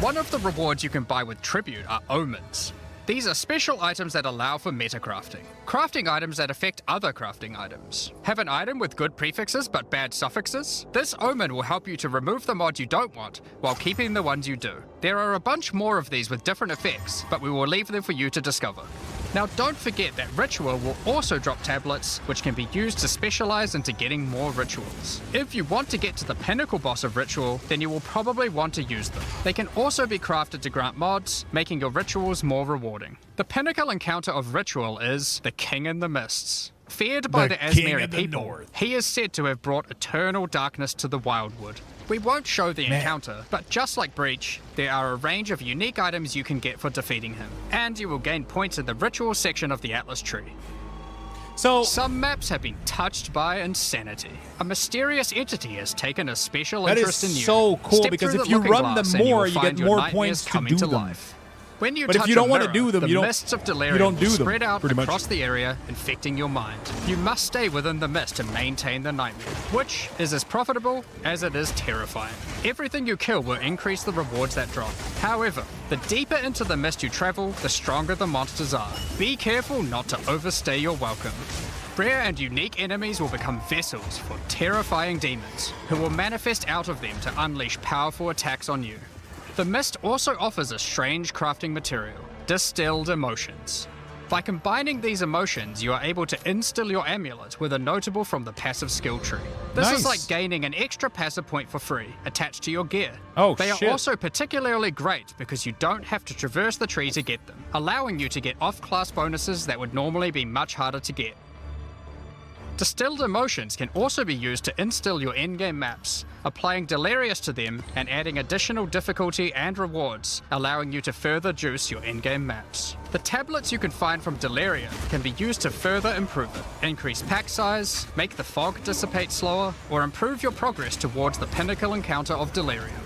One of the rewards you can buy with tribute are omens. These are special items that allow for metacrafting. Crafting items that affect other crafting items. Have an item with good prefixes but bad suffixes? This omen will help you to remove the mod you don't want while keeping the ones you do. There are a bunch more of these with different effects, but we will leave them for you to discover. Now don't forget that Ritual will also drop tablets, which can be used to specialize into getting more rituals. If you want to get to the pinnacle boss of Ritual, then you will probably want to use them. They can also be crafted to grant mods, making your rituals more rewarding. The pinnacle encounter of Ritual is the King in the Mists. Feared by the King Asmeri of the people, North. he is said to have brought eternal darkness to the Wildwood. We won't show the encounter, but just like Breach, there are a range of unique items you can get for defeating him, and you will gain points in the ritual section of the Atlas tree. So some maps have been touched by insanity. A mysterious entity has taken a special That is interest in you. so cool, Step because through if the you looking run them glass and more, will you find get your more nightmares points to coming do to them. life. When you But if touch you don't a wanna mirror, do them, the you don't- mists of you delirium don't do will them, spread out pretty much. across the area, infecting your mind. You must stay within the mist to maintain the nightmare, which is as profitable as it is terrifying. Everything you kill will increase the rewards that drop. However, the deeper into the mist you travel, the stronger the monsters are. Be careful not to overstay your welcome. Rare and unique enemies will become vessels for terrifying demons, who will manifest out of them to unleash powerful attacks on you. The mist also offers a strange crafting material, distilled emotions. By combining these emotions, you are able to instill your amulet with a notable from the passive skill tree. This Nice. is like gaining an extra passive point for free, attached to your gear. Oh, They shit. are also particularly great because you don't have to traverse the tree to get them, allowing you to get off-class bonuses that would normally be much harder to get. Distilled emotions can also be used to instill your endgame maps, applying Delirious to them and adding additional difficulty and rewards, allowing you to further juice your endgame maps. The tablets you can find from Delirium can be used to further improve it, increase pack size, make the fog dissipate slower, or improve your progress towards the pinnacle encounter of Delirium.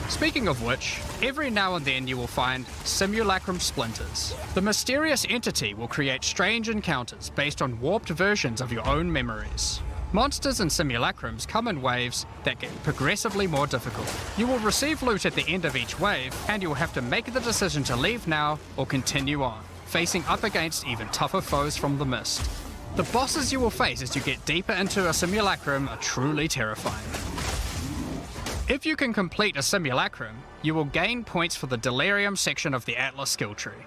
Speaking of which, every now and then you will find simulacrum splinters. The mysterious entity will create strange encounters based on warped versions of your own memories. Monsters and simulacrums come in waves that get progressively more difficult. You will receive loot at the end of each wave, and you will have to make the decision to leave now or continue on, facing up against even tougher foes from the mist. The bosses you will face as you get deeper into a simulacrum are truly terrifying. If you can complete a simulacrum, you will gain points for the Delirium section of the Atlas skill tree.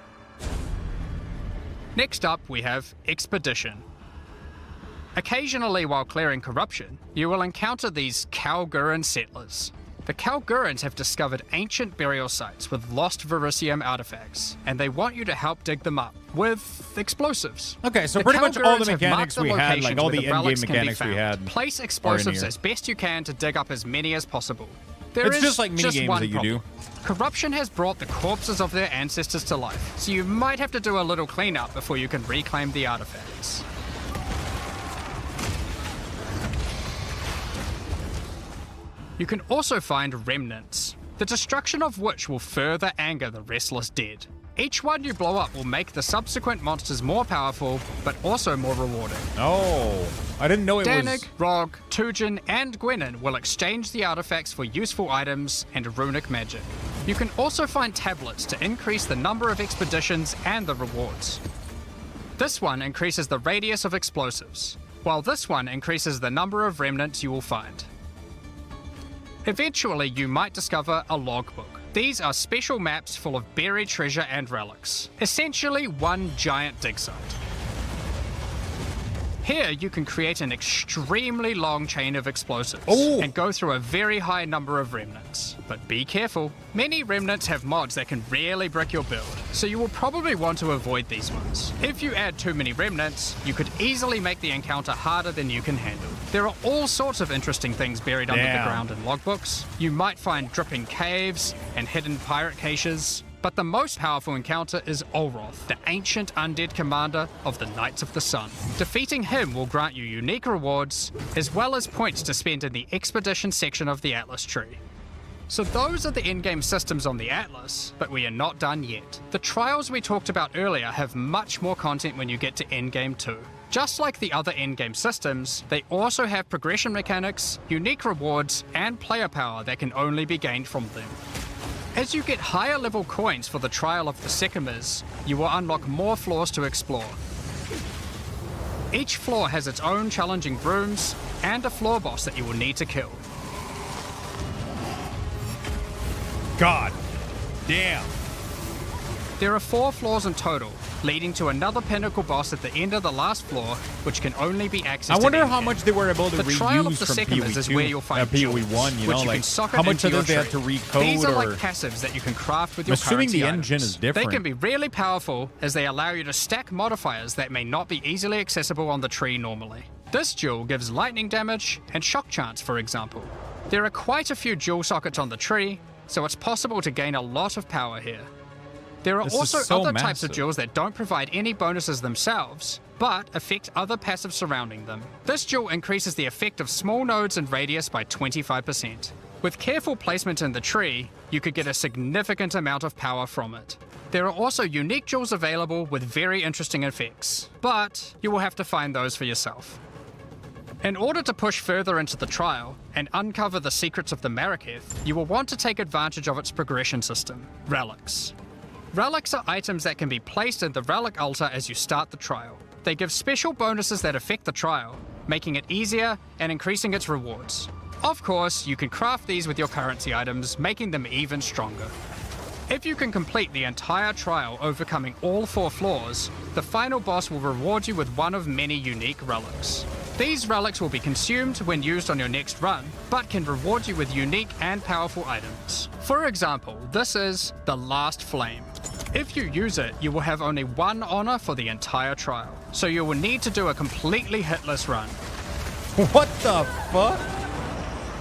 Next up, we have Expedition. Occasionally, while clearing corruption, you will encounter these Kalguran settlers. The Kalgurans have discovered ancient burial sites with lost Verisium artifacts, and they want you to help dig them up with explosives. Okay, so The pretty much all the Kalgurans have mechanics marked we had, locations like all where the end-game relics can be mechanics we found. had, Place are in explosives here. as best you can to dig up as many as possible. There It's is just like mini games one that you problem. do. Corruption has brought the corpses of their ancestors to life, so you might have to do a little cleanup before you can reclaim the artifacts. You can also find remnants, the destruction of which will further anger the restless dead. Each one you blow up will make the subsequent monsters more powerful, but also more rewarding. Oh, I didn't know it Danig, was... Rog, Tujin, and Gwenin will exchange the artifacts for useful items and runic magic. You can also find tablets to increase the number of expeditions and the rewards. This one increases the radius of explosives, while this one increases the number of remnants you will find. Eventually, you might discover a logbook. These are special maps full of buried treasure and relics, essentially one giant dig site. Here, you can create an extremely long chain of explosives and go through a very high number of remnants. But be careful, many remnants have mods that can really brick your build, so you will probably want to avoid these ones. If you add too many remnants, you could easily make the encounter harder than you can handle. There are all sorts of interesting things buried under the ground in logbooks. You might find dripping caves and hidden pirate caches. But the most powerful encounter is Olroth, the ancient undead commander of the Knights of the Sun. Defeating him will grant you unique rewards, as well as points to spend in the expedition section of the Atlas tree. So those are the endgame systems on the Atlas, but we are not done yet. The trials we talked about earlier have much more content when you get to endgame 2. Just like the other endgame systems, they also have progression mechanics, unique rewards, and player power that can only be gained from them. As you get higher level coins for the Trial of the Sycamores, you will unlock more floors to explore. Each floor has its own challenging brooms and a floor boss that you will need to kill. God damn. There are 4 floors in total, leading to another pinnacle boss at the end of the last floor, which can only be accessed. I wonder how much they were able to the Trial of reuse the from Sycamores is where you'll find PoE jewels, 1, you which know, you like can socket how much into of your those they had tree. to recode. These are or... like passives that you can craft with I'm your assuming the currency engine items. is different. They can be really powerful as they allow you to stack modifiers that may not be easily accessible on the tree normally. This jewel gives lightning damage and shock chance, for example. There are quite a few jewel sockets on the tree, so it's possible to gain a lot of power here. There are also other types of jewels that don't provide any bonuses themselves, but affect other passives surrounding them. This jewel increases the effect of small nodes and radius by 25%. With careful placement in the tree, you could get a significant amount of power from it. There are also unique jewels available with very interesting effects, but you will have to find those for yourself. In order to push further into the trial and uncover the secrets of the Maraketh, you will want to take advantage of its progression system, relics. Relics are items that can be placed in the relic altar as you start the trial. They give special bonuses that affect the trial, making it easier and increasing its rewards. Of course, you can craft these with your currency items, making them even stronger. If you can complete the entire trial overcoming all 4 floors, the final boss will reward you with one of many unique relics. These relics will be consumed when used on your next run, but can reward you with unique and powerful items. For example, this is the Last Flame. If you use it, you will have only 1 honor for the entire trial, so you will need to do a completely hitless run. What the fuck?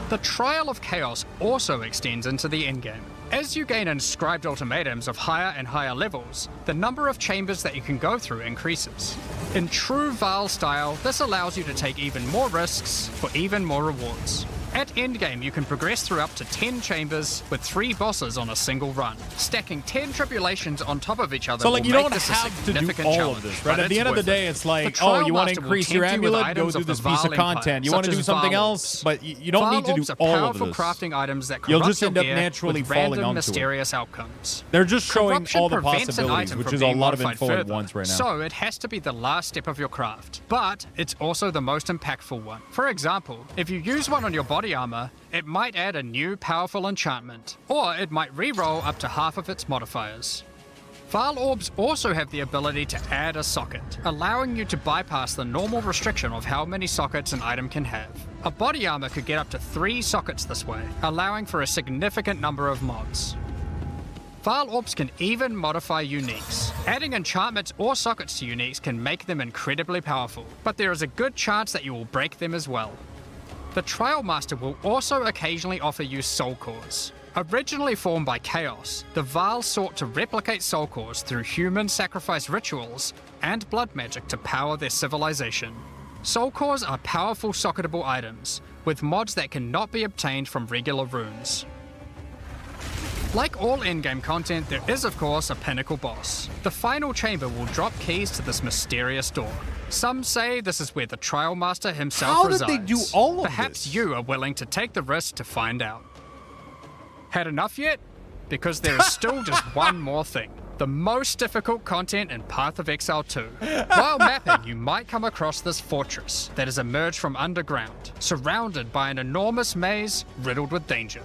The Trial of Chaos also extends into the endgame. As you gain inscribed ultimatums of higher and higher levels, the number of chambers that you can go through increases. In true Vaal style, this allows you to take even more risks for even more rewards. At endgame, you can progress through up to 10 chambers with 3 bosses on a single run. Stacking 10 tribulations on top of each other So, like, will you make don't this a have to do significant all challenge, of this, right? but At the end of the day, it's like, oh, you want to increase your amulet, go do this piece of content. You want to do something else, but you don't need to do all of powerful this. crafting items that You'll corrupt just end your up gear naturally with falling random onto mysterious outcomes. They're just showing Corruption all the prevents an possibilities, item which from is a being lot of modified info at further, once right now. So it has to be the last step of your craft, but it's also the most impactful one. For example, if you use one on your body armor, it might add a new powerful enchantment, or it might re-roll up to half of its modifiers. Vaal orbs also have the ability to add a socket, allowing you to bypass the normal restriction of how many sockets an item can have. A body armor could get up to 3 sockets this way, allowing for a significant number of mods. Vaal orbs can even modify uniques. Adding enchantments or sockets to uniques can make them incredibly powerful, but there is a good chance that you will break them as well. The Trial Master will also occasionally offer you soul cores. Originally formed by Chaos, the Vaal sought to replicate soul cores through human sacrifice rituals and blood magic to power their civilization. Soul cores are powerful socketable items, with mods that cannot be obtained from regular runes. Like all endgame content, there is of course a pinnacle boss. The final chamber will drop keys to this mysterious door. Some say this is where the Trial Master himself resides. How did they do all of Perhaps this? you are willing to take the risk to find out. Had enough yet? Because there is still just one more thing. the most difficult content in Path of Exile 2. While mapping, you might come across this fortress that has emerged from underground, surrounded by an enormous maze riddled with danger.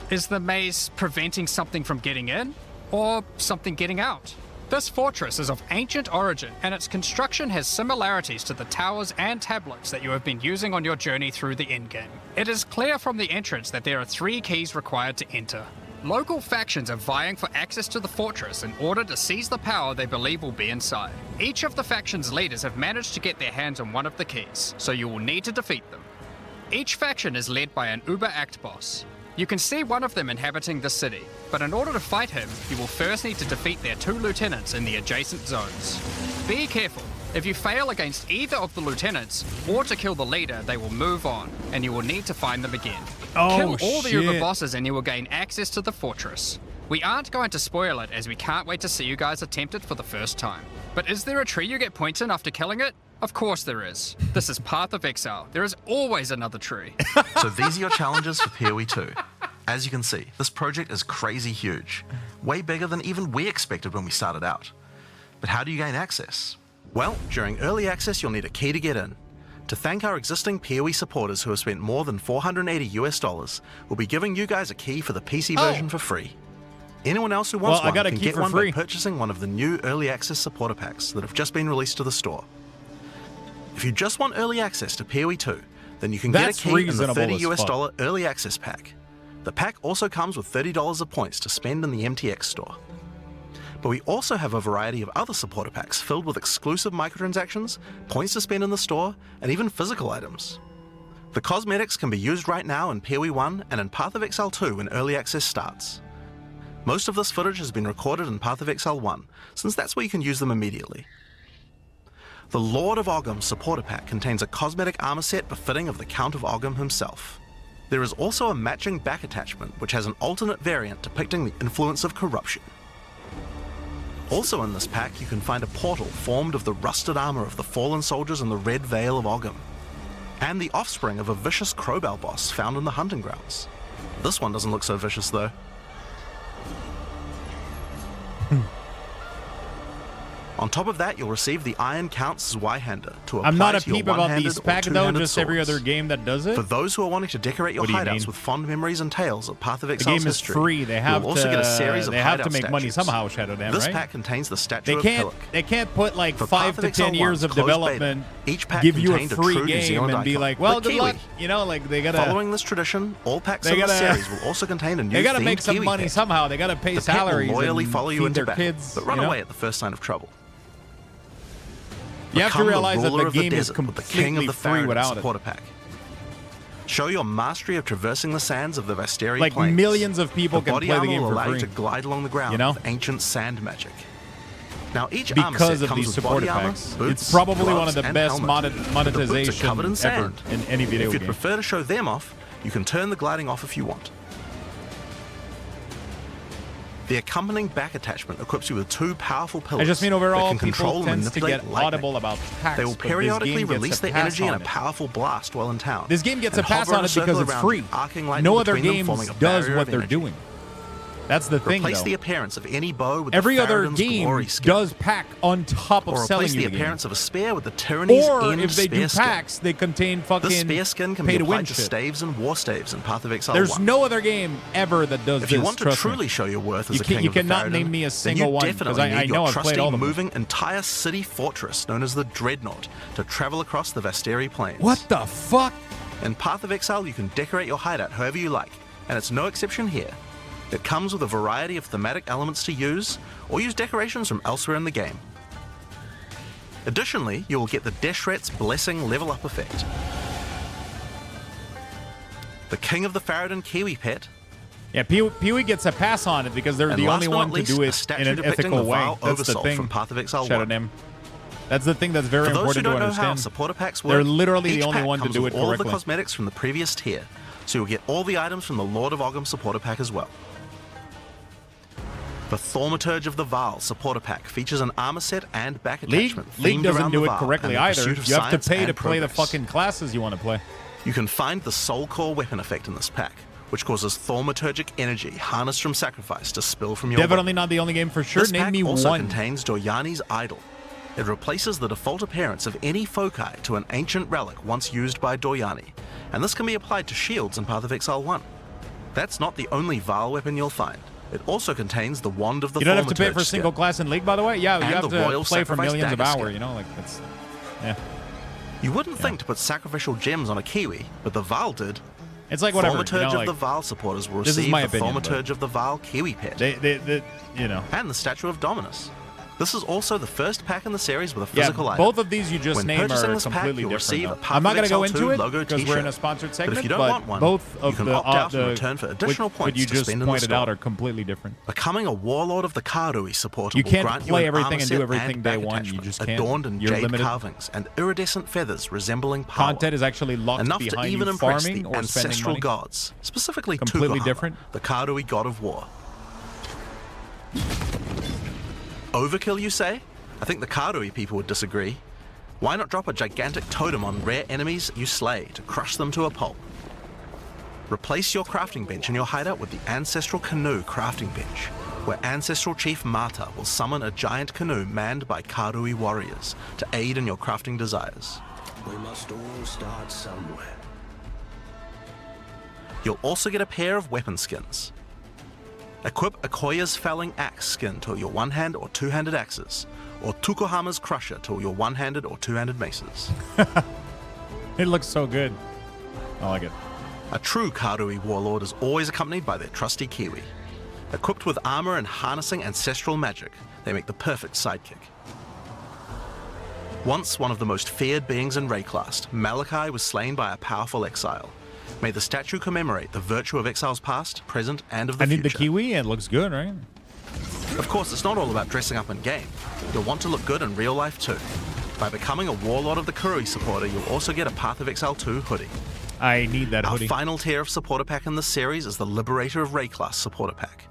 Is the maze preventing something from getting in, or something getting out? This fortress is of ancient origin, and its construction has similarities to the towers and tablets that you have been using on your journey through the endgame. It is clear from the entrance that there are 3 keys required to enter. Local factions are vying for access to the fortress in order to seize the power they believe will be inside. Each of the faction's leaders have managed to get their hands on one of the keys, so you will need to defeat them. Each faction is led by an Uber-Act boss. You can see one of them inhabiting the city, but in order to fight him, you will first need to defeat their 2 lieutenants in the adjacent zones. Be careful. If you fail against either of the lieutenants, or to kill the leader, they will move on, and you will need to find them again. Kill all the Uber bosses and you will gain access to the fortress. We aren't going to spoil it, as we can't wait to see you guys attempt it for the first time. But is there a tree you get points in after killing it? Of course there is. This is Path of Exile. There is always another tree. So these are your challenges for PoE 2. As you can see, this project is crazy huge. Way bigger than even we expected when we started out. But how do you gain access? Well, during early access you'll need a key to get in. To thank our existing PoE supporters who have spent more than $480, we'll be giving you guys a key for the PC version for free. Anyone else who wants one can get one by purchasing one of the new early access supporter packs that have just been released to the store. If you just want early access to PoE 2, then you can get a key in the $30 early access pack. The pack also comes with $30 of points to spend in the MTX store. But we also have a variety of other supporter packs filled with exclusive microtransactions, points to spend in the store, and even physical items. The cosmetics can be used right now in PoE 1 and in Path of Exile 2 when early access starts. Most of this footage has been recorded in Path of Exile 1, since that's where you can use them immediately. The Lord of Ogham supporter pack contains a cosmetic armor set befitting of the Count of Ogham himself. There is also a matching back attachment which has an alternate variant depicting the influence of corruption. Also in this pack you can find a portal formed of the rusted armor of the fallen soldiers in the Red Vale of Ogham, and the offspring of a vicious crowbell boss found in the hunting grounds. This one doesn't look so vicious though. On top of that, you'll receive the Iron Count's Zweihander to apply I'm not a to your peep about these packs though, just every other game that does it. For those who are wanting to decorate your hideouts with fond memories and tales of Path of Exile's history, the game is free. They have also get a series of to make money somehow, Shadow Dam, This right? pack contains the statue of Pillock. They can't put like For 5 Path to of Exile 10 years 1's of closed development, beta, each pack give you a contained a free true New game Zealand and be icon, like, well, the good Kiwi. luck. You know, like they gotta. Following this tradition, all packs They in the gotta- series will also contain a new They gotta themed make some Kiwi money pet. somehow. They gotta pay The pet salaries will loyally and follow you feed into their battle, kids, but run you know? away at the first sign of trouble. You have to Become the realize that ruler the of game is desert with the king completely of the free Faradin without it. supporter pack. Show your mastery of traversing the sands of the Vasteri Like plains. millions of people the can body play the armor game will for allow free. you to glide along the ground You know? with ancient sand magic. Now each armor Because set of comes these with supporter body armor, packs. boots, It's probably one gloves, of the and best helmet. monetization The boots are covered in ever sand. in any video If you'd game. prefer to show them off, you can turn the gliding off if you want. The accompanying back attachment equips you with 2 powerful pillars. I just mean that overall, can control people and tends to manipulate get lightning. audible about packs. They will but this periodically game gets release a their pass energy in on a it. powerful blast while in town. This game gets and a pass hover in on a it circle because it's around free. you, arcing lightning No other between them, game forming a does barrier what of they're energy. doing. That's the thing, Replace though. the appearance of any bow with Every the other Faradin's game glory skin. does pack on top of Or selling replace you the the game. appearance of a spear with the Tyranny's Or End if they do spear skin. packs, they contain fucking This spear skin can be pay-to-win applied to shit. staves and war staves in Path of Exile There's 1. no other game ever that does If this. you want to trust me. truly show your worth as You a can't- king you of the cannot Faradin, name me a then single you one, definitely 'cause I need know your I've played trusty all of them. moving entire city fortress known as the Dreadnought to travel across the Vasteri plains. What the fuck? In Path of Exile, you can decorate your hideout however you like, and it's no exception here. It comes with a variety of thematic elements to use, or use decorations from elsewhere in the game. Additionally, you will get the Deshret's Blessing level up effect. The King of the Faradin Kiwi pet. Yeah, Pee-wee gets a pass on it because they're And the last only but one not to least, do a it statue in an depicting ethical the way. vile That's the Oversoul thing. from Path of Exile Shadow 1. Dam. That's the thing that's very For those who important to don't know how understand. supporter packs They're work, literally each the only pack one to comes do with it all the correctly. cosmetics from the previous tier, so you'll get all the items from the Lord of Ogham supporter pack as well. The Thaumaturge of the Vaal supporter pack features an armor set and back attachment League themed doesn't around do the it Vaal correctly and the either. pursuit of You have to science pay to and play the progress. fucking classes you want to play. You can find the Soul Core weapon effect in this pack, which causes thaumaturgic energy harnessed from sacrifice to spill from your Definitely body. not the only game for sure. This Name pack me also one. contains Doryani's Idol. It replaces the default appearance of any foci to an ancient relic once used by Doryani, and this can be applied to shields in Path of Exile 1. That's not the only Vaal weapon you'll find. It also contains the Wand of the You don't have to pay Thaumaturge for a single skin. class in League, by the way? Yeah, you And have the to Royal play for Sacrifice millions of dagger hours, skin. you know? Like, that's... Yeah. You wouldn't think to put sacrificial gems on a Kiwi, but the Vaal did. It's like whatever, you Thaumaturge know, of like, the Vaal supporters will this is receive my the opinion, Thaumaturge of the Vaal Kiwi pet. They, you know. And the Statue of Dominus. This is also the first pack in the series with a physical item. both of these you just When named purchasing are this pack, completely you'll different. receive though. a Path I'm not of going to go Exile into 2 it logo because we're in a t-shirt. sponsored segment, But if you don't but want one, both you of can the opt out and return for additional what points you to just spend in the pointed store. out are completely different. Becoming a Warlord of the Karui supporter You will can't grant play you an everything armor and do set everything and day back one. You attachment, just can't. adorned in You're jade limited. carvings and iridescent feathers resembling power. Content is actually locked Enough to behind even you impress farming the or spending ancestral money. gods, specifically Completely Tukohama, different. the Karui god of war. Overkill, you say? I think the Karui people would disagree. Why not drop a gigantic totem on rare enemies you slay to crush them to a pulp? Replace your crafting bench in your hideout with the Ancestral Canoe crafting bench, where Ancestral Chief Mata will summon a giant canoe manned by Karui warriors to aid in your crafting desires. We must all start somewhere. You'll also get a pair of weapon skins. Equip Akoya's Felling Axe skin to your one-hand or two-handed axes, or Tukohama's Crusher to your one-handed or two-handed maces. It looks so good. I like it. A true Karui warlord is always accompanied by their trusty Kiwi. Equipped with armor and harnessing ancestral magic, they make the perfect sidekick. Once one of the most feared beings in Rayclast, Malachi was slain by a powerful exile. May the statue commemorate the virtue of exiles past, present, and of the I need future. the Kiwi. It looks good, right? Of course, it's not all about dressing up in game. You'll want to look good in real life too. By becoming a Warlord of the Karui supporter, you'll also get a Path of Exile 2 hoodie. I need that Our hoodie. final tier of supporter pack in this series is the Liberator of Rayclast supporter pack.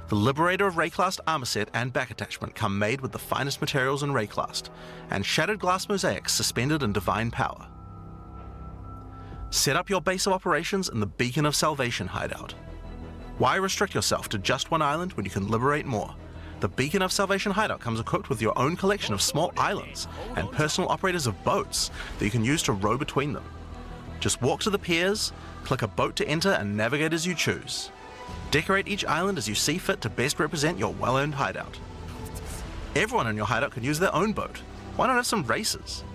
The Liberator of Rayclast armor set and back attachment come made with the finest materials in Rayclast, and shattered glass mosaics suspended in divine power. Set up your base of operations in the Beacon of Salvation hideout. Why restrict yourself to just one island when you can liberate more? The Beacon of Salvation hideout comes equipped with your own collection of small islands and personal operators of boats that you can use to row between them. Just walk to the piers, click a boat to enter, and navigate as you choose. Decorate each island as you see fit to best represent your well-earned hideout. Everyone in your hideout can use their own boat. Why not have some races?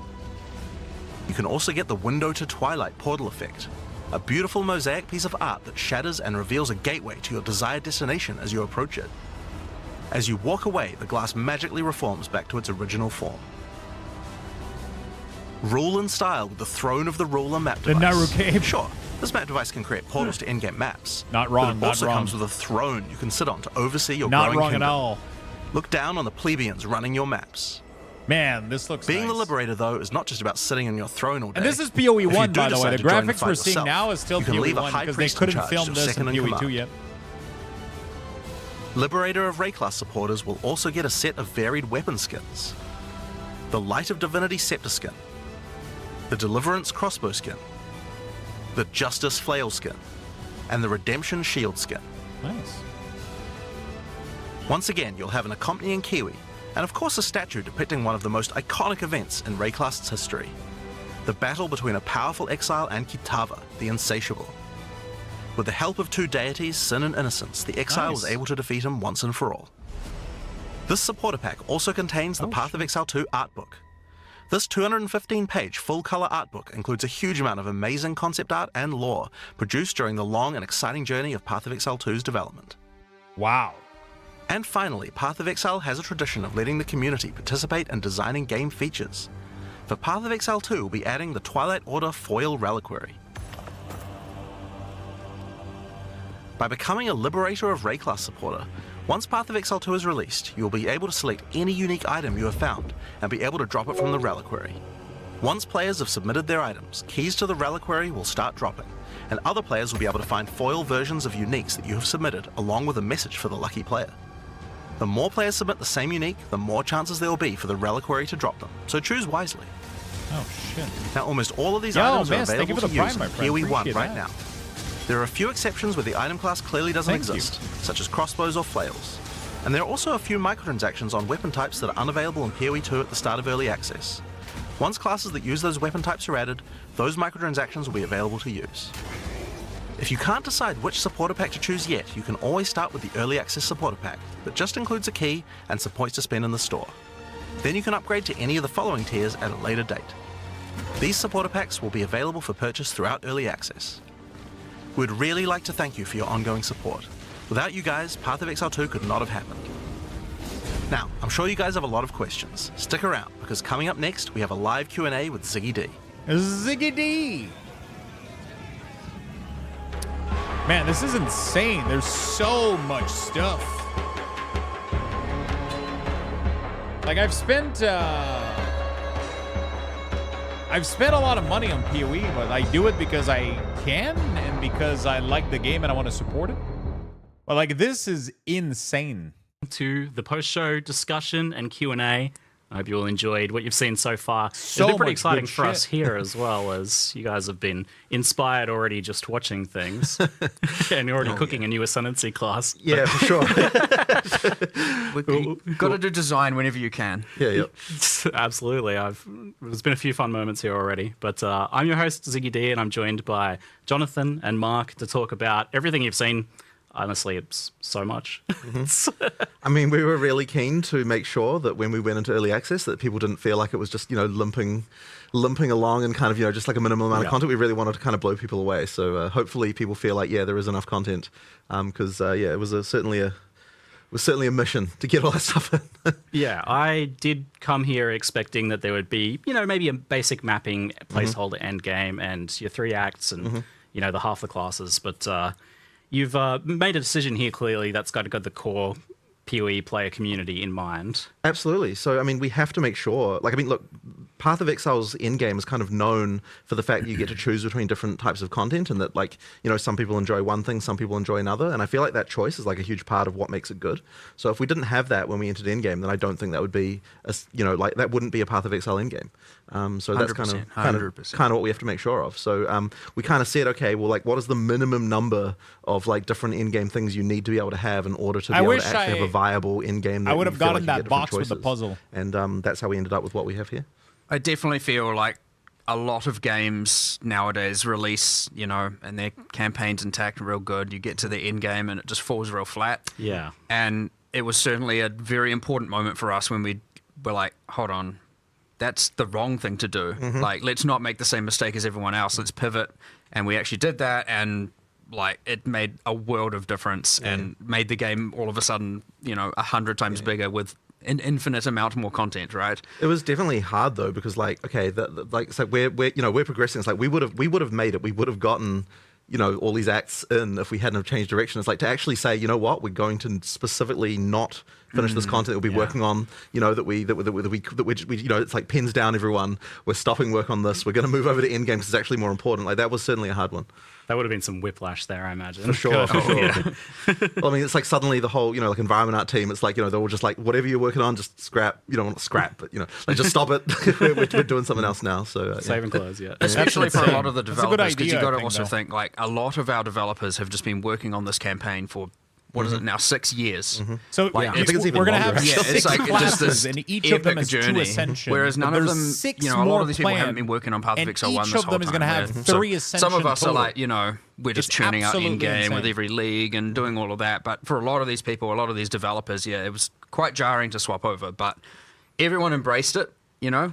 You can also get the Window to Twilight portal effect, a beautiful mosaic piece of art that shatters and reveals a gateway to your desired destination as you approach it. As you walk away, the glass magically reforms back to its original form. Rule in style with the Throne of the Ruler map The device. Naru game. Sure, this map device can create portals to in-game maps. Not wrong, But it not also wrong. comes with a throne you can sit on to oversee your Not growing wrong kingdom. at all. Look down on the plebeians running your maps. Man, this looks Being nice. the Liberator, though, is not just about sitting on your throne all day. And this is PoE If you 1, do by the way. decide The to join graphics fight we're seeing yourself, now is still you can PoE leave a 1 high because they priest in couldn't charge film to this in second in PoE 2 command. yet. Liberator of Rayclast supporters will also get a set of varied weapon skins. The Light of Divinity Scepter skin, the Deliverance Crossbow skin, the Justice Flail skin, and the Redemption Shield skin. Nice. Once again, you'll have an accompanying Kiwi, and of course a statue depicting one of the most iconic events in Rayclast's history, the battle between a powerful exile and Kitava, the Insatiable. With the help of two deities, Sin and Innocence, the exile was Nice. able to defeat him once and for all. This supporter pack also contains the Path of Exile 2 art book. This 215-page full-color art book includes a huge amount of amazing concept art and lore produced during the long and exciting journey of Path of Exile 2's development. Wow. And finally, Path of Exile has a tradition of letting the community participate in designing game features. For Path of Exile 2, we'll be adding the Twilight Order Foil Reliquary. By becoming a Liberator of Rayclast supporter, once Path of Exile 2 is released, you'll be able to select any unique item you have found and be able to drop it from the Reliquary. Once players have submitted their items, keys to the Reliquary will start dropping, and other players will be able to find foil versions of uniques that you have submitted along with a message for the lucky player. The more players submit the same unique, the more chances there will be for the Reliquary to drop them, so choose wisely. Oh, shit. Now, almost all of these Yo, items are Miss, thank you available for to the use Prime, my in friend. PoE 1 Appreciate right that. now. There are a few exceptions where the item class clearly doesn't exist, such as crossbows or flails. And there are also a few microtransactions on weapon types that are unavailable in PoE 2 at the start of early access. Once classes that use those weapon types are added, those microtransactions will be available to use. If you can't decide which supporter pack to choose yet, you can always start with the early access supporter pack that just includes a key and some points to spend in the store. Then you can upgrade to any of the following tiers at a later date. These supporter packs will be available for purchase throughout early access. We'd really like to thank you for your ongoing support. Without you guys, Path of Exile 2 could not have happened. Now, I'm sure you guys have a lot of questions. Stick around, because coming up next, we have a live Q&A with Ziggy D. Ziggy D! Man, this is insane. There's so much stuff. Like, I've spent a lot of money on PoE, but I do it because I can and because I like the game and I want to support it. But like, this is insane. To the post-show discussion and Q&A. I hope you all enjoyed what you've seen so far. It's So been pretty much exciting good for us shit. here as well, as you guys have been inspired already just watching things. And you're already cooking a new ascendancy class. Yeah, for sure. You've got to do design whenever you can. Yeah. Absolutely. There's been a few fun moments here already. But I'm your host, Ziggy D, and I'm joined by Jonathan and Mark to talk about everything you've seen. Honestly, it's so much. I mean, we were really keen to make sure that when we went into early access that people didn't feel like it was just, limping along and kind of, just like a minimal amount of content. We really wanted to kind of blow people away. So hopefully people feel like, there is enough content. Because, it was certainly a mission to get all that stuff in. Yeah, I did come here expecting that there would be, maybe a basic mapping placeholder end game and your 3 acts and, the half the classes. But you've made a decision here clearly that's got to go the core PoE player community in mind. Absolutely. So, I mean, we have to make sure, look, Path of Exile's endgame is kind of known for the fact that you get to choose between different types of content and that, some people enjoy one thing, some people enjoy another. And I feel like that choice is a huge part of what makes it good. So if we didn't have that when we entered endgame, then I don't think that would be, that wouldn't be a Path of Exile endgame. So that's kind of what we have to make sure of. So we kind of said, okay, well, what is the minimum number of different in-game things you need to be able to have in order to be able to actually have a viable in-game? I would have gotten that box with the puzzle, and that's how we ended up with what we have here. I definitely feel like a lot of games nowadays release, and their campaign's intact and real good. You get to the end game and it just falls real flat. Yeah. And it was certainly a very important moment for us when we were like, hold on, that's the wrong thing to do. Let's not make the same mistake as everyone else. Let's pivot. And we actually did that, and it made a world of difference and made the game all of a sudden, 100 times bigger with an infinite amount more content, right? It was definitely hard though, because it's like we're progressing. It's like we would have made it. We would have gotten all these acts in if we hadn't have changed direction. It's like to actually say, you know what, we're going to specifically not finish this content that we'll be working on. It's like pins down everyone. We're stopping work on this. We're going to move over to endgame because it's actually more important. That was certainly a hard one. That would have been some whiplash there, I imagine. For sure. Well, I mean, it's like suddenly the whole, environment art team, it's like, they're all just like, whatever you're working on, just scrap. You don't want to scrap, but, just stop it. we're doing something else now. So saving clothes, yeah. Especially for a lot of the developers, because you got to also think, a lot of our developers have just been working on this campaign for, what is it now, 6 years. So we're going to have six classes, and each of them is journey. 2 ascension. Whereas none of them, a lot of these people haven't been working on Path of Exile 1 this whole time. Each of them is going to have 3 ascension. Some of us total. are we're just churning out in-game with every league and doing all of that. But for a lot of these people, a lot of these developers, it was quite jarring to swap over. But everyone embraced it.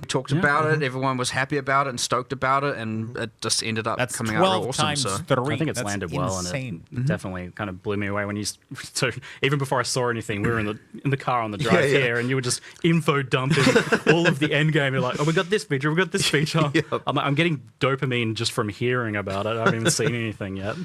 Talked about it. Everyone was happy about it and stoked about it, and it just ended up coming out real awesome. So 3. I think it's landed well, and it definitely kind of blew me away when you. So even before I saw anything, we were in the car on the drive here, and you were just info dumping all of the end game. You're like, oh, we got this feature, we got this feature. I'm getting dopamine just from hearing about it. I haven't even seen anything yet.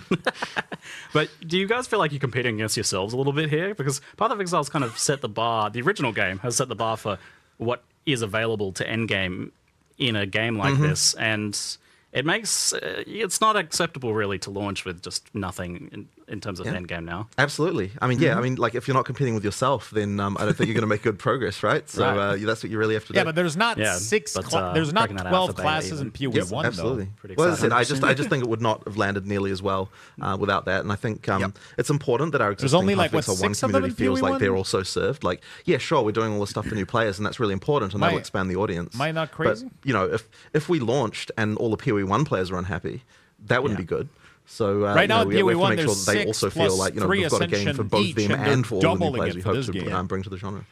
But do you guys feel like you're competing against yourselves a little bit here? Because Path of Exile's kind of set the bar. The original game has set the bar for what is available to endgame in a game like this, and it makes it's not acceptable really to launch with just nothing in terms of end game now. Absolutely. I mean, I mean, like if you're not competing with yourself, then I don't think you're going to make good progress, right? So that's what you really have to do. Yeah, but there's not there's not 12 classes in PoE 1, absolutely. though. Well, as I said, I just think it would not have landed nearly as well without that. And I think it's important that our existing only like, what, Path of Exile 1 6 of them community in feels PoE like they're 1? also served. Like, yeah, sure, we're doing all this stuff for new players, and that's really important, and that'll expand the audience. Am I not crazy? But, you know, if we launched and all the PoE 1 players are unhappy, that wouldn't be good. So right now, we have to PoE 1, make sure there's that they 6 also feel like plus we've got a game for both each, them and and for all the new doubling players it we for hope this to game. bring to the genre.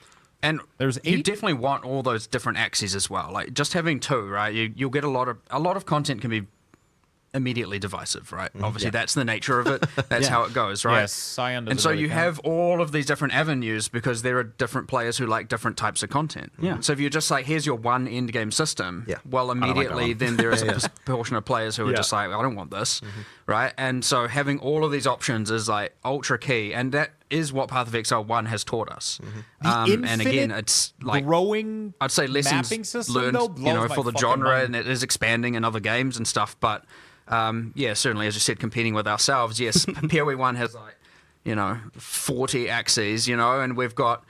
And there's you definitely want all those different axes as well. Like just having 2, right? You'll get a lot of content can be immediately divisive, right? Obviously, that's the nature of it. That's how it goes, right? Yes, Scion doesn't and so really you count. have all of these different avenues because there are different players who like different types of content. Yeah. So if you're just like, here's your one end game system, well, immediately then there is a portion of players who are just like, I don't want this, right? And so having all of these options is like ultra key, and that is what Path of Exile 1 has taught us. And again, it's like growing. I'd say lessons mapping system, learned, though, you know, blows my for the fucking genre, mind. and it is expanding in other games and stuff. But yeah, certainly, as you said, competing with ourselves. Yes, PoE 1 has like, you know, 40 axes, you know, and we've got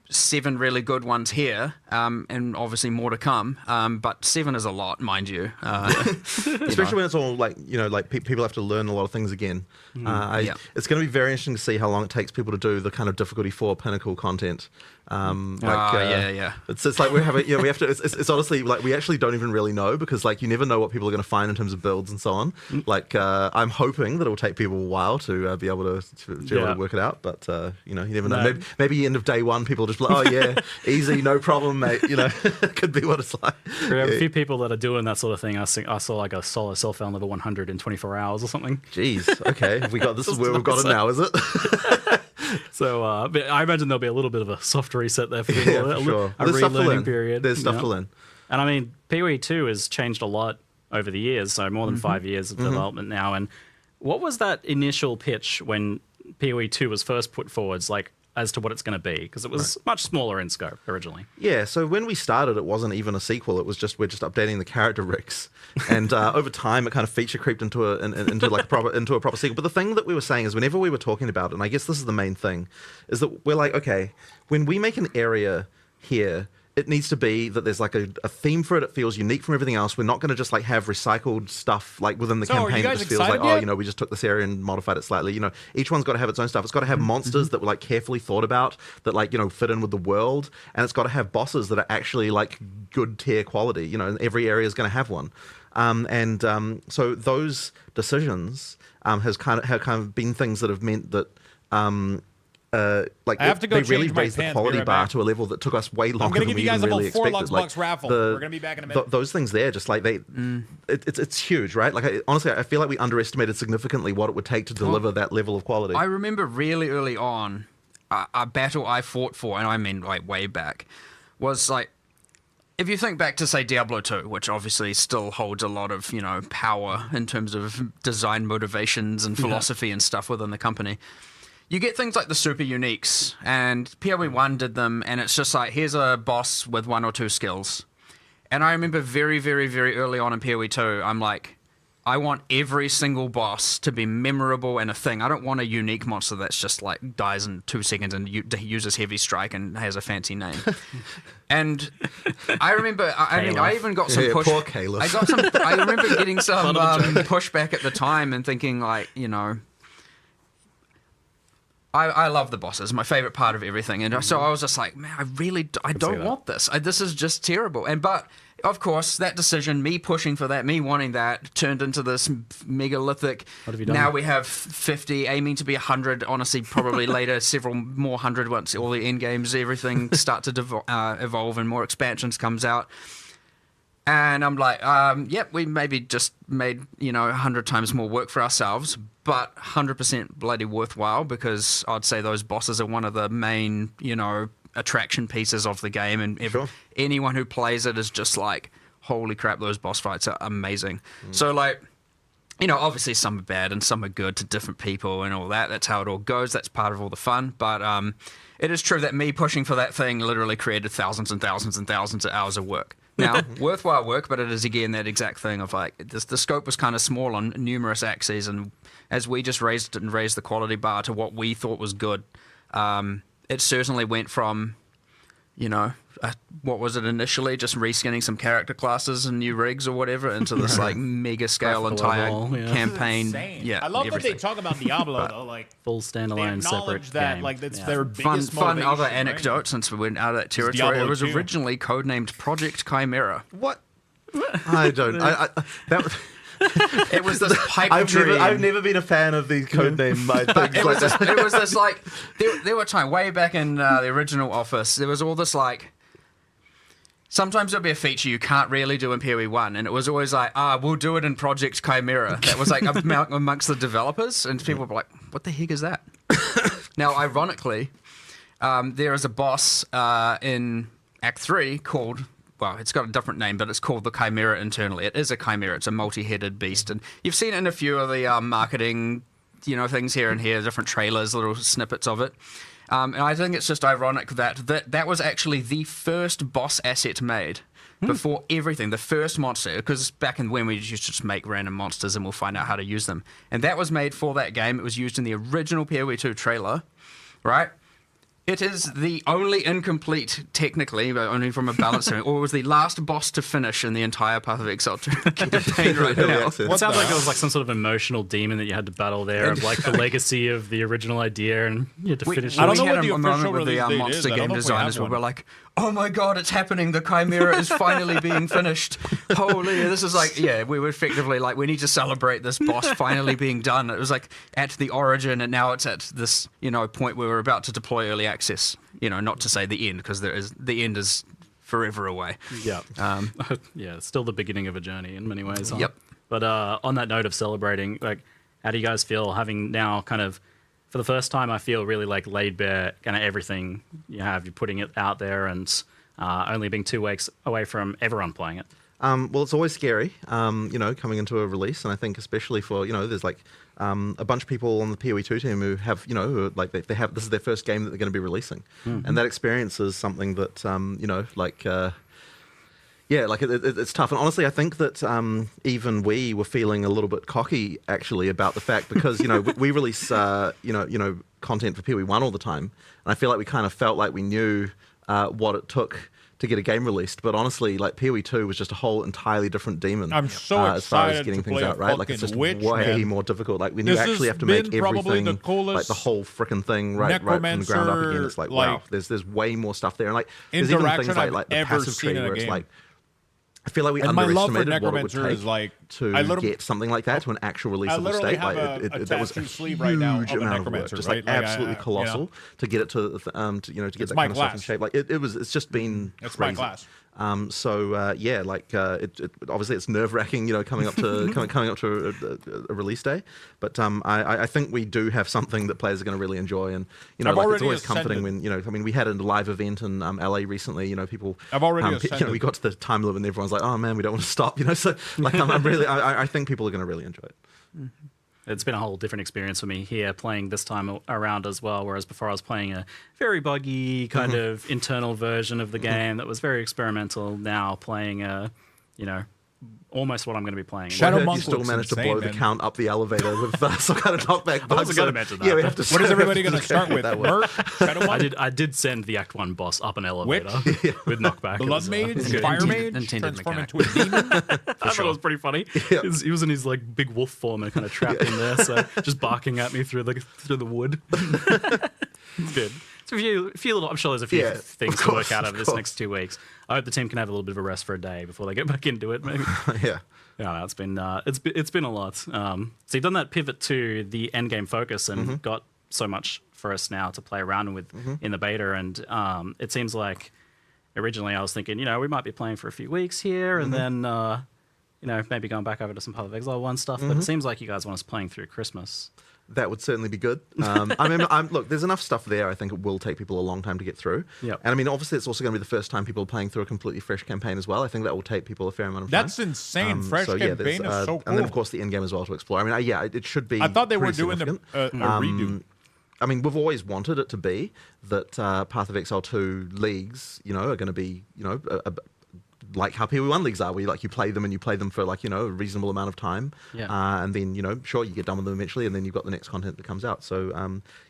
7 really good ones here, and obviously more to come. But 7 is a lot, mind you. Especially when it's all like, you know, like people have to learn a lot of things again. It's going to be very interesting to see how long it takes people to do the kind of difficulty 4 pinnacle content. It's like we have it. You know, we have to. It's honestly like we actually don't even really know because like you never know what people are going to find in terms of builds and so on. Like I'm hoping that it will take people a while to be able to work it out. But you know, you never know. Maybe end of day 1, people just be like, oh yeah, easy, no problem, mate. You know, could be what it's like. We have a few people that are doing that sort of thing. I saw like a solo self-found level 100 in 24 hours or something. Jeez. Okay, we got this is where we've got it now, is it? So but I imagine there'll be a little bit of a soft reset there for people. Yeah, for sure. A There's stuff to relearning learn. period. There's stuff to learn. And I mean, PoE 2 has changed a lot over the years, so more than 5 years of development now. And what was that initial pitch when PoE 2 was first put forwards, like as to what it's going to be? Because it was much smaller in scope originally. Yeah, so when we started, it wasn't even a sequel. It was just we're just updating the character rigs, and over time, it kind of feature creeped into a proper sequel. But the thing that we were saying is, whenever we were talking about it, and I guess this is the main thing, is that we're like, okay, when we make an area here, it needs to be that there's like a theme for it. It feels unique from everything else. We're not going to just like have recycled stuff like within the campaign. It just feels like, oh, you know, we just took this area and modified it slightly. You know, each one's got to have its own stuff. It's got to have monsters that were like carefully thought about that like, you know, fit in with the world. And it's got to have bosses that are actually like good tier quality. You know, and every area is going to have one. So those decisions have kind of been things that have meant that like I have to go they really change my raised the pants. quality Be right bar back. to a level that took us way longer than we even really expected. I'm going to give you guys a Like, 4 Luxthos raffle. We're going to be back in a minute. Those things there, just like they, it's huge, right? Like honestly, I feel like we underestimated significantly what it would take to deliver that level of quality. I remember really early on, a battle I fought for, and I mean like way back, was like, if you think back to, say, Diablo 2, which obviously still holds a lot of, you know, power in terms of design motivations and philosophy and stuff within the company, you get things like the super uniques, and PoE 1 did them, and it's just like, here's a boss with 1 or 2 skills. And I remember very, very, very early on in PoE 2, I'm like, I want every single boss to be memorable and a thing. I don't want a unique monster that's just like dies in 2 seconds and uses heavy strike and has a fancy name. And I remember, I even got some push. Poor Caliph. I remember getting some pushback at the time and thinking like, you know, I love the bosses, my favorite part of everything. And so I was just like, man, I don't want this. This is just terrible. But of course, that decision, me pushing for that, me wanting that, turned into this megalithic. What have you done? Now we have 50, aiming to be 100. Honestly, probably later, several more 100 once all the end games, everything start to evolve and more expansions comes out. And I'm like, yep, we maybe just made, 100 times more work for ourselves, but 100% bloody worthwhile, because I'd say those bosses are one of the main, attraction pieces of the game. And anyone who plays it is just like, holy crap, those boss fights are amazing. So like, obviously some are bad and some are good to different people and all that. That's how it all goes. That's part of all the fun. But it is true that me pushing for that thing literally created thousands and thousands and thousands of hours of work. Now, worthwhile work, but it is again that exact thing of like the scope was kind of small on numerous axes, and as we just raised the quality bar to what we thought was good, it certainly went from, what was it initially, just reskinning some character classes and new rigs or whatever, into this like mega scale entire campaign. Yeah, I love everything. that they talk about Diablo though, like full standalone separate that game. like that's their biggest fun other motivation, anecdote right? since we went out of that territory. Diablo It was 2. originally codenamed Project Chimera. What? I don't. It was this pipe dream. I've never been a fan of these codename things it like that. It was this like there were times way back in the original Office. There was all this like. Sometimes there'll be a feature you can't really do in PoE 1, and it was always like, we'll do it in Project Chimera. That was like amongst the developers, and people were like, what the heck is that? Now, ironically, there is a boss in Act 3 called, well, it's got a different name, but it's called the Chimera internally. It is a Chimera. It's a multi-headed beast, and you've seen it in a few of the marketing, things here and here, different trailers, little snippets of it. And I think it's just ironic that was actually the first boss asset made before everything, the first monster, because back in when we used to just make random monsters and we'll find out how to use them. And that was made for that game. It was used in the original PoE 2 trailer, right? It is the only incomplete, technically, but only from a balance standpoint, or it was the last boss to finish in the entire Path of Exile 2 campaign right now. It sounds like it was like some sort of emotional demon that you had to battle there, of like the legacy of the original idea, and you had to finish it. I don't know We had what the a official moment with the release date monster is. I game don't know if we designers have where one. we're like, oh my god, it's happening, the Chimera is finally being finished. Holy, this is like, we were effectively like, we need to celebrate this boss finally being done. It was like at the origin, and now it's at this, point where we're about to deploy early access. Not to say the end, because the end is forever away. Yeah. It's still the beginning of a journey in many ways. Yep. But on that note of celebrating, like, how do you guys feel having now kind of, for the first time, I feel really like laid bare kind of everything you have, you're putting it out there, and only being 2 weeks away from everyone playing it? Well, it's always scary, coming into a release, and I think especially for, there's like a bunch of people on the PoE 2 team who have, who like they have, this is their first game that they're going to be releasing, and that experience is something that, it's tough. And honestly, I think that even we were feeling a little bit cocky actually about the fact, because we release content for PoE 1 all the time, and I feel like we kind of felt like we knew what it took to get a game released, but honestly, like PoE 2 was just a whole entirely different demon. I'm so as far as excited getting to things play a out, right? Like it's just fucking witch, way man. more difficult. Like when This you actually has have to make been probably everything, the coolest like the whole freaking thing, right from the ground up again. It's like, wow, there's way more stuff there, and like there's even things interaction like the I've passive ever seen tree in a where it's game. like, I feel like we And my love for underestimated what it would Necromancer take is like to get something like that to an actual I releasable literally state. have Like a that was a tattoo huge sleeve right now of a amount of work, Necromancer, just right? like Like, absolutely colossal to get it to get It's that my kind of stuff in class. shape. Like it's just been It's my crazy. class. Obviously it's nerve wracking, coming up to coming up to a release day. But I think we do have something that players are going to really enjoy, and I've it's already always comforting ascended. when we had a live event in LA recently. People I've already ascended. we got to the time limit and everyone's like, oh man, we don't want to stop. So like I think people are going to really enjoy it. It's been a whole different experience for me here playing this time around as well, whereas before I was playing a very buggy kind of internal version of the game that was very experimental. Now playing almost what I'm going to be playing. Shadow Monk, you still managed to blow the count up the elevator with some kind of knockback bug. I wasn't going to mention that. Yeah, we have to. What is everybody going to start with? Merc? Shadow Monk? I did send the Act 1 boss up an elevator with knockback. Blood Mage? Fire Mage? Transform into a demon? I thought it was pretty funny. Yeah. He was in his like big wolf form and kind of trapped in there, so just barking at me through the wood. It's good. So a few little, I'm sure there's a few things to work out over this next 2 weeks. I hope the team can have a little bit of a rest for a day before they get back into it. Maybe. Yeah. Yeah, it's been a lot. So you've done that pivot to the end game focus and got so much for us now to play around with in the beta, and it seems like originally I was thinking, we might be playing for a few weeks here, and then maybe going back over to some Path of Exile 1 stuff. But it seems like you guys want us playing through Christmas. That would certainly be good. Look, there's enough stuff there. I think it will take people a long time to get through. Yep. And obviously, it's also going to be the first time people are playing through a completely fresh campaign as well. I think that will take people a fair amount of time. That's insane. Fresh campaign is so cool. And then, of course, the end game as well to explore. it should be. I thought they were pretty doing a redo. We've always wanted it to be that Path of Exile 2 leagues, are going to be, like how PoE1 leagues are, where you play them and you play them for a reasonable amount of time, and then sure, you get done with them eventually, and then you've got the next content that comes out. So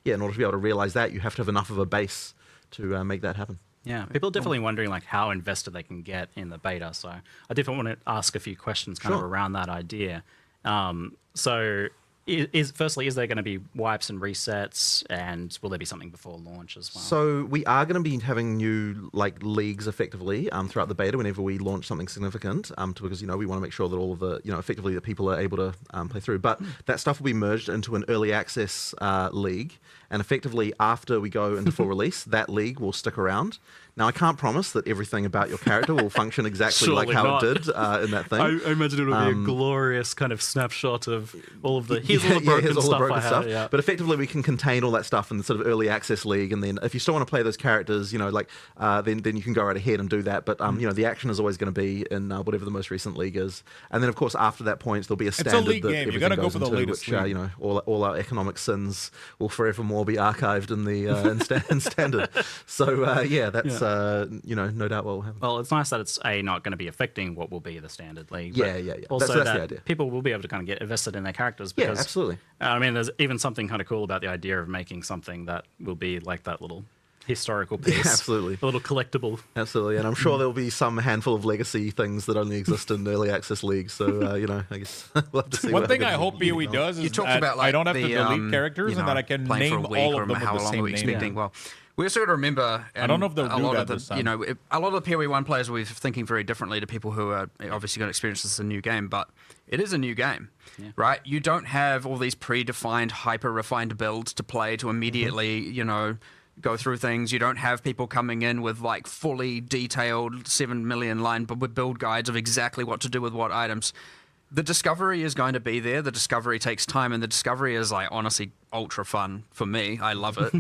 in order to be able to realize that, you have to have enough of a base to make that happen. Yeah, people are definitely wondering how invested they can get in the beta. So I definitely want to ask a few questions kind of around that idea. So firstly, is there going to be wipes and resets, and will there be something before launch as well? So we are going to be having new leagues effectively throughout the beta whenever we launch something significant, because we want to make sure that all of the effectively that people are able to play through. But that stuff will be merged into an early access league, and effectively after we go into full release, that league will stick around. Now, I can't promise that everything about your character will function exactly like how it did in that thing. I imagine it will be a glorious kind of snapshot of all of the here's all the broken stuff. Yeah. But effectively, we can contain all that stuff in the sort of early access league, and then if you still want to play those characters, then you can go right ahead and do that. But the action is always going to be in whatever the most recent league is, and then of course after that point there'll be a standard. It's a league that game. You got to go for the latest. Which all our economic sins will forevermore be archived in the in standard. So that's no doubt what will happen. Well, it's nice that it's not going to be affecting what will be the standard league. Yeah. Also, that's the idea. People will be able to kind of get invested in their characters. Because, absolutely. I mean, there's even something kind of cool about the idea of making something that will be like that little historical piece. Yeah, absolutely. A little collectible. Absolutely. And I'm sure there'll be some handful of legacy things that only exist in early access leagues. So, I guess we'll have to see. One thing I hope PoE does is you talked about, I don't have to delete characters and that I can name all of them how with the long same are we expecting? name. Well, we also got to remember, I don't know if they'll do that this time. a lot of the PoE1 players will be thinking very differently to people who are obviously going to experience this as a new game, but it is a new game, right? You don't have all these predefined, hyper-refined builds to play to immediately, go through things. You don't have people coming in with fully detailed 7 million line build guides of exactly what to do with what items. The discovery is going to be there. The discovery takes time, and the discovery is honestly ultra fun for me. I love it.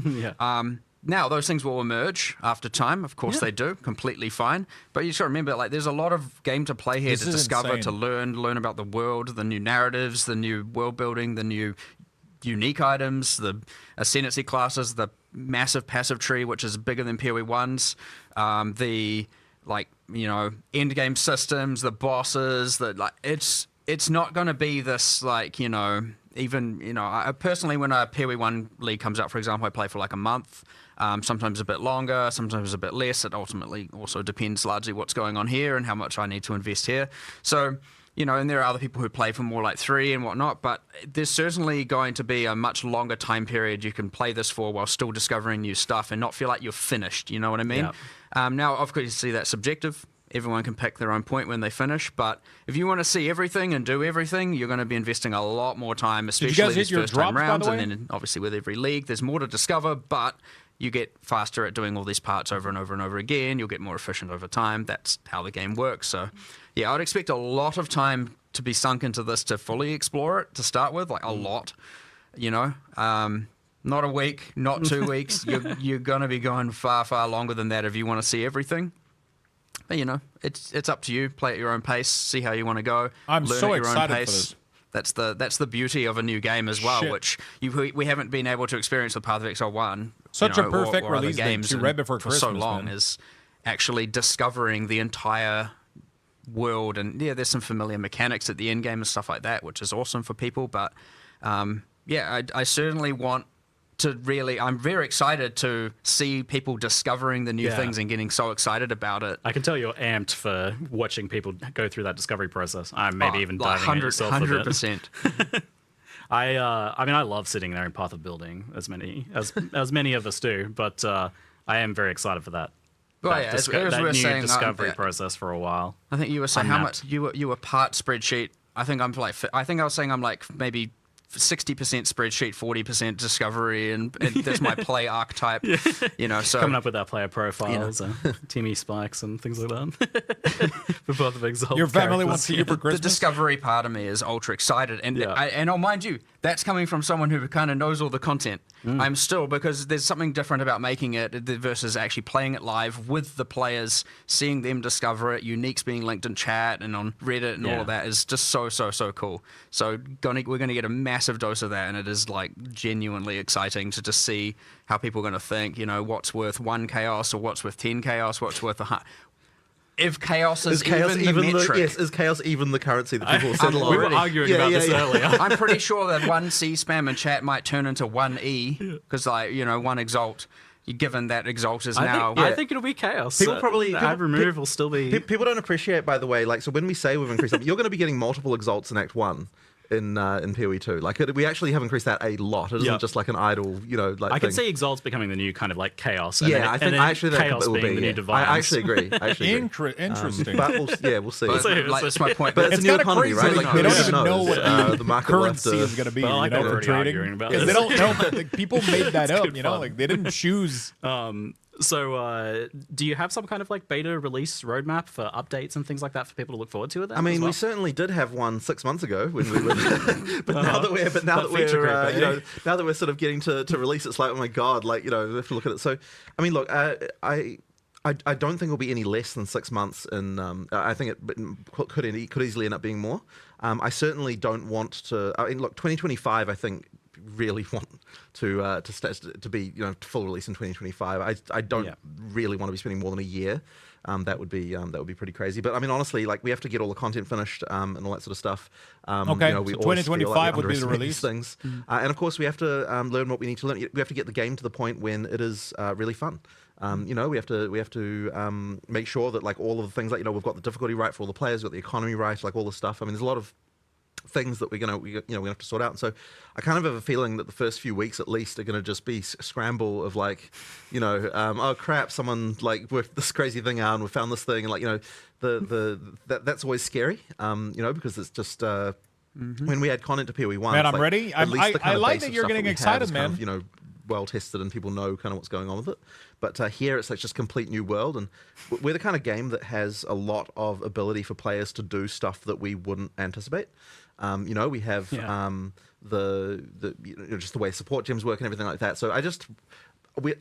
Now, those things will emerge after time. Of course they do. Completely fine. But you should remember, there's a lot of game to play here, to discover, insane. to learn about the world, the new narratives, the new world building, the new unique items, the ascendancy classes, the massive passive tree, which is bigger than PoE1's, the end game systems, the bosses. It's not going to be this I personally, when a PoE1 league comes out, for example, I play for a month, sometimes a bit longer, sometimes a bit less. It ultimately also depends largely what's going on here and how much I need to invest here. So, and there are other people who play for more 3 and whatnot, but there's certainly going to be a much longer time period you can play this for while still discovering new stuff and not feel like you're finished, you know what I mean? Yep. Now, of course, you see that's subjective. Everyone can pick their own point when they finish, but if you want to see everything and do everything, you're going to be investing a lot more time, especially these first time rounds, and then obviously with every league, there's more to discover, but you get faster at doing all these parts over and over and over again. You'll get more efficient over time. That's how the game works. So, yeah, I'd expect a lot of time to be sunk into this to fully explore it to start with, a lot, not a week, not 2 weeks. You're going to be going far, far longer than that if you want to see everything. But it's up to you. Play at your own pace. See how you want to go. I'm Learn so at your excited own pace. for this. That's the beauty of a new game as well, which we haven't been able to experience with Path of Exile 1. Such a perfect or release other games date, right before for Christmas, so long man. is actually discovering the entire world. And there's some familiar mechanics at the end game and stuff like that, which is awesome for people. But I certainly want to I'm very excited to see people discovering the new things and getting so excited about it. I can tell you're amped for watching people go through that discovery process. I'm maybe even diving in yourself 100%. I love sitting there in Path of Building, as many of us do, but I am very excited for that. That new discovery process for a while. I think you were saying how much you were part spreadsheet. I think I was saying I'm maybe 60% spreadsheet, 40% discovery, and that's my play archetype. So coming up with our player profiles, Timmy spikes and things like that. For Path of Exile, your family wants to see you for Christmas. The discovery part of me is ultra excited, and I'll mind you, that's coming from someone who kind of knows all the content. I'm still, because there's something different about making it versus actually playing it live with the players, seeing them discover it, uniques being linked in chat and on Reddit and all of that is just so cool. So we're gonna get a massive dose of that, and it is genuinely exciting to just see how people are gonna think. What's worth 1 chaos or what's worth 10 chaos, what's worth if chaos is chaos even the metric. yes, is chaos even the currency that people settle on? We were arguing about this earlier. I'm pretty sure that one C spam in chat might turn into one E because, like, you know, one exalt. Given that exalt is now, I think it'll be chaos. People probably ad remove will still be. People don't appreciate, by the way. Like, so when we say we've increased, you're going to be getting multiple exalts in Act 1. In PoE 2, like we actually have increased that a lot. It isn't just like an idle, you know. Like I can see exalts becoming the new kind of like chaos. And yeah, I think actually that chaos will being be the new divines. I actually agree. Interesting. But we'll see. Like, that's my point. But it's a new economy, crazy, right? like, they don't even know what the market currency is going to be. Well, you know, for trading. Because they don't know. Like, people made that up. You know, like they didn't choose. So, do you have some kind of like beta release roadmap for updates and things like that for people to look forward to? I mean, we certainly did have one 6 months ago when we were, but now that we're now that we're sort of getting to release, it's like, oh my god, like, you know, we have to look at it. So, I mean, look, I don't think it'll be any less than 6 months, and I think it could easily end up being more. I certainly don't want to. I mean, look, 2025, I think. Really want to be, you know, full release in 2025. I don't really want to be spending more than a year. That would be pretty crazy. But I mean, honestly, like we have to get all the content finished and all that sort of stuff. Okay, you know, we so always 2025 feel like would be the release. Things, and of course, we have to learn what we need to learn. We have to get the game to the point when it is really fun. You know, we have to make sure that like all of the things, like, you know, we've got the difficulty right for all the players, we've got the economy right, like all the stuff. I mean, there's a lot of things that we have to sort out. And so I kind of have a feeling that the first few weeks at least are going to just be scramble of like, you know, oh crap, someone like worked this crazy thing out and we found this thing, and like, you know, that's always scary, you know, because it's just when we add content to PoE 1, man, I'm like, ready. I like that you're getting excited, man. Kind of, you know, well tested and people know kind of what's going on with it. But here it's like just complete new world, and we're the kind of game that has a lot of ability for players to do stuff that we wouldn't anticipate. You know, we have the you know, just the way support gems work and everything like that. So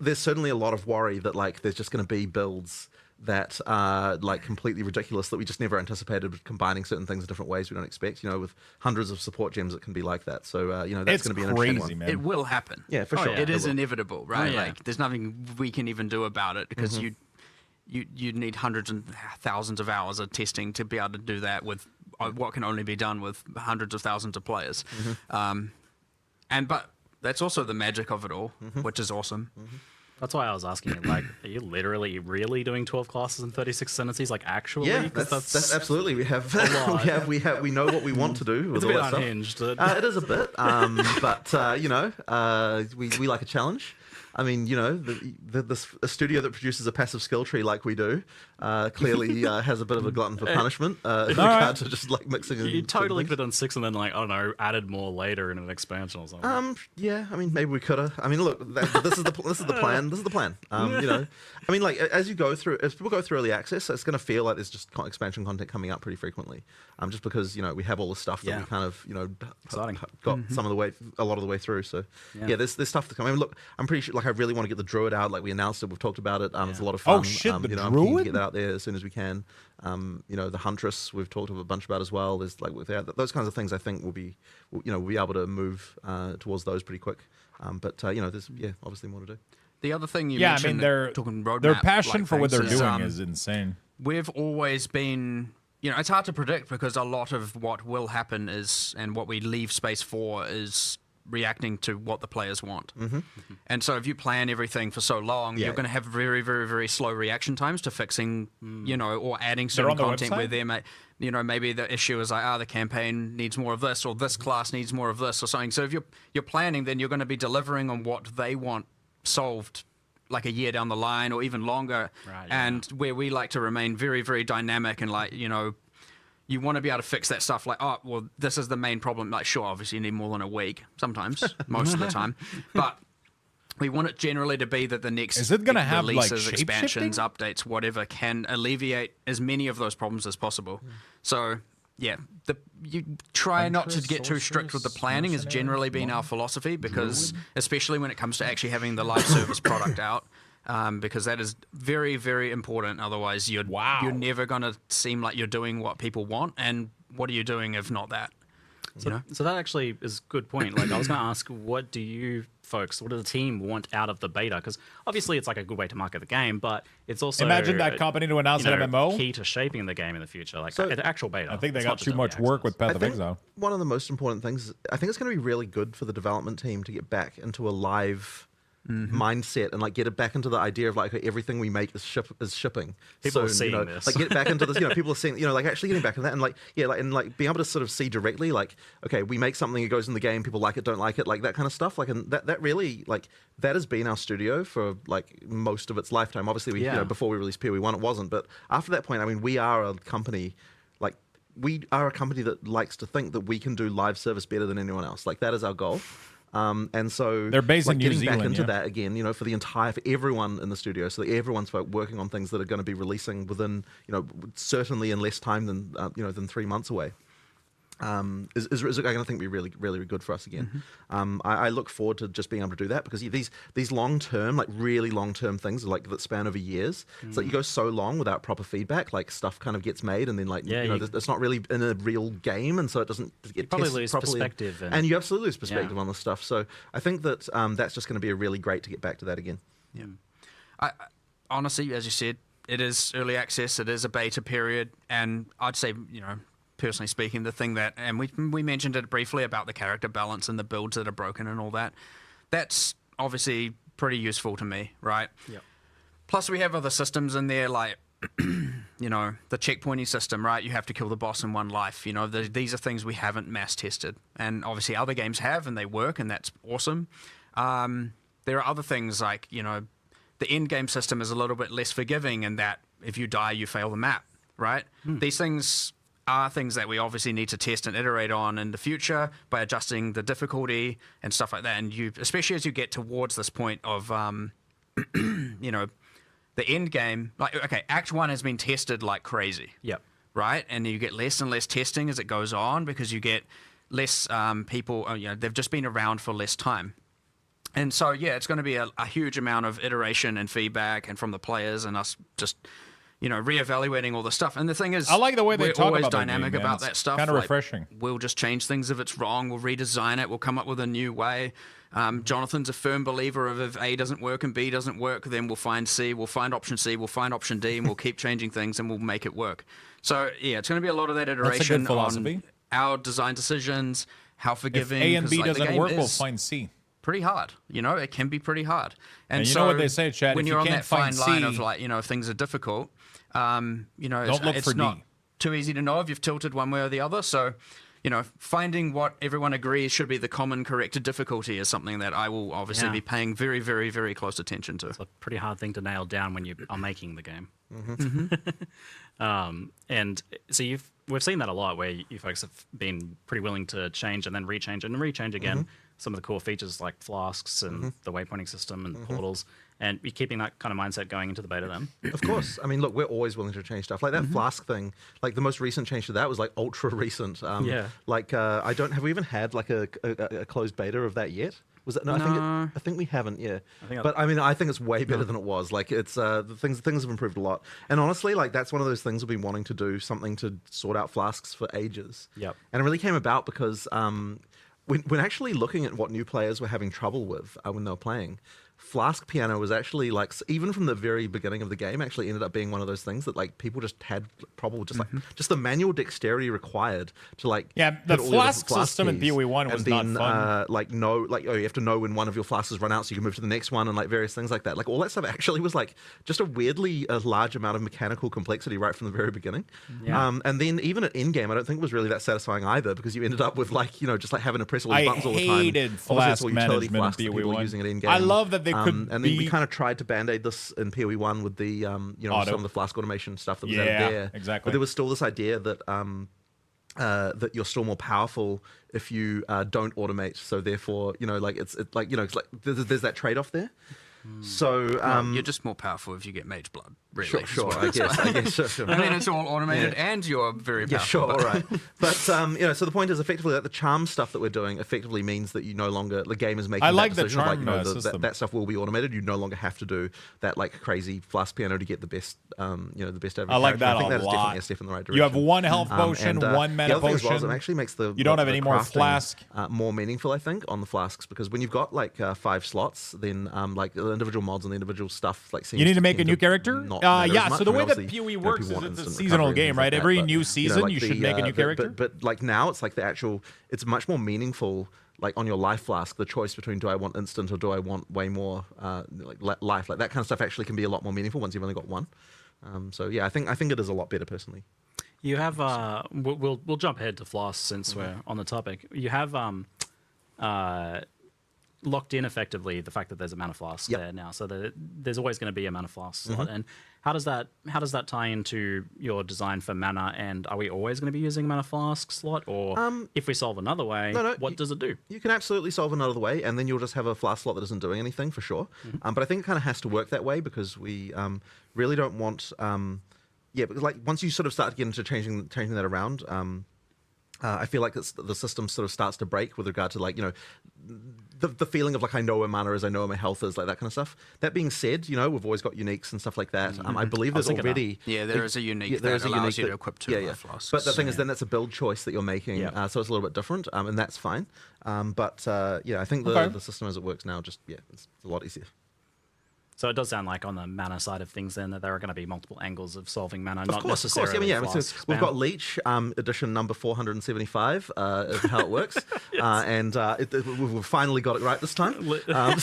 there's certainly a lot of worry that like there's just going to be builds that are like completely ridiculous that we just never anticipated, combining certain things in different ways we don't expect. You know, with hundreds of support gems, it can be like that. So you know, that's going to be an interesting one. Man. It will happen. Yeah, for sure. It is inevitable, right? Like there's nothing we can even do about it because you need hundreds and thousands of hours of testing to be able to do that with what can only be done with hundreds of thousands of players. But that's also the magic of it all, which is awesome. That's why I was asking you, like, are you literally really doing 12 classes and 36 ascendancies, like actually? Yeah, that's absolutely. We have we know what we want to do with it's all a bit that unhinged. Stuff. It is a bit, but you know, we like a challenge. I mean, you know, a studio that produces a passive skill tree like we do clearly has a bit of a glutton for punishment in regard to just like mixing. You totally could have done 6 and then, like, I don't know, added more later in an expansion or something. Yeah, I mean, maybe we could have. I mean, look, this is the plan. This is the plan. You know, I mean, like as people go through early access, it's going to feel like there's just expansion content coming up pretty frequently. Just because, you know, we have all the stuff that we kind of, you know, got a lot of the way through. So yeah, there's stuff to come. I mean, look, I'm pretty sure, like, I really want to get the Druid out. Like we announced it, we've talked about it. It's a lot of fun. Oh shit, the you know, Druid? I'm keen to get that out there as soon as we can. You know, the Huntress we've talked a bunch about as well. There's like those kinds of things. I think we'll be able to move towards those pretty quick. But you know, there's obviously more to do. The other thing you mentioned, I mean, talking roadmap, their passion like for what they're things doing is insane. We've always been, you know, it's hard to predict because a lot of what will happen and what we leave space for is reacting to what the players want. And so if you plan everything for so long, you're going to have very, very, very slow reaction times to fixing, you know, or adding certain content where they may, you know, maybe the issue is like, the campaign needs more of this, or this class needs more of this, or something. So if you're planning, then you're going to be delivering on what they want solved like a year down the line or even longer. Right, and where we like to remain very, very dynamic and, like, you know, you want to be able to fix that stuff like, oh, well, this is the main problem. Like, sure, obviously you need more than a week sometimes, most of the time. But we want it generally to be that the next releases, expansions, updates, whatever, can alleviate as many of those problems as possible. So, yeah, you try not to get too strict with the planning has generally been our philosophy, because especially when it comes to actually having the live service product out. Because that is very, very important. Otherwise, you're never going to seem like you're doing what people want. And what are you doing if not that? So that actually is a good point. Like, I was going to ask, what do you folks, what do the team want out of the beta? Because obviously it's like a good way to market the game, but it's also imagine that company to announce an MMO key to shaping the game in the future, like an actual beta. I think they got too much work with Path of Exile. One of the most important things, I think it's going to be really good for the development team to get back into a live mindset and like get it back into the idea of like, okay, everything we make is shipping. People are soon, seeing you know, this. like get back into this. You know, people are seeing, you know, like actually getting back into that and like like being able to sort of see directly, like, okay, we make something, it goes in the game, people like it, don't like it, like that kind of stuff. Like, and that really, like, that has been our studio for like most of its lifetime. Obviously, we, you know, before we released PoE1, it wasn't, but after that point, I mean, we are a company. We are a company that likes to think that we can do live service better than anyone else. Like, that is our goal. And so they're based in New getting Zealand, back into that again, you know, for everyone in the studio, so that everyone's working on things that are going to be releasing within, you know, certainly in less time than than 3 months away. Is going to think be really, really good for us again. I look forward to just being able to do that because these long term, like really long term things, like that span over years. It's like you go so long without proper feedback, like stuff kind of gets made, and then like it's not really in a real game, and so it doesn't get probably tested lose properly. perspective, and you absolutely lose perspective on this stuff. So I think that that's just going to be a really great to get back to that again. Yeah, I honestly, as you said, it is early access, it is a beta period, and I'd say, you know, personally speaking, the thing that, and we mentioned it briefly about the character balance and the builds that are broken and all that, that's obviously pretty useful to me, right? Yep. Plus, we have other systems in there, like, you know, the checkpointing system, right? You have to kill the boss in one life. You know, these are things we haven't mass tested, and obviously other games have, and they work, and that's awesome. There are other things like, you know, the end game system is a little bit less forgiving in that if you die, you fail the map, right? These things are things that we obviously need to test and iterate on in the future by adjusting the difficulty and stuff like that. And you, especially as you get towards this point of, you know, the end game, like, okay, Act 1 has been tested like crazy. Yep. Right? And you get less and less testing as it goes on because you get less people, you know, they've just been around for less time. And so, yeah, it's going to be a huge amount of iteration and feedback and from the players and us just, you know, reevaluating all the stuff. And the thing is, I like the way they we're talk always about dynamic the game, man. about that stuff. Kind of Like, refreshing. We'll just change things if it's wrong. We'll redesign it. We'll come up with a new way. Jonathan's a firm believer of if A doesn't work and B doesn't work, then we'll find C, we'll find option C, we'll find option D, and we'll keep changing things and we'll make it work. So, yeah, it's going to be a lot of that iteration That's a good philosophy. on our design decisions, how forgiving. If A and B 'cause, like, the doesn't game work, we'll is find C. pretty hard. You know, it can be pretty hard. And you so know what they say, Chad, when if you're you on can't that fine find line C, of like, you know, if things are difficult, you know, Don't look it's for not D. too easy to know if you've tilted one way or the other. So, you know, finding what everyone agrees should be the common corrected difficulty is something that I will obviously be paying very, very, very close attention to. It's a pretty hard thing to nail down when you are making the game. Mm-hmm. And so we've seen that a lot where you folks have been pretty willing to change and then rechange and rechange again some of the core features like flasks and the waypointing system and portals, and you're keeping that kind of mindset going into the beta then. Of course. I mean, look, we're always willing to change stuff. Like that flask thing, like the most recent change to that was like ultra recent. Like have we even had like a closed beta of that yet? Was it? No, I think we haven't. Yeah, but I mean, I think it's way better than it was. Like it's the things have improved a lot. And honestly, like that's one of those things we've been wanting to do, something to sort out flasks for ages. Yep. And it really came about because when actually looking at what new players were having trouble with when they were playing, Flask Piano was actually like, even from the very beginning of the game, actually ended up being one of those things that like people just had trouble with, just like just the manual dexterity required to like the put all your flask different system in keys, PoE1 was and then, not fun. you have to know when one of your flasks has run out so you can move to the next one and like various things like that. Like all that stuff actually was like just a large amount of mechanical complexity right from the very beginning. Yeah. And then even at end game, I don't think it was really that satisfying either because you ended up with like just like having to press all these buttons all the time. I hated flask management in flasks that people were PoE1. using at end game. I love that they could and then we kind of tried to band-aid this in PoE1 with the some of the flask automation stuff that was out there. Exactly. But there was still this idea that that you're still more powerful if you don't automate. So therefore, it's like there's that trade-off there. So you're just more powerful if you get mage blood. Really, sure. I guess. Sure. And then it's all automated, and you're very powerful. Yeah, sure, all right. But so the point is, effectively, that the charm stuff that we're doing effectively means that you no longer the game is making. I like that the decision, charm system. That stuff will be automated. You no longer have to do that like crazy flask piano to get the best, the best. I like that I think a that is lot. definitely a step in the right direction. You have one health potion, one mana the other thing as well is potion. it actually makes the you don't have the any more crafting, flask. More meaningful, I think, on the flasks because when you've got like 5 slots, then like the individual mods and the individual stuff like. You need to make a new character. Yeah. So the way that PoE works is it's a seasonal game, right? Every new season, you should make a new character. But like now, it's like the actual. It's much more meaningful. Like on your life flask, the choice between do I want instant or do I want way more life, like that kind of stuff actually can be a lot more meaningful once you've only got one. So yeah, I think it is a lot better personally. You have we'll jump ahead to Floss since we're on the topic. You have locked in effectively the fact that there's a mana flask there now, so that there's always going to be a mana flask slot. And how does that tie into your design for mana? And are we always going to be using a mana flask slot, or if we solve another way, what does it do? You can absolutely solve another way, and then you'll just have a flask slot that isn't doing anything for sure. But I think it kind of has to work that way because we really don't want. Because like once you sort of start to get into changing that around. I feel like the system sort of starts to break with regard to like the feeling of like I know where mana is, I know where my health is, like that kind of stuff. That being said, we've always got uniques and stuff like that. I believe there's already there is a unique that allows you to equip 2 flasks. But the thing is, then that's a build choice that you're making, so it's a little bit different, and that's fine. But I think the system as it works now it's a lot easier. So it does sound like on the mana side of things then that there are going to be multiple angles of solving mana, Of not course. necessarily So we've got Leech, edition number 475 of how it works. And we've finally got it right this time. I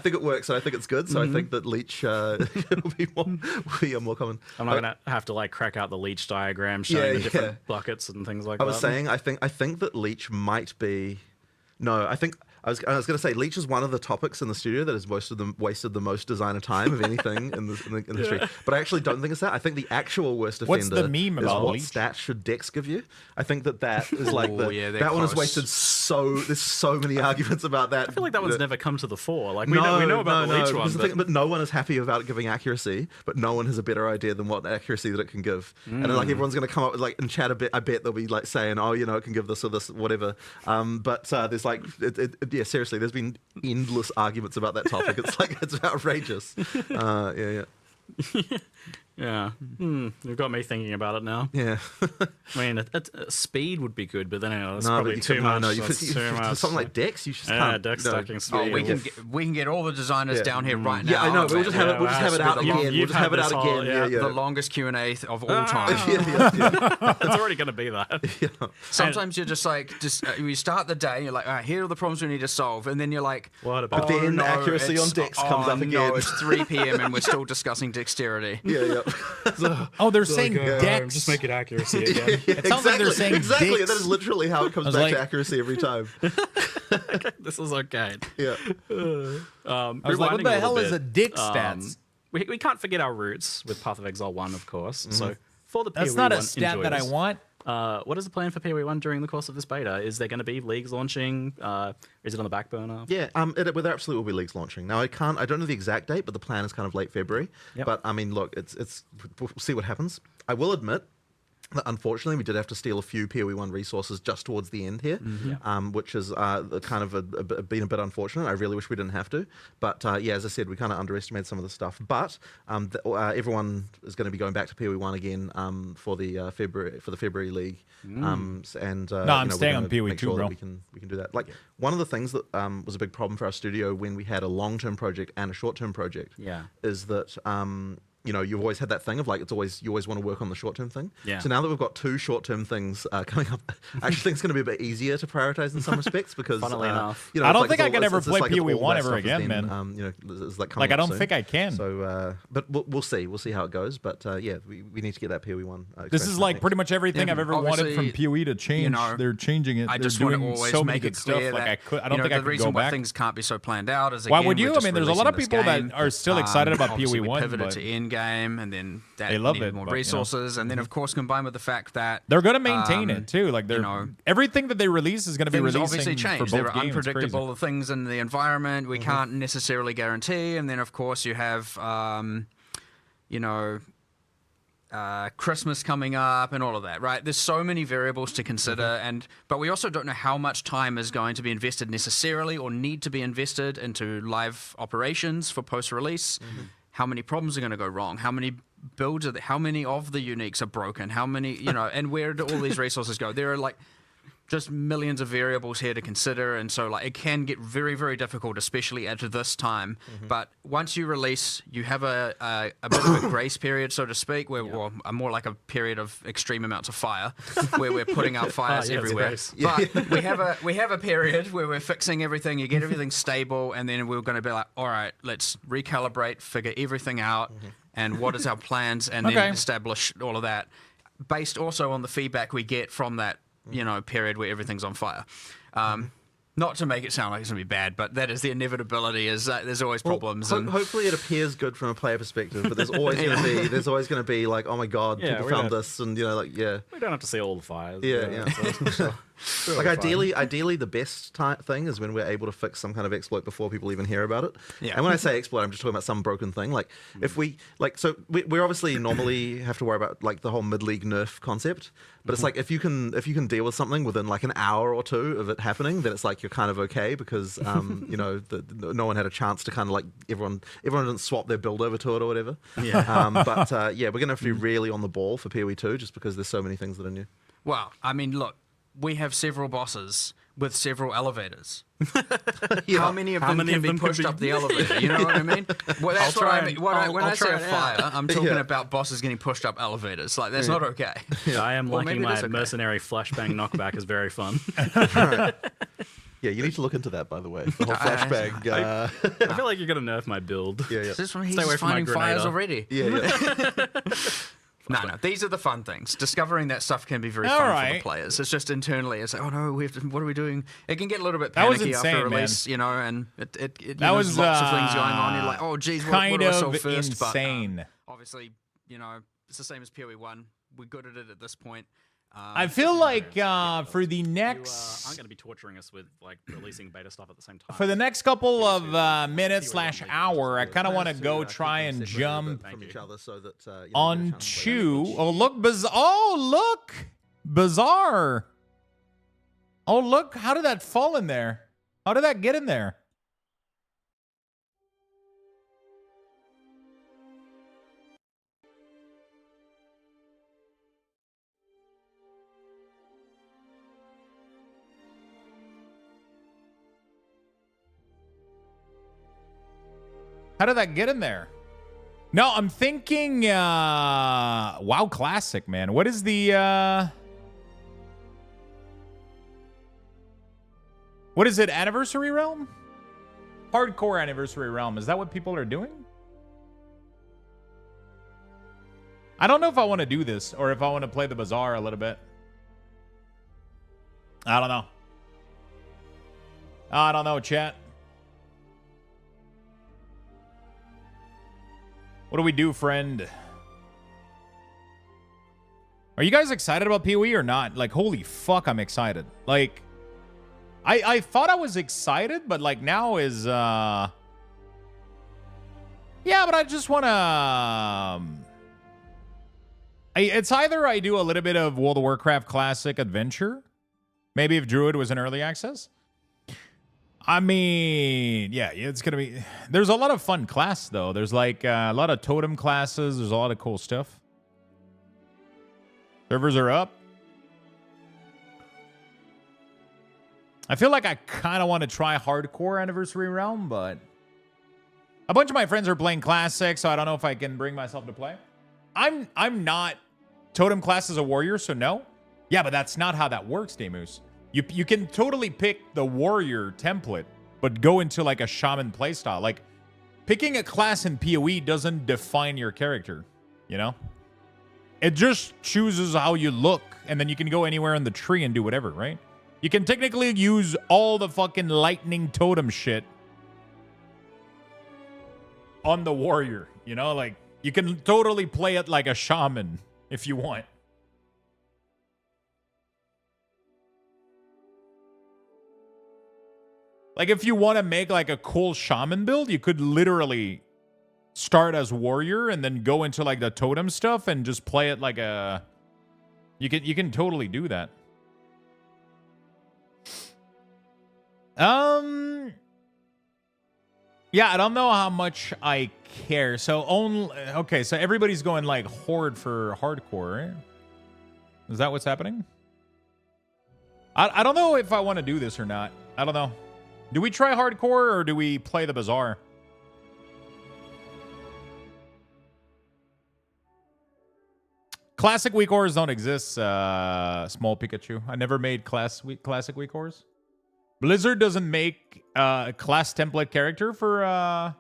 think it works and I think it's good. So I think that Leech will be more common. I'm not going to have to like crack out the Leech diagram showing the different buckets and things like that. I was saying, I think that Leech might be... No, I think... I was going to say, Leech is one of the topics in the studio that has wasted the most designer time of anything in the industry. But I actually don't think it's that. I think the actual worst offender What's the meme is about what Leech? stats should Dex give you. I think that is like that one has wasted there's so many arguments about that. I feel like that one's never come to the fore. Like we know about the Leech one. But no one is happy about giving accuracy, but no one has a better idea than what accuracy that it can give. And then, like everyone's going to come up with like in chat I bet they'll be like saying, oh, it can give this or this, whatever. But there's like seriously, there's been endless arguments about that topic. It's outrageous. Yeah. You've got me thinking about it now. Yeah. I mean, speed would be good, but then that's probably too much. Something like Dex, you just can't. Dex stacking speed. We can get all the designers down here right now. Yeah, I know. We'll just have it out again. We'll just have it out again. The longest Q&A of all time. It's already going to be that. Sometimes you're just like, you start the day, you're like, all right, here are the problems we need to solve. And then you're like, what about? But then accuracy on Dex comes up again. No, it's 3 p.m. and we're still discussing dexterity. Yeah. They're saying Dex. Just make it accuracy again. It sounds like they're saying exactly. Dix. That is literally how it comes back to accuracy every time. This is okay. Yeah. I was like, what the hell is a Dix stats? We can't forget our roots with Path of Exile 1, of course. So for the PoE That's not a stat that I want. What is the plan for PoE 1 during the course of this beta? Is there going to be leagues launching? Is it on the back burner? Yeah, there absolutely will be leagues launching. Now I don't know the exact date, but the plan is kind of late February. Yep. But I mean, look, we'll see what happens. I will admit that unfortunately we did have to steal a few PoE 1 resources just towards the end here, which is kind of been a bit unfortunate. I really wish we didn't have to. But as I said, we kind of underestimated some of the stuff. But everyone is going to be going back to PoE 1 again for the February league. I'm staying on PoE 2, bro. We can do that. Like one of the things that was a big problem for our studio when we had a long-term project and a short-term project is that you've always had that thing of like you always want to work on the short-term thing. Yeah. So now that we've got 2 short-term things coming up, I actually think it's going to be a bit easier to prioritize in some respects because funnily enough, I don't think I can ever play PoE 1 ever again, man. I don't think I can. So, but we'll see. We'll see how it goes. But we need to get that PoE 1. This is like pretty much everything I've ever wanted from PoE to change. They're changing it. I just They're want to doing always so many make good it clear stuff. that I don't think I the could reason go why back. things can't be so planned out is Why would you? I mean, there's a lot of people that are still excited about PoE 1. Pivoted to end game, and then that They love needed it, more but, you know. resources, and then of course combined with the fact that They're going to maintain it too. Like you know, everything that they release is going to be things releasing obviously for change. both There are games. It's crazy. unpredictable things in the environment we can't necessarily guarantee, and then of course you have you know, Christmas coming up and all of that, right? There's so many variables to consider, but we also don't know how much time is going to be invested necessarily or need to be invested into live operations for post-release. How many problems are going to go wrong? How many builds are there? How many of the uniques are broken? How many, you know, and where do all these resources go? There are like just millions of variables here to consider, and so like it can get very, very difficult, especially at this time. But once you release, you have a bit of a grace period, so to speak, where well, more like a period of extreme amounts of fire, where we're putting out fires everywhere. But we have a period where we're fixing everything. You get everything stable, and then we're going to be like, all right, let's recalibrate, figure everything out, and what is our plans, and then establish all of that, based also on the feedback we get from that, you know, period where everything's on fire. Not to make it sound like it's going to be bad, but that is the inevitability. Is there's always problems. And hopefully, it appears good from a player perspective, but there's always going to be like, oh my god, people found this, and you know, like we don't have to see all the fires. So like ideally, the best thing is when we're able to fix some kind of exploit before people even hear about it. And when I say exploit, I'm just talking about some broken thing. Like if we we obviously normally have to worry about like the whole mid-league nerf concept, but it's like if you can deal with something within like an hour or two of it happening, then it's like you're kind of okay because you know no one had a chance to kind of like everyone didn't swap their build over to it or whatever. But we're gonna have to be really on the ball for PoE 2 just because there's so many things that are new. Well, I mean, look, we have several bosses with several elevators. How many of them can be pushed up the elevator? You know what I mean? Well, that's what I mean. When I say a fire, I'm talking about bosses getting pushed up elevators. Like, that's not okay. I am liking my mercenary flashbang knockback is very fun. Yeah, you need to look into that, by the way. The whole flashbang. I feel like you're going to nerf my build. Is this when he's just finding fires already? No, these are the fun things. Discovering that stuff can be very fun for the players. It's just internally, it's like, oh no, what are we doing? It can get a little bit panicky after release, you know, and that was lots of things going on. You're like, oh geez, what do I solve first? Insane. But obviously, you know, it's the same as PoE 1. We're good at it at this point. I feel like for the next... I'm going to be torturing us with like releasing beta stuff at the same time. For the next couple of minutes/hour, I kind of want to go try and jump onto... Oh, look, Bazaar. Oh, look, how did that fall in there? How did that get in there? How did that get in there? No, I'm thinking, WoW Classic, man. What is the, what is it, Anniversary Realm? Hardcore Anniversary Realm. Is that what people are doing? I don't know if I want to do this or if I want to play the Bazaar a little bit. I don't know. I don't know, chat. What do we do, friend? Are you guys excited about PoE or not? Like, holy fuck, I'm excited. Like, I thought I was excited, but like now is, yeah, but I just want to, it's either I do a little bit of World of Warcraft Classic Adventure, maybe if Druid was in early access. I mean, yeah, it's going to be... There's a lot of fun class, though. There's, like, a lot of totem classes. There's a lot of cool stuff. Servers are up. I feel like I kind of want to try Hardcore Anniversary Realm, but... A bunch of my friends are playing Classic, so I don't know if I can bring myself to play. I'm not... Totem class as a warrior, so no. Yeah, but that's not how that works, Demus. You can totally pick the warrior template, but go into like a shaman playstyle. Like, picking a class in PoE doesn't define your character, you know? It just chooses how you look, and then you can go anywhere in the tree and do whatever, right? You can technically use all the fucking lightning totem shit on the warrior, you know? Like, You can totally play it like a shaman if you want. Like, if you want to make, like, a cool shaman build, you could literally start as warrior and then go into, like, the totem stuff and just play it like a... You can totally do that. Yeah, I don't know how much I care. So, okay, so everybody's going, like, horde for hardcore, right? Is that what's happening? I don't know if I want to do this or not. I don't know. Do we try hardcore or do we play the Bazaar? Classic weak ores don't exist, Small Pikachu. I never made classic weak ores. Blizzard doesn't make a class template character for...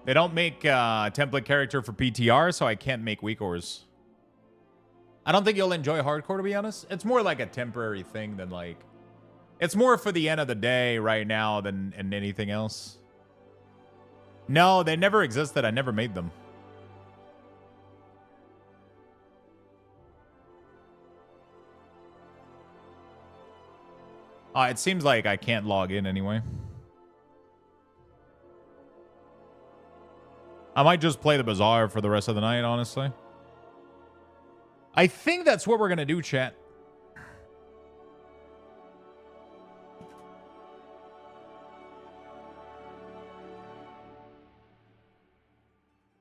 They don't make a template character for PTR, so I can't make weak ores. I don't think you'll enjoy hardcore, to be honest. It's more like a temporary thing than like... It's more for the end of the day right now than anything else. No, they never existed. I never made them. It seems like I can't log in anyway. I might just play the Bazaar for the rest of the night, honestly. I think that's what we're going to do, chat.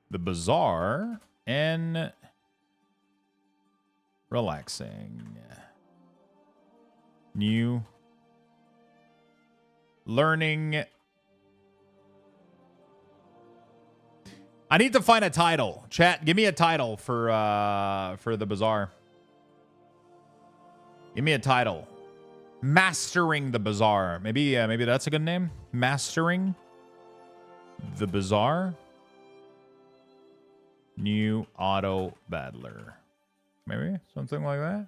The Bazaar and relaxing. New. Learning. I need to find a title. Chat, give me a title for the Bazaar. Give me a title. Mastering the Bazaar. Maybe that's a good name. Mastering the Bazaar. New auto battler. Maybe something like that.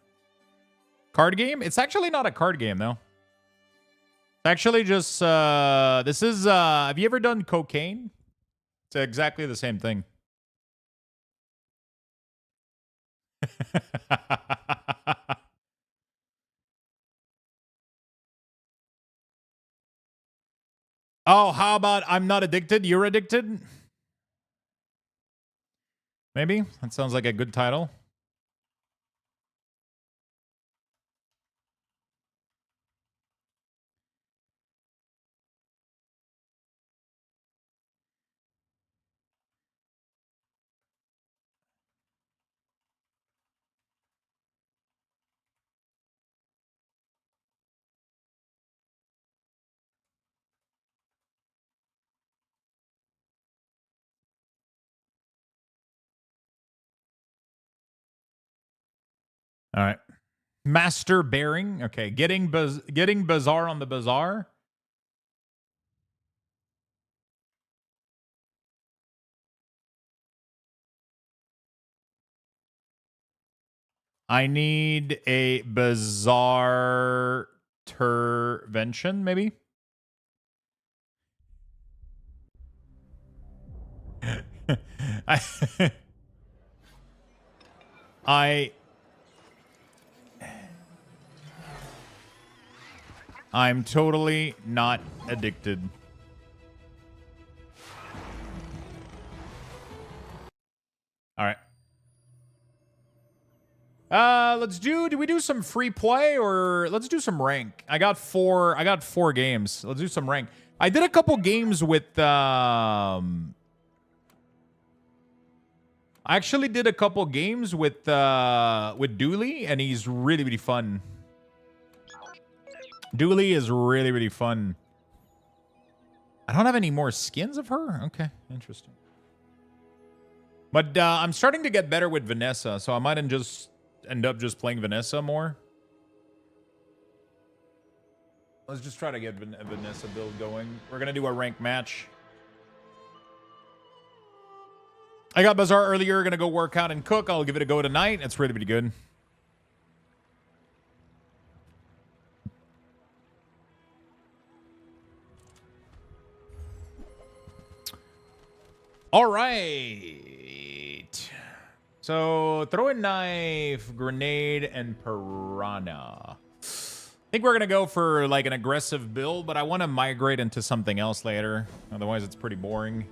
Card game? It's actually not a card game though. It's actually just this is have you ever done cocaine? It's exactly the same thing. Oh, how about I'm not addicted, you're addicted? Maybe. That sounds like a good title. All right. Master bearing. Okay. Getting Bazaar on the Bazaar. I need a Bazaar intervention, maybe. I'm totally not addicted. All right. Do we do some free play or let's do some rank? I got four games. Let's do some rank. I did a couple games with I actually did a couple games with Dooley, and he's really, really fun. Dooley is really, really fun. I don't have any more skins of her? Okay, interesting. But I'm starting to get better with Vanessa, so I might end up just playing Vanessa more. Let's just try to get a Vanessa build going. We're going to do a ranked match. I got Bazaar earlier. Going to go work out and cook. I'll give it a go tonight. It's really, really good. All right. So throwing knife, grenade, and piranha. I think we're going to go for like an aggressive build, but I want to migrate into something else later. Otherwise, it's pretty boring.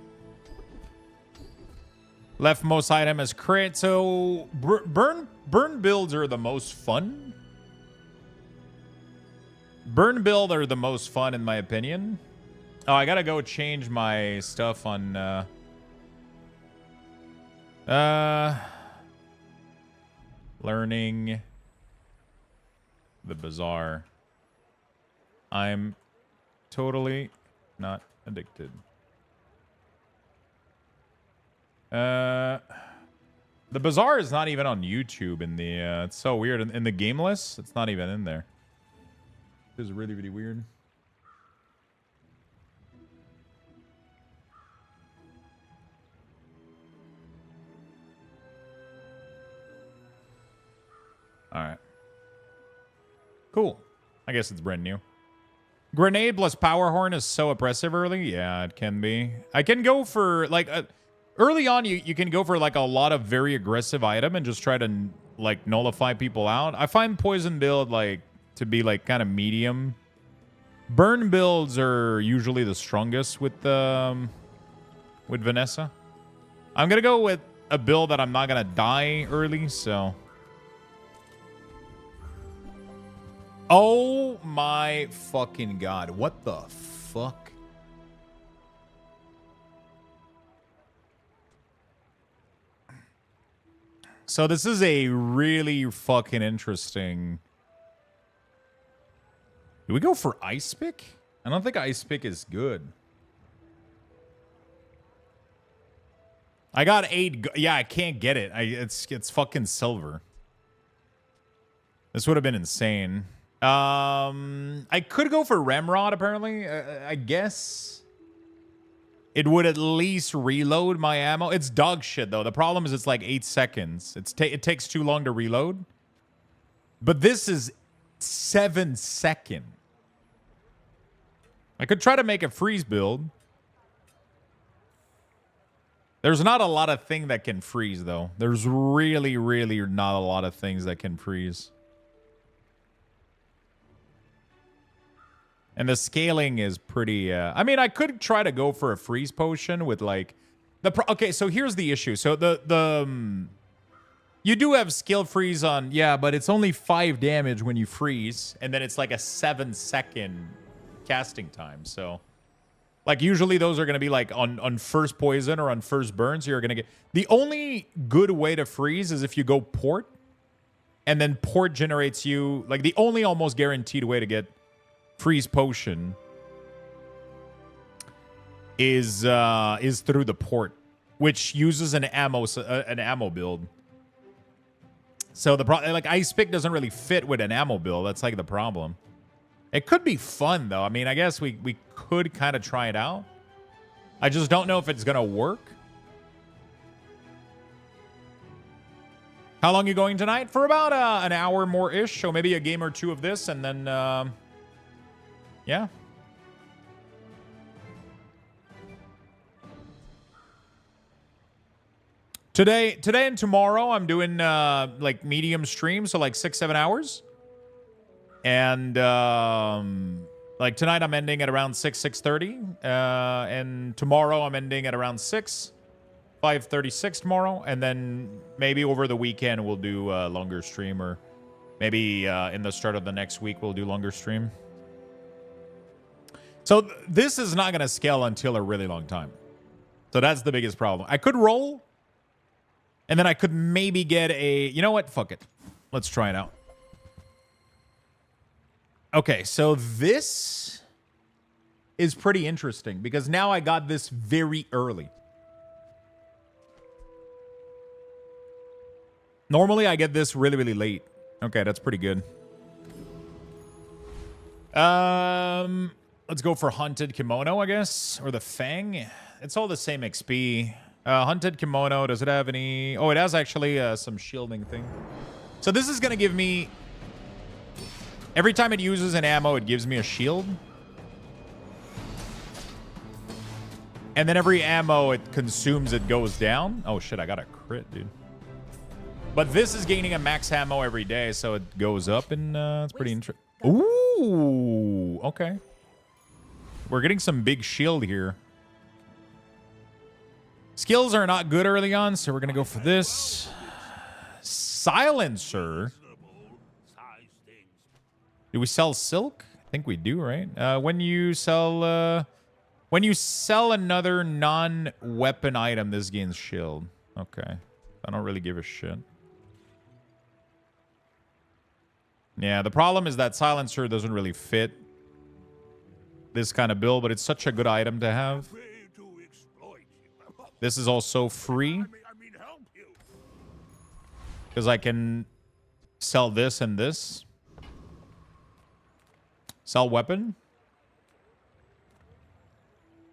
Leftmost item is crit. So burn builds are the most fun. Burn build are the most fun in my opinion. Oh, I got to go change my stuff on... learning the Bazaar. I'm totally not addicted. The Bazaar is not even on YouTube in the it's so weird. In the game list, it's not even in there. This is really, really weird. All right. Cool. I guess it's brand new. Grenade plus power horn is so oppressive early. Yeah, it can be. I can go for like early on. You can go for like a lot of very aggressive item and just try to like nullify people out. I find poison build like to be like kind of medium. Burn builds are usually the strongest with Vanessa. I'm gonna go with a build that I'm not gonna die early, so. Oh my fucking god. What the fuck? So this is a really fucking interesting... Do we go for Ice Pick? I don't think Ice Pick is good. I got 8... Yeah, I can't get it. It's fucking silver. This would have been insane. I could go for Ramrod, apparently. I guess it would at least reload my ammo. It's dog shit, though. The problem is it's like 8 seconds. It takes too long to reload. But this is 7 seconds. I could try to make a freeze build. There's not a lot of thing that can freeze, though. There's really, really not a lot of things that can freeze. And the scaling is pretty... I mean, I could try to go for a freeze potion with, like... Okay, so here's the issue. So you do have skill freeze on... Yeah, but it's only 5 damage when you freeze. And then it's like a 7-second casting time. So, like, usually those are going to be, like, on first poison or on first burn. So you're going to get... The only good way to freeze is if you go port. And then port generates you... Like, the only almost guaranteed way to get... freeze potion is through the port, which uses an ammo build. So like Ice Pick doesn't really fit with an ammo build. That's like the problem. It could be fun though. I mean, I guess we could kind of try it out. I just don't know if it's gonna work. How long are you going tonight? For about an hour more ish. So maybe a game or two of this, and then. Yeah. Today and tomorrow, I'm doing like medium streams, so like 6-7 hours. And like tonight, I'm ending at around 6:30, and tomorrow I'm ending at around 5:36 tomorrow, and then maybe over the weekend we'll do a longer stream, or maybe in the start of the next week we'll do longer stream. So this is not going to scale until a really long time. So that's the biggest problem. I could roll, and then I could maybe get a... You know what? Fuck it. Let's try it out. Okay, so this is pretty interesting, because now I got this very early. Normally, I get this really, really late. Okay, that's pretty good. Let's go for Hunted Kimono, I guess. Or the Fang. It's all the same XP. Hunted Kimono, does it have any... Oh, it has actually some shielding thing. So this is going to give me... Every time it uses an ammo, it gives me a shield. And then every ammo it consumes, it goes down. Oh shit, I got a crit, dude. But this is gaining a max ammo every day, so it goes up, and it's pretty interesting. Ooh, okay. We're getting some big shield here. Skills are not good early on, so we're going to go for this. Silencer. Do we sell silk? I think we do, right? When you sell another non-weapon item, this gains shield. Okay. I don't really give a shit. Yeah, the problem is that silencer doesn't really fit this kind of build, but it's such a good item to have. This is also free. Because I can sell this and this. Sell weapon.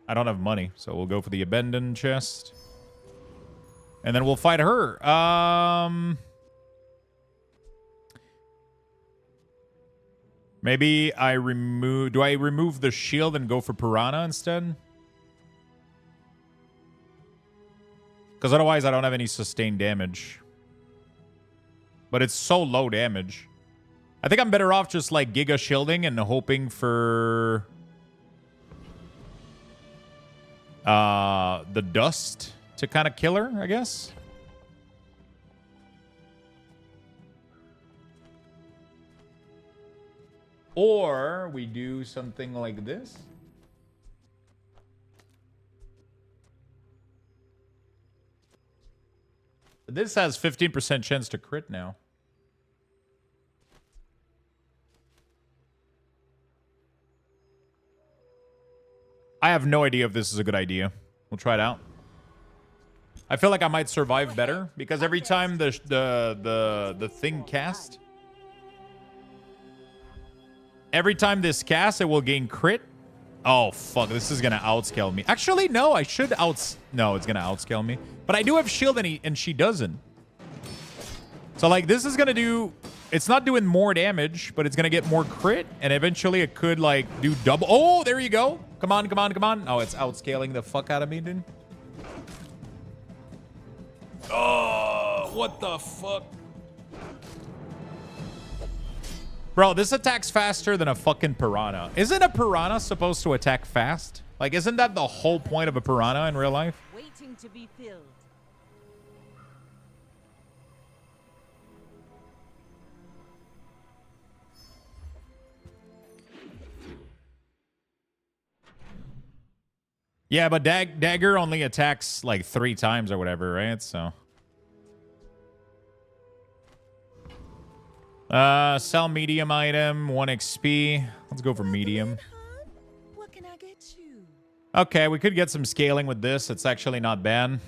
I don't have money, so we'll go for the abandoned chest. And then we'll fight her. Maybe I remove... Do I remove the shield and go for Piranha instead? Because otherwise I don't have any sustained damage. But it's so low damage. I think I'm better off just like Giga shielding and hoping for... the dust to kind of kill her, I guess. Or we do something like this. This has 15% chance to crit now. I have no idea if this is a good idea. We'll try it out. I feel like I might survive better because every time the thing cast, every time this casts, it will gain crit. Oh fuck! This is gonna outscale me. Actually, no. I should No, it's gonna outscale me. But I do have shield and she doesn't. So like this is gonna do. It's not doing more damage, but it's gonna get more crit, and eventually it could like do double. Oh, there you go. Come on, come on, come on. Oh, it's outscaling the fuck out of me, dude. Oh, what the fuck? Bro, this attacks faster than a fucking piranha. Isn't a piranha supposed to attack fast? Like, isn't that the whole point of a piranha in real life? Waiting to be filled. Yeah, but Dagger only attacks like 3 times or whatever, right? So. Sell medium item, 1 XP. Let's go for medium. What can I get you? Okay, we could get some scaling with this. It's actually not bad.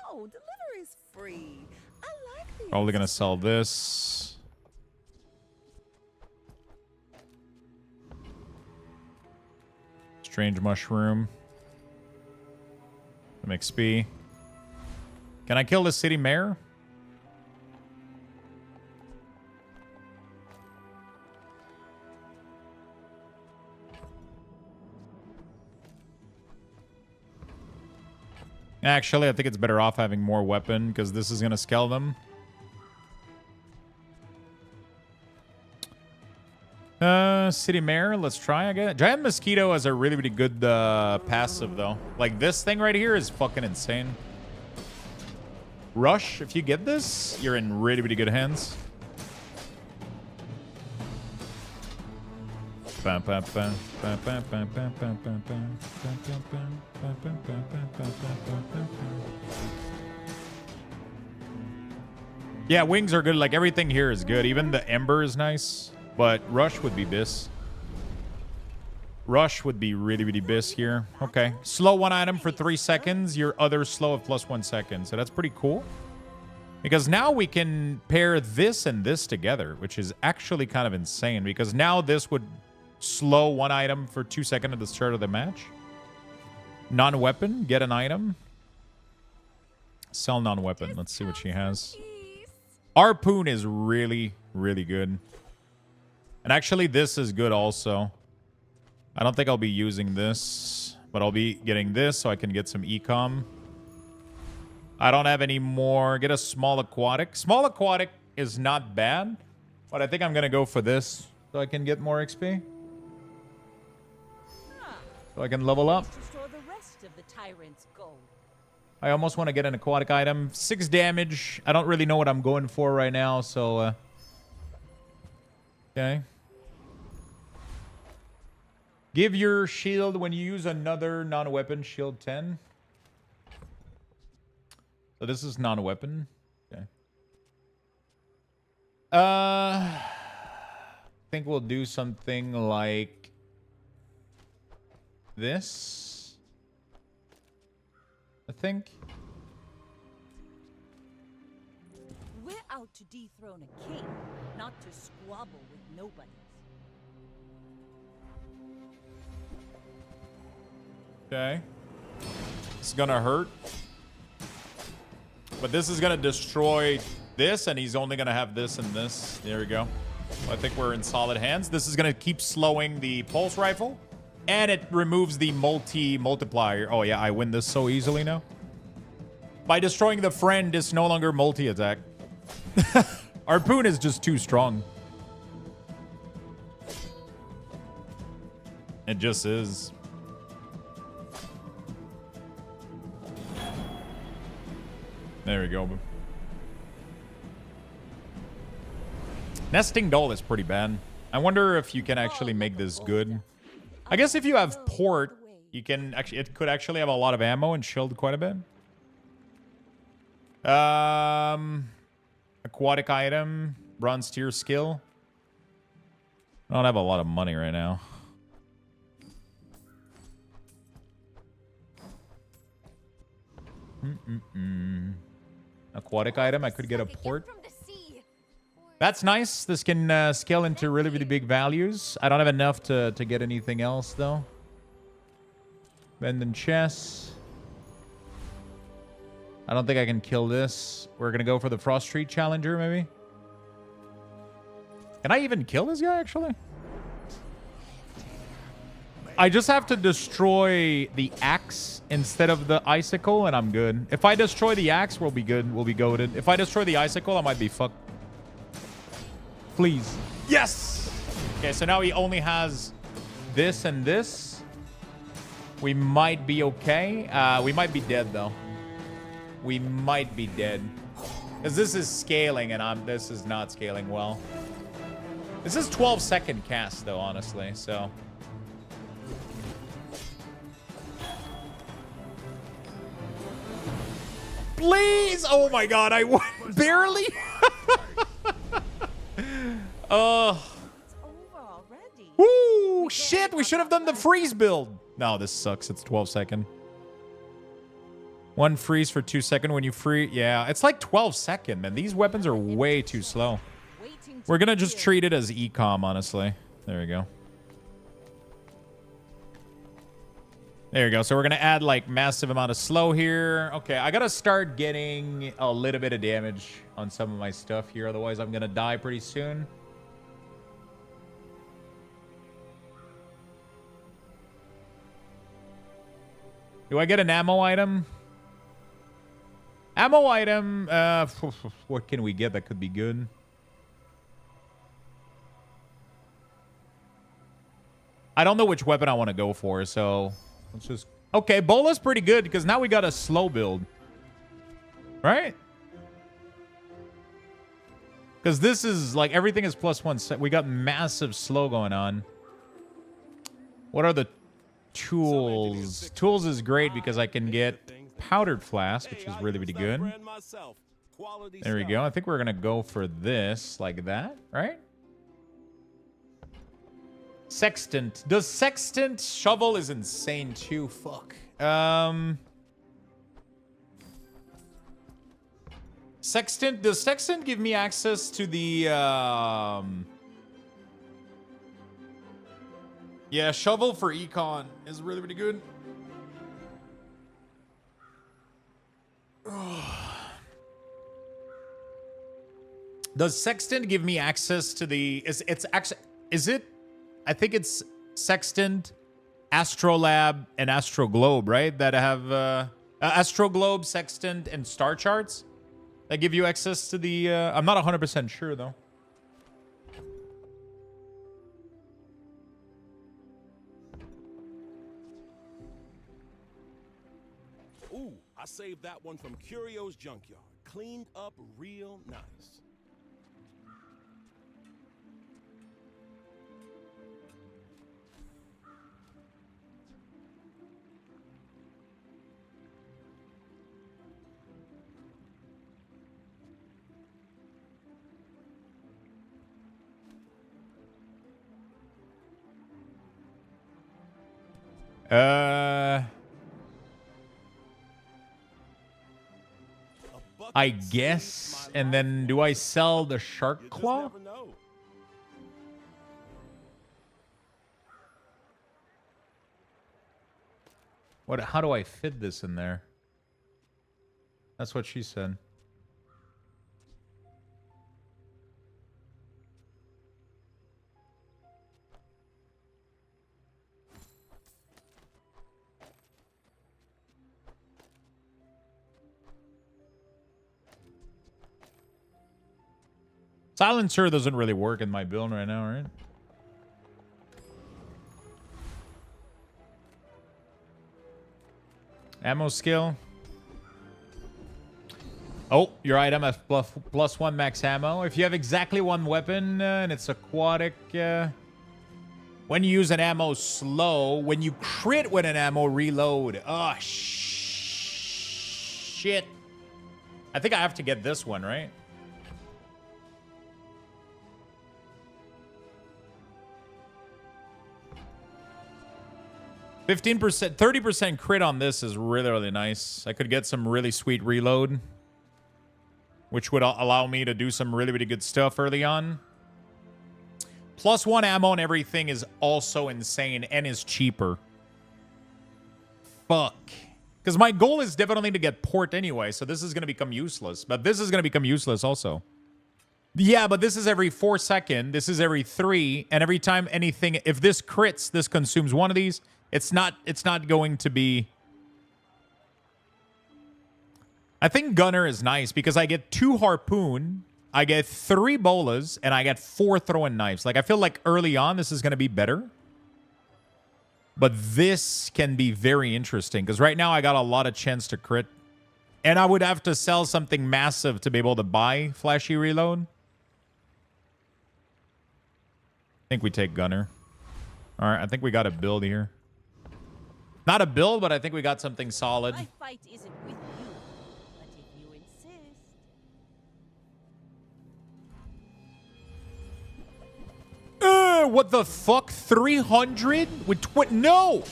Oh, delivery's free. I like these. Probably gonna sell this. Strange mushroom. Some XP. Can I kill the city mayor? Actually, I think it's better off having more weapon because this is going to scale them. City mayor, let's try again. Giant mosquito has a really, really good passive though. Like this thing right here is fucking insane. Rush, if you get this, you're in really, really good hands. Yeah, wings are good. Like everything here is good. Even the ember is nice. But rush would be bis. Rush would be really, really bis here. Okay. Slow 1 item for 3 seconds. Your other slow of +1 second. So that's pretty cool. Because now we can pair this and this together, which is actually kind of insane. Because now this would slow 1 item for 2 seconds at the start of the match. Non-weapon. Get an item. Sell non-weapon. Let's see what she has. Harpoon is really, really good. And actually, this is good also. I don't think I'll be using this, but I'll be getting this so I can get some ecom. I don't have any more. Get a small aquatic. Small aquatic is not bad, but I think I'm going to go for this so I can get more XP. So I can level up. I almost want to get an aquatic item. 6 damage. I don't really know what I'm going for right now, so... okay. Give your shield when you use another non-weapon shield 10. So this is non-weapon. Okay. I think we'll do something like this. I think. We're out to dethrone a king, not to squabble with nobody. Okay. It's gonna hurt. But this is gonna destroy this, and he's only gonna have this and this. There we go. I think we're in solid hands. This is gonna keep slowing the pulse rifle, and it removes the multiplier. Oh yeah, I win this so easily now. By destroying the friend, it's no longer multi-attack. Harpoon is just too strong. It just is. There we go. Nesting doll is pretty bad. I wonder if you can actually make this good. I guess if you have port, you can actually, it could actually have a lot of ammo and shield quite a bit. Aquatic item, bronze tier skill. I don't have a lot of money right now. Aquatic item, I could get a port. That's nice. This can scale into really, really big values. I don't have enough to get anything else, though. Bend and chess. I don't think I can kill this. We're going to go for the Frost Street Challenger, maybe. Can I even kill this guy, actually? I just have to destroy the axe instead of the icicle, and I'm good. If I destroy the axe, we'll be good. We'll be goated. If I destroy the icicle, I might be fucked. Please. Yes! Okay, so now he only has this and this. We might be okay. We might be dead, though. We might be dead. Because this is scaling, and this is not scaling well. This is 12-second cast, though, honestly, so... Please! Oh my god, I won barely! Woo! Shit, we should have done the freeze build. No, this sucks. It's 12 second. 1 freeze for 2 second when you free. Yeah, it's like 12 second, man. These weapons are way too slow. We're gonna just treat it as ecom, honestly. There we go. There you go. So we're going to add like massive amount of slow here. Okay, I got to start getting a little bit of damage on some of my stuff here. Otherwise, I'm going to die pretty soon. Do I get an ammo item? Ammo item. What can we get that could be good? I don't know which weapon I want to go for, so... let's just... okay, Bola's pretty good because now we got a slow build. Right? Because this is like everything is +1. We got massive slow going on. What are the tools? Tools is great because I can get powdered flask, which is really, really good. There we go. I think we're going to go for this like that, right? Sextant. Does Sextant shovel is insane too? Fuck. Sextant. Does Sextant give me access to the yeah, shovel for econ is really, really good. Does Sextant give me access to the it's actually is it? I think it's Sextant, Astrolab, and Astroglobe, right? That have Astroglobe, Sextant, and Star Charts that give you access to the. I'm not 100% sure though. Ooh, I saved that one from Curio's Junkyard. Cleaned up real nice. I guess. And then do I sell the shark claw? What? How do I fit this in there? That's what she said. Silencer doesn't really work in my build right now, right? Ammo skill. Oh, your item has plus 1 max ammo. If you have exactly one weapon and it's aquatic, when you use an ammo slow, when you crit with an ammo reload. Oh, shit. I think I have to get this one, right? %, 30% crit on this is really, really nice. I could get some really sweet reload, which would allow me to do some really, really good stuff early on. Plus 1 ammo and everything is also insane and is cheaper. Fuck. Because my goal is definitely to get port anyway, so this is going to become useless. But this is going to become useless also. Yeah, but this is every 4 seconds. This is every 3. And every time anything... If this crits, this consumes one of these. It's not going to be... I think Gunner is nice because I get 2 harpoon, I get 3 bolas, and I get 4 throwing knives. Like, I feel like early on this is going to be better. But this can be very interesting because right now I got a lot of chance to crit. And I would have to sell something massive to be able to buy flashy reload. I think we take Gunner. All right, I think we got a build here. Not a build, but I think we got something solid. My fight isn't with you, but if you insist. What the fuck? 300 with no.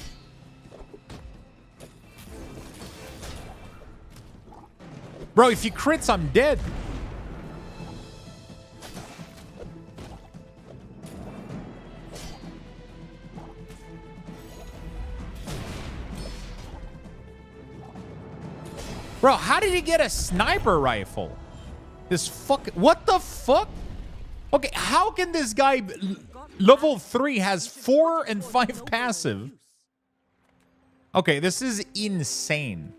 Bro, if he crits, I'm dead. Bro, how did he get a sniper rifle? This fuck... What the fuck? Okay, how can this guy... Level 3 has 4 and 5 passive. Okay, this is insane.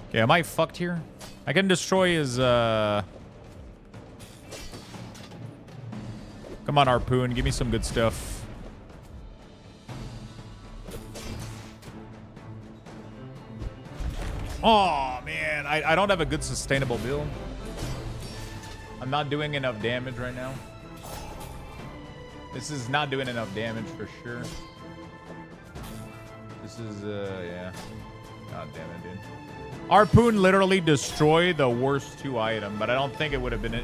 Okay, am I fucked here? I can destroy his... Come on, Harpoon. Give me some good stuff. Oh, man. I don't have a good sustainable build. I'm not doing enough damage right now. This is not doing enough damage for sure. This is, yeah. God damn it, dude. Harpoon literally destroyed the worst 2 item, but I don't think it would have been...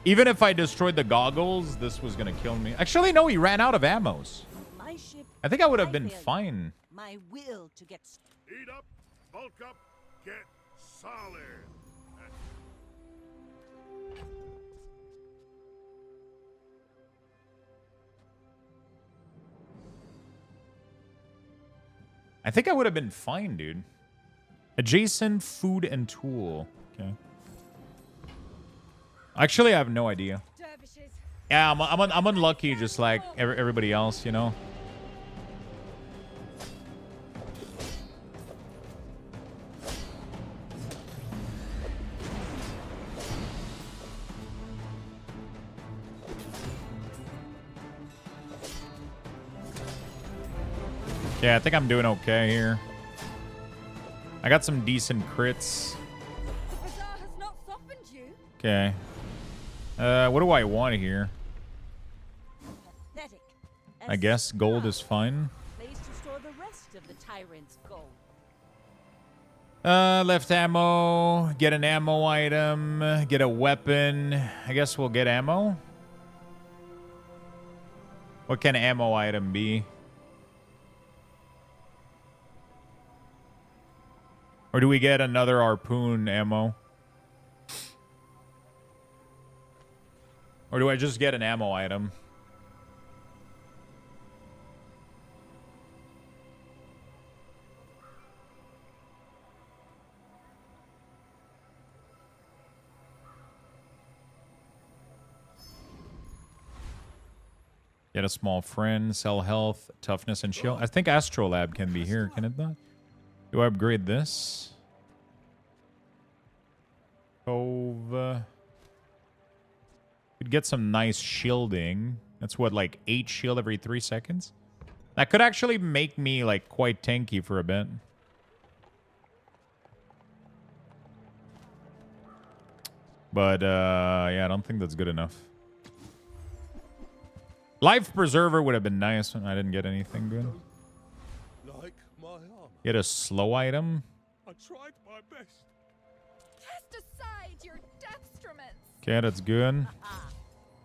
Even if I destroyed the goggles, this was going to kill me. Actually, no, he ran out of ammos. My ship, I think I would have my been failure, fine. My will to get... Eat up, bulk up, get solid. I think I would have been fine, dude. Adjacent food and tool. Okay. Actually, I have no idea. Yeah, I'm unlucky, just like everybody else, you know. Yeah, I think I'm doing okay here. I got some decent crits. Okay. What do I want here? I guess gold is fine. Left ammo. Get an ammo item. Get a weapon. I guess we'll get ammo. What can ammo item be? Or do we get another harpoon ammo? Or do I just get an ammo item? Get a small friend, sell health, toughness, and shield. I think Astrolab can be here, can it not? Do I upgrade this? Cove. Could get some nice shielding. That's what, like 8 shield every 3 seconds? That could actually make me like quite tanky for a bit. But yeah, I don't think that's good enough. Life Preserver would have been nice. I didn't get anything good. Like my armor. Get a slow item. I tried my best. Cast aside your destruments. Okay, that's good.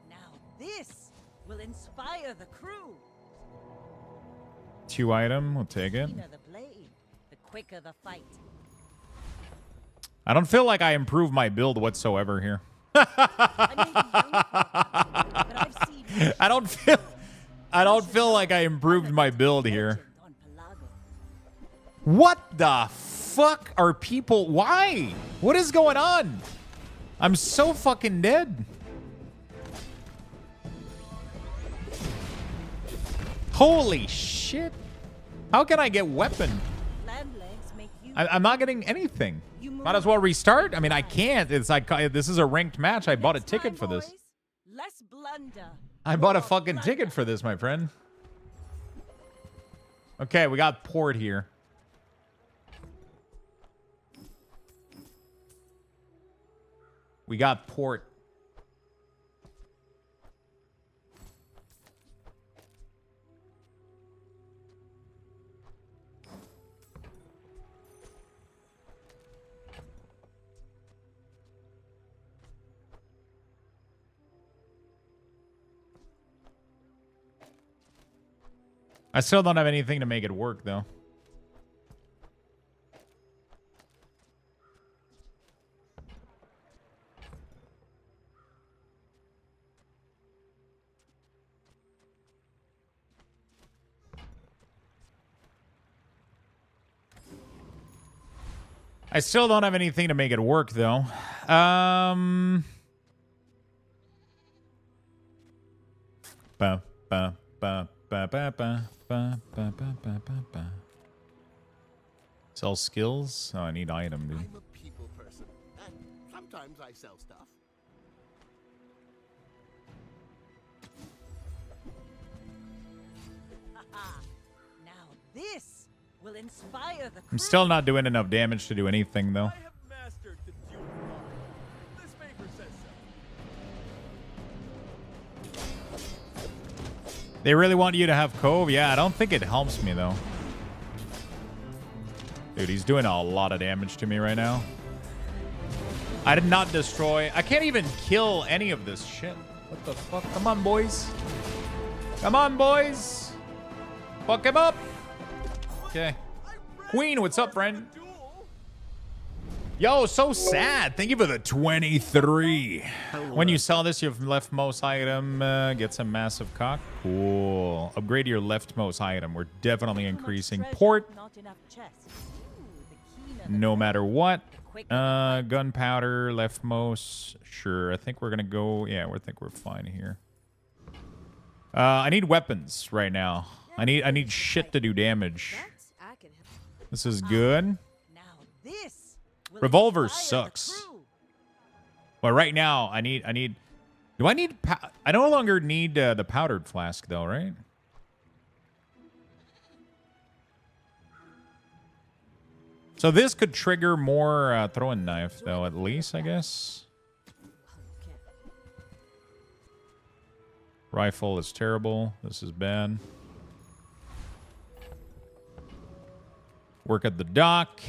Now this will inspire the crew. 2 item, we'll take it. The cleaner the blade, the quicker the fight. I don't feel like I improved my build whatsoever here. I don't feel like I improved my build here. What the fuck are people? Why? What is going on? I'm so fucking dead. Holy shit. How can I get weapon? I'm not getting anything. Might as well restart. I mean, I can't. It's like this is a ranked match. I bought a ticket for this. Less blunder. I bought a fucking ticket for this, my friend. Okay, we got port here. We got port. I still don't have anything to make it work, though. I still don't have anything to make it work, though. Ba, ba, ba, ba, ba, ba. Ba, ba, ba, ba, ba, ba. Sell skills? Oh, I need item, dude. I'm a people person, and sometimes I sell stuff. Now this will inspire the crew. I'm still not doing enough damage to do anything, though. This paper says so. They really want you to have Cove? Yeah, I don't think it helps me, though. Dude, he's doing a lot of damage to me right now. I did not destroy. I can't even kill any of this shit. What the fuck? Come on, boys. Come on, boys. Fuck him up. Okay. Queen, what's up, friend? Yo, so sad. Thank you for the 23. When you sell this, your leftmost item gets a massive cock. Cool. Upgrade your leftmost item. We're definitely increasing port. No matter what. Gunpowder, leftmost. Sure. I think we're going to go. Yeah, I think we're fine here. I need weapons right now. I need shit to do damage. This is good. Revolver sucks. But right now, I need. Do I need? I no longer need the powdered flask though, right? So this could trigger more throwing knife though, at least I guess. Rifle is terrible. This is bad. Work at the dock.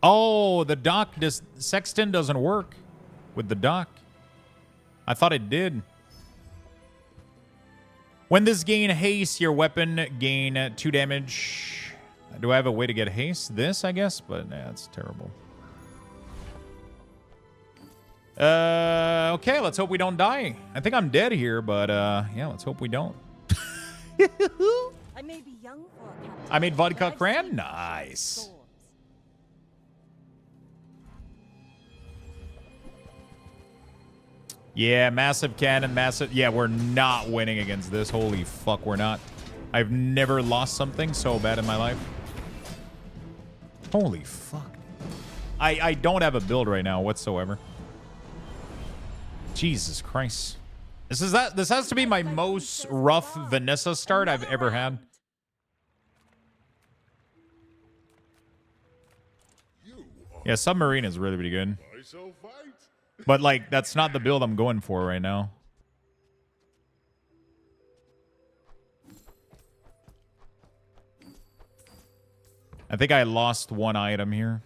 Oh, the dock sextant doesn't work with the dock. I thought it did. When this gain haste, your weapon gain 2 damage. Do I have a way to get haste? This, I guess, but nah, it's terrible. Okay, let's hope we don't die. I think I'm dead here, but yeah, let's hope we don't. I may be young for a captain. I made vodka cran? Nice. Yeah, massive cannon, massive. Yeah, we're not winning against this. Holy fuck, we're not. I've never lost something so bad in my life. Holy fuck. I don't have a build right now whatsoever. Jesus Christ. This has to be my most rough Vanessa start I've ever had. Yeah, submarine is really, really good. But, like, that's not the build I'm going for right now. I think I lost 1 item here.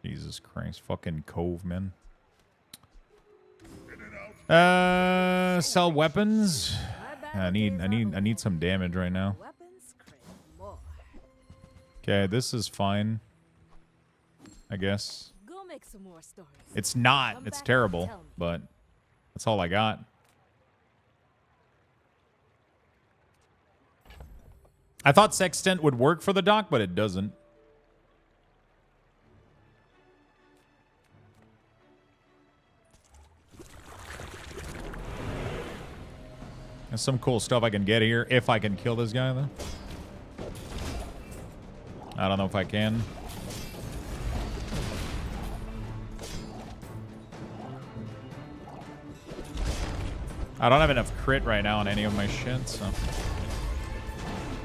Jesus Christ. Fucking cove, man. Sell weapons. I need some damage right now. Okay, this is fine. I guess. Go make some more stories. It's not. It's terrible, but that's all I got. I thought sextant would work for the dock, but it doesn't. There's some cool stuff I can get here if I can kill this guy, though. I don't know if I can. I don't have enough crit right now on any of my shit, so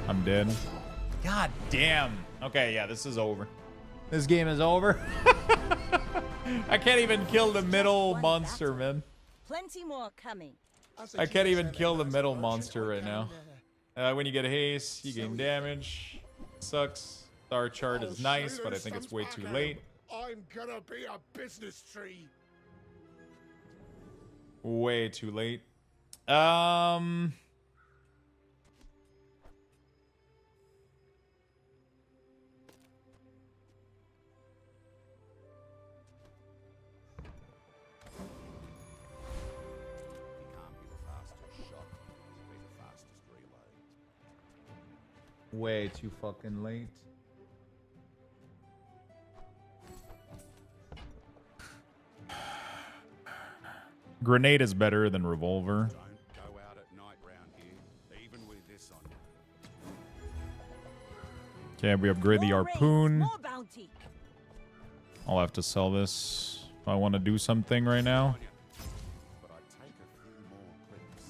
I'm dead. God damn. Okay, yeah, this is over. This game is over. I can't even kill the middle monster, man. Plenty more coming. I can't even kill the middle monster right now. When you get haste, you gain damage. Sucks. Star chart is nice, but I think it's way too late. I'm gonna be a business tree. Way too late. Way too fucking late. Grenade is better than revolver. Don't go out at night round here, even with this on. Okay, we upgrade the harpoon. More bounty. I'll have to sell this if I want to do something right now. But I take a few more clips.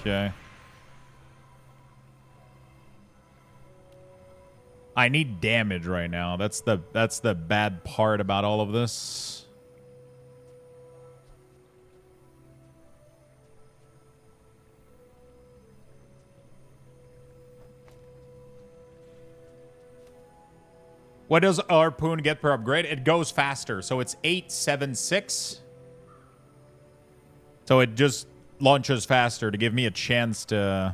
Okay. I need damage right now. That's the bad part about all of this. What does harpoon get per upgrade? It goes faster. So it's 876. So it just launches faster to give me a chance to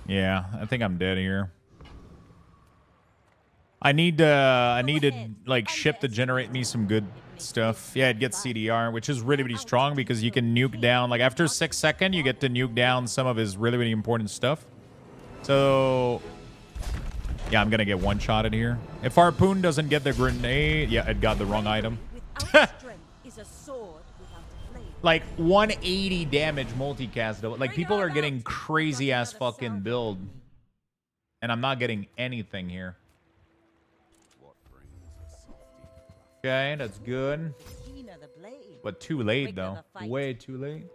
Yeah, I think I'm dead here. I need to like ship to generate me some good stuff. Yeah, it gets CDR, which is really, really strong because you can nuke down, like after 6 seconds, you get to nuke down some of his really, really important stuff. So yeah, I'm gonna get one-shotted here. If Harpoon doesn't get the grenade, yeah, it got the wrong item. Like 180 damage multicast though. Like people are getting crazy ass fucking build. And I'm not getting anything here. Okay, that's good. But too late though. Way too late.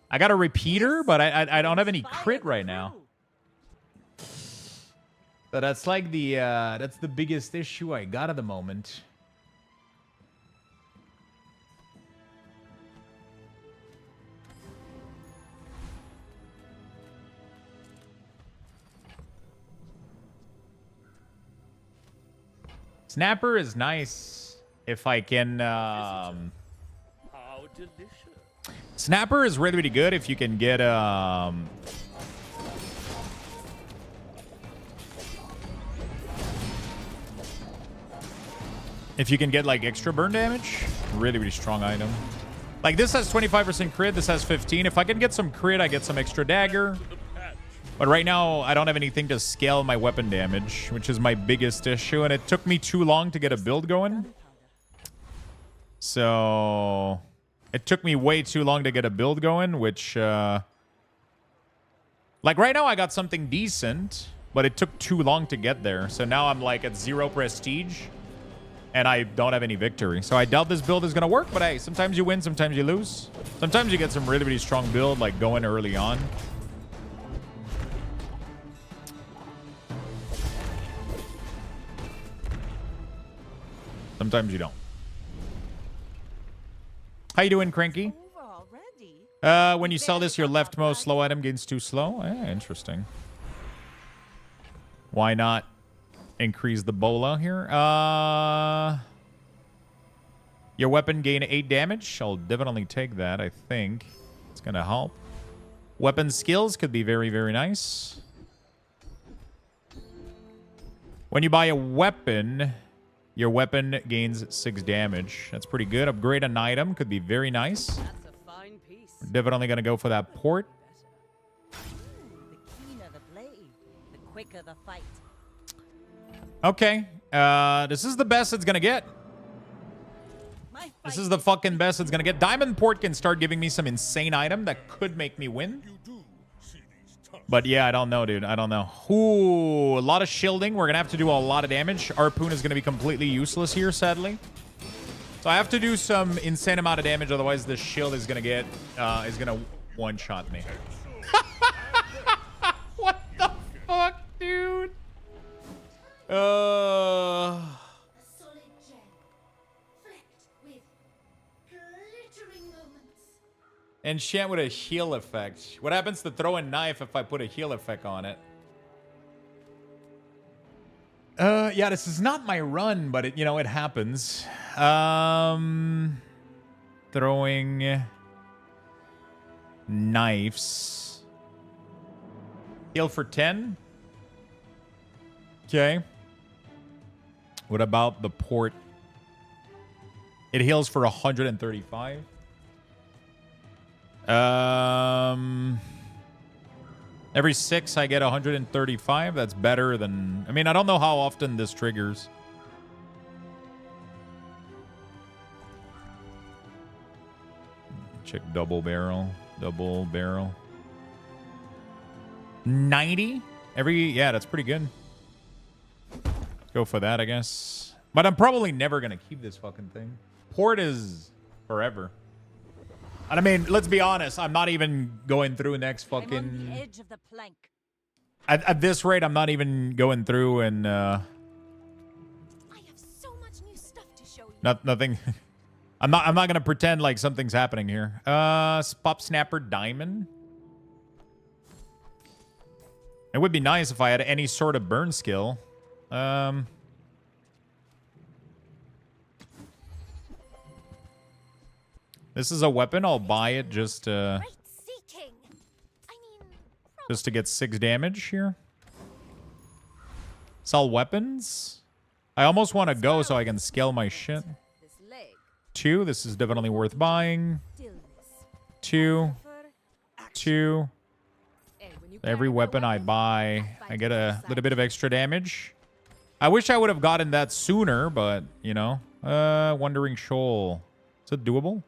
I got a repeater, but I don't have any crit right now. So that's like that's the biggest issue I got at the moment. Snapper is nice if I can. How delicious. Snapper is really, really good if you can get if you can get like extra burn damage. Really, really strong item. Like this has 25% crit, this has 15. If I can get some crit, I get some extra dagger. But right now, I don't have anything to scale my weapon damage, which is my biggest issue. And it took me too long to get a build going. So it took me way too long to get a build going, which like right now I got something decent, but it took too long to get there. So now I'm like at 0 prestige and I don't have any victory. So I doubt this build is going to work, but hey, sometimes you win, sometimes you lose. Sometimes you get some really, really strong build like going early on. Sometimes you don't. How you doing, Cranky? When you sell this, your leftmost slow item gains 2 slow. Interesting. Why not increase the bola here? Your weapon gain 8 damage. I'll definitely take that, I think. It's going to help. Weapon skills could be very, very nice. When you buy a weapon, your weapon gains 6 damage. That's pretty good. Upgrade an item could be very nice. That's a fine piece. We're definitely going to go for that port. The keener the blade, the quicker the fight. Okay. This is the best it's going to get. This is the fucking best it's going to get. Diamond port can start giving me some insane item that could make me win. But yeah, I don't know, dude. I don't know. Ooh, a lot of shielding. We're going to have to do a lot of damage. Harpoon is going to be completely useless here, sadly. So I have to do some insane amount of damage. Otherwise, this shield is going to get, is going to one-shot me. What the fuck, dude? Enchant with a heal effect. What happens to throw a knife if I put a heal effect on it? Yeah, this is not my run, but it, you know, it happens. Throwing knives. Heal for 10. Okay. What about the port? It heals for 135. Every 6 I get 135. That's better than... I mean, I don't know how often this triggers. Check double barrel. Double barrel. 90? Yeah, that's pretty good. Go for that, I guess. But I'm probably never going to keep this fucking thing. Port is forever. And I mean, let's be honest. I'm not even going through next fucking... I'm on the edge of the plank. At this rate, I'm not even going through and... I have so much new stuff to show you. Nothing... I'm not going to pretend like something's happening here. Pop Snapper Diamond. It would be nice if I had any sort of burn skill. This is a weapon. I'll buy it just to get 6 damage here. Sell weapons. I almost want to go so I can scale my shit. 2. This is definitely worth buying. 2. 2. Every weapon I buy, I get a little bit of extra damage. I wish I would have gotten that sooner, but, you know. Wandering Shoal. Is it doable?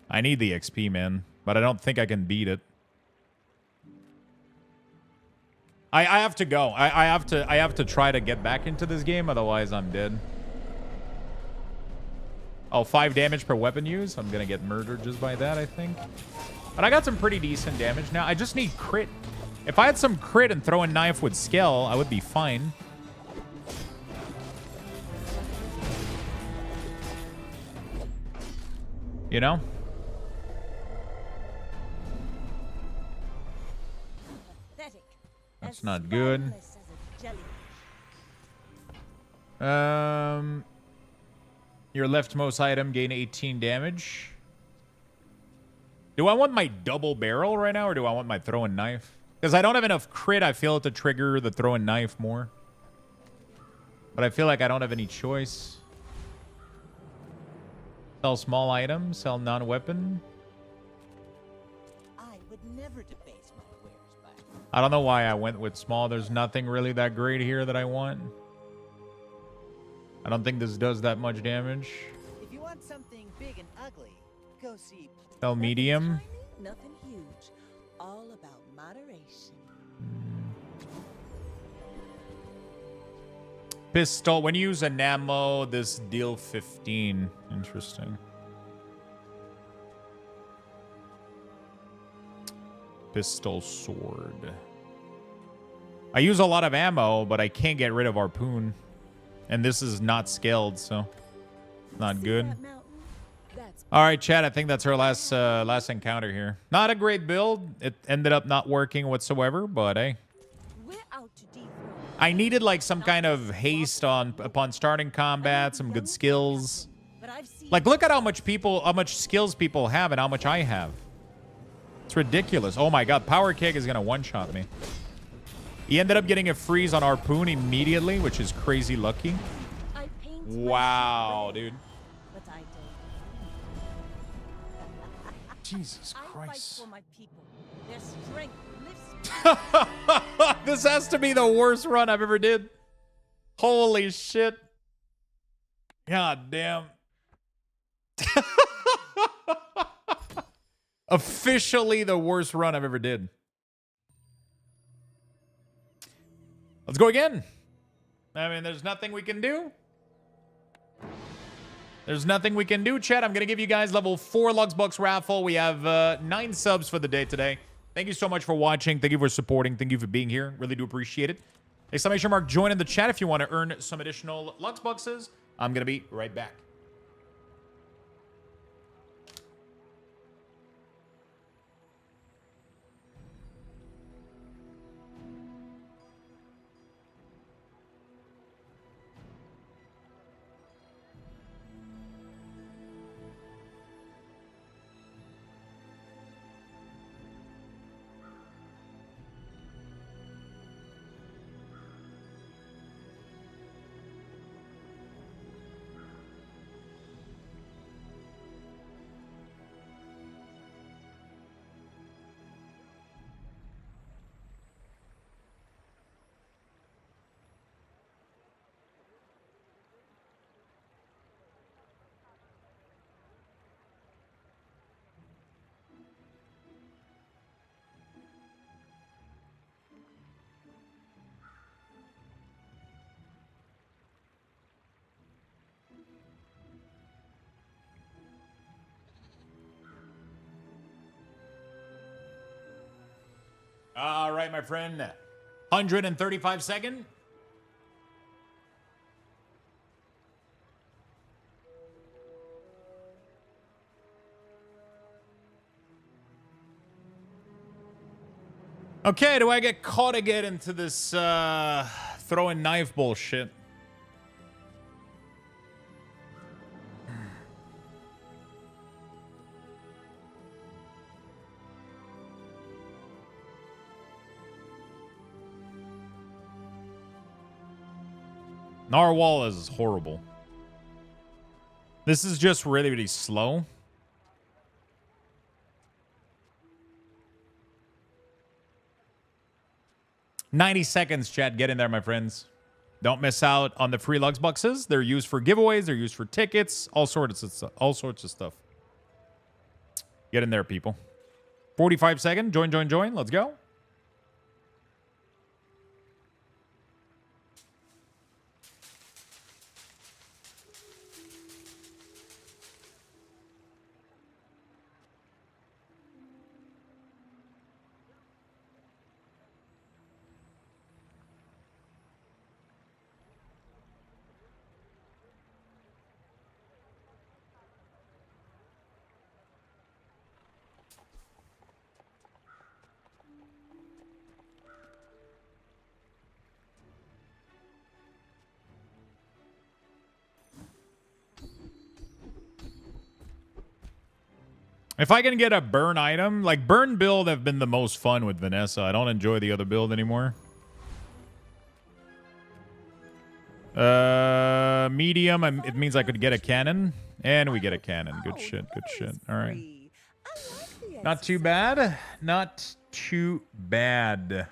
I need the XP, man. But I don't think I can beat it. I have to go. I have to try to get back into this game, otherwise I'm dead. Oh, 5 damage per weapon use. I'm gonna get murdered just by that, I think. But I got some pretty decent damage now. I just need crit. If I had some crit and throwing knife with skill, I would be fine. You know? That's not good. Your leftmost item gain 18 damage. Do I want my double barrel right now, or do I want my throwing knife? Because I don't have enough crit, I feel, to trigger the throwing knife more. But I feel like I don't have any choice. Sell small items, sell non-weapon. I would never debase my wares by. I don't know why I went with small. There's nothing really that great here that I want. I don't think this does that much damage. If you want something big and ugly, go see. Sell medium. Nothing huge. All about moderation. Pistol. When you use an ammo, this deal 15. Interesting. Pistol sword. I use a lot of ammo, but I can't get rid of harpoon. And this is not scaled, so not good. All right, chat. I think that's our last encounter here. Not a great build. It ended up not working whatsoever, but hey. I needed like some kind of haste upon starting combat, some good skills. Like, look at how much skills people have and how much I have. It's ridiculous. Oh my god, Power Kick is gonna one-shot me. He ended up getting a freeze on Harpoon immediately, which is crazy lucky. Wow, dude. Jesus Christ. This has to be the worst run I've ever did. Holy shit. God damn. Officially the worst run I've ever did. Let's go again. I mean, there's nothing we can do. There's nothing we can do, chat. I'm going to give you guys level 4 Luxthos raffle. We have 9 subs for the day today. Thank you so much for watching. Thank you for supporting. Thank you for being here. Really do appreciate it. Exclamation mark join in the chat if you want to earn some additional Luxboxes. I'm going to be right back. All right, my friend. 135 second. Okay, do I get caught again into this throwing knife bullshit? Narwhal is horrible. This is just really, really slow. $90 seconds, chat. Get in there, my friends. Don't miss out on the free Lux boxes. They're used for giveaways. They're used for tickets. All sorts of stuff. All sorts of stuff. Get in there, people. 45 seconds. Join. Let's go. If I can get a burn item, like burn build have been the most fun with Vanessa. I don't enjoy the other build anymore. Medium, it means I could get a cannon. And we get a cannon. Good shit, good shit. All right. Not too bad. Not too bad.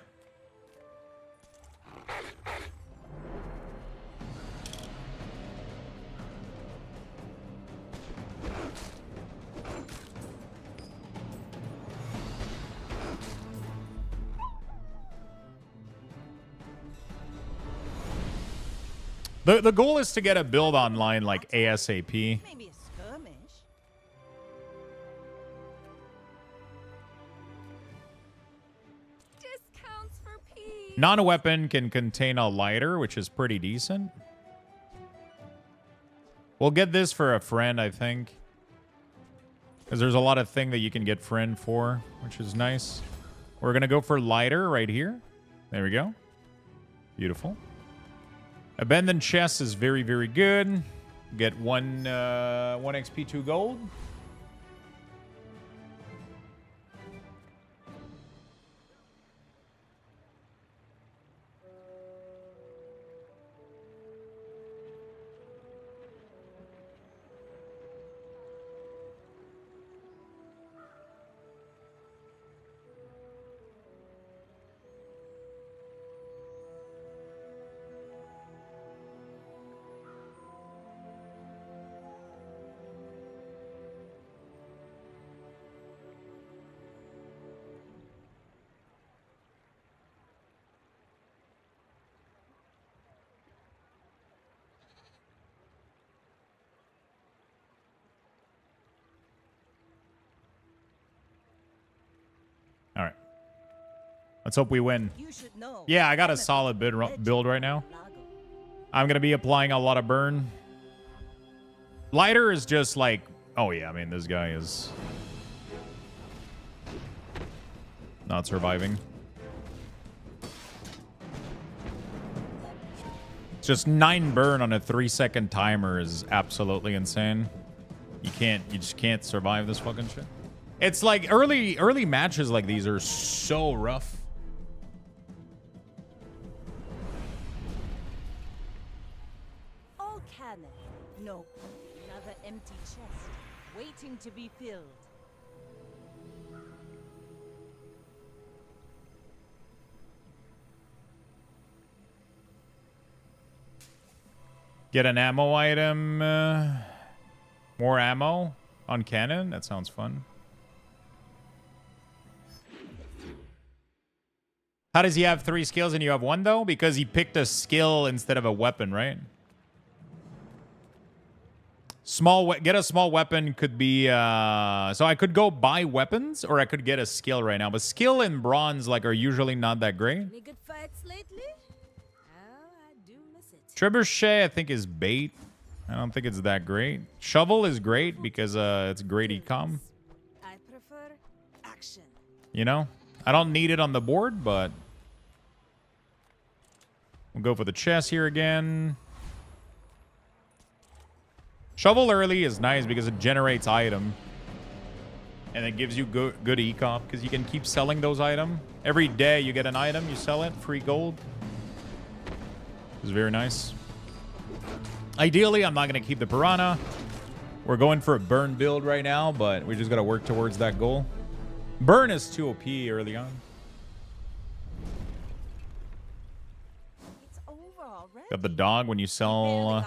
The goal is to get a build online like ASAP. Maybe a skirmish. Discounts for peace. Non-weapon can contain a lighter, which is pretty decent. We'll get this for a friend, I think. Because there's a lot of thing that you can get friend for, which is nice. We're going to go for lighter right here. There we go. Beautiful. Abandoned chest is very, very good. Get one XP, 2 gold. All right. Let's hope we win. Yeah, I got a solid build right now. I'm going to be applying a lot of burn. Lighter is just like... Oh, yeah. I mean, this guy is... not surviving. Just 9 burn on a 3-second timer is absolutely insane. You just can't survive this fucking shit. It's like early matches like these are so rough. All cannon. No. Another empty chest. Waiting to be filled. Get an ammo item. More ammo on cannon. That sounds fun. How does he have 3 skills and you have 1 though? Because he picked a skill instead of a weapon, right? Get a small weapon could be... so I could go buy weapons or I could get a skill right now. But skill and bronze like are usually not that great. Any good fights lately? Oh, I do miss it. Trebuchet I think is bait. I don't think it's that great. Shovel is great because it's great ecom. I prefer action. You know? I don't need it on the board, but... we'll go for the chest here again. Shovel early is nice because it generates item. And it gives you good ecom because you can keep selling those items. Every day you get an item, you sell it, free gold. It's very nice. Ideally, I'm not going to keep the Piranha. We're going for a burn build right now, but we just got to work towards that goal. Burn is too OP early on. It's over already. Got the dog when you sell...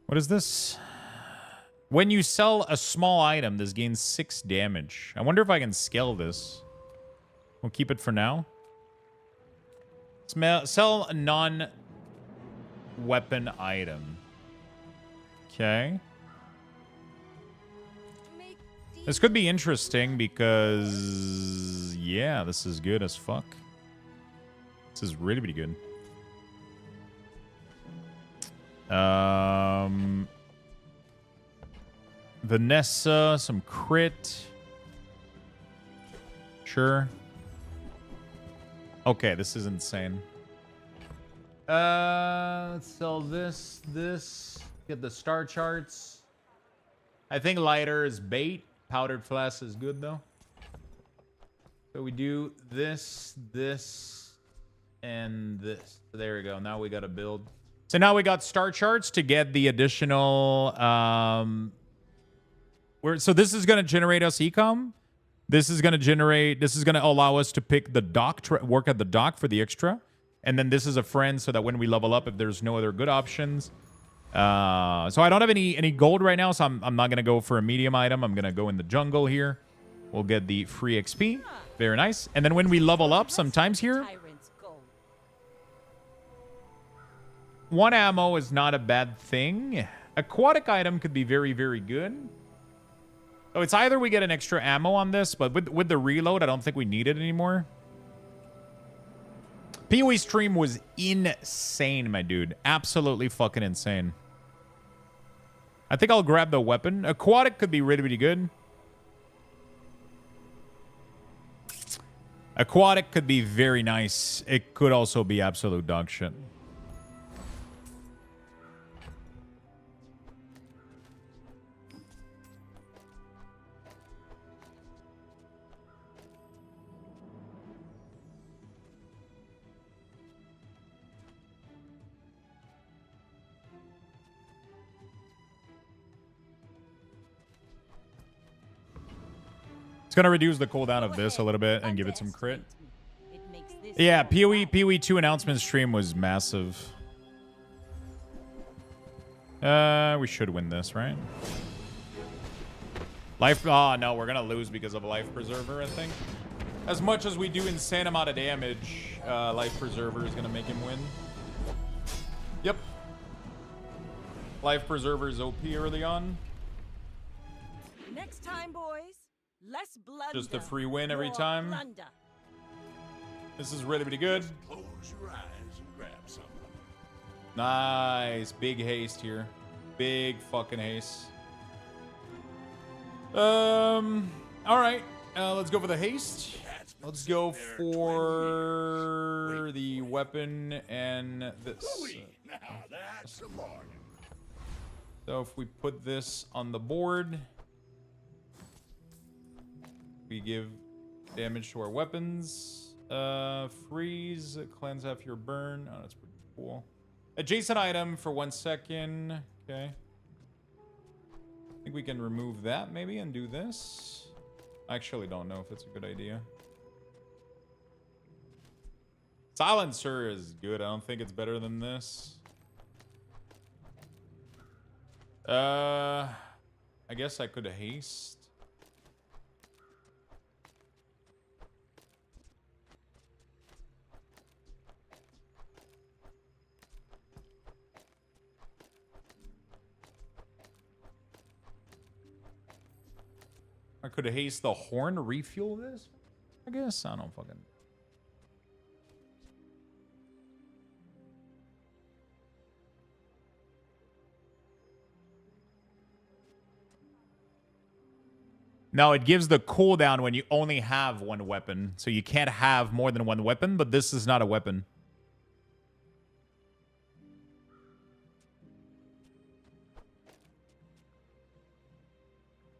what is this? When you sell a small item, this gains 6 damage. I wonder if I can scale this. We'll keep it for now. Sell a non-weapon item. Okay. This could be interesting because... yeah, this is good as fuck. This is really, really good. Vanessa, some crit. Sure. Okay, this is insane. Let's sell this. Get the star charts. I think lighter is bait. Powdered flask is good though. So we do this, and this. So there we go. Now we got to build. So now we got star charts to get the additional. So this is going to generate us ecom. This is going to allow us to pick the dock, work at the dock for the extra. And then this is a friend so that when we level up, if there's no other good options. So I don't have any gold right now, so I'm not going to go for a medium item. I'm going to go in the jungle here. We'll get the free XP. Very nice. And then when we level up sometimes here, 1 ammo is not a bad thing. Aquatic item could be very, very good. Oh, it's either we get an extra ammo on this, but with the reload, I don't think we need it anymore. PoE stream was insane, my dude. Absolutely fucking insane. I think I'll grab the weapon. Aquatic could be really, really good. Aquatic could be very nice. It could also be absolute dog shit. It's going to reduce the cooldown of this a little bit and give it some crit. Yeah, PoE 2 announcement stream was massive. We should win this, right? Life... oh, no, we're going to lose because of Life Preserver, I think. As much as we do insane amount of damage, Life Preserver is going to make him win. Yep. Life Preserver is OP early on. Next time, boys. Less blunder. Just a free win every time. Blunder. This is really, really good. Close your eyes and grab something. Nice. Big haste here. Big fucking haste. All right. Let's go for the haste. Let's go for the weapon and this. Now that's a bargain. So if we put this on the board, we give damage to our weapons. Freeze, cleanse half your burn. Oh, that's pretty cool. Adjacent item for 1 second. Okay. I think we can remove that maybe and do this. I actually don't know if it's a good idea. Silencer is good. I don't think it's better than this. I guess I could haste. I could haste the horn, refuel this? I guess. I don't fucking... No, it gives the cooldown when you only have one weapon. So you can't have more than one weapon, but this is not a weapon.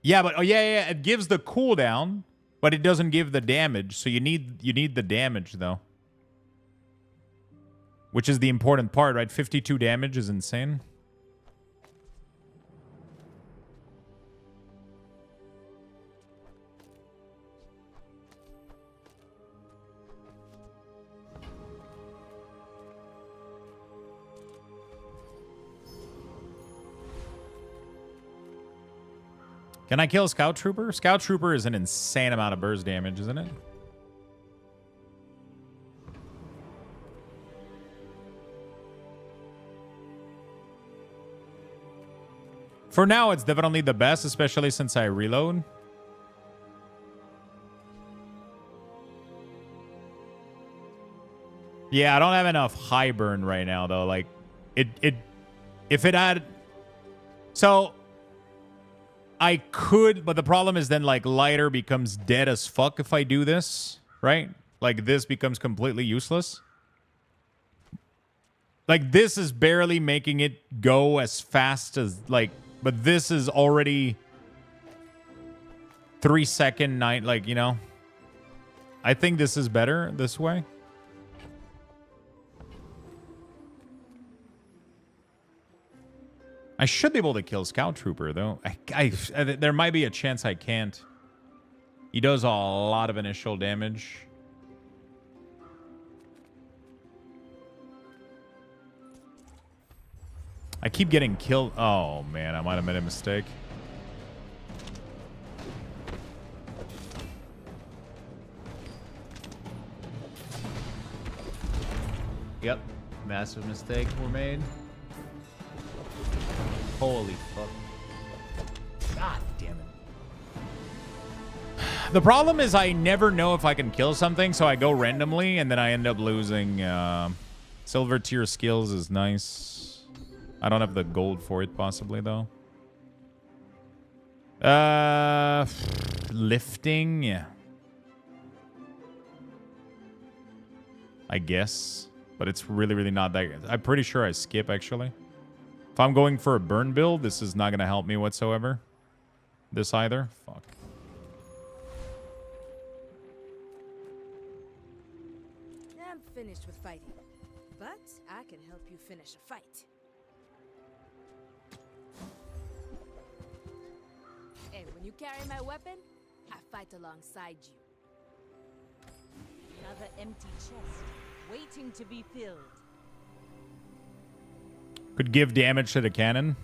Yeah, but oh yeah, it gives the cooldown, but it doesn't give the damage. So you need the damage though. which is the important part, right? 52 damage is insane. Can I kill Scout Trooper? Scout Trooper is an insane amount of burst damage, isn't it? For now, it's definitely the best, especially since I reload. Yeah, I don't have enough high burn right now, though. Like, if it had... So... I could, but the problem is then, like, lighter becomes dead as fuck if I do this, right? Like, this becomes completely useless. Like, this is barely making it go as fast as, like, but this is already 3-second night, like, you know. I think this is better this way. I should be able to kill Scout Trooper, though. There might be a chance I can't. He does a lot of initial damage. I keep getting killed. Oh, man. I might have made a mistake. Yep. Massive mistake were made. Holy fuck. God damn it. The problem is I never know if I can kill something, so I go randomly, and then I end up losing. Silver tier skills is nice. I don't have the gold for it, possibly, though. Lifting, yeah. I guess. But it's really, really not that good. I'm pretty sure I skip, actually. If I'm going for a burn build, this is not going to help me whatsoever. This either. Fuck. I'm finished with fighting, but I can help you finish a fight. And when you carry my weapon, I fight alongside you. Another empty chest, waiting to be filled. Could give damage to the cannon.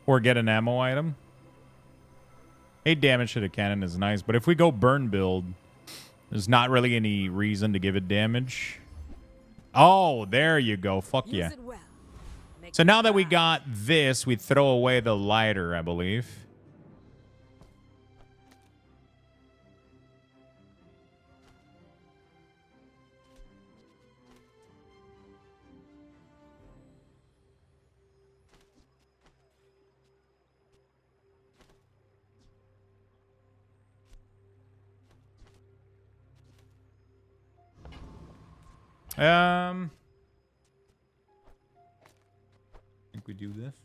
Or get an ammo item. 8 damage to the cannon is nice, but if we go burn build, there's not really any reason to give it damage. Oh, there you go. Fuck yeah. So now that we got this, we throw away the lighter, I believe. I think we do this.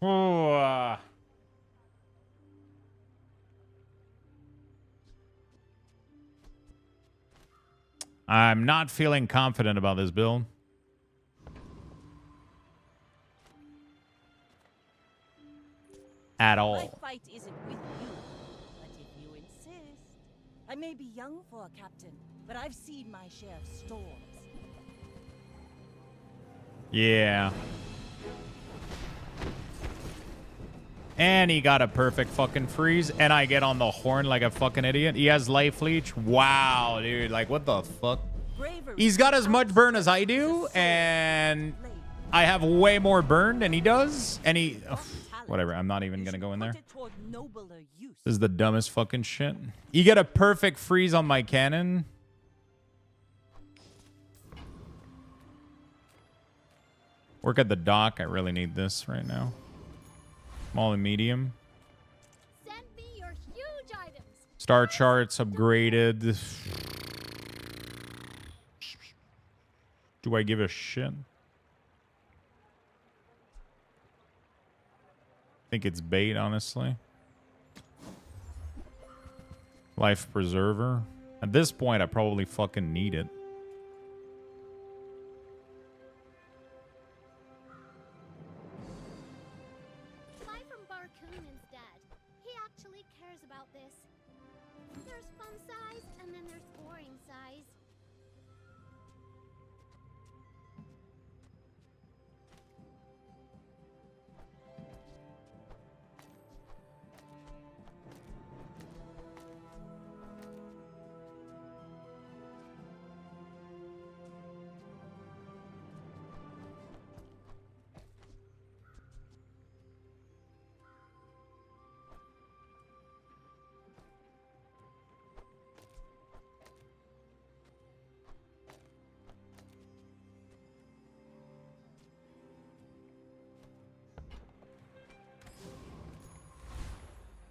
Oh, I'm not feeling confident about this build. At My all. fight isn't with you, but if you insist. I may be young for a captain, but I've seen my share of storms. Yeah. And he got a perfect fucking freeze, and I get on the horn like a fucking idiot. He has life leech. Wow, dude. Like, what the fuck? He's got as much burn as I do, and I have way more burn than he does. And he... ugh, whatever, I'm not even gonna go in there. This is the dumbest fucking shit. You get a perfect freeze on my cannon. Work at the dock. I really need this right now. Small and medium. Send me your huge items. Star charts upgraded. Do I give a shit? I think it's bait, honestly. Life preserver. At this point, I probably fucking need it. Fly from Barcoon instead. He actually cares about this. There's fun size, and then there's boring size.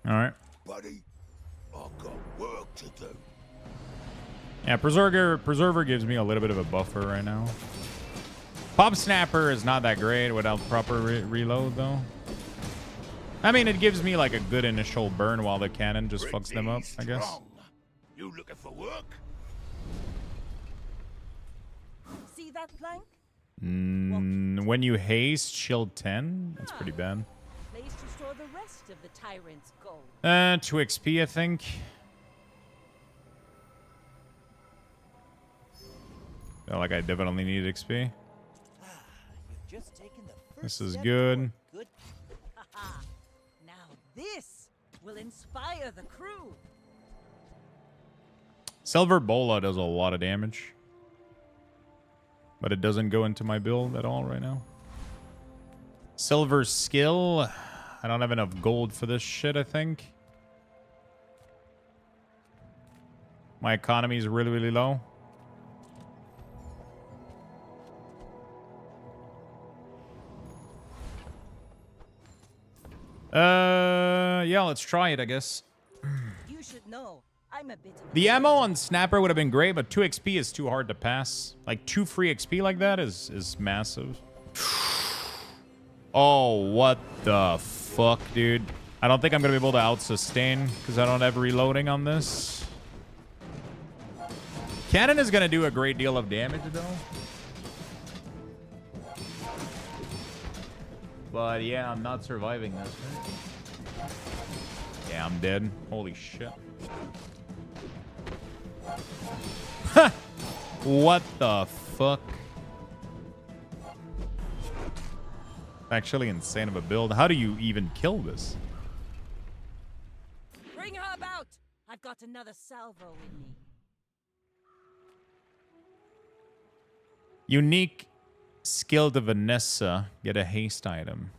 All right. Buddy, I've got work to do. Yeah, Preserver gives me a little bit of a buffer right now. Pop Snapper is not that great without proper reload, though. I mean, it gives me like a good initial burn while the cannon just fucks them up, I guess. You looking for work? See that plank? When you haste, shield 10? That's pretty bad. Place to store the rest of the tyrant's gold. 2 XP, I think. Feel like I definitely need XP. Just taken the first This is step good. toward good. Now this will inspire the crew. Silver Bola does a lot of damage. But it doesn't go into my build at all right now. Silver Skill. I don't have enough gold for this shit, I think. My economy is really, really low. Yeah, let's try it, I guess. You should know, I'm a bit of The ammo on Snapper would have been great, but 2 XP is too hard to pass. Like, 2 free XP like that is massive. Oh, what the fuck, dude. I don't think I'm going to be able to out-sustain because I don't have reloading on this. Cannon is going to do a great deal of damage, though. But, yeah, I'm not surviving this, right? Yeah, I'm dead. Holy shit. What the fuck? Actually insane of a build. How do you even kill this? Bring her about. I've got another salvo with me. Unique skill to Vanessa. Get a haste item.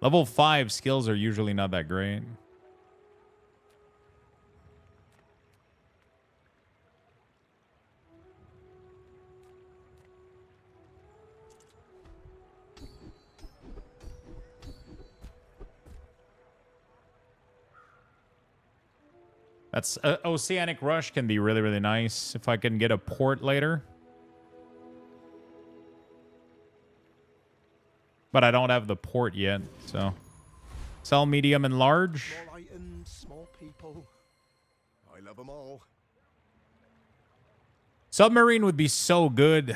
Level 5 skills are usually not that great. That's Oceanic Rush can be really, really nice if I can get a port later. But I don't have the port yet, so sell medium and large. Small items, small people. I love them all. Submarine would be so good.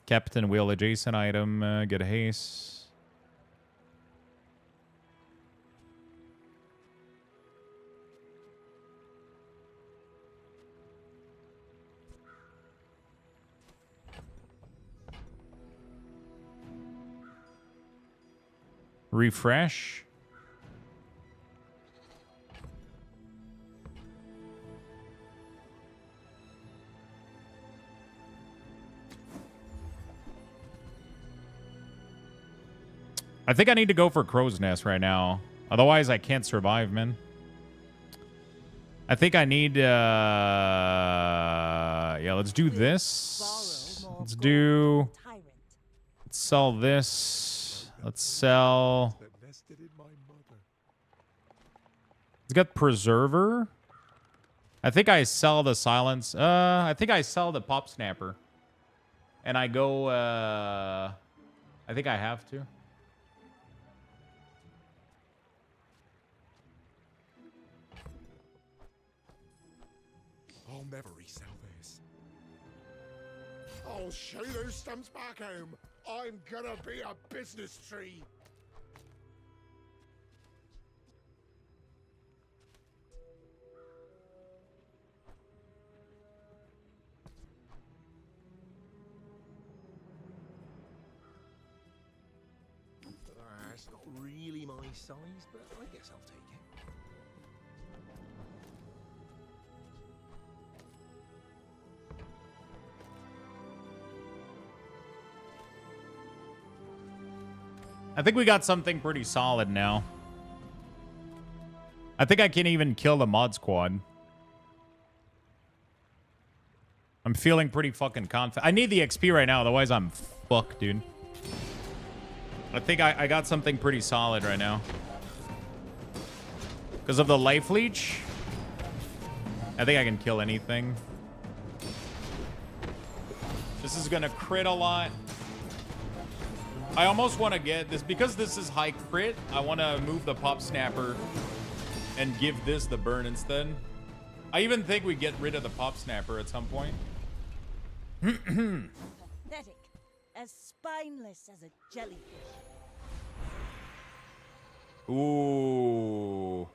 Captain wheel adjacent item. Get a haste. Refresh. I think I need to go for Crow's Nest right now. Otherwise, I can't survive, man. I think I need... yeah, let's do this. Let's do... Let's sell this. Let's sell... Let's get Preserver. I think I sell the Silence. I think I sell the Pop Snapper. And I go... I think I have to. I'll never resell this. I'll show those stumps back home. I'm gonna be a business tree. It's not really my size, but I guess I'll take it. I think we got something pretty solid now. I think I can even kill the mod squad. I'm feeling pretty fucking confident. I need the XP right now, otherwise I'm fucked, dude. I think I got something pretty solid right now. Because of the life leech, I think I can kill anything. This is gonna crit a lot. I almost want to get this, because this is high crit, I want to move the Pop Snapper and give this the burn instead. I even think we get rid of the Pop Snapper at some point. Pathetic. As spineless as a jellyfish. Ooh.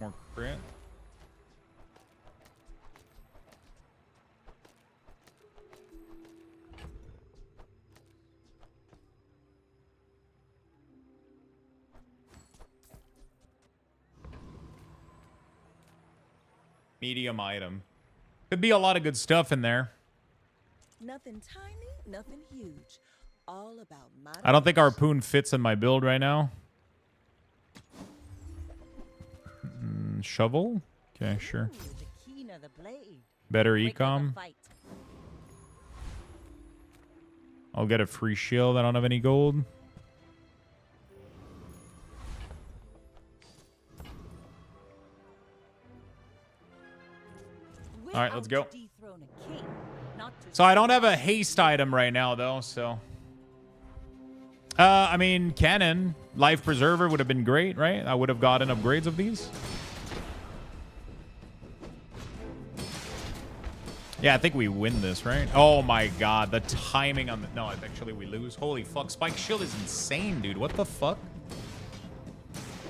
More crit. Medium item. Could be a lot of good stuff in there. Nothing tiny, nothing huge. All about I don't think Harpoon fits in my build right now. Shovel? Okay, sure. Better ecom. I'll get a free shield. I don't have any gold. All right, let's go. So I don't have a haste item right now, though, so... I mean, cannon. Life Preserver would have been great, right? I would have gotten upgrades of these. Yeah, I think we win this, right? Oh my god, the timing on the... No, actually we lose. Holy fuck, Spike Shield is insane, dude. What the fuck?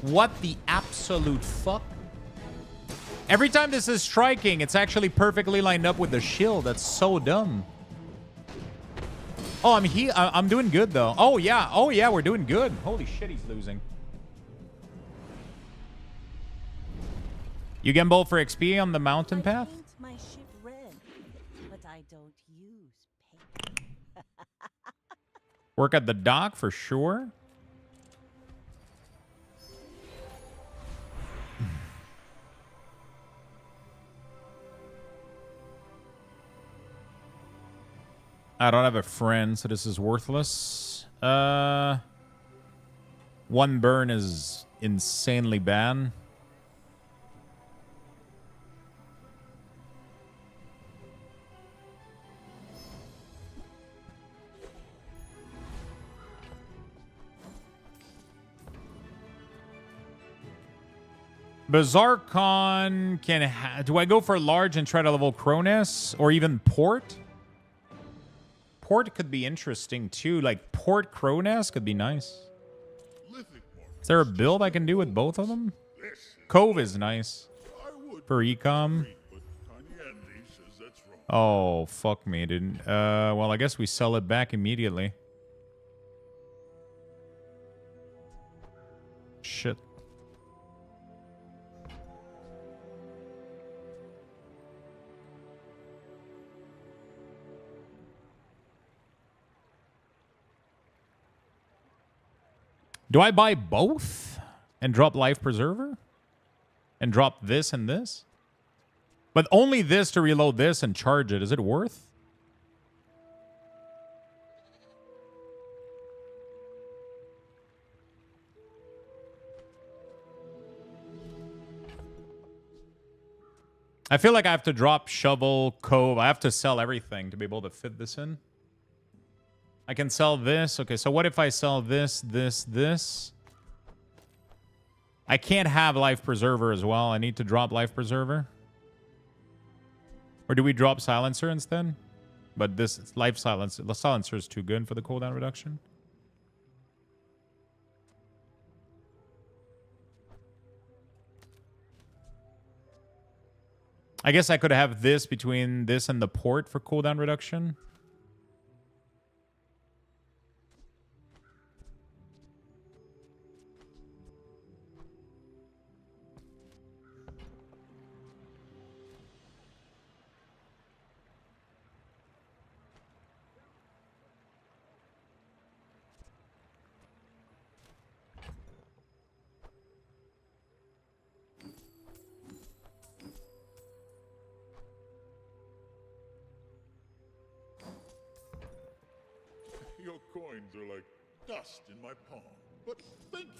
What the absolute fuck? Every time this is striking, it's actually perfectly lined up with the shield. That's so dumb. Oh, I'm doing good, though. Oh, yeah. Oh, yeah, we're doing good. Holy shit, he's losing. You get bolt for XP on the mountain path? My ship red, but I don't use paint. Work at the dock for sure. I don't have a friend, so this is worthless. One burn is insanely bad. Bazaar Con can... do I go for large and try to level Cronus? Or even Port? Port could be interesting too. Like Port Cronus could be nice. Is there a build I can do with both of them? Cove is nice. For ecom. Oh, fuck me, dude. Well, I guess we sell it back immediately. Shit. Do I buy both and drop Life Preserver? And drop this and this? But only this to reload this and charge it. Is it worth? I feel like I have to drop Shovel, Cove. I have to sell everything to be able to fit this in. I can sell this. Okay, so what if I sell this, this? I can't have Life Preserver as well. I need to drop Life Preserver. Or do we drop Silencer instead? But this Life Silencer, the Silencer is too good for the cooldown reduction. I guess I could have this between this and the Port for cooldown reduction. Your coins are like dust in my palm, but thank you.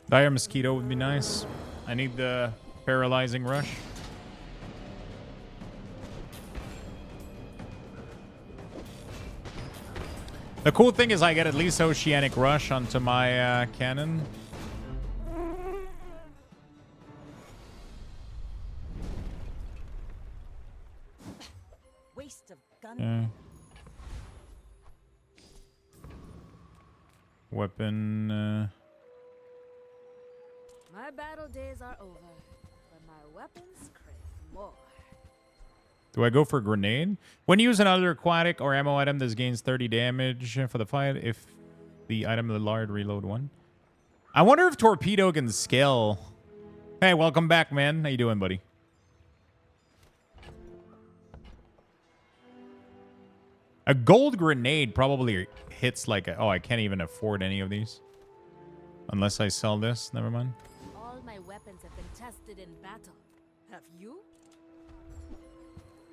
Dire Mosquito would be nice. I need the Paralyzing Rush. The cool thing is I get at least Oceanic Rush onto my cannon. Waste of gun. Yeah. Weapon... My battle days are over, but my weapons crave more. Do I go for Grenade? When you use another aquatic or ammo item, this gains 30 damage for the fight if the item is large, reload 1. I wonder if Torpedo can scale. Hey, welcome back, man. How you doing, buddy? A gold grenade probably hits like a... Oh, I can't even afford any of these. Unless I sell this. Never mind. All my weapons have been tested in battle. Have you?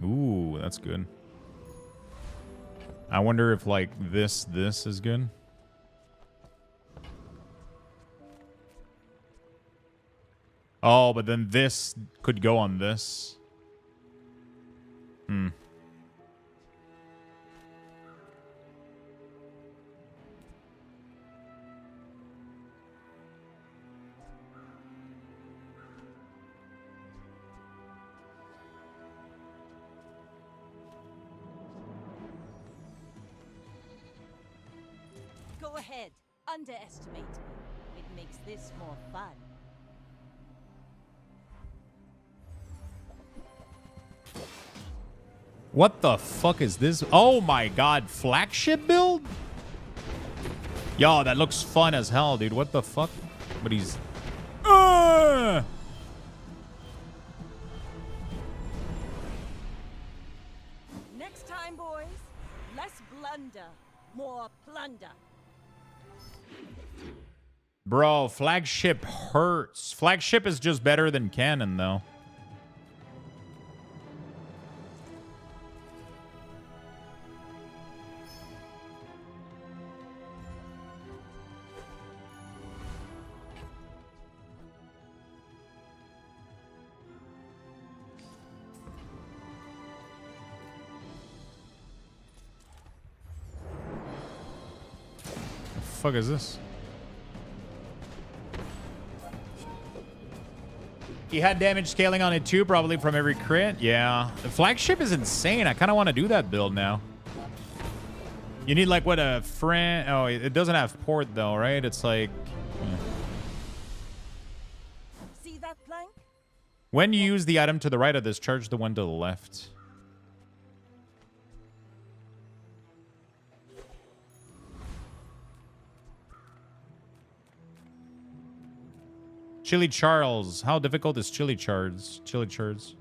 Ooh, that's good. I wonder if, like, this is good. Oh, but then this could go on this. Hmm. Go ahead, underestimate me. It makes this more fun. What the fuck is this? Oh my god, flagship build? Yo, that looks fun as hell, dude. What the fuck? But he's... Next time, boys, less blunder, more plunder. Bro, flagship hurts. Flagship is just better than cannon, though. The fuck is this? He had damage scaling on it too, probably from every crit. Yeah. The flagship is insane. I kind of want to do that build now. You need like what a friend. Oh, it doesn't have port though, right? It's like. See that plank? When you use the item to the right of this, charge the one to the left. Chili Charles. How difficult is Chili Charles? Chili Charles.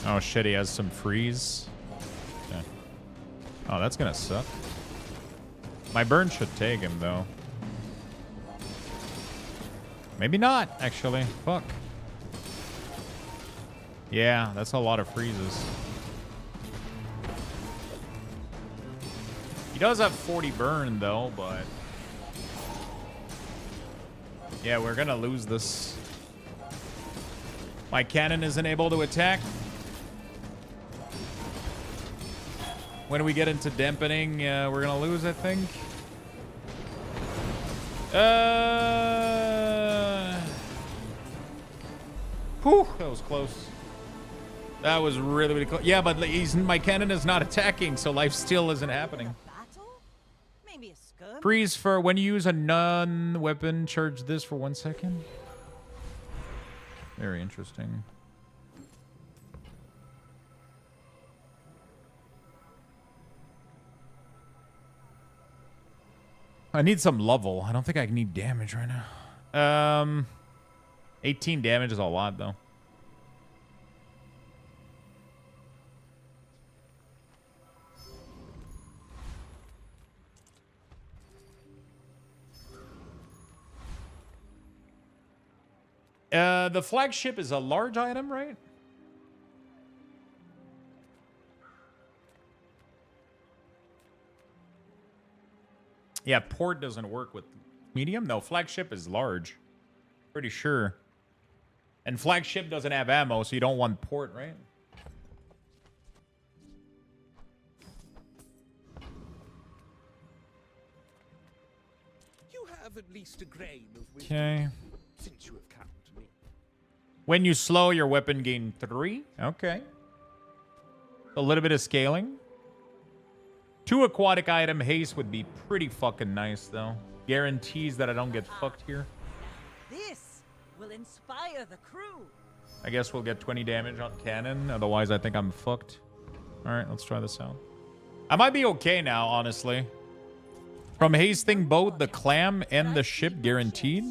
Oh shit, he has some freeze. Okay. Oh, that's gonna suck. My burn should take him though. Maybe not, actually. Fuck. Yeah, that's a lot of freezes. He does have 40 burn though, but yeah, we're gonna lose this. My cannon isn't able to attack. When we get into dampening, we're gonna lose, I think. Whew, that was close. That was really, really close. Yeah, but my cannon is not attacking, so life steal isn't happening. Freeze for when you use a non-weapon. Charge this for 1 second. Very interesting. I need some level. I don't think I need damage right now. 18 damage is a lot, though. The flagship is a large item, right? Yeah, port doesn't work with medium. No, flagship is large. Pretty sure. And flagship doesn't have ammo, so you don't want port, right? You have at least a grain of wisdom. Okay. Since you have come to me. When you slow, your weapon gain 3. Okay. A little bit of scaling. 2 aquatic item haste would be pretty fucking nice, though. Guarantees that I don't get fucked here. This will inspire the crew. I guess we'll get 20 damage on cannon. Otherwise, I think I'm fucked. All right, let's try this out. I might be okay now, honestly. From hasting both the clam and the ship guaranteed.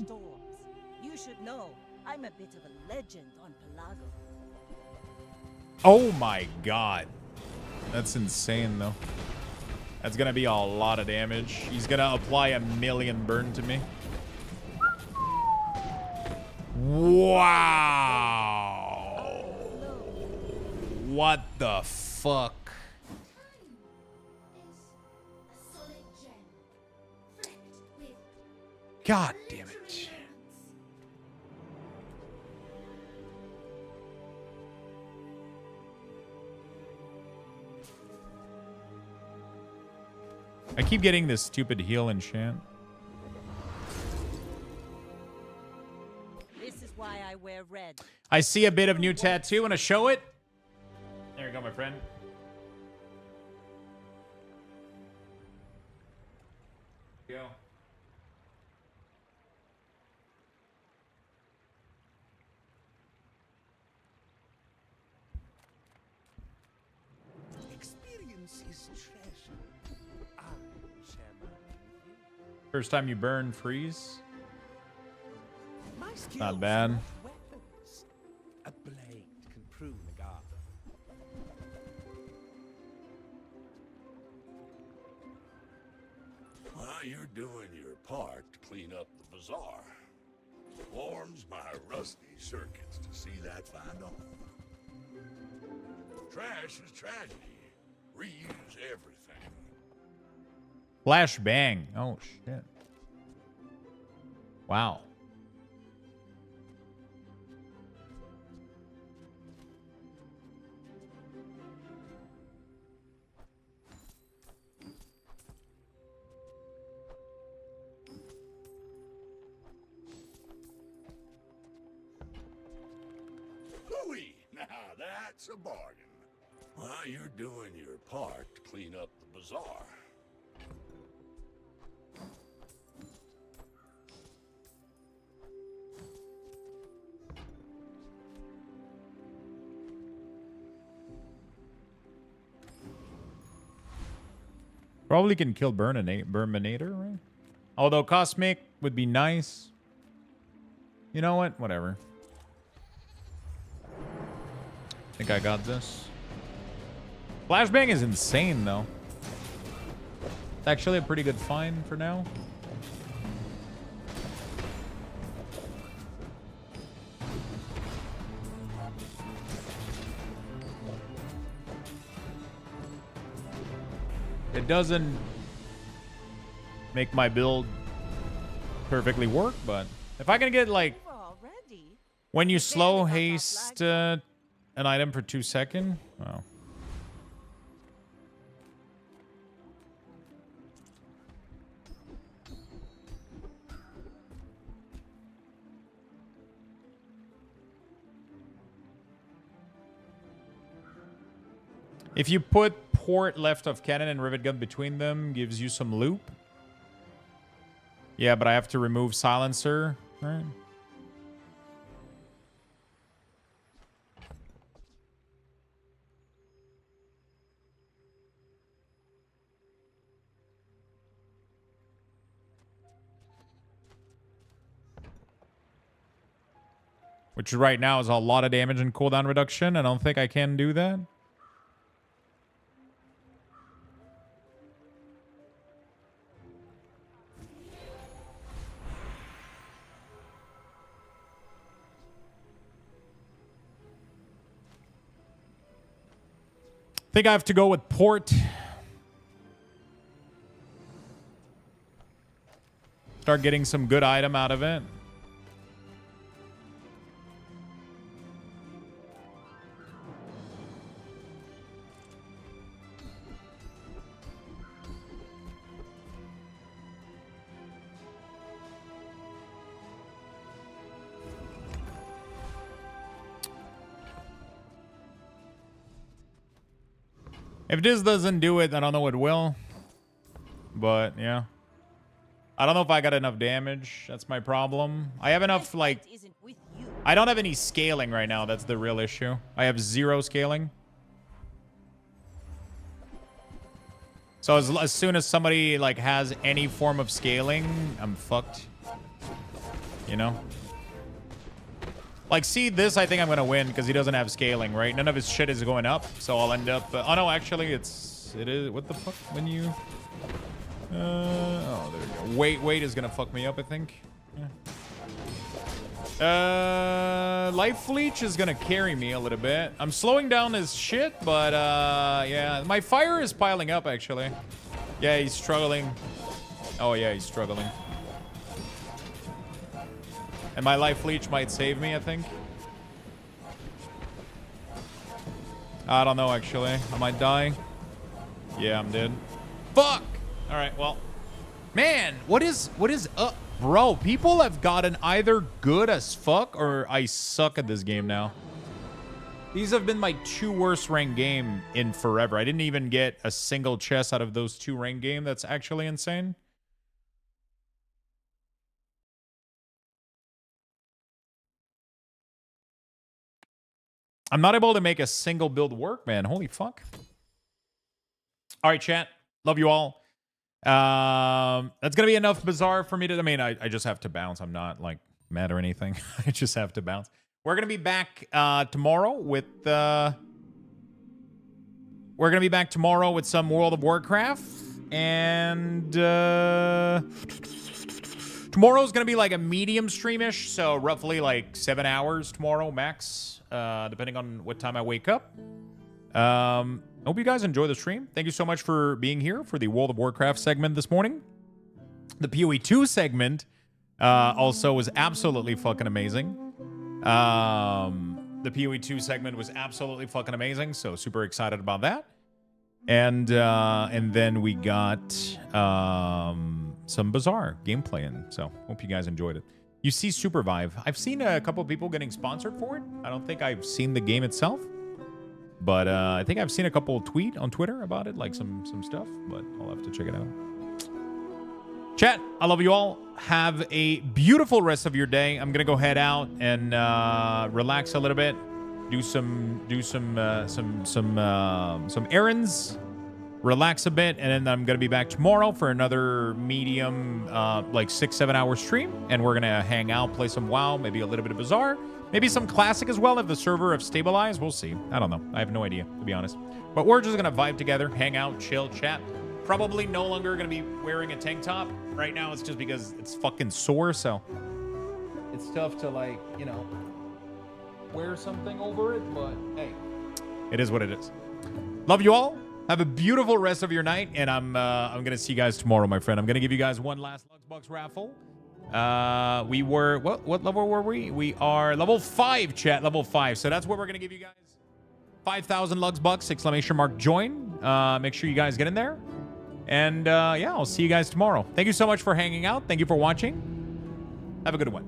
You should know, I'm a bit of a legend on Pelago. Oh my god. That's insane, though. That's gonna be a lot of damage. He's gonna apply 1,000,000 burn to me. Wow. What the fuck? God damn it. I keep getting this stupid heal enchant. This is why I wear red. I see a bit of new tattoo. Want to show it? There you go, my friend. Go. Experience is treasure. I share mine with you. First time you burn, freeze. My skills Not bad. are weapons. A prune the garden. Well, you're doing your part to clean up the bazaar. Warms my rusty circuits to see that find on. Trash is tragedy. Reuse everything. Flash bang. Oh, shit. Wow. Hooey! Now that's a bargain. Well, you're doing your part to clean up the bazaar. Probably can kill Burminator, right? Although Cosmic would be nice. You know what? Whatever. I think I got this. Flashbang is insane, though. It's actually a pretty good find for now. It doesn't make my build perfectly work, but if I can get, like, when you slow haste an item for 2 seconds, wow. If you put port left of cannon and rivet gun between them, gives you some loop. Yeah, but I have to remove silencer, right? Which right now is a lot of damage and cooldown reduction. I don't think I can do that. I think I have to go with port. Start getting some good item out of it. If this doesn't do it, I don't know what will. But, yeah. I don't know if I got enough damage. That's my problem. I have enough, like... I don't have any scaling right now. That's the real issue. I have 0 scaling. So as soon as somebody, like, has any form of scaling, I'm fucked. You know? Like, see, this I think I'm going to win because he doesn't have scaling, right? None of his shit is going up, so I'll end up... oh, no, actually, it is... What the fuck? When you... oh, there we go. Wait is going to fuck me up, I think. Yeah. Life Leech is going to carry me a little bit. I'm slowing down his shit, but, yeah. My fire is piling up, actually. Yeah, he's struggling. Oh, yeah, he's struggling. And my Life Leech might save me, I think. I don't know, actually. I might die. Yeah, I'm dead. Fuck! Alright, well. Man, what is up? Bro, people have gotten either good as fuck or I suck at this game now. These have been my 2 worst ranked game in forever. I didn't even get a single chest out of those 2 ranked game. That's actually insane. I'm not able to make a single build work, man. Holy fuck. All right, chat. Love you all. That's going to be enough Bazaar for me to... I mean, I just have to bounce. I'm not, like, mad or anything. I just have to bounce. We're gonna be back tomorrow with some World of Warcraft, and tomorrow's gonna be like a medium streamish, so roughly like 7 hours tomorrow max, depending on what time I wake up. Hope you guys enjoy the stream. Thank you so much for being here for the World of Warcraft segment this morning. The PoE 2 segment also was absolutely fucking amazing. The PoE 2 segment was absolutely fucking amazing, so super excited about that. And then we got some Bazaar gameplay in, so hope you guys enjoyed it. You see Supervive. I've seen a couple of people getting sponsored for it. I don't think I've seen the game itself, but I think I've seen a couple tweet on Twitter about it, like some stuff, but I'll have to check it out. Chat, I love you all. Have a beautiful rest of your day. I'm gonna go head out and relax a little bit, do some errands, relax a bit, and then I'm gonna be back tomorrow for another medium, like 6-7 hour stream, and we're gonna hang out, play some WoW, maybe a little bit of Bazaar, maybe some Classic as well if the server have stabilized. We'll see. I don't know. I have no idea, to be honest. But we're just gonna vibe together, hang out, chill, chat. Probably no longer gonna be wearing a tank top. Right now it's just because it's fucking sore, so it's tough to, like, you know, wear something over it, but hey, it is what it is. Love you all. Have a beautiful rest of your night, and I'm gonna see you guys tomorrow, my friend. I'm gonna give you guys one last Luxbox raffle. We were what level were we? We are level 5, chat, level 5. So that's what we're gonna give you guys. 5,000 Luxbucks! ! Join. Make sure you guys get in there. And yeah, I'll see you guys tomorrow. Thank you so much for hanging out. Thank you for watching. Have a good one.